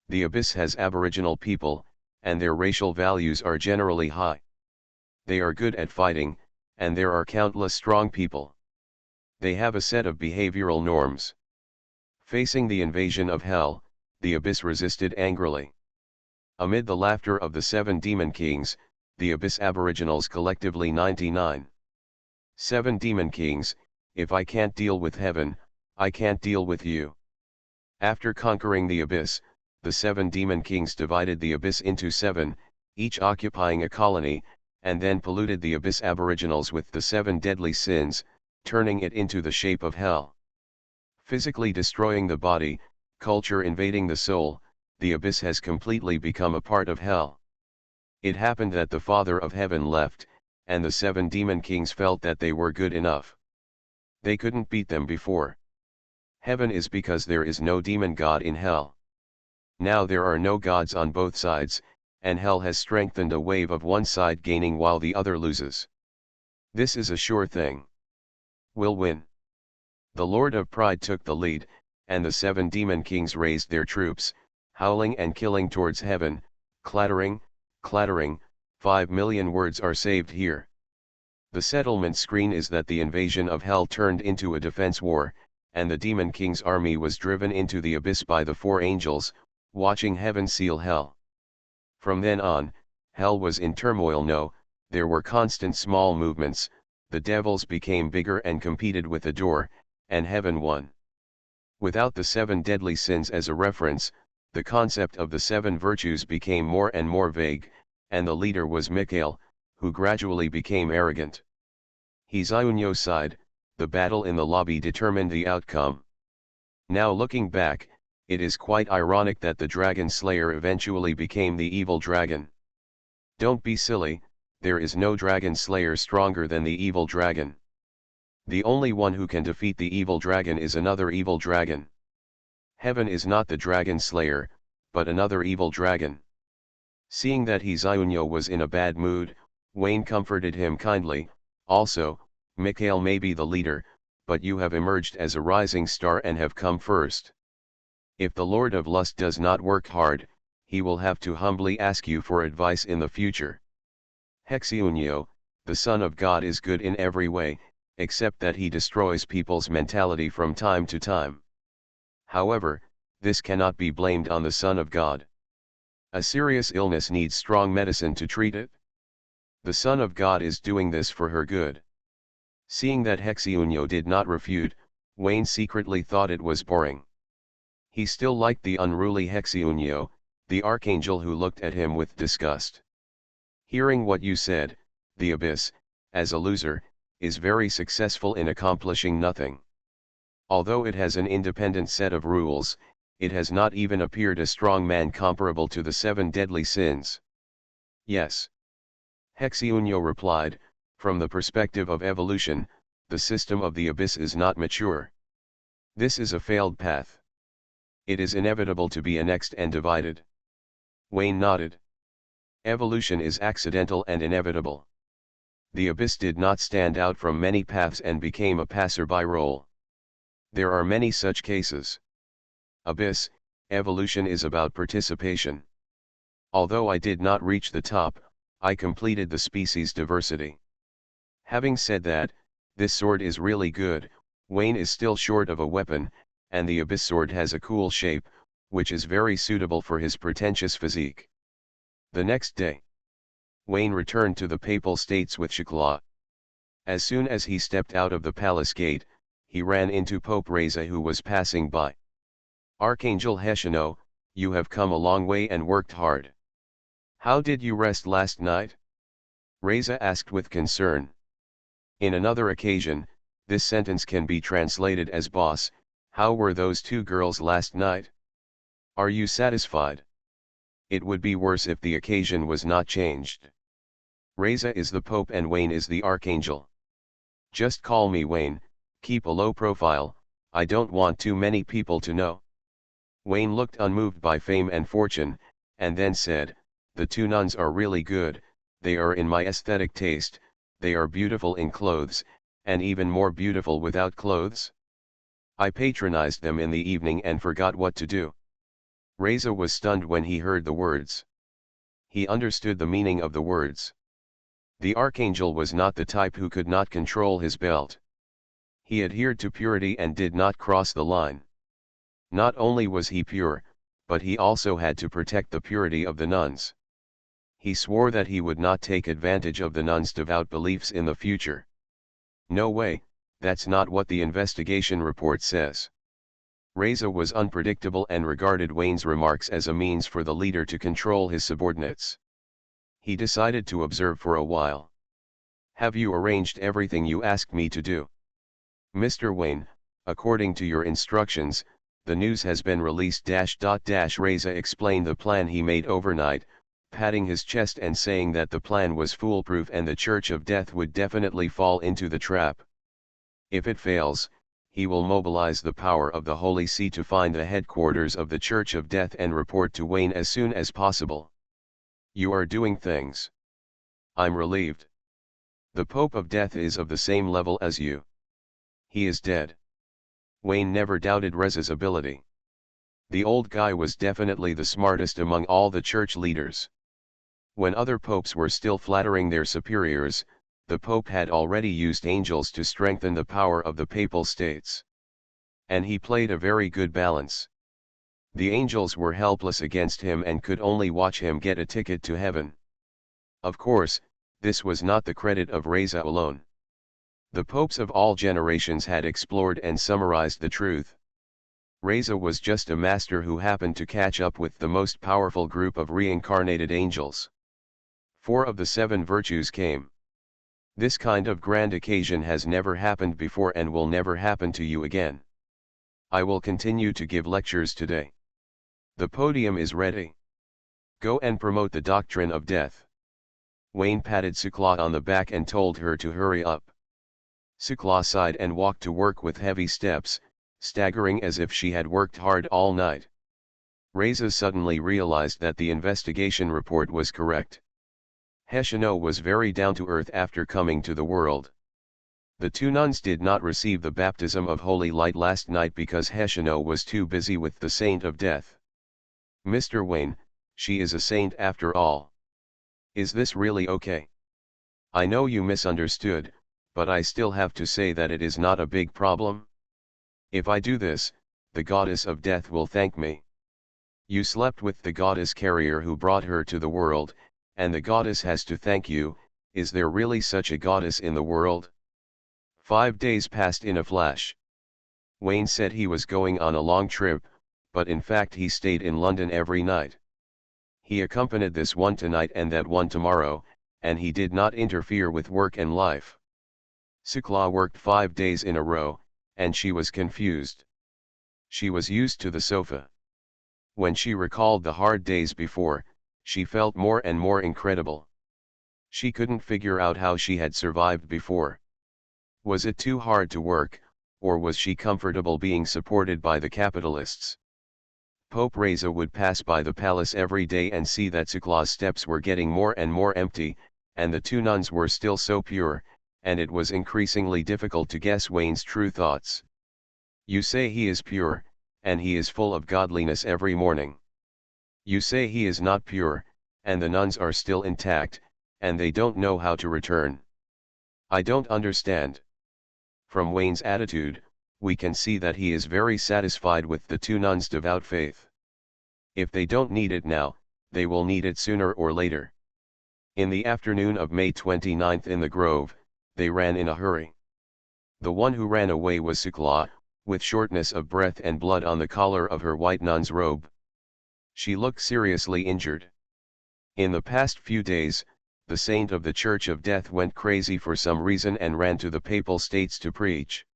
The Abyss has Aboriginal people, and their racial values are generally high. They are good at fighting, and there are countless strong people. They have a set of behavioral norms. Facing the invasion of Hell, the Abyss resisted angrily. Amid the laughter of the 7 demon kings, the Abyss Aboriginals collectively 99. 7 demon kings, if I can't deal with Heaven, I can't deal with you. After conquering the Abyss, the 7 demon kings divided the Abyss into 7, each occupying a colony, and then polluted the Abyss Aboriginals with the 7 deadly sins, turning it into the shape of Hell. Physically destroying the body, culture invading the soul, the Abyss has completely become a part of Hell. It happened that the Father of Heaven left, and the 7 demon kings felt that they were good enough. They couldn't beat them before. Heaven is because there is no demon god in Hell. Now there are no gods on both sides, and Hell has strengthened a wave of one side gaining while the other loses. This is a sure thing. We'll win. The Lord of Pride took the lead, and the 7 demon kings raised their troops, howling and killing towards Heaven, clattering, clattering. 5 million words are saved here. The settlement screen is that the invasion of Hell turned into a defense war, and the demon king's army was driven into the abyss by the 4 angels, watching Heaven seal Hell. From then on, Hell was in turmoil. No, there were constant small movements, the devils became bigger and competed with the door, and Heaven won. Without the 7 deadly sins as a reference, the concept of the 7 virtues became more and more vague, and the leader was Mikhail, who gradually became arrogant. Hezunyo sighed, the battle in the lobby determined the outcome. Now looking back, it is quite ironic that the Dragon Slayer eventually became the evil dragon. Don't be silly, there is no Dragon Slayer stronger than the evil dragon. The only one who can defeat the evil dragon is another evil dragon. Heaven is not the Dragon Slayer, but another evil dragon. Seeing that Hizayunyo was in a bad mood, Wayne comforted him kindly. Also, Mikhail may be the leader, but you have emerged as a rising star and have come first. If the Lord of Lust does not work hard, he will have to humbly ask you for advice in the future. Hexyunyo, the Son of God, is good in every way, except that he destroys people's mentality from time to time. However, this cannot be blamed on the Son of God. A serious illness needs strong medicine to treat it. The Son of God is doing this for her good. Seeing that Hexyunyo did not refute, Wayne secretly thought it was boring. He still liked the unruly Hexyunyo, the archangel who looked at him with disgust. Hearing what you said, the Abyss, as a loser, is very successful in accomplishing nothing. Although it has an independent set of rules, it has not even appeared a strong man comparable to the 7 deadly sins. Yes. Hexyunyo replied, from the perspective of evolution, the system of the Abyss is not mature. This is a failed path. It is inevitable to be annexed and divided. Wayne nodded. Evolution is accidental and inevitable. The Abyss did not stand out from many paths and became a passerby role. There are many such cases. Abyss, evolution is about participation. Although I did not reach the top, I completed the species diversity. Having said that, this sword is really good. Wayne is still short of a weapon, and the Abyss sword has a cool shape, which is very suitable for his pretentious physique. The next day, Wayne returned to the Papal States with Shikla. As soon as he stepped out of the palace gate, he ran into Pope Reza, who was passing by. Archangel Heshino, you have come a long way and worked hard. How did you rest last night? Reza asked with concern. In another occasion, this sentence can be translated as boss, how were those 2 girls last night? Are you satisfied? It would be worse if the occasion was not changed. Reza is the Pope and Wayne is the Archangel. Just call me Wayne, keep a low profile, I don't want too many people to know. Wayne looked unmoved by fame and fortune, and then said, the 2 nuns are really good, they are in my aesthetic taste, they are beautiful in clothes, and even more beautiful without clothes. I patronized them in the evening and forgot what to do. Reza was stunned when he heard the words. He understood the meaning of the words. The Archangel was not the type who could not control his belt. He adhered to purity and did not cross the line. Not only was he pure, but he also had to protect the purity of the nuns. He swore that he would not take advantage of the nuns' devout beliefs in the future. No way, that's not what the investigation report says. Reza was unpredictable and regarded Wayne's remarks as a means for the leader to control his subordinates. He decided to observe for a while. Have you arranged everything you asked me to do? Mr. Wayne, according to your instructions, the news has been released. Reza explained the plan he made overnight, patting his chest and saying that the plan was foolproof and the Church of Death would definitely fall into the trap. If it fails, he will mobilize the power of the Holy See to find the headquarters of the Church of Death and report to Wayne as soon as possible. You are doing things. I'm relieved. The Pope of Death is of the same level as you. He is dead. Wayne never doubted Reza's ability. The old guy was definitely the smartest among all the church leaders. When other popes were still flattering their superiors, the Pope had already used angels to strengthen the power of the Papal States. And he played a very good balance. The angels were helpless against him and could only watch him get a ticket to heaven. Of course, this was not the credit of Reza alone. The popes of all generations had explored and summarized the truth. Reza was just a master who happened to catch up with the most powerful group of reincarnated angels. 4 of the 7 virtues came. This kind of grand occasion has never happened before and will never happen to you again. I will continue to give lectures today. The podium is ready. Go and promote the doctrine of death. Wayne patted Sukla on the back and told her to hurry up. Sukla sighed and walked to work with heavy steps, staggering as if she had worked hard all night. Reza suddenly realized that the investigation report was correct. Heshino was very down-to-earth after coming to the world. The two nuns did not receive the baptism of holy light last night because Heshino was too busy with the saint of death. Mr. Wayne, she is a saint after all. Is this really okay? I know you misunderstood, but I still have to say that it is not a big problem. If I do this, the goddess of death will thank me. You slept with the goddess carrier who brought her to the world, and the goddess has to thank you. Is there really such a goddess in the world? 5 days passed in a flash. Wayne said he was going on a long trip, but in fact he stayed in London every night. He accompanied this one tonight and that one tomorrow, and he did not interfere with work and life. Sukla worked 5 days in a row, and she was confused. She was used to the sofa. When she recalled the hard days before, she felt more and more incredible. She couldn't figure out how she had survived before. Was it too hard to work, or was she comfortable being supported by the capitalists? Pope Reza would pass by the palace every day and see that Sukla's steps were getting more and more empty, and the two nuns were still so pure, and it was increasingly difficult to guess Wayne's true thoughts. You say he is pure, and he is full of godliness every morning. You say he is not pure, and the nuns are still intact, and they don't know how to return. I don't understand. From Wayne's attitude, we can see that he is very satisfied with the two nuns' devout faith. If they don't need it now, they will need it sooner or later. In the afternoon of May 29th in the Grove, they ran in a hurry. The one who ran away was Sukla, with shortness of breath and blood on the collar of her white nun's robe. She looked seriously injured. In the past few days, the saint of the Church of Death went crazy for some reason and ran to the Papal States to preach.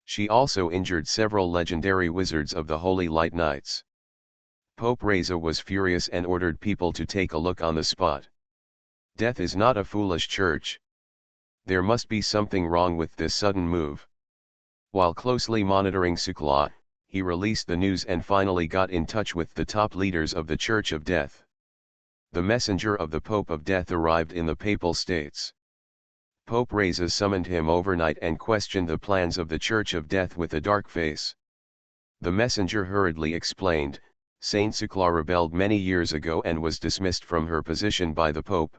She also injured several legendary wizards of the Holy Light Knights. Pope Reza was furious and ordered people to take a look on the spot. Death is not a foolish church. There must be something wrong with this sudden move. While closely monitoring Sukla, he released the news and finally got in touch with the top leaders of the Church of Death. The messenger of the Pope of Death arrived in the Papal States. Pope Reza summoned him overnight and questioned the plans of the Church of Death with a dark face. The messenger hurriedly explained, Saint Sukla rebelled many years ago and was dismissed from her position by the Pope.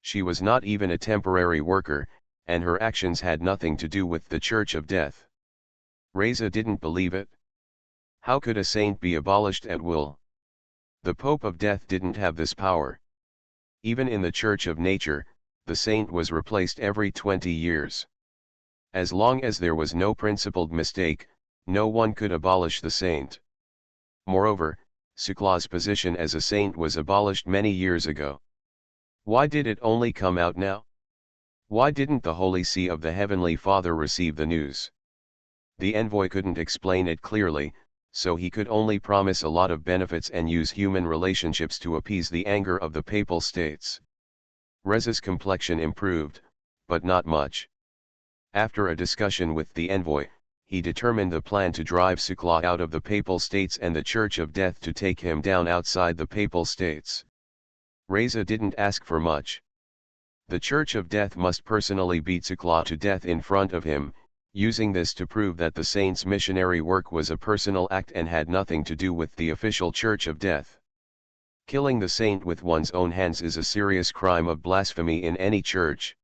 She was not even a temporary worker, and her actions had nothing to do with the Church of Death. Reza didn't believe it. How could a saint be abolished at will? The Pope of Death didn't have this power. Even in the Church of Nature, the saint was replaced every 20 years. As long as there was no principled mistake, no one could abolish the saint. Moreover, Sukla's position as a saint was abolished many years ago. Why did it only come out now? Why didn't the Holy See of the Heavenly Father receive the news? The envoy couldn't explain it clearly, so he could only promise a lot of benefits and use human relationships to appease the anger of the Papal States. Reza's complexion improved, but not much. After a discussion with the envoy, he determined the plan to drive Sukla out of the Papal States and the Church of Death to take him down outside the Papal States. Reza didn't ask for much. The Church of Death must personally beat Sukla to death in front of him, using this to prove that the saint's missionary work was a personal act and had nothing to do with the official Church of Death. Killing the saint with one's own hands is a serious crime of blasphemy in any church.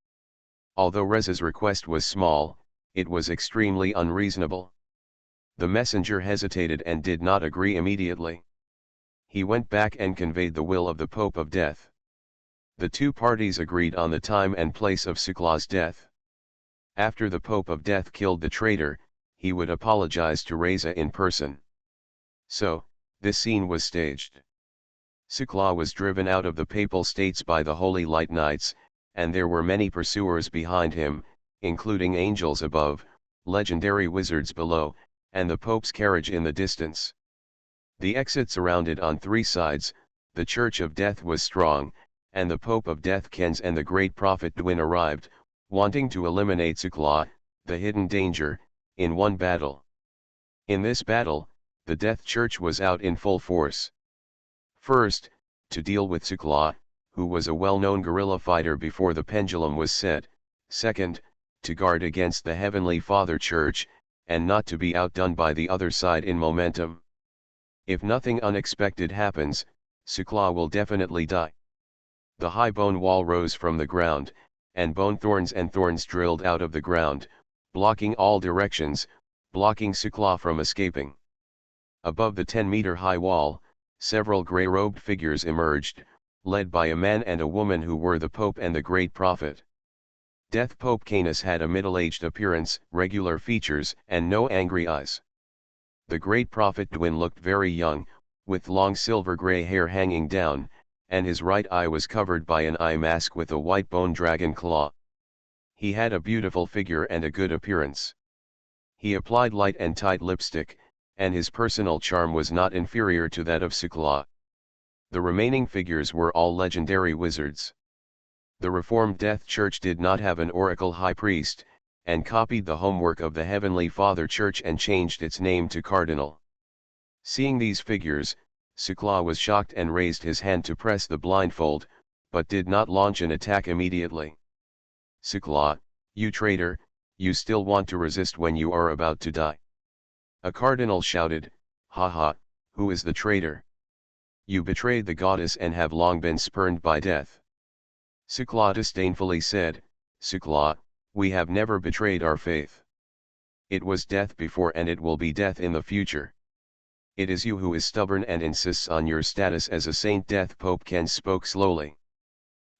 Although Reza's request was small, it was extremely unreasonable. The messenger hesitated and did not agree immediately. He went back and conveyed the will of the Pope of Death. The two parties agreed on the time and place of Sukla's death. After the Pope of Death killed the traitor, he would apologize to Reza in person. So, this scene was staged. Sukla was driven out of the Papal States by the Holy Light Knights, and there were many pursuers behind him, including angels above, legendary wizards below, and the Pope's carriage in the distance. The exit surrounded on three sides, the Church of Death was strong, and the Pope of Deathkins and the great prophet Dwin arrived, wanting to eliminate Sukla, the hidden danger, in one battle. In this battle, the Death Church was out in full force. First, to deal with Sukla, who was a well-known guerrilla fighter before the pendulum was set. Second, to guard against the Heavenly Father Church, and not to be outdone by the other side in momentum. If nothing unexpected happens, Sukla will definitely die. The high bone wall rose from the ground, and bone thorns and thorns drilled out of the ground, blocking all directions, blocking Sukla from escaping. Above the 10-meter-high wall, several grey-robed figures emerged, led by a man and a woman who were the Pope and the great prophet. Death Pope Canis had a middle-aged appearance, regular features, and no angry eyes. The great prophet Dwin looked very young, with long silver-grey hair hanging down, and his right eye was covered by an eye mask with a white bone dragon claw. He had a beautiful figure and a good appearance. He applied light and tight lipstick, and his personal charm was not inferior to that of Sukla. The remaining figures were all legendary wizards. The Reformed Death Church did not have an oracle high priest, and copied the homework of the Heavenly Father Church and changed its name to Cardinal. Seeing these figures, Sukla was shocked and raised his hand to press the blindfold, but did not launch an attack immediately. Sukla, you traitor, you still want to resist when you are about to die. A cardinal shouted, ha ha, who is the traitor? You betrayed the goddess and have long been spurned by death. Sukla disdainfully said, Sukla, we have never betrayed our faith. It was death before and it will be death in the future. It is you who is stubborn and insists on your status as a saint. Death Pope Ken spoke slowly.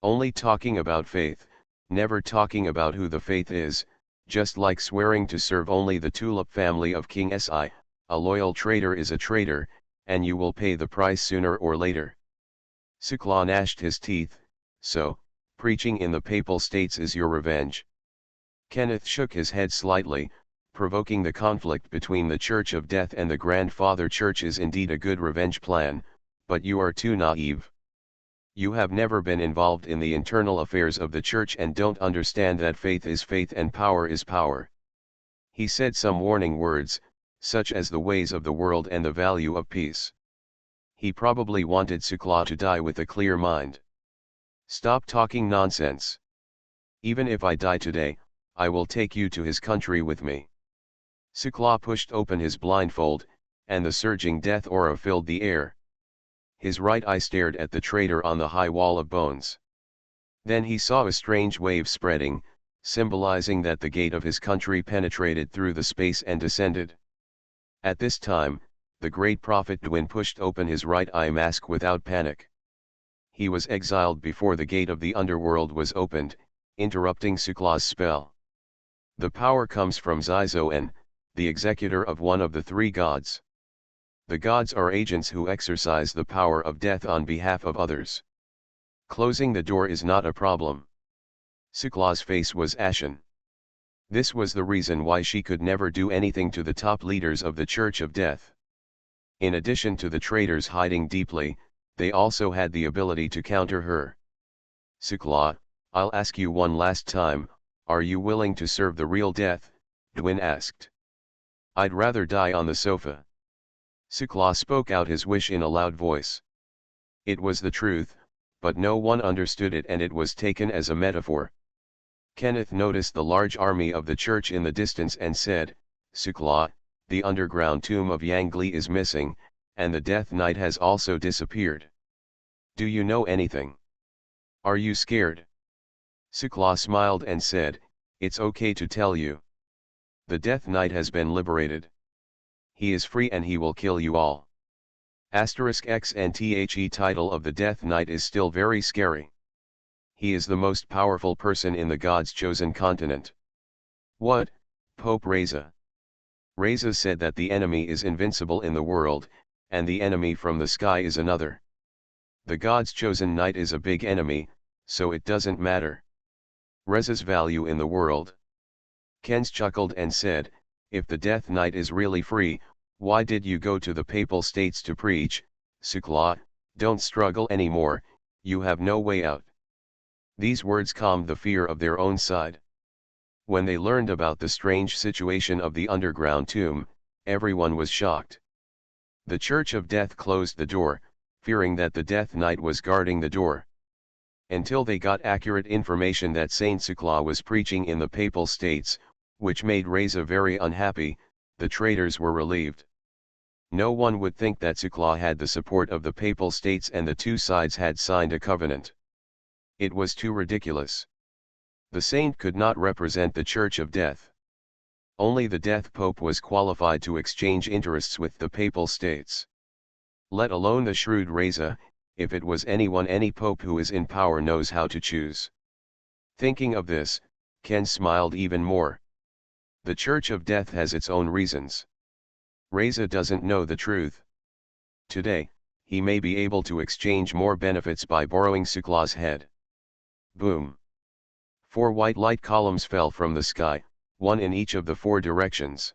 Only talking about faith, never talking about who the faith is, just like swearing to serve only the tulip family of King Si, a loyal traitor is a traitor, and you will pay the price sooner or later. Sukla gnashed his teeth, so, preaching in the Papal States is your revenge. Kenneth shook his head slightly, provoking the conflict between the Church of Death and the Grandfather Church is indeed a good revenge plan, but you are too naive. You have never been involved in the internal affairs of the Church and don't understand that faith is faith and power is power. He said some warning words, such as the ways of the world and the value of peace. He probably wanted Sukla to die with a clear mind. Stop talking nonsense. Even if I die today, I will take you to his country with me. Sukla pushed open his blindfold, and the surging death aura filled the air. His right eye stared at the traitor on the high wall of bones. Then he saw a strange wave spreading, symbolizing that the gate of his country penetrated through the space and descended. At this time, the great prophet Dwin pushed open his right eye mask without panic. He was exiled before the gate of the underworld was opened, interrupting Sukla's spell. The power comes from Zizoen, the executor of one of the three gods. The gods are agents who exercise the power of death on behalf of others. Closing the door is not a problem. Sukla's face was ashen. This was the reason why she could never do anything to the top leaders of the Church of Death. In addition to the traitors hiding deeply, they also had the ability to counter her. Sukla, I'll ask you one last time, are you willing to serve the real death? Dwin asked. I'd rather die on the sofa. Sukla spoke out his wish in a loud voice. It was the truth, but no one understood it and it was taken as a metaphor. Kenneth noticed the large army of the church in the distance and said, Sukla, the underground tomb of Yangli is missing, and the Death Knight has also disappeared. Do you know anything? Are you scared? Sukla smiled and said, it's okay to tell you. The Death Knight has been liberated. He is free and he will kill you all. XNTHE title of the Death Knight is still very scary. He is the most powerful person in the God's chosen continent. What, Pope Reza? Reza said that the enemy is invincible in the world, and the enemy from the sky is another. The God's chosen knight is a big enemy, so it doesn't matter. Reza's value in the world. Kens chuckled and said, if the Death Knight is really free, why did you go to the Papal States to preach? Sukla, don't struggle anymore, you have no way out. These words calmed the fear of their own side. When they learned about the strange situation of the underground tomb, everyone was shocked. The Church of Death closed the door, fearing that the Death Knight was guarding the door. Until they got accurate information that Saint Sukla was preaching in the Papal States, which made Reza very unhappy, the traitors were relieved. No one would think that Sukla had the support of the Papal States and the two sides had signed a covenant. It was too ridiculous. The saint could not represent the Church of Death. Only the Death Pope was qualified to exchange interests with the Papal States. Let alone the shrewd Reza, if it was anyone, any pope who is in power knows how to choose. Thinking of this, Ken smiled even more. The Church of Death has its own reasons. Reza doesn't know the truth. Today, he may be able to exchange more benefits by borrowing Sukla's head. Boom. 4 white light columns fell from the sky, one in each of the 4 directions.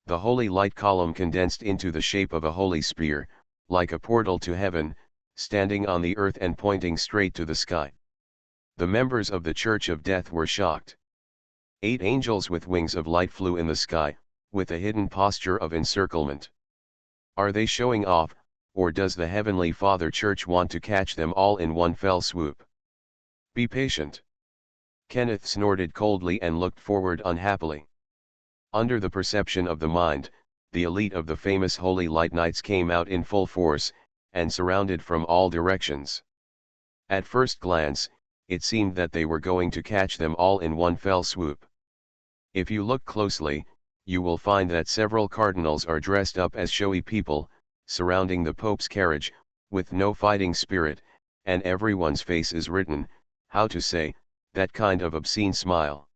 The holy light column condensed into the shape of a holy spear, like a portal to heaven, standing on the earth and pointing straight to the sky. The members of the Church of Death were shocked. 8 angels with wings of light flew in the sky, with a hidden posture of encirclement. Are they showing off, or does the Heavenly Father Church want to catch them all in one fell swoop? Be patient. Kenneth snorted coldly and looked forward unhappily. Under the perception of the mind, the elite of the famous Holy Light Knights came out in full force, and surrounded from all directions. At first glance, it seemed that they were going to catch them all in one fell swoop. If you look closely, you will find that several cardinals are dressed up as showy people, surrounding the Pope's carriage, with no fighting spirit, and everyone's face is written, how to say, that kind of obscene smile.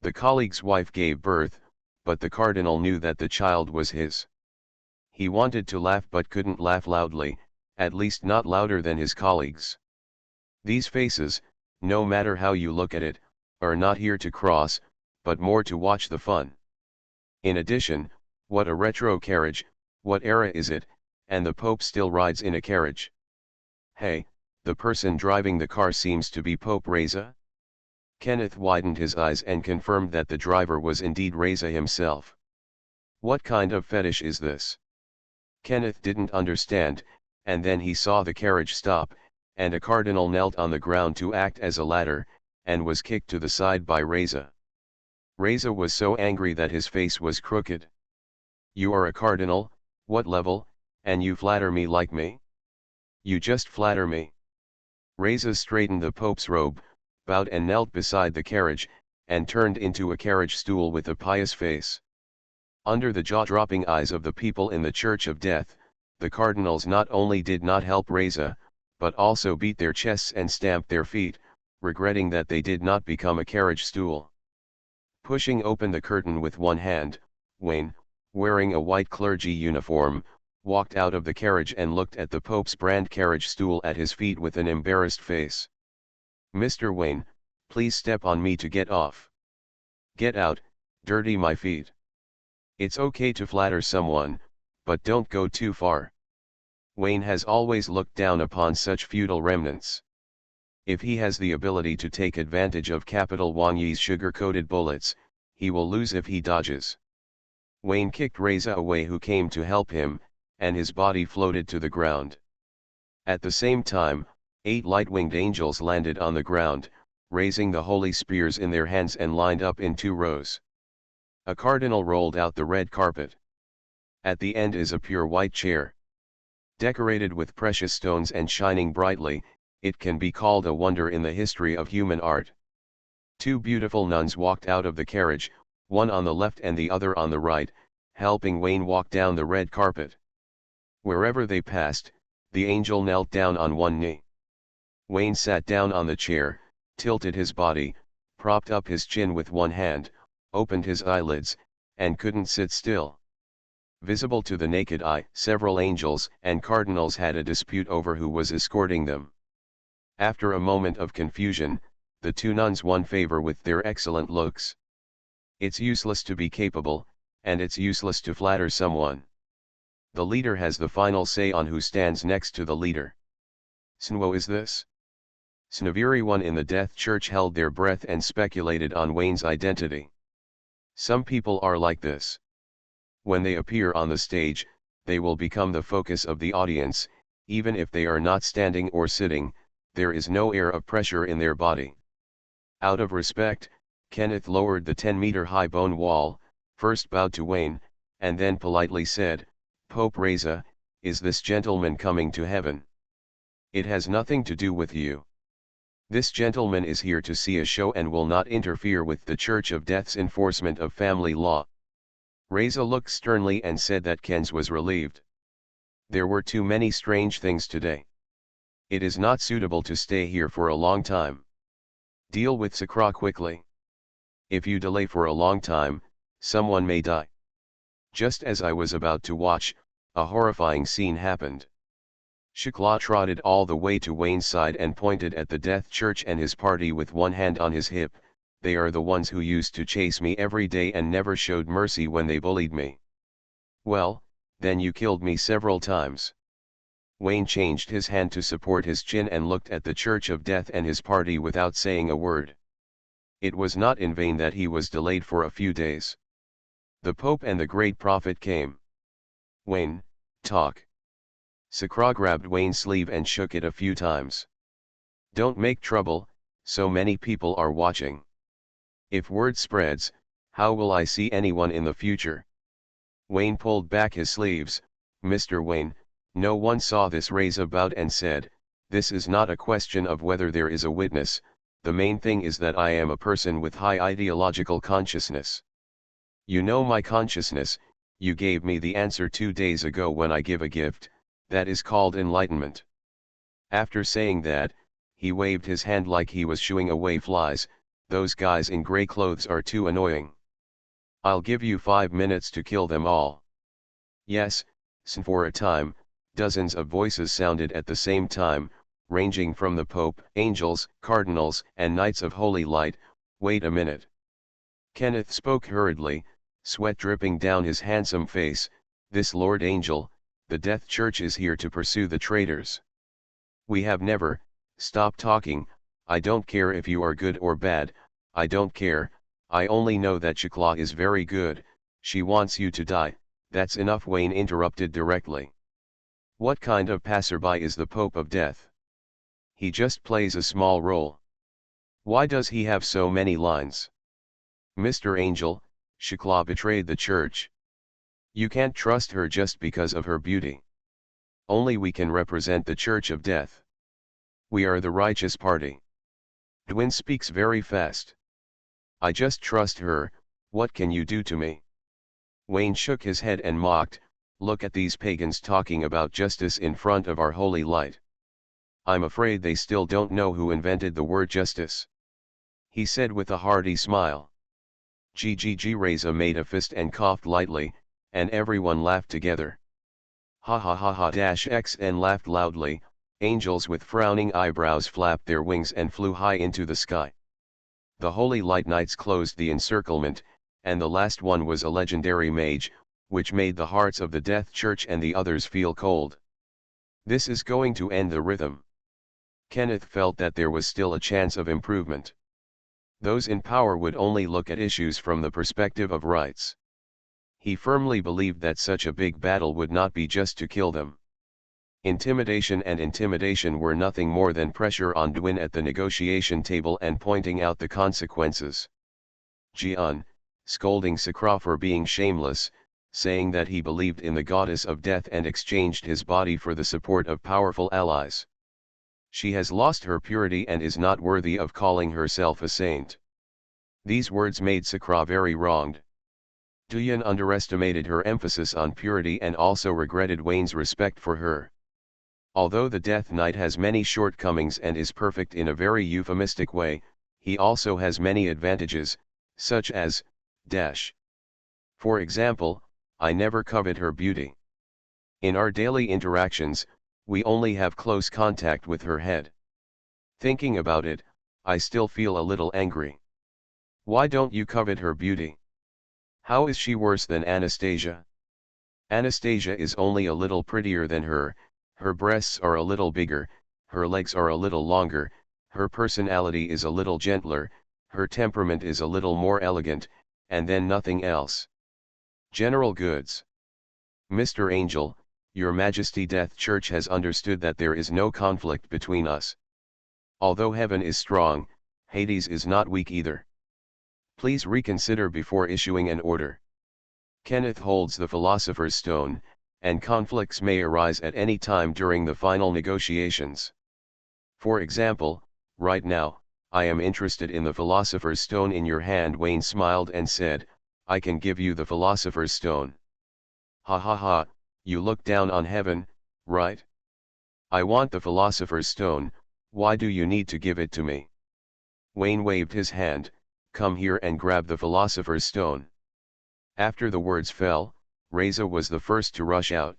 The colleague's wife gave birth, but the cardinal knew that the child was his. He wanted to laugh but couldn't laugh loudly, at least not louder than his colleagues. These faces, no matter how you look at it, are not here to cross, but more to watch the fun. In addition, what a retro carriage, what era is it, and the Pope still rides in a carriage. Hey, the person driving the car seems to be Pope Reza? Kenneth widened his eyes and confirmed that the driver was indeed Reza himself. What kind of fetish is this? Kenneth didn't understand, and then he saw the carriage stop, and a cardinal knelt on the ground to act as a ladder, and was kicked to the side by Reza. Reza was so angry that his face was crooked. You are a cardinal, what level, and you flatter me like me? You just flatter me. Reza straightened the Pope's robe, bowed and knelt beside the carriage, and turned into a carriage stool with a pious face. Under the jaw-dropping eyes of the people in the Church of Death, the cardinals not only did not help Reza, but also beat their chests and stamped their feet, regretting that they did not become a carriage stool. Pushing open the curtain with one hand, Wayne, wearing a white clergy uniform, walked out of the carriage and looked at the Pope's brand carriage stool at his feet with an embarrassed face. Mr. Wayne, please step on me to get off. Get out, dirty my feet. It's okay to flatter someone, but don't go too far. Wayne has always looked down upon such feudal remnants. If he has the ability to take advantage of Capital Wang Yi's sugar-coated bullets, he will lose if he dodges. Wayne kicked Reza away, who came to help him, and his body floated to the ground. At the same time, 8 light-winged angels landed on the ground, raising the holy spears in their hands and lined up in 2 rows. A cardinal rolled out the red carpet. At the end is a pure white chair. Decorated with precious stones and shining brightly, it can be called a wonder in the history of human art. 2 beautiful nuns walked out of the carriage, one on the left and the other on the right, helping Wayne walk down the red carpet. Wherever they passed, the angel knelt down on one knee. Wayne sat down on the chair, tilted his body, propped up his chin with one hand, opened his eyelids, and couldn't sit still. Visible to the naked eye, several angels and cardinals had a dispute over who was escorting them. After a moment of confusion, The two nuns won favor with their excellent looks. It's useless to be capable, and it's useless to flatter someone. The leader has the final say on who stands next to the leader. Snwo is this? Everyone in the Death Church held their breath and speculated on Wayne's identity. Some people are like this. When they appear on the stage, they will become the focus of the audience, even if they are not standing or sitting. There is no air of pressure in their body. Out of respect, Kenneth lowered the 10-meter-high bone wall, first bowed to Wayne, and then politely said, "Pope Reza, is this gentleman coming to heaven? It has nothing to do with you. This gentleman is here to see a show and will not interfere with the Church of Death's enforcement of family law." Reza looked sternly and said that Kenz was relieved. There were too many strange things today. It is not suitable to stay here for a long time. Deal with Sakra quickly. If you delay for a long time, someone may die. Just as I was about to watch, a horrifying scene happened. Shukla trotted all the way to Wayne's side and pointed at the Death Church and his party with one hand on his hip. "They are the ones who used to chase me every day and never showed mercy when they bullied me. Well, then you killed me several times." Wayne changed his hand to support his chin and looked at the Church of Death and his party without saying a word. It was not in vain that he was delayed for a few days. The Pope and the Great Prophet came. "Wayne, talk." Sakra grabbed Wayne's sleeve and shook it a few times. "Don't make trouble, so many people are watching. If word spreads, how will I see anyone in the future?" Wayne pulled back his sleeves. "Mr. Wayne, no one saw this." Reza bowed and said, "This is not a question of whether there is a witness, the main thing is that I am a person with high ideological consciousness. You know my consciousness, you gave me the answer 2 days ago when I give a gift, that is called enlightenment." After saying that, he waved his hand like he was shooing away flies. "Those guys in gray clothes are too annoying. I'll give you 5 minutes to kill them all." "Yes, sn." For a time, dozens of voices sounded at the same time, ranging from the Pope, angels, cardinals, and knights of holy light. "Wait a minute." Kenneth spoke hurriedly, sweat dripping down his handsome face. "This Lord Angel, the Death Church is here to pursue the traitors. We have never." "Stop talking, I don't care if you are good or bad, I don't care, I only know that Shukla is very good, she wants you to die, that's enough." Wayne interrupted directly. "What kind of passerby is the Pope of Death? He just plays a small role. Why does he have so many lines?" "Mr. Angel, Shukla betrayed the Church. You can't trust her just because of her beauty. Only we can represent the Church of Death. We are the righteous party." Dwin speaks very fast. "I just trust her, what can you do to me?" Wayne shook his head and mocked, "Look at these pagans talking about justice in front of our holy light. I'm afraid they still don't know who invented the word justice," he said with a hearty smile. GGG. Reza made a fist and coughed lightly, and everyone laughed together. "Ha ha ha ha -X," and laughed loudly. Angels with frowning eyebrows flapped their wings and flew high into the sky. The Holy Light Knights closed the encirclement, and the last one was a legendary mage, which made the hearts of the Death Church and the others feel cold. This is going to end the rhythm. Kenneth felt that there was still a chance of improvement. Those in power would only look at issues from the perspective of rights. He firmly believed that such a big battle would not be just to kill them. Intimidation and intimidation were nothing more than pressure on Dwin at the negotiation table and pointing out the consequences. Jian, scolding Sakra for being shameless, saying that he believed in the goddess of death and exchanged his body for the support of powerful allies. She has lost her purity and is not worthy of calling herself a saint. These words made Sakra very wronged. Duyan underestimated her emphasis on purity and also regretted Wayne's respect for her. Although the Death Knight has many shortcomings and is perfect in a very euphemistic way, he also has many advantages, such as, dash. For example, I never covet her beauty. In our daily interactions, we only have close contact with her head. Thinking about it, I still feel a little angry. Why don't you covet her beauty? How is she worse than Anastasia? Anastasia is only a little prettier than her breasts are a little bigger, her legs are a little longer, her personality is a little gentler, her temperament is a little more elegant, and then nothing else. General goods. Mr. Angel, Your Majesty, Death Church has understood that there is no conflict between us. Although heaven is strong, Hades is not weak either. Please reconsider before issuing an order. Kenneth holds the Philosopher's Stone, and conflicts may arise at any time during the final negotiations. For example, right now, I am interested in the Philosopher's Stone in your hand. Wayne smiled and said, I can give you the Philosopher's Stone. Ha ha ha, you look down on heaven, right? I want the Philosopher's Stone, why do you need to give it to me? Wayne waved his hand, come here and grab the Philosopher's Stone. After the words fell, Reza was the first to rush out.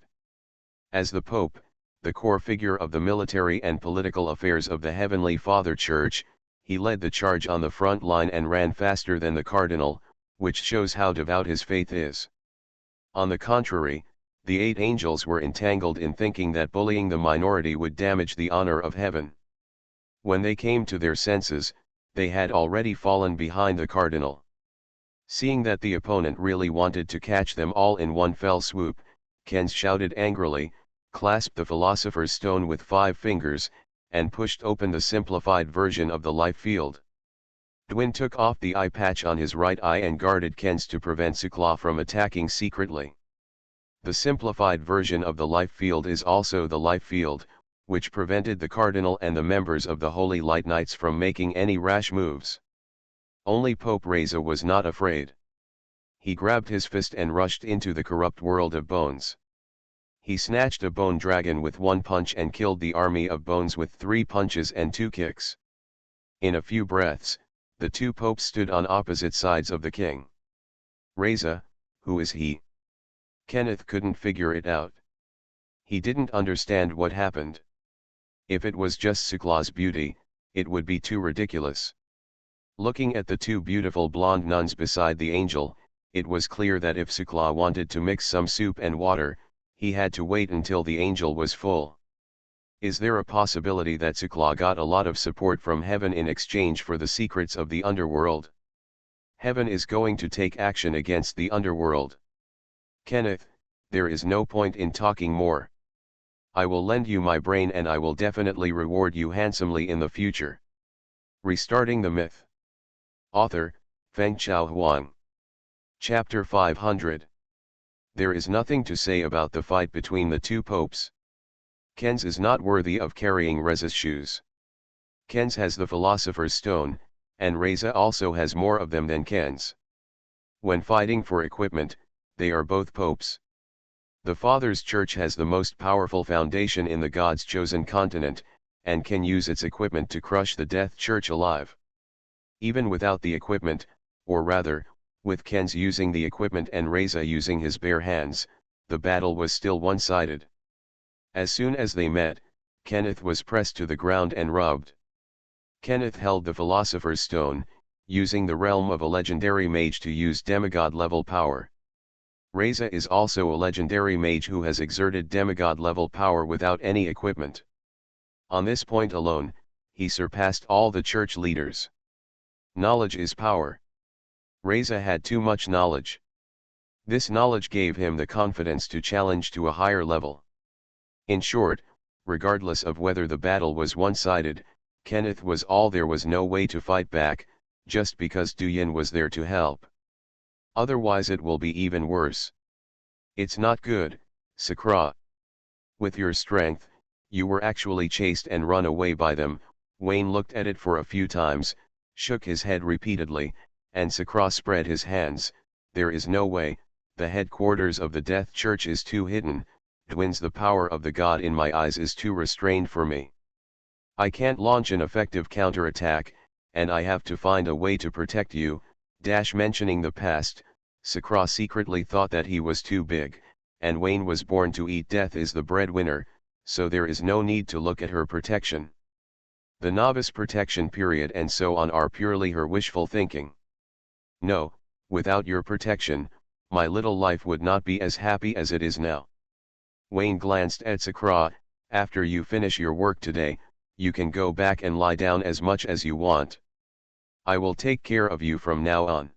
As the Pope, the core figure of the military and political affairs of the Heavenly Father Church, he led the charge on the front line and ran faster than the Cardinal, which shows how devout his faith is. On the contrary, the 8 angels were entangled in thinking that bullying the minority would damage the honor of heaven. When they came to their senses, they had already fallen behind the Cardinal. Seeing that the opponent really wanted to catch them all in one fell swoop, Kens shouted angrily, clasped the Philosopher's Stone with 5 fingers, and pushed open the simplified version of the life field. Dwin took off the eye patch on his right eye and guarded Kens to prevent Sukla from attacking secretly. The simplified version of the life field is also the life field, which prevented the Cardinal and the members of the Holy Light Knights from making any rash moves. Only Pope Reza was not afraid. He grabbed his fist and rushed into the corrupt world of bones. He snatched a bone dragon with 1 punch and killed the army of bones with 3 punches and 2 kicks. In a few breaths, the 2 popes stood on opposite sides of the king. Reza, who is he? Kenneth couldn't figure it out. He didn't understand what happened. If it was just Sukla's beauty, it would be too ridiculous. Looking at the 2 beautiful blonde nuns beside the angel, it was clear that if Sukla wanted to mix some soup and water, he had to wait until the angel was full. Is there a possibility that Sukla got a lot of support from heaven in exchange for the secrets of the underworld? Heaven is going to take action against the underworld. Kenneth, there is no point in talking more. I will lend you my brain and I will definitely reward you handsomely in the future. Restarting the myth. Author, Fengchao Huang. Chapter 500. There is nothing to say about the fight between the 2 popes. Kens is not worthy of carrying Reza's shoes. Kens has the Philosopher's Stone, and Reza also has more of them than Kens. When fighting for equipment, they are both popes. The Father's Church has the most powerful foundation in the God's chosen continent, and can use its equipment to crush the Death Church alive. Even without the equipment, or rather, with Kens using the equipment and Reza using his bare hands, the battle was still one-sided. As soon as they met, Kenneth was pressed to the ground and rubbed. Kenneth held the Philosopher's Stone, using the realm of a legendary mage to use demigod-level power. Reza is also a legendary mage who has exerted demigod-level power without any equipment. On this point alone, he surpassed all the church leaders. Knowledge is power. Reza had too much knowledge. This knowledge gave him the confidence to challenge to a higher level. In short, regardless of whether the battle was one-sided, Kenneth was all there was no way to fight back, just because Duyin was there to help. Otherwise it will be even worse. It's not good, Sakra. With your strength, you were actually chased and run away by them. Wayne looked at it for a few times, shook his head repeatedly, and Sakra spread his hands. There is no way, the headquarters of the Death Church is too hidden, Dwin's the power of the god in my eyes is too restrained for me. I can't launch an effective counterattack, and I have to find a way to protect you. Mentioning the past, Sakra secretly thought that he was too big, and Wayne was born to eat. Death is the breadwinner, so there is no need to look at her protection. The novice protection period and so on are purely her wishful thinking. No, without your protection, my little life would not be as happy as it is now. Wayne glanced at Sakura. After you finish your work today, you can go back and lie down as much as you want. I will take care of you from now on.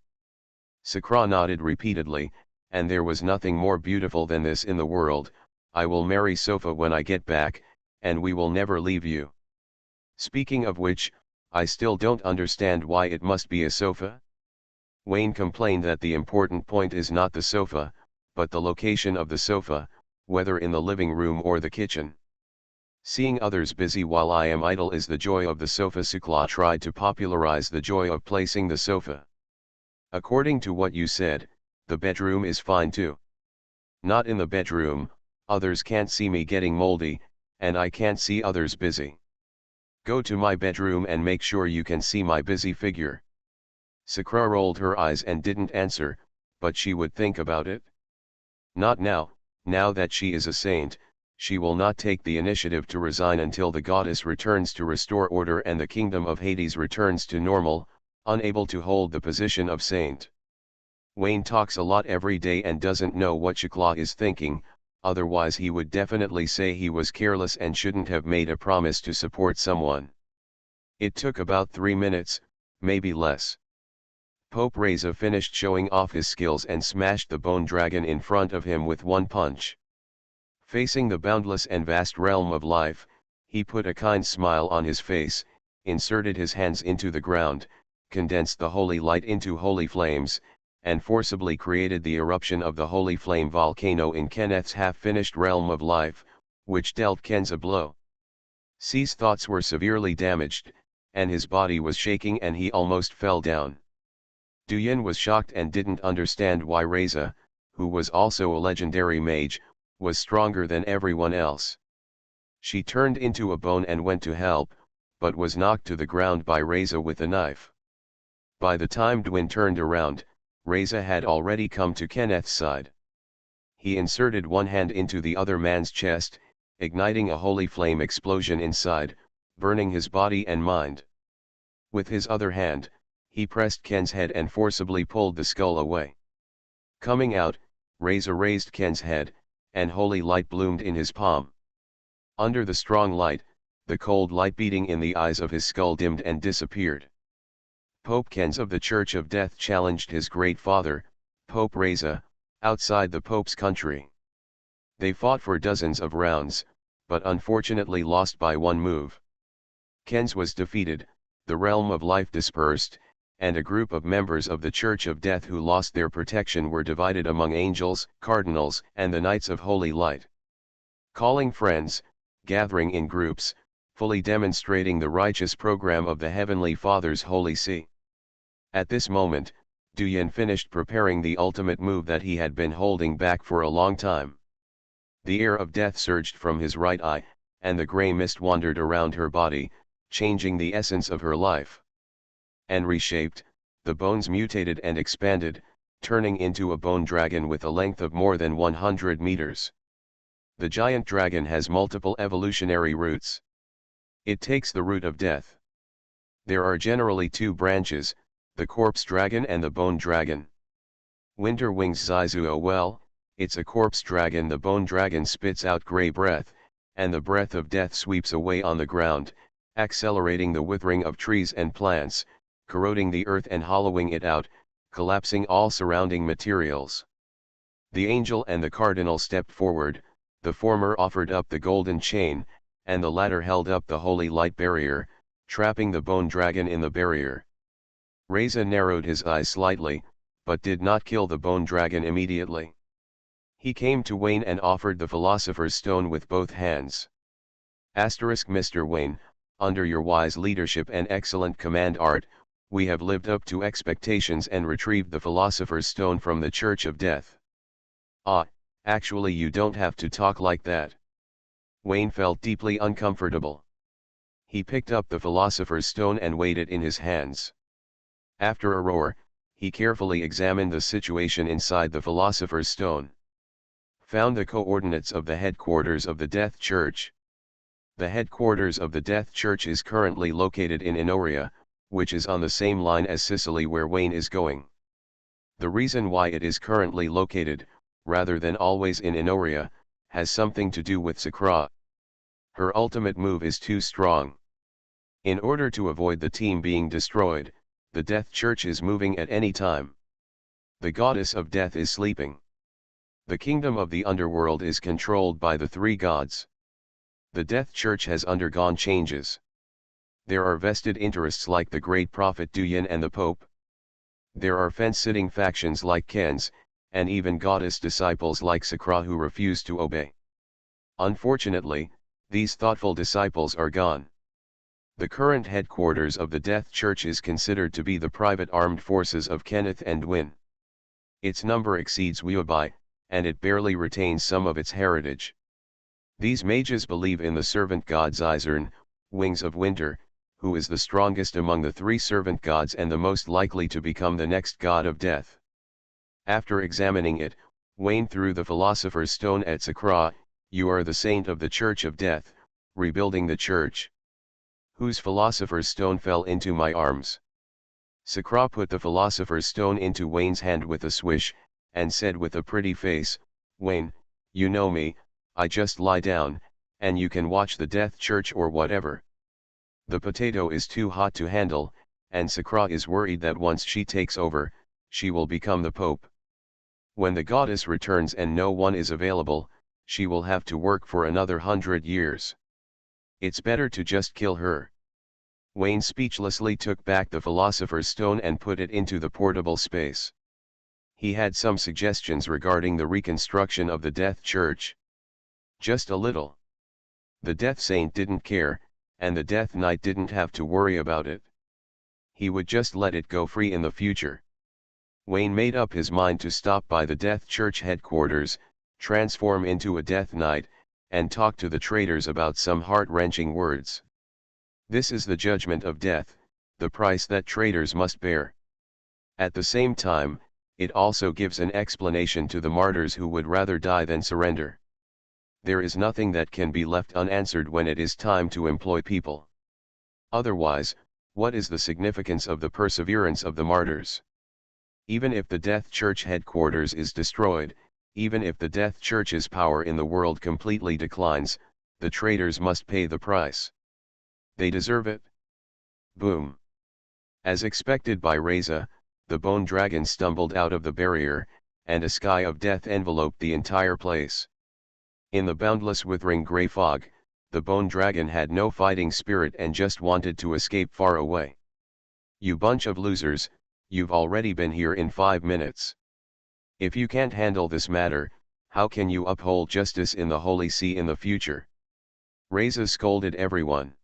Sakura nodded repeatedly, and there was nothing more beautiful than this in the world. I will marry Sofa when I get back, and we will never leave you. Speaking of which, I still don't understand why it must be a sofa. Wayne complained that the important point is not the sofa, but the location of the sofa, whether in the living room or the kitchen. Seeing others busy while I am idle is the joy of the sofa. Sakura tried to popularize the joy of placing the sofa. According to what you said, the bedroom is fine too. Not in the bedroom, others can't see me getting moldy, and I can't see others busy. Go to my bedroom and make sure you can see my busy figure. Sakura rolled her eyes and didn't answer, but she would think about it. Not now, now that she is a saint, she will not take the initiative to resign until the goddess returns to restore order and the kingdom of Hades returns to normal, unable to hold the position of saint. Wayne talks a lot every day and doesn't know what Sakura is thinking, otherwise he would definitely say he was careless and shouldn't have made a promise to support someone. It took about 3 minutes, maybe less. Pope Reza finished showing off his skills and smashed the bone dragon in front of him with one punch. Facing the boundless and vast realm of life, he put a kind smile on his face, inserted his hands into the ground, condensed the holy light into holy flames, and forcibly created the eruption of the holy flame volcano in Kenneth's half-finished realm of life, which dealt Ken's a blow. C's thoughts were severely damaged, and his body was shaking and he almost fell down. Duyin was shocked and didn't understand why Reza, who was also a legendary mage, was stronger than everyone else. She turned into a bone and went to help, but was knocked to the ground by Reza with a knife. By the time Duyin turned around, Reza had already come to Kenneth's side. He inserted one hand into the other man's chest, igniting a holy flame explosion inside, burning his body and mind. With his other hand, he pressed Ken's head and forcibly pulled the skull away. Coming out, Reza raised Ken's head, and holy light bloomed in his palm. Under the strong light, the cold light beating in the eyes of his skull dimmed and disappeared. Pope Kenz of the Church of Death challenged his great father, Pope Reza, outside the Pope's country. They fought for dozens of rounds, but unfortunately lost by one move. Kenz was defeated, the realm of life dispersed, and a group of members of the Church of Death who lost their protection were divided among angels, cardinals, and the Knights of Holy Light. Calling friends, gathering in groups, fully demonstrating the righteous program of the Heavenly Father's Holy See. At this moment, Duyin finished preparing the ultimate move that he had been holding back for a long time. The air of death surged from his right eye, and the grey mist wandered around her body, changing the essence of her life. And reshaped, the bones mutated and expanded, turning into a bone dragon with a length of more than 100 meters. The giant dragon has multiple evolutionary roots. It takes the root of death. There are generally two branches, the corpse dragon and the bone dragon. Winter Wings Zaizuo well, it's a corpse dragon. The bone dragon spits out grey breath, and the breath of death sweeps away on the ground, accelerating the withering of trees and plants, corroding the earth and hollowing it out, collapsing all surrounding materials. The angel and the cardinal stepped forward, the former offered up the golden chain, and the latter held up the holy light barrier, trapping the bone dragon in the barrier. Reza narrowed his eyes slightly, but did not kill the bone dragon immediately. He came to Wayne and offered the Philosopher's Stone with both hands. Mr. Wayne, under your wise leadership and excellent command art, we have lived up to expectations and retrieved the Philosopher's Stone from the Church of Death. Actually you don't have to talk like that. Wayne felt deeply uncomfortable. He picked up the Philosopher's Stone and weighed it in his hands. After a roar, he carefully examined the situation inside the Philosopher's Stone. Found the coordinates of the headquarters of the Death Church. The headquarters of the Death Church is currently located in Enoria, which is on the same line as Sicily where Wayne is going. The reason why it is currently located, rather than always in Enoria, has something to do with Sakra. Her ultimate move is too strong. In order to avoid the team being destroyed, the Death Church is moving at any time. The goddess of death is sleeping. The kingdom of the underworld is controlled by the three gods. The Death Church has undergone changes. There are vested interests like the great prophet Duyin and the Pope. There are fence-sitting factions like Kens, and even goddess disciples like Sakra who refuse to obey. Unfortunately, these thoughtful disciples are gone. The current headquarters of the Death Church is considered to be the private armed forces of Kenneth and Wynne. Its number exceeds Weobai, and it barely retains some of its heritage. These mages believe in the servant god Zizern, Wings of Winter, who is the strongest among the three servant gods and the most likely to become the next god of death. After examining it, Wayne threw the Philosopher's Stone at Sakra. "You are the saint of the Church of Death, rebuilding the church. Whose Philosopher's Stone fell into my arms?" Sakra put the Philosopher's Stone into Wayne's hand with a swish, and said with a pretty face, "Wayne, you know me, I just lie down, and you can watch the Death Church or whatever." The potato is too hot to handle, and Sakra is worried that once she takes over, she will become the Pope. When the goddess returns and no one is available, she will have to work for another 100 years. It's better to just kill her. Wayne speechlessly took back the Philosopher's Stone and put it into the portable space. He had some suggestions regarding the reconstruction of the Death Church. Just a little. The Death Saint didn't care, and the Death Knight didn't have to worry about it. He would just let it go free in the future. Wayne made up his mind to stop by the Death Church headquarters, transform into a Death Knight, and talk to the traitors about some heart-wrenching words. This is the judgment of death, the price that traitors must bear. At the same time, it also gives an explanation to the martyrs who would rather die than surrender. There is nothing that can be left unanswered when it is time to employ people. Otherwise, what is the significance of the perseverance of the martyrs? Even if the Death Church headquarters is destroyed, even if the Death Church's power in the world completely declines, the traitors must pay the price. They deserve it. Boom. As expected by Reza, the bone dragon stumbled out of the barrier, and a sky of death enveloped the entire place. In the boundless withering grey fog, the bone dragon had no fighting spirit and just wanted to escape far away. "You bunch of losers, you've already been here in 5 minutes. If you can't handle this matter, how can you uphold justice in the Holy See in the future?" Reza scolded everyone.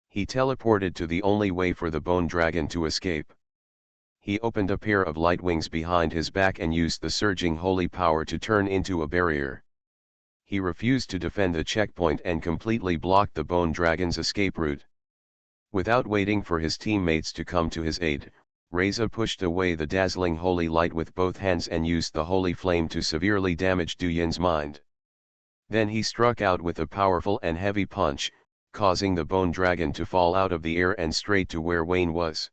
He teleported to the only way for the bone dragon to escape. He opened a pair of light wings behind his back and used the surging holy power to turn into a barrier. He refused to defend the checkpoint and completely blocked the bone dragon's escape route. Without waiting for his teammates to come to his aid, Reza pushed away the dazzling holy light with both hands and used the holy flame to severely damage Duyin's mind. Then he struck out with a powerful and heavy punch, causing the bone dragon to fall out of the air and straight to where Wayne was.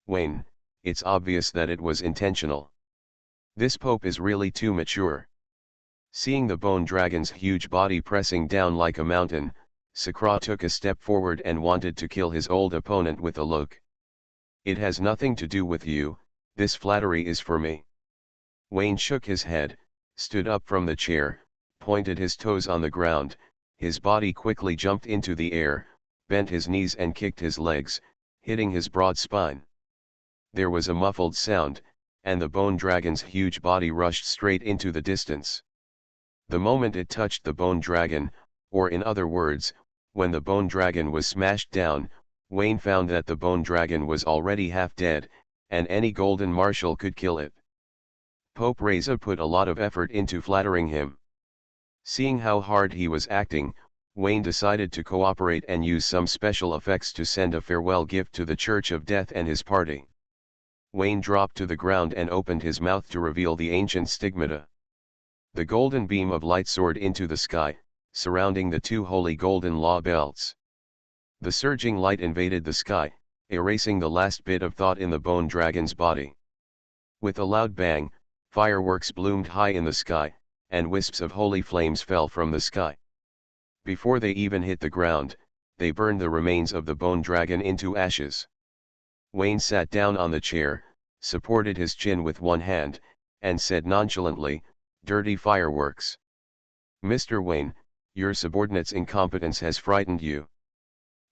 "Wayne, it's obvious that it was intentional. This Pope is really too mature." Seeing the bone dragon's huge body pressing down like a mountain, Sakra took a step forward and wanted to kill his old opponent with a look. "It has nothing to do with you, this flattery is for me." Wayne shook his head, stood up from the chair, pointed his toes on the ground, his body quickly jumped into the air, bent his knees and kicked his legs, hitting his broad spine. There was a muffled sound, and the bone dragon's huge body rushed straight into the distance. The moment it touched the bone dragon, or in other words, when the bone dragon was smashed down, Wayne found that the bone dragon was already half dead, and any golden marshal could kill it. Pope Reza put a lot of effort into flattering him. Seeing how hard he was acting, Wayne decided to cooperate and use some special effects to send a farewell gift to the Church of Death and his party. Wayne dropped to the ground and opened his mouth to reveal the ancient stigmata. The golden beam of light soared into the sky, surrounding the two holy golden law belts. The surging light invaded the sky, erasing the last bit of thought in the bone dragon's body. With a loud bang, fireworks bloomed high in the sky, and wisps of holy flames fell from the sky. Before they even hit the ground, they burned the remains of the bone dragon into ashes. Wayne sat down on the chair, supported his chin with one hand, and said nonchalantly, "Dirty fireworks. Mr. Wayne, your subordinate's incompetence has frightened you."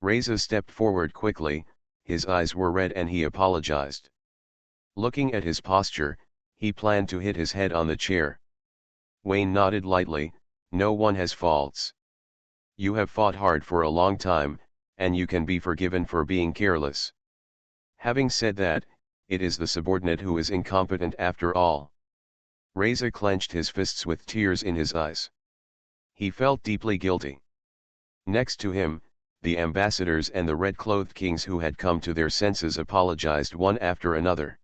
Reza stepped forward quickly, his eyes were red and he apologized. Looking at his posture, he planned to hit his head on the chair. Wayne nodded lightly, "No one has faults. You have fought hard for a long time, and you can be forgiven for being careless. Having said that, it is the subordinate who is incompetent after all." Reza clenched his fists with tears in his eyes. He felt deeply guilty. Next to him, the ambassadors and the red-clothed kings who had come to their senses apologized one after another.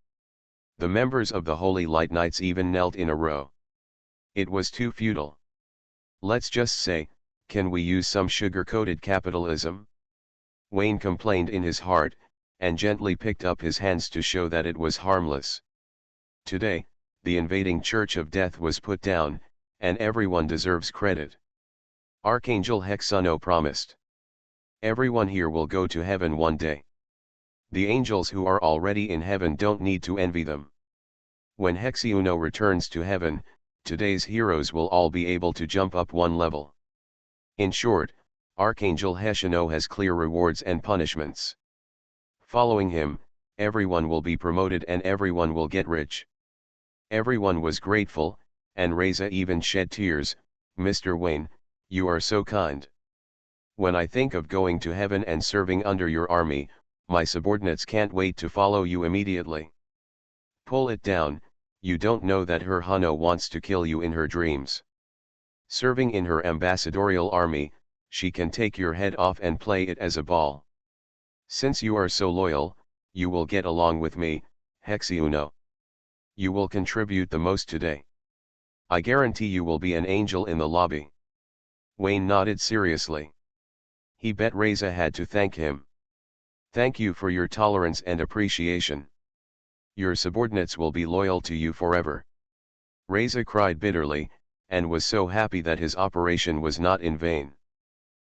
The members of the Holy Light Knights even knelt in a row. It was too futile. "Let's just say, can we use some sugar-coated capitalism?" Wayne complained in his heart, and gently picked up his hands to show that it was harmless. Today, the invading Church of Death was put down, and everyone deserves credit. Archangel Hexuno promised. Everyone here will go to heaven one day. The angels who are already in heaven don't need to envy them. When Hexuno returns to heaven, today's heroes will all be able to jump up one level. In short, Archangel Hexuno has clear rewards and punishments. Following him, everyone will be promoted and everyone will get rich. Everyone was grateful, and Reza even shed tears. "Mr. Wayne, you are so kind. When I think of going to heaven and serving under your army, my subordinates can't wait to follow you immediately." "Pull it down, you don't know that her Hano wants to kill you in her dreams. Serving in her ambassadorial army, she can take your head off and play it as a ball. Since you are so loyal, you will get along with me, Hexuno. You will contribute the most today. I guarantee you will be an angel in the lobby." Wayne nodded seriously. He bet Reza had to thank him. "Thank you for your tolerance and appreciation. Your subordinates will be loyal to you forever." Reza cried bitterly, and was so happy that his operation was not in vain.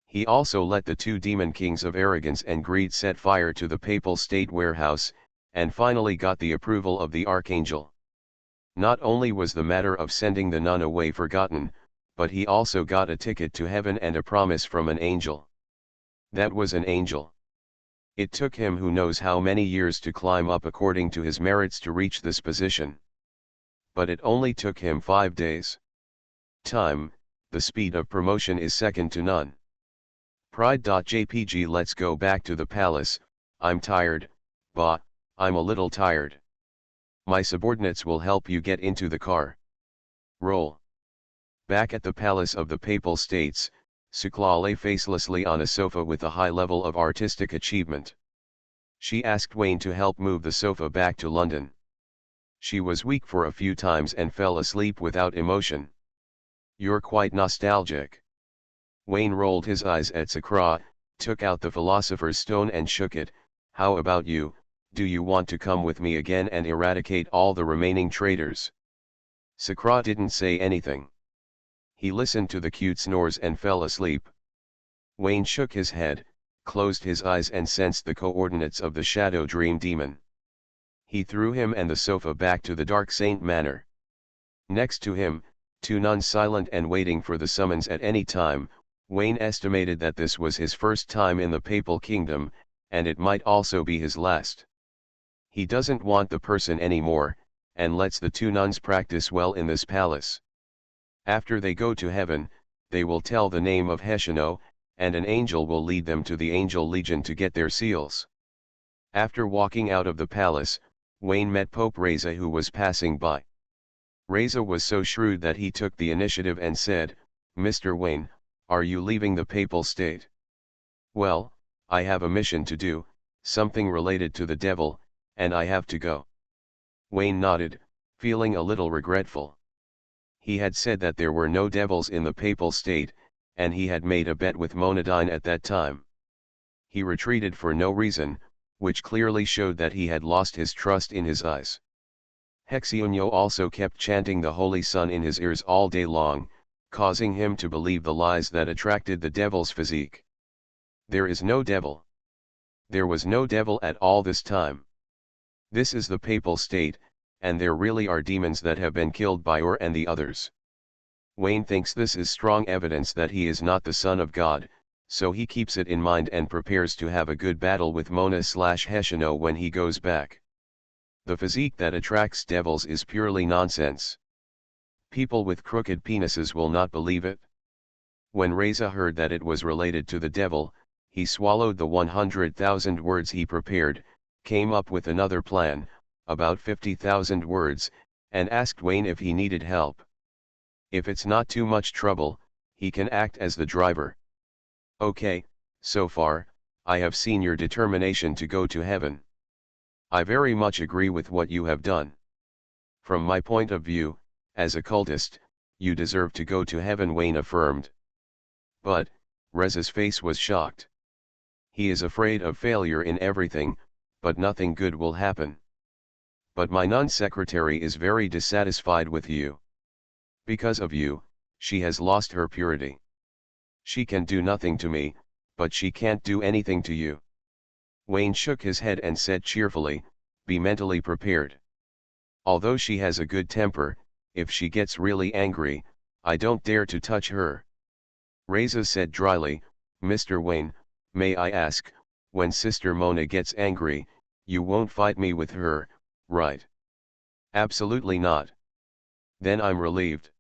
He also let the two demon kings of arrogance and greed set fire to the papal state warehouse, and finally got the approval of the archangel. Not only was the matter of sending the nun away forgotten, but he also got a ticket to heaven and a promise from an angel. That was an angel. It took him who knows how many years to climb up according to his merits to reach this position. But it only took him 5 days. Time, the speed of promotion is second to none. Pride.jpg. Let's go back to the palace. I'm tired, bah, I'm a little tired. My subordinates will help you get into the car. Roll. Back at the palace of the Papal States, Sukla lay facelessly on a sofa with a high level of artistic achievement. She asked Wayne to help move the sofa back to London. She was weak for a few times and fell asleep without emotion. "You're quite nostalgic." Wayne rolled his eyes at Sakra, took out the Philosopher's Stone and shook it. "How about you, do you want to come with me again and eradicate all the remaining traitors?" Sakra didn't say anything. He listened to the cute snores and fell asleep. Wayne shook his head, closed his eyes and sensed the coordinates of the Shadow Dream Demon. He threw him and the sofa back to the Dark Saint Manor. Next to him, two nuns silent and waiting for the summons at any time. Wayne estimated that this was his first time in the Papal Kingdom, and it might also be his last. He doesn't want the person anymore, and lets the two nuns practice well in this palace. After they go to heaven, they will tell the name of Hexuno, and an angel will lead them to the Angel Legion to get their seals. After walking out of the palace, Wayne met Pope Reza, who was passing by. Reza was so shrewd that he took the initiative and said, "Mr. Wayne, are you leaving the Papal State?" "Well, I have a mission to do, something related to the devil, and I have to go." Wayne nodded, feeling a little regretful. He had said that there were no devils in the Papal State, and he had made a bet with Monadine at that time. He retreated for no reason, which clearly showed that he had lost his trust in his eyes. Hexionio also kept chanting the Holy Sun in his ears all day long, causing him to believe the lies that attracted the devil's physique. There is no devil. There was no devil at all this time. This is the papal state, and there really are demons that have been killed by Or and the others. Wayne thinks this is strong evidence that he is not the Son of God, so he keeps it in mind and prepares to have a good battle with Mona/Heshino when he goes back. The physique that attracts devils is purely nonsense. People with crooked penises will not believe it. When Reza heard that it was related to the devil, he swallowed the 100,000 words he prepared, came up with another plan, about 50,000 words, and asked Wayne if he needed help. If it's not too much trouble, he can act as the driver. Okay, so far, I have seen your determination to go to heaven. I very much agree with what you have done. From my point of view, as a cultist, you deserve to go to heaven, Wayne affirmed. But, Reza's face was shocked. He is afraid of failure in everything, but nothing good will happen. But my nun secretary is very dissatisfied with you. Because of you, she has lost her purity. She can do nothing to me, but she can't do anything to you. Wayne shook his head and said cheerfully, be mentally prepared. Although she has a good temper, if she gets really angry, I don't dare to touch her. Reza said dryly, Mr. Wayne, may I ask, when Sister Mona gets angry, you won't fight me with her, right? Absolutely not. Then I'm relieved.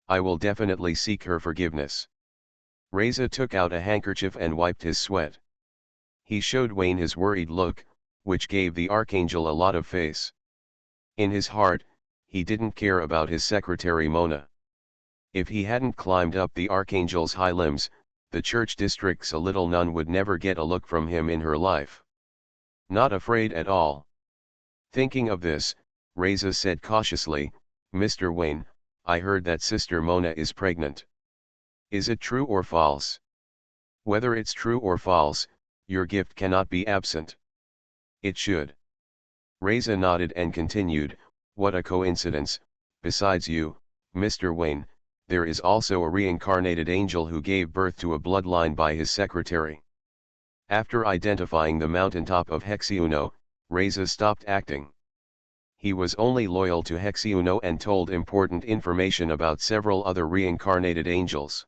I will definitely seek her forgiveness. Reza took out a handkerchief and wiped his sweat. He showed Wayne his worried look, which gave the archangel a lot of face. In his heart, he didn't care about his secretary Mona. If he hadn't climbed up the archangel's high limbs, the church district's a little nun would never get a look from him in her life. Not afraid at all. Thinking of this, Reza said cautiously, Mr. Wayne, I heard that Sister Mona is pregnant. Is it true or false? Whether it's true or false, your gift cannot be absent. It should. Reza nodded and continued, what a coincidence, besides you, Mr. Wayne, there is also a reincarnated angel who gave birth to a bloodline by his secretary. After identifying the mountaintop of Hexeuno, Reza stopped acting. He was only loyal to Hexeuno and told important information about several other reincarnated angels.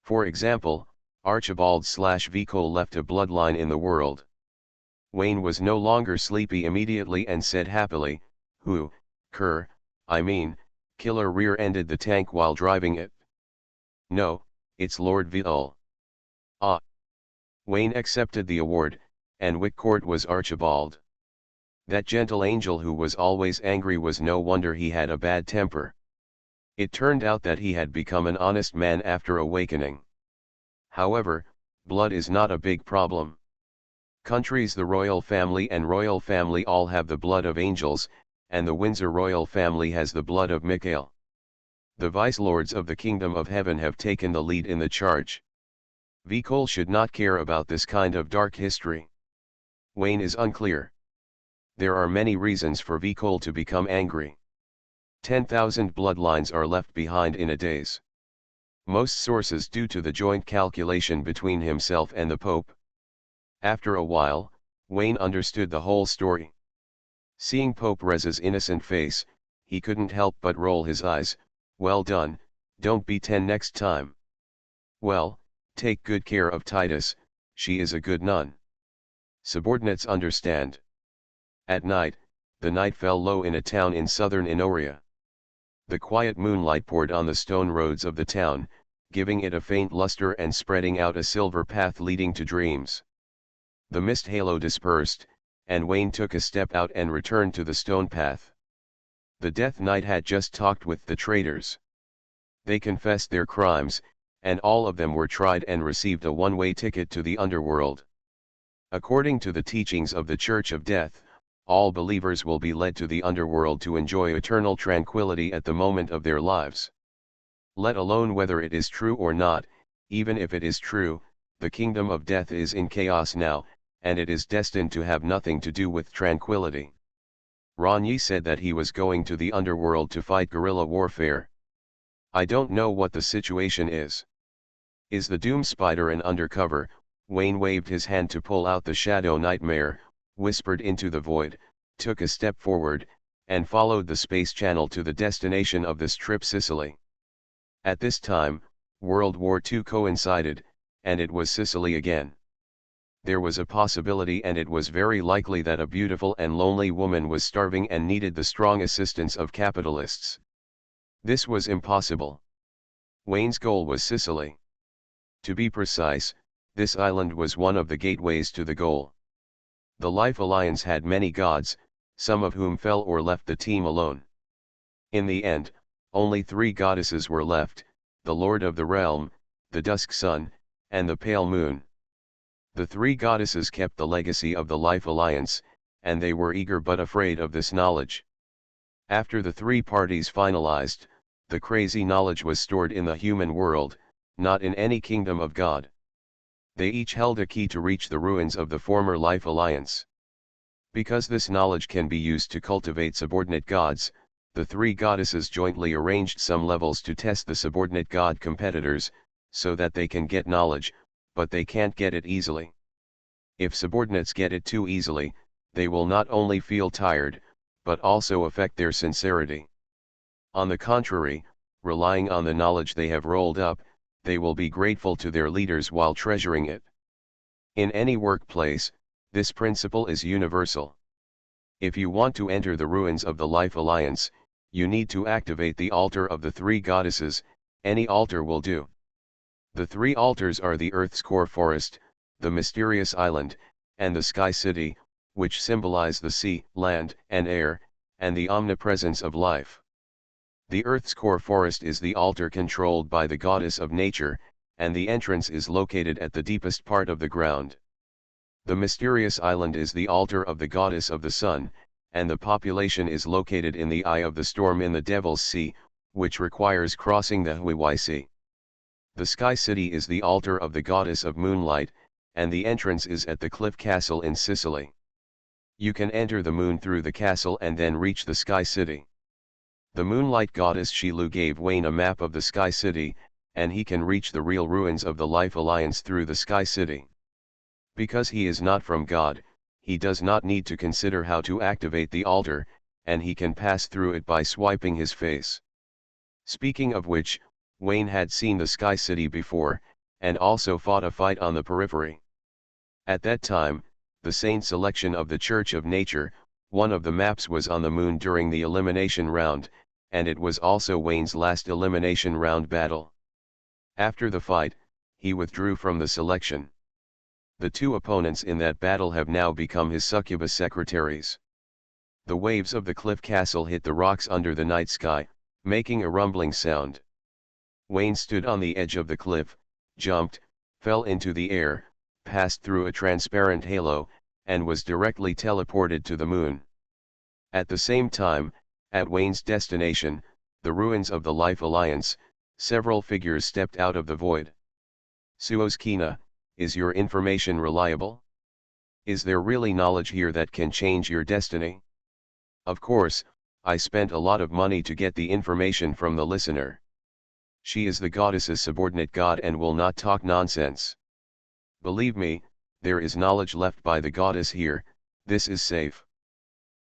For example, Archibald/Vicol left a bloodline in the world. Wayne was no longer sleepy immediately and said happily, Killer rear-ended the tank while driving it. No, it's Lord Vicol. Ah. Wayne accepted the award, and Whitcourt was Archibald. That gentle angel who was always angry was no wonder he had a bad temper. It turned out that he had become an honest man after awakening. However, blood is not a big problem. Countries, the royal family and royal family all have the blood of angels, and the Windsor royal family has the blood of Michael. The vice-lords of the kingdom of heaven have taken the lead in the charge. Vicol should not care about this kind of dark history. Wayne is unclear. There are many reasons for Vicol to become angry. 10,000 bloodlines are left behind in a days. Most sources due to the joint calculation between himself and the Pope. After a while, Wayne understood the whole story. Seeing Pope Reza's innocent face, he couldn't help but roll his eyes. Well done, don't be 10 next time. Well, take good care of Titus, she is a good nun. Subordinates understand. At night, the night fell low in a town in southern Inoria. The quiet moonlight poured on the stone roads of the town, giving it a faint luster and spreading out a silver path leading to dreams. The mist halo dispersed, and Wayne took a step out and returned to the stone path. The Death Knight had just talked with the traitors. They confessed their crimes, and all of them were tried and received a one-way ticket to the underworld. According to the teachings of the Church of Death, all believers will be led to the underworld to enjoy eternal tranquility at the moment of their lives. Let alone whether it is true or not, Even if it is true, the kingdom of death is in chaos now, and it is destined to have nothing to do with tranquility. Ranyi said that he was going to the underworld to fight guerrilla warfare. I don't know what the situation is. Is the Doom Spider an undercover? Wayne waved his hand to pull out the Shadow Nightmare, whispered into the void, took a step forward, and followed the space channel to the destination of this trip, Sicily. At this time, World War II coincided, and it was Sicily again. There was a possibility, and it was very likely, that a beautiful and lonely woman was starving and needed the strong assistance of capitalists. This was impossible. Wayne's goal was Sicily. To be precise, this island was one of the gateways to the goal. The Life Alliance had many gods, some of whom fell or left the team alone. In the end, only 3 goddesses were left: the Lord of the Realm, the Dusk Sun, and the Pale Moon. The 3 goddesses kept the legacy of the Life Alliance, and they were eager but afraid of this knowledge. After the 3 parties finalized, the crazy knowledge was stored in the human world, not in any kingdom of God. They each held a key to reach the ruins of the former Life Alliance. Because this knowledge can be used to cultivate subordinate gods, the 3 goddesses jointly arranged some levels to test the subordinate god competitors, so that they can get knowledge, but they can't get it easily. If subordinates get it too easily, they will not only feel tired, but also affect their sincerity. On the contrary, relying on the knowledge they have rolled up, they will be grateful to their leaders while treasuring it. In any workplace, this principle is universal. If you want to enter the ruins of the Life Alliance, you need to activate the altar of the 3 goddesses. Any altar will do. The 3 altars are the Earth's core forest, the mysterious island, and the Sky City, which symbolize the sea, land, and air, and the omnipresence of life. The Earth's core forest is the altar controlled by the goddess of nature, and the entrance is located at the deepest part of the ground. The mysterious island is the altar of the goddess of the sun, and the population is located in the eye of the storm in the Devil's Sea, which requires crossing the Huiwai Sea. The Sky City is the altar of the goddess of moonlight, and the entrance is at the Cliff Castle in Sicily. You can enter the moon through the castle and then reach the Sky City. The moonlight goddess Shilu gave Wayne a map of the Sky City, and he can reach the real ruins of the Life Alliance through the Sky City. Because he is not from God, he does not need to consider how to activate the altar, and he can pass through it by swiping his face. Speaking of which, Wayne had seen the Sky City before, and also fought a fight on the periphery. At that time, the sane selection of the Church of Nature, one of the maps was on the moon during the elimination round, and it was also Wayne's last elimination round battle. After the fight, he withdrew from the selection. The 2 opponents in that battle have now become his succubus secretaries. The waves of the Cliff Castle hit the rocks under the night sky, making a rumbling sound. Wayne stood on the edge of the cliff, jumped, fell into the air, passed through a transparent halo, and was directly teleported to the moon. At the same time, at Wayne's destination, the ruins of the Life Alliance, several figures stepped out of the void. Suoskina, is your information reliable? Is there really knowledge here that can change your destiny? Of course, I spent a lot of money to get the information from the listener. She is the goddess's subordinate god and will not talk nonsense. Believe me, there is knowledge left by the goddess here. This is safe.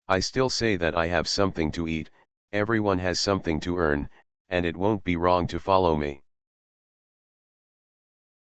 I still say that I have something to eat, everyone has something to earn, and it won't be wrong to follow me.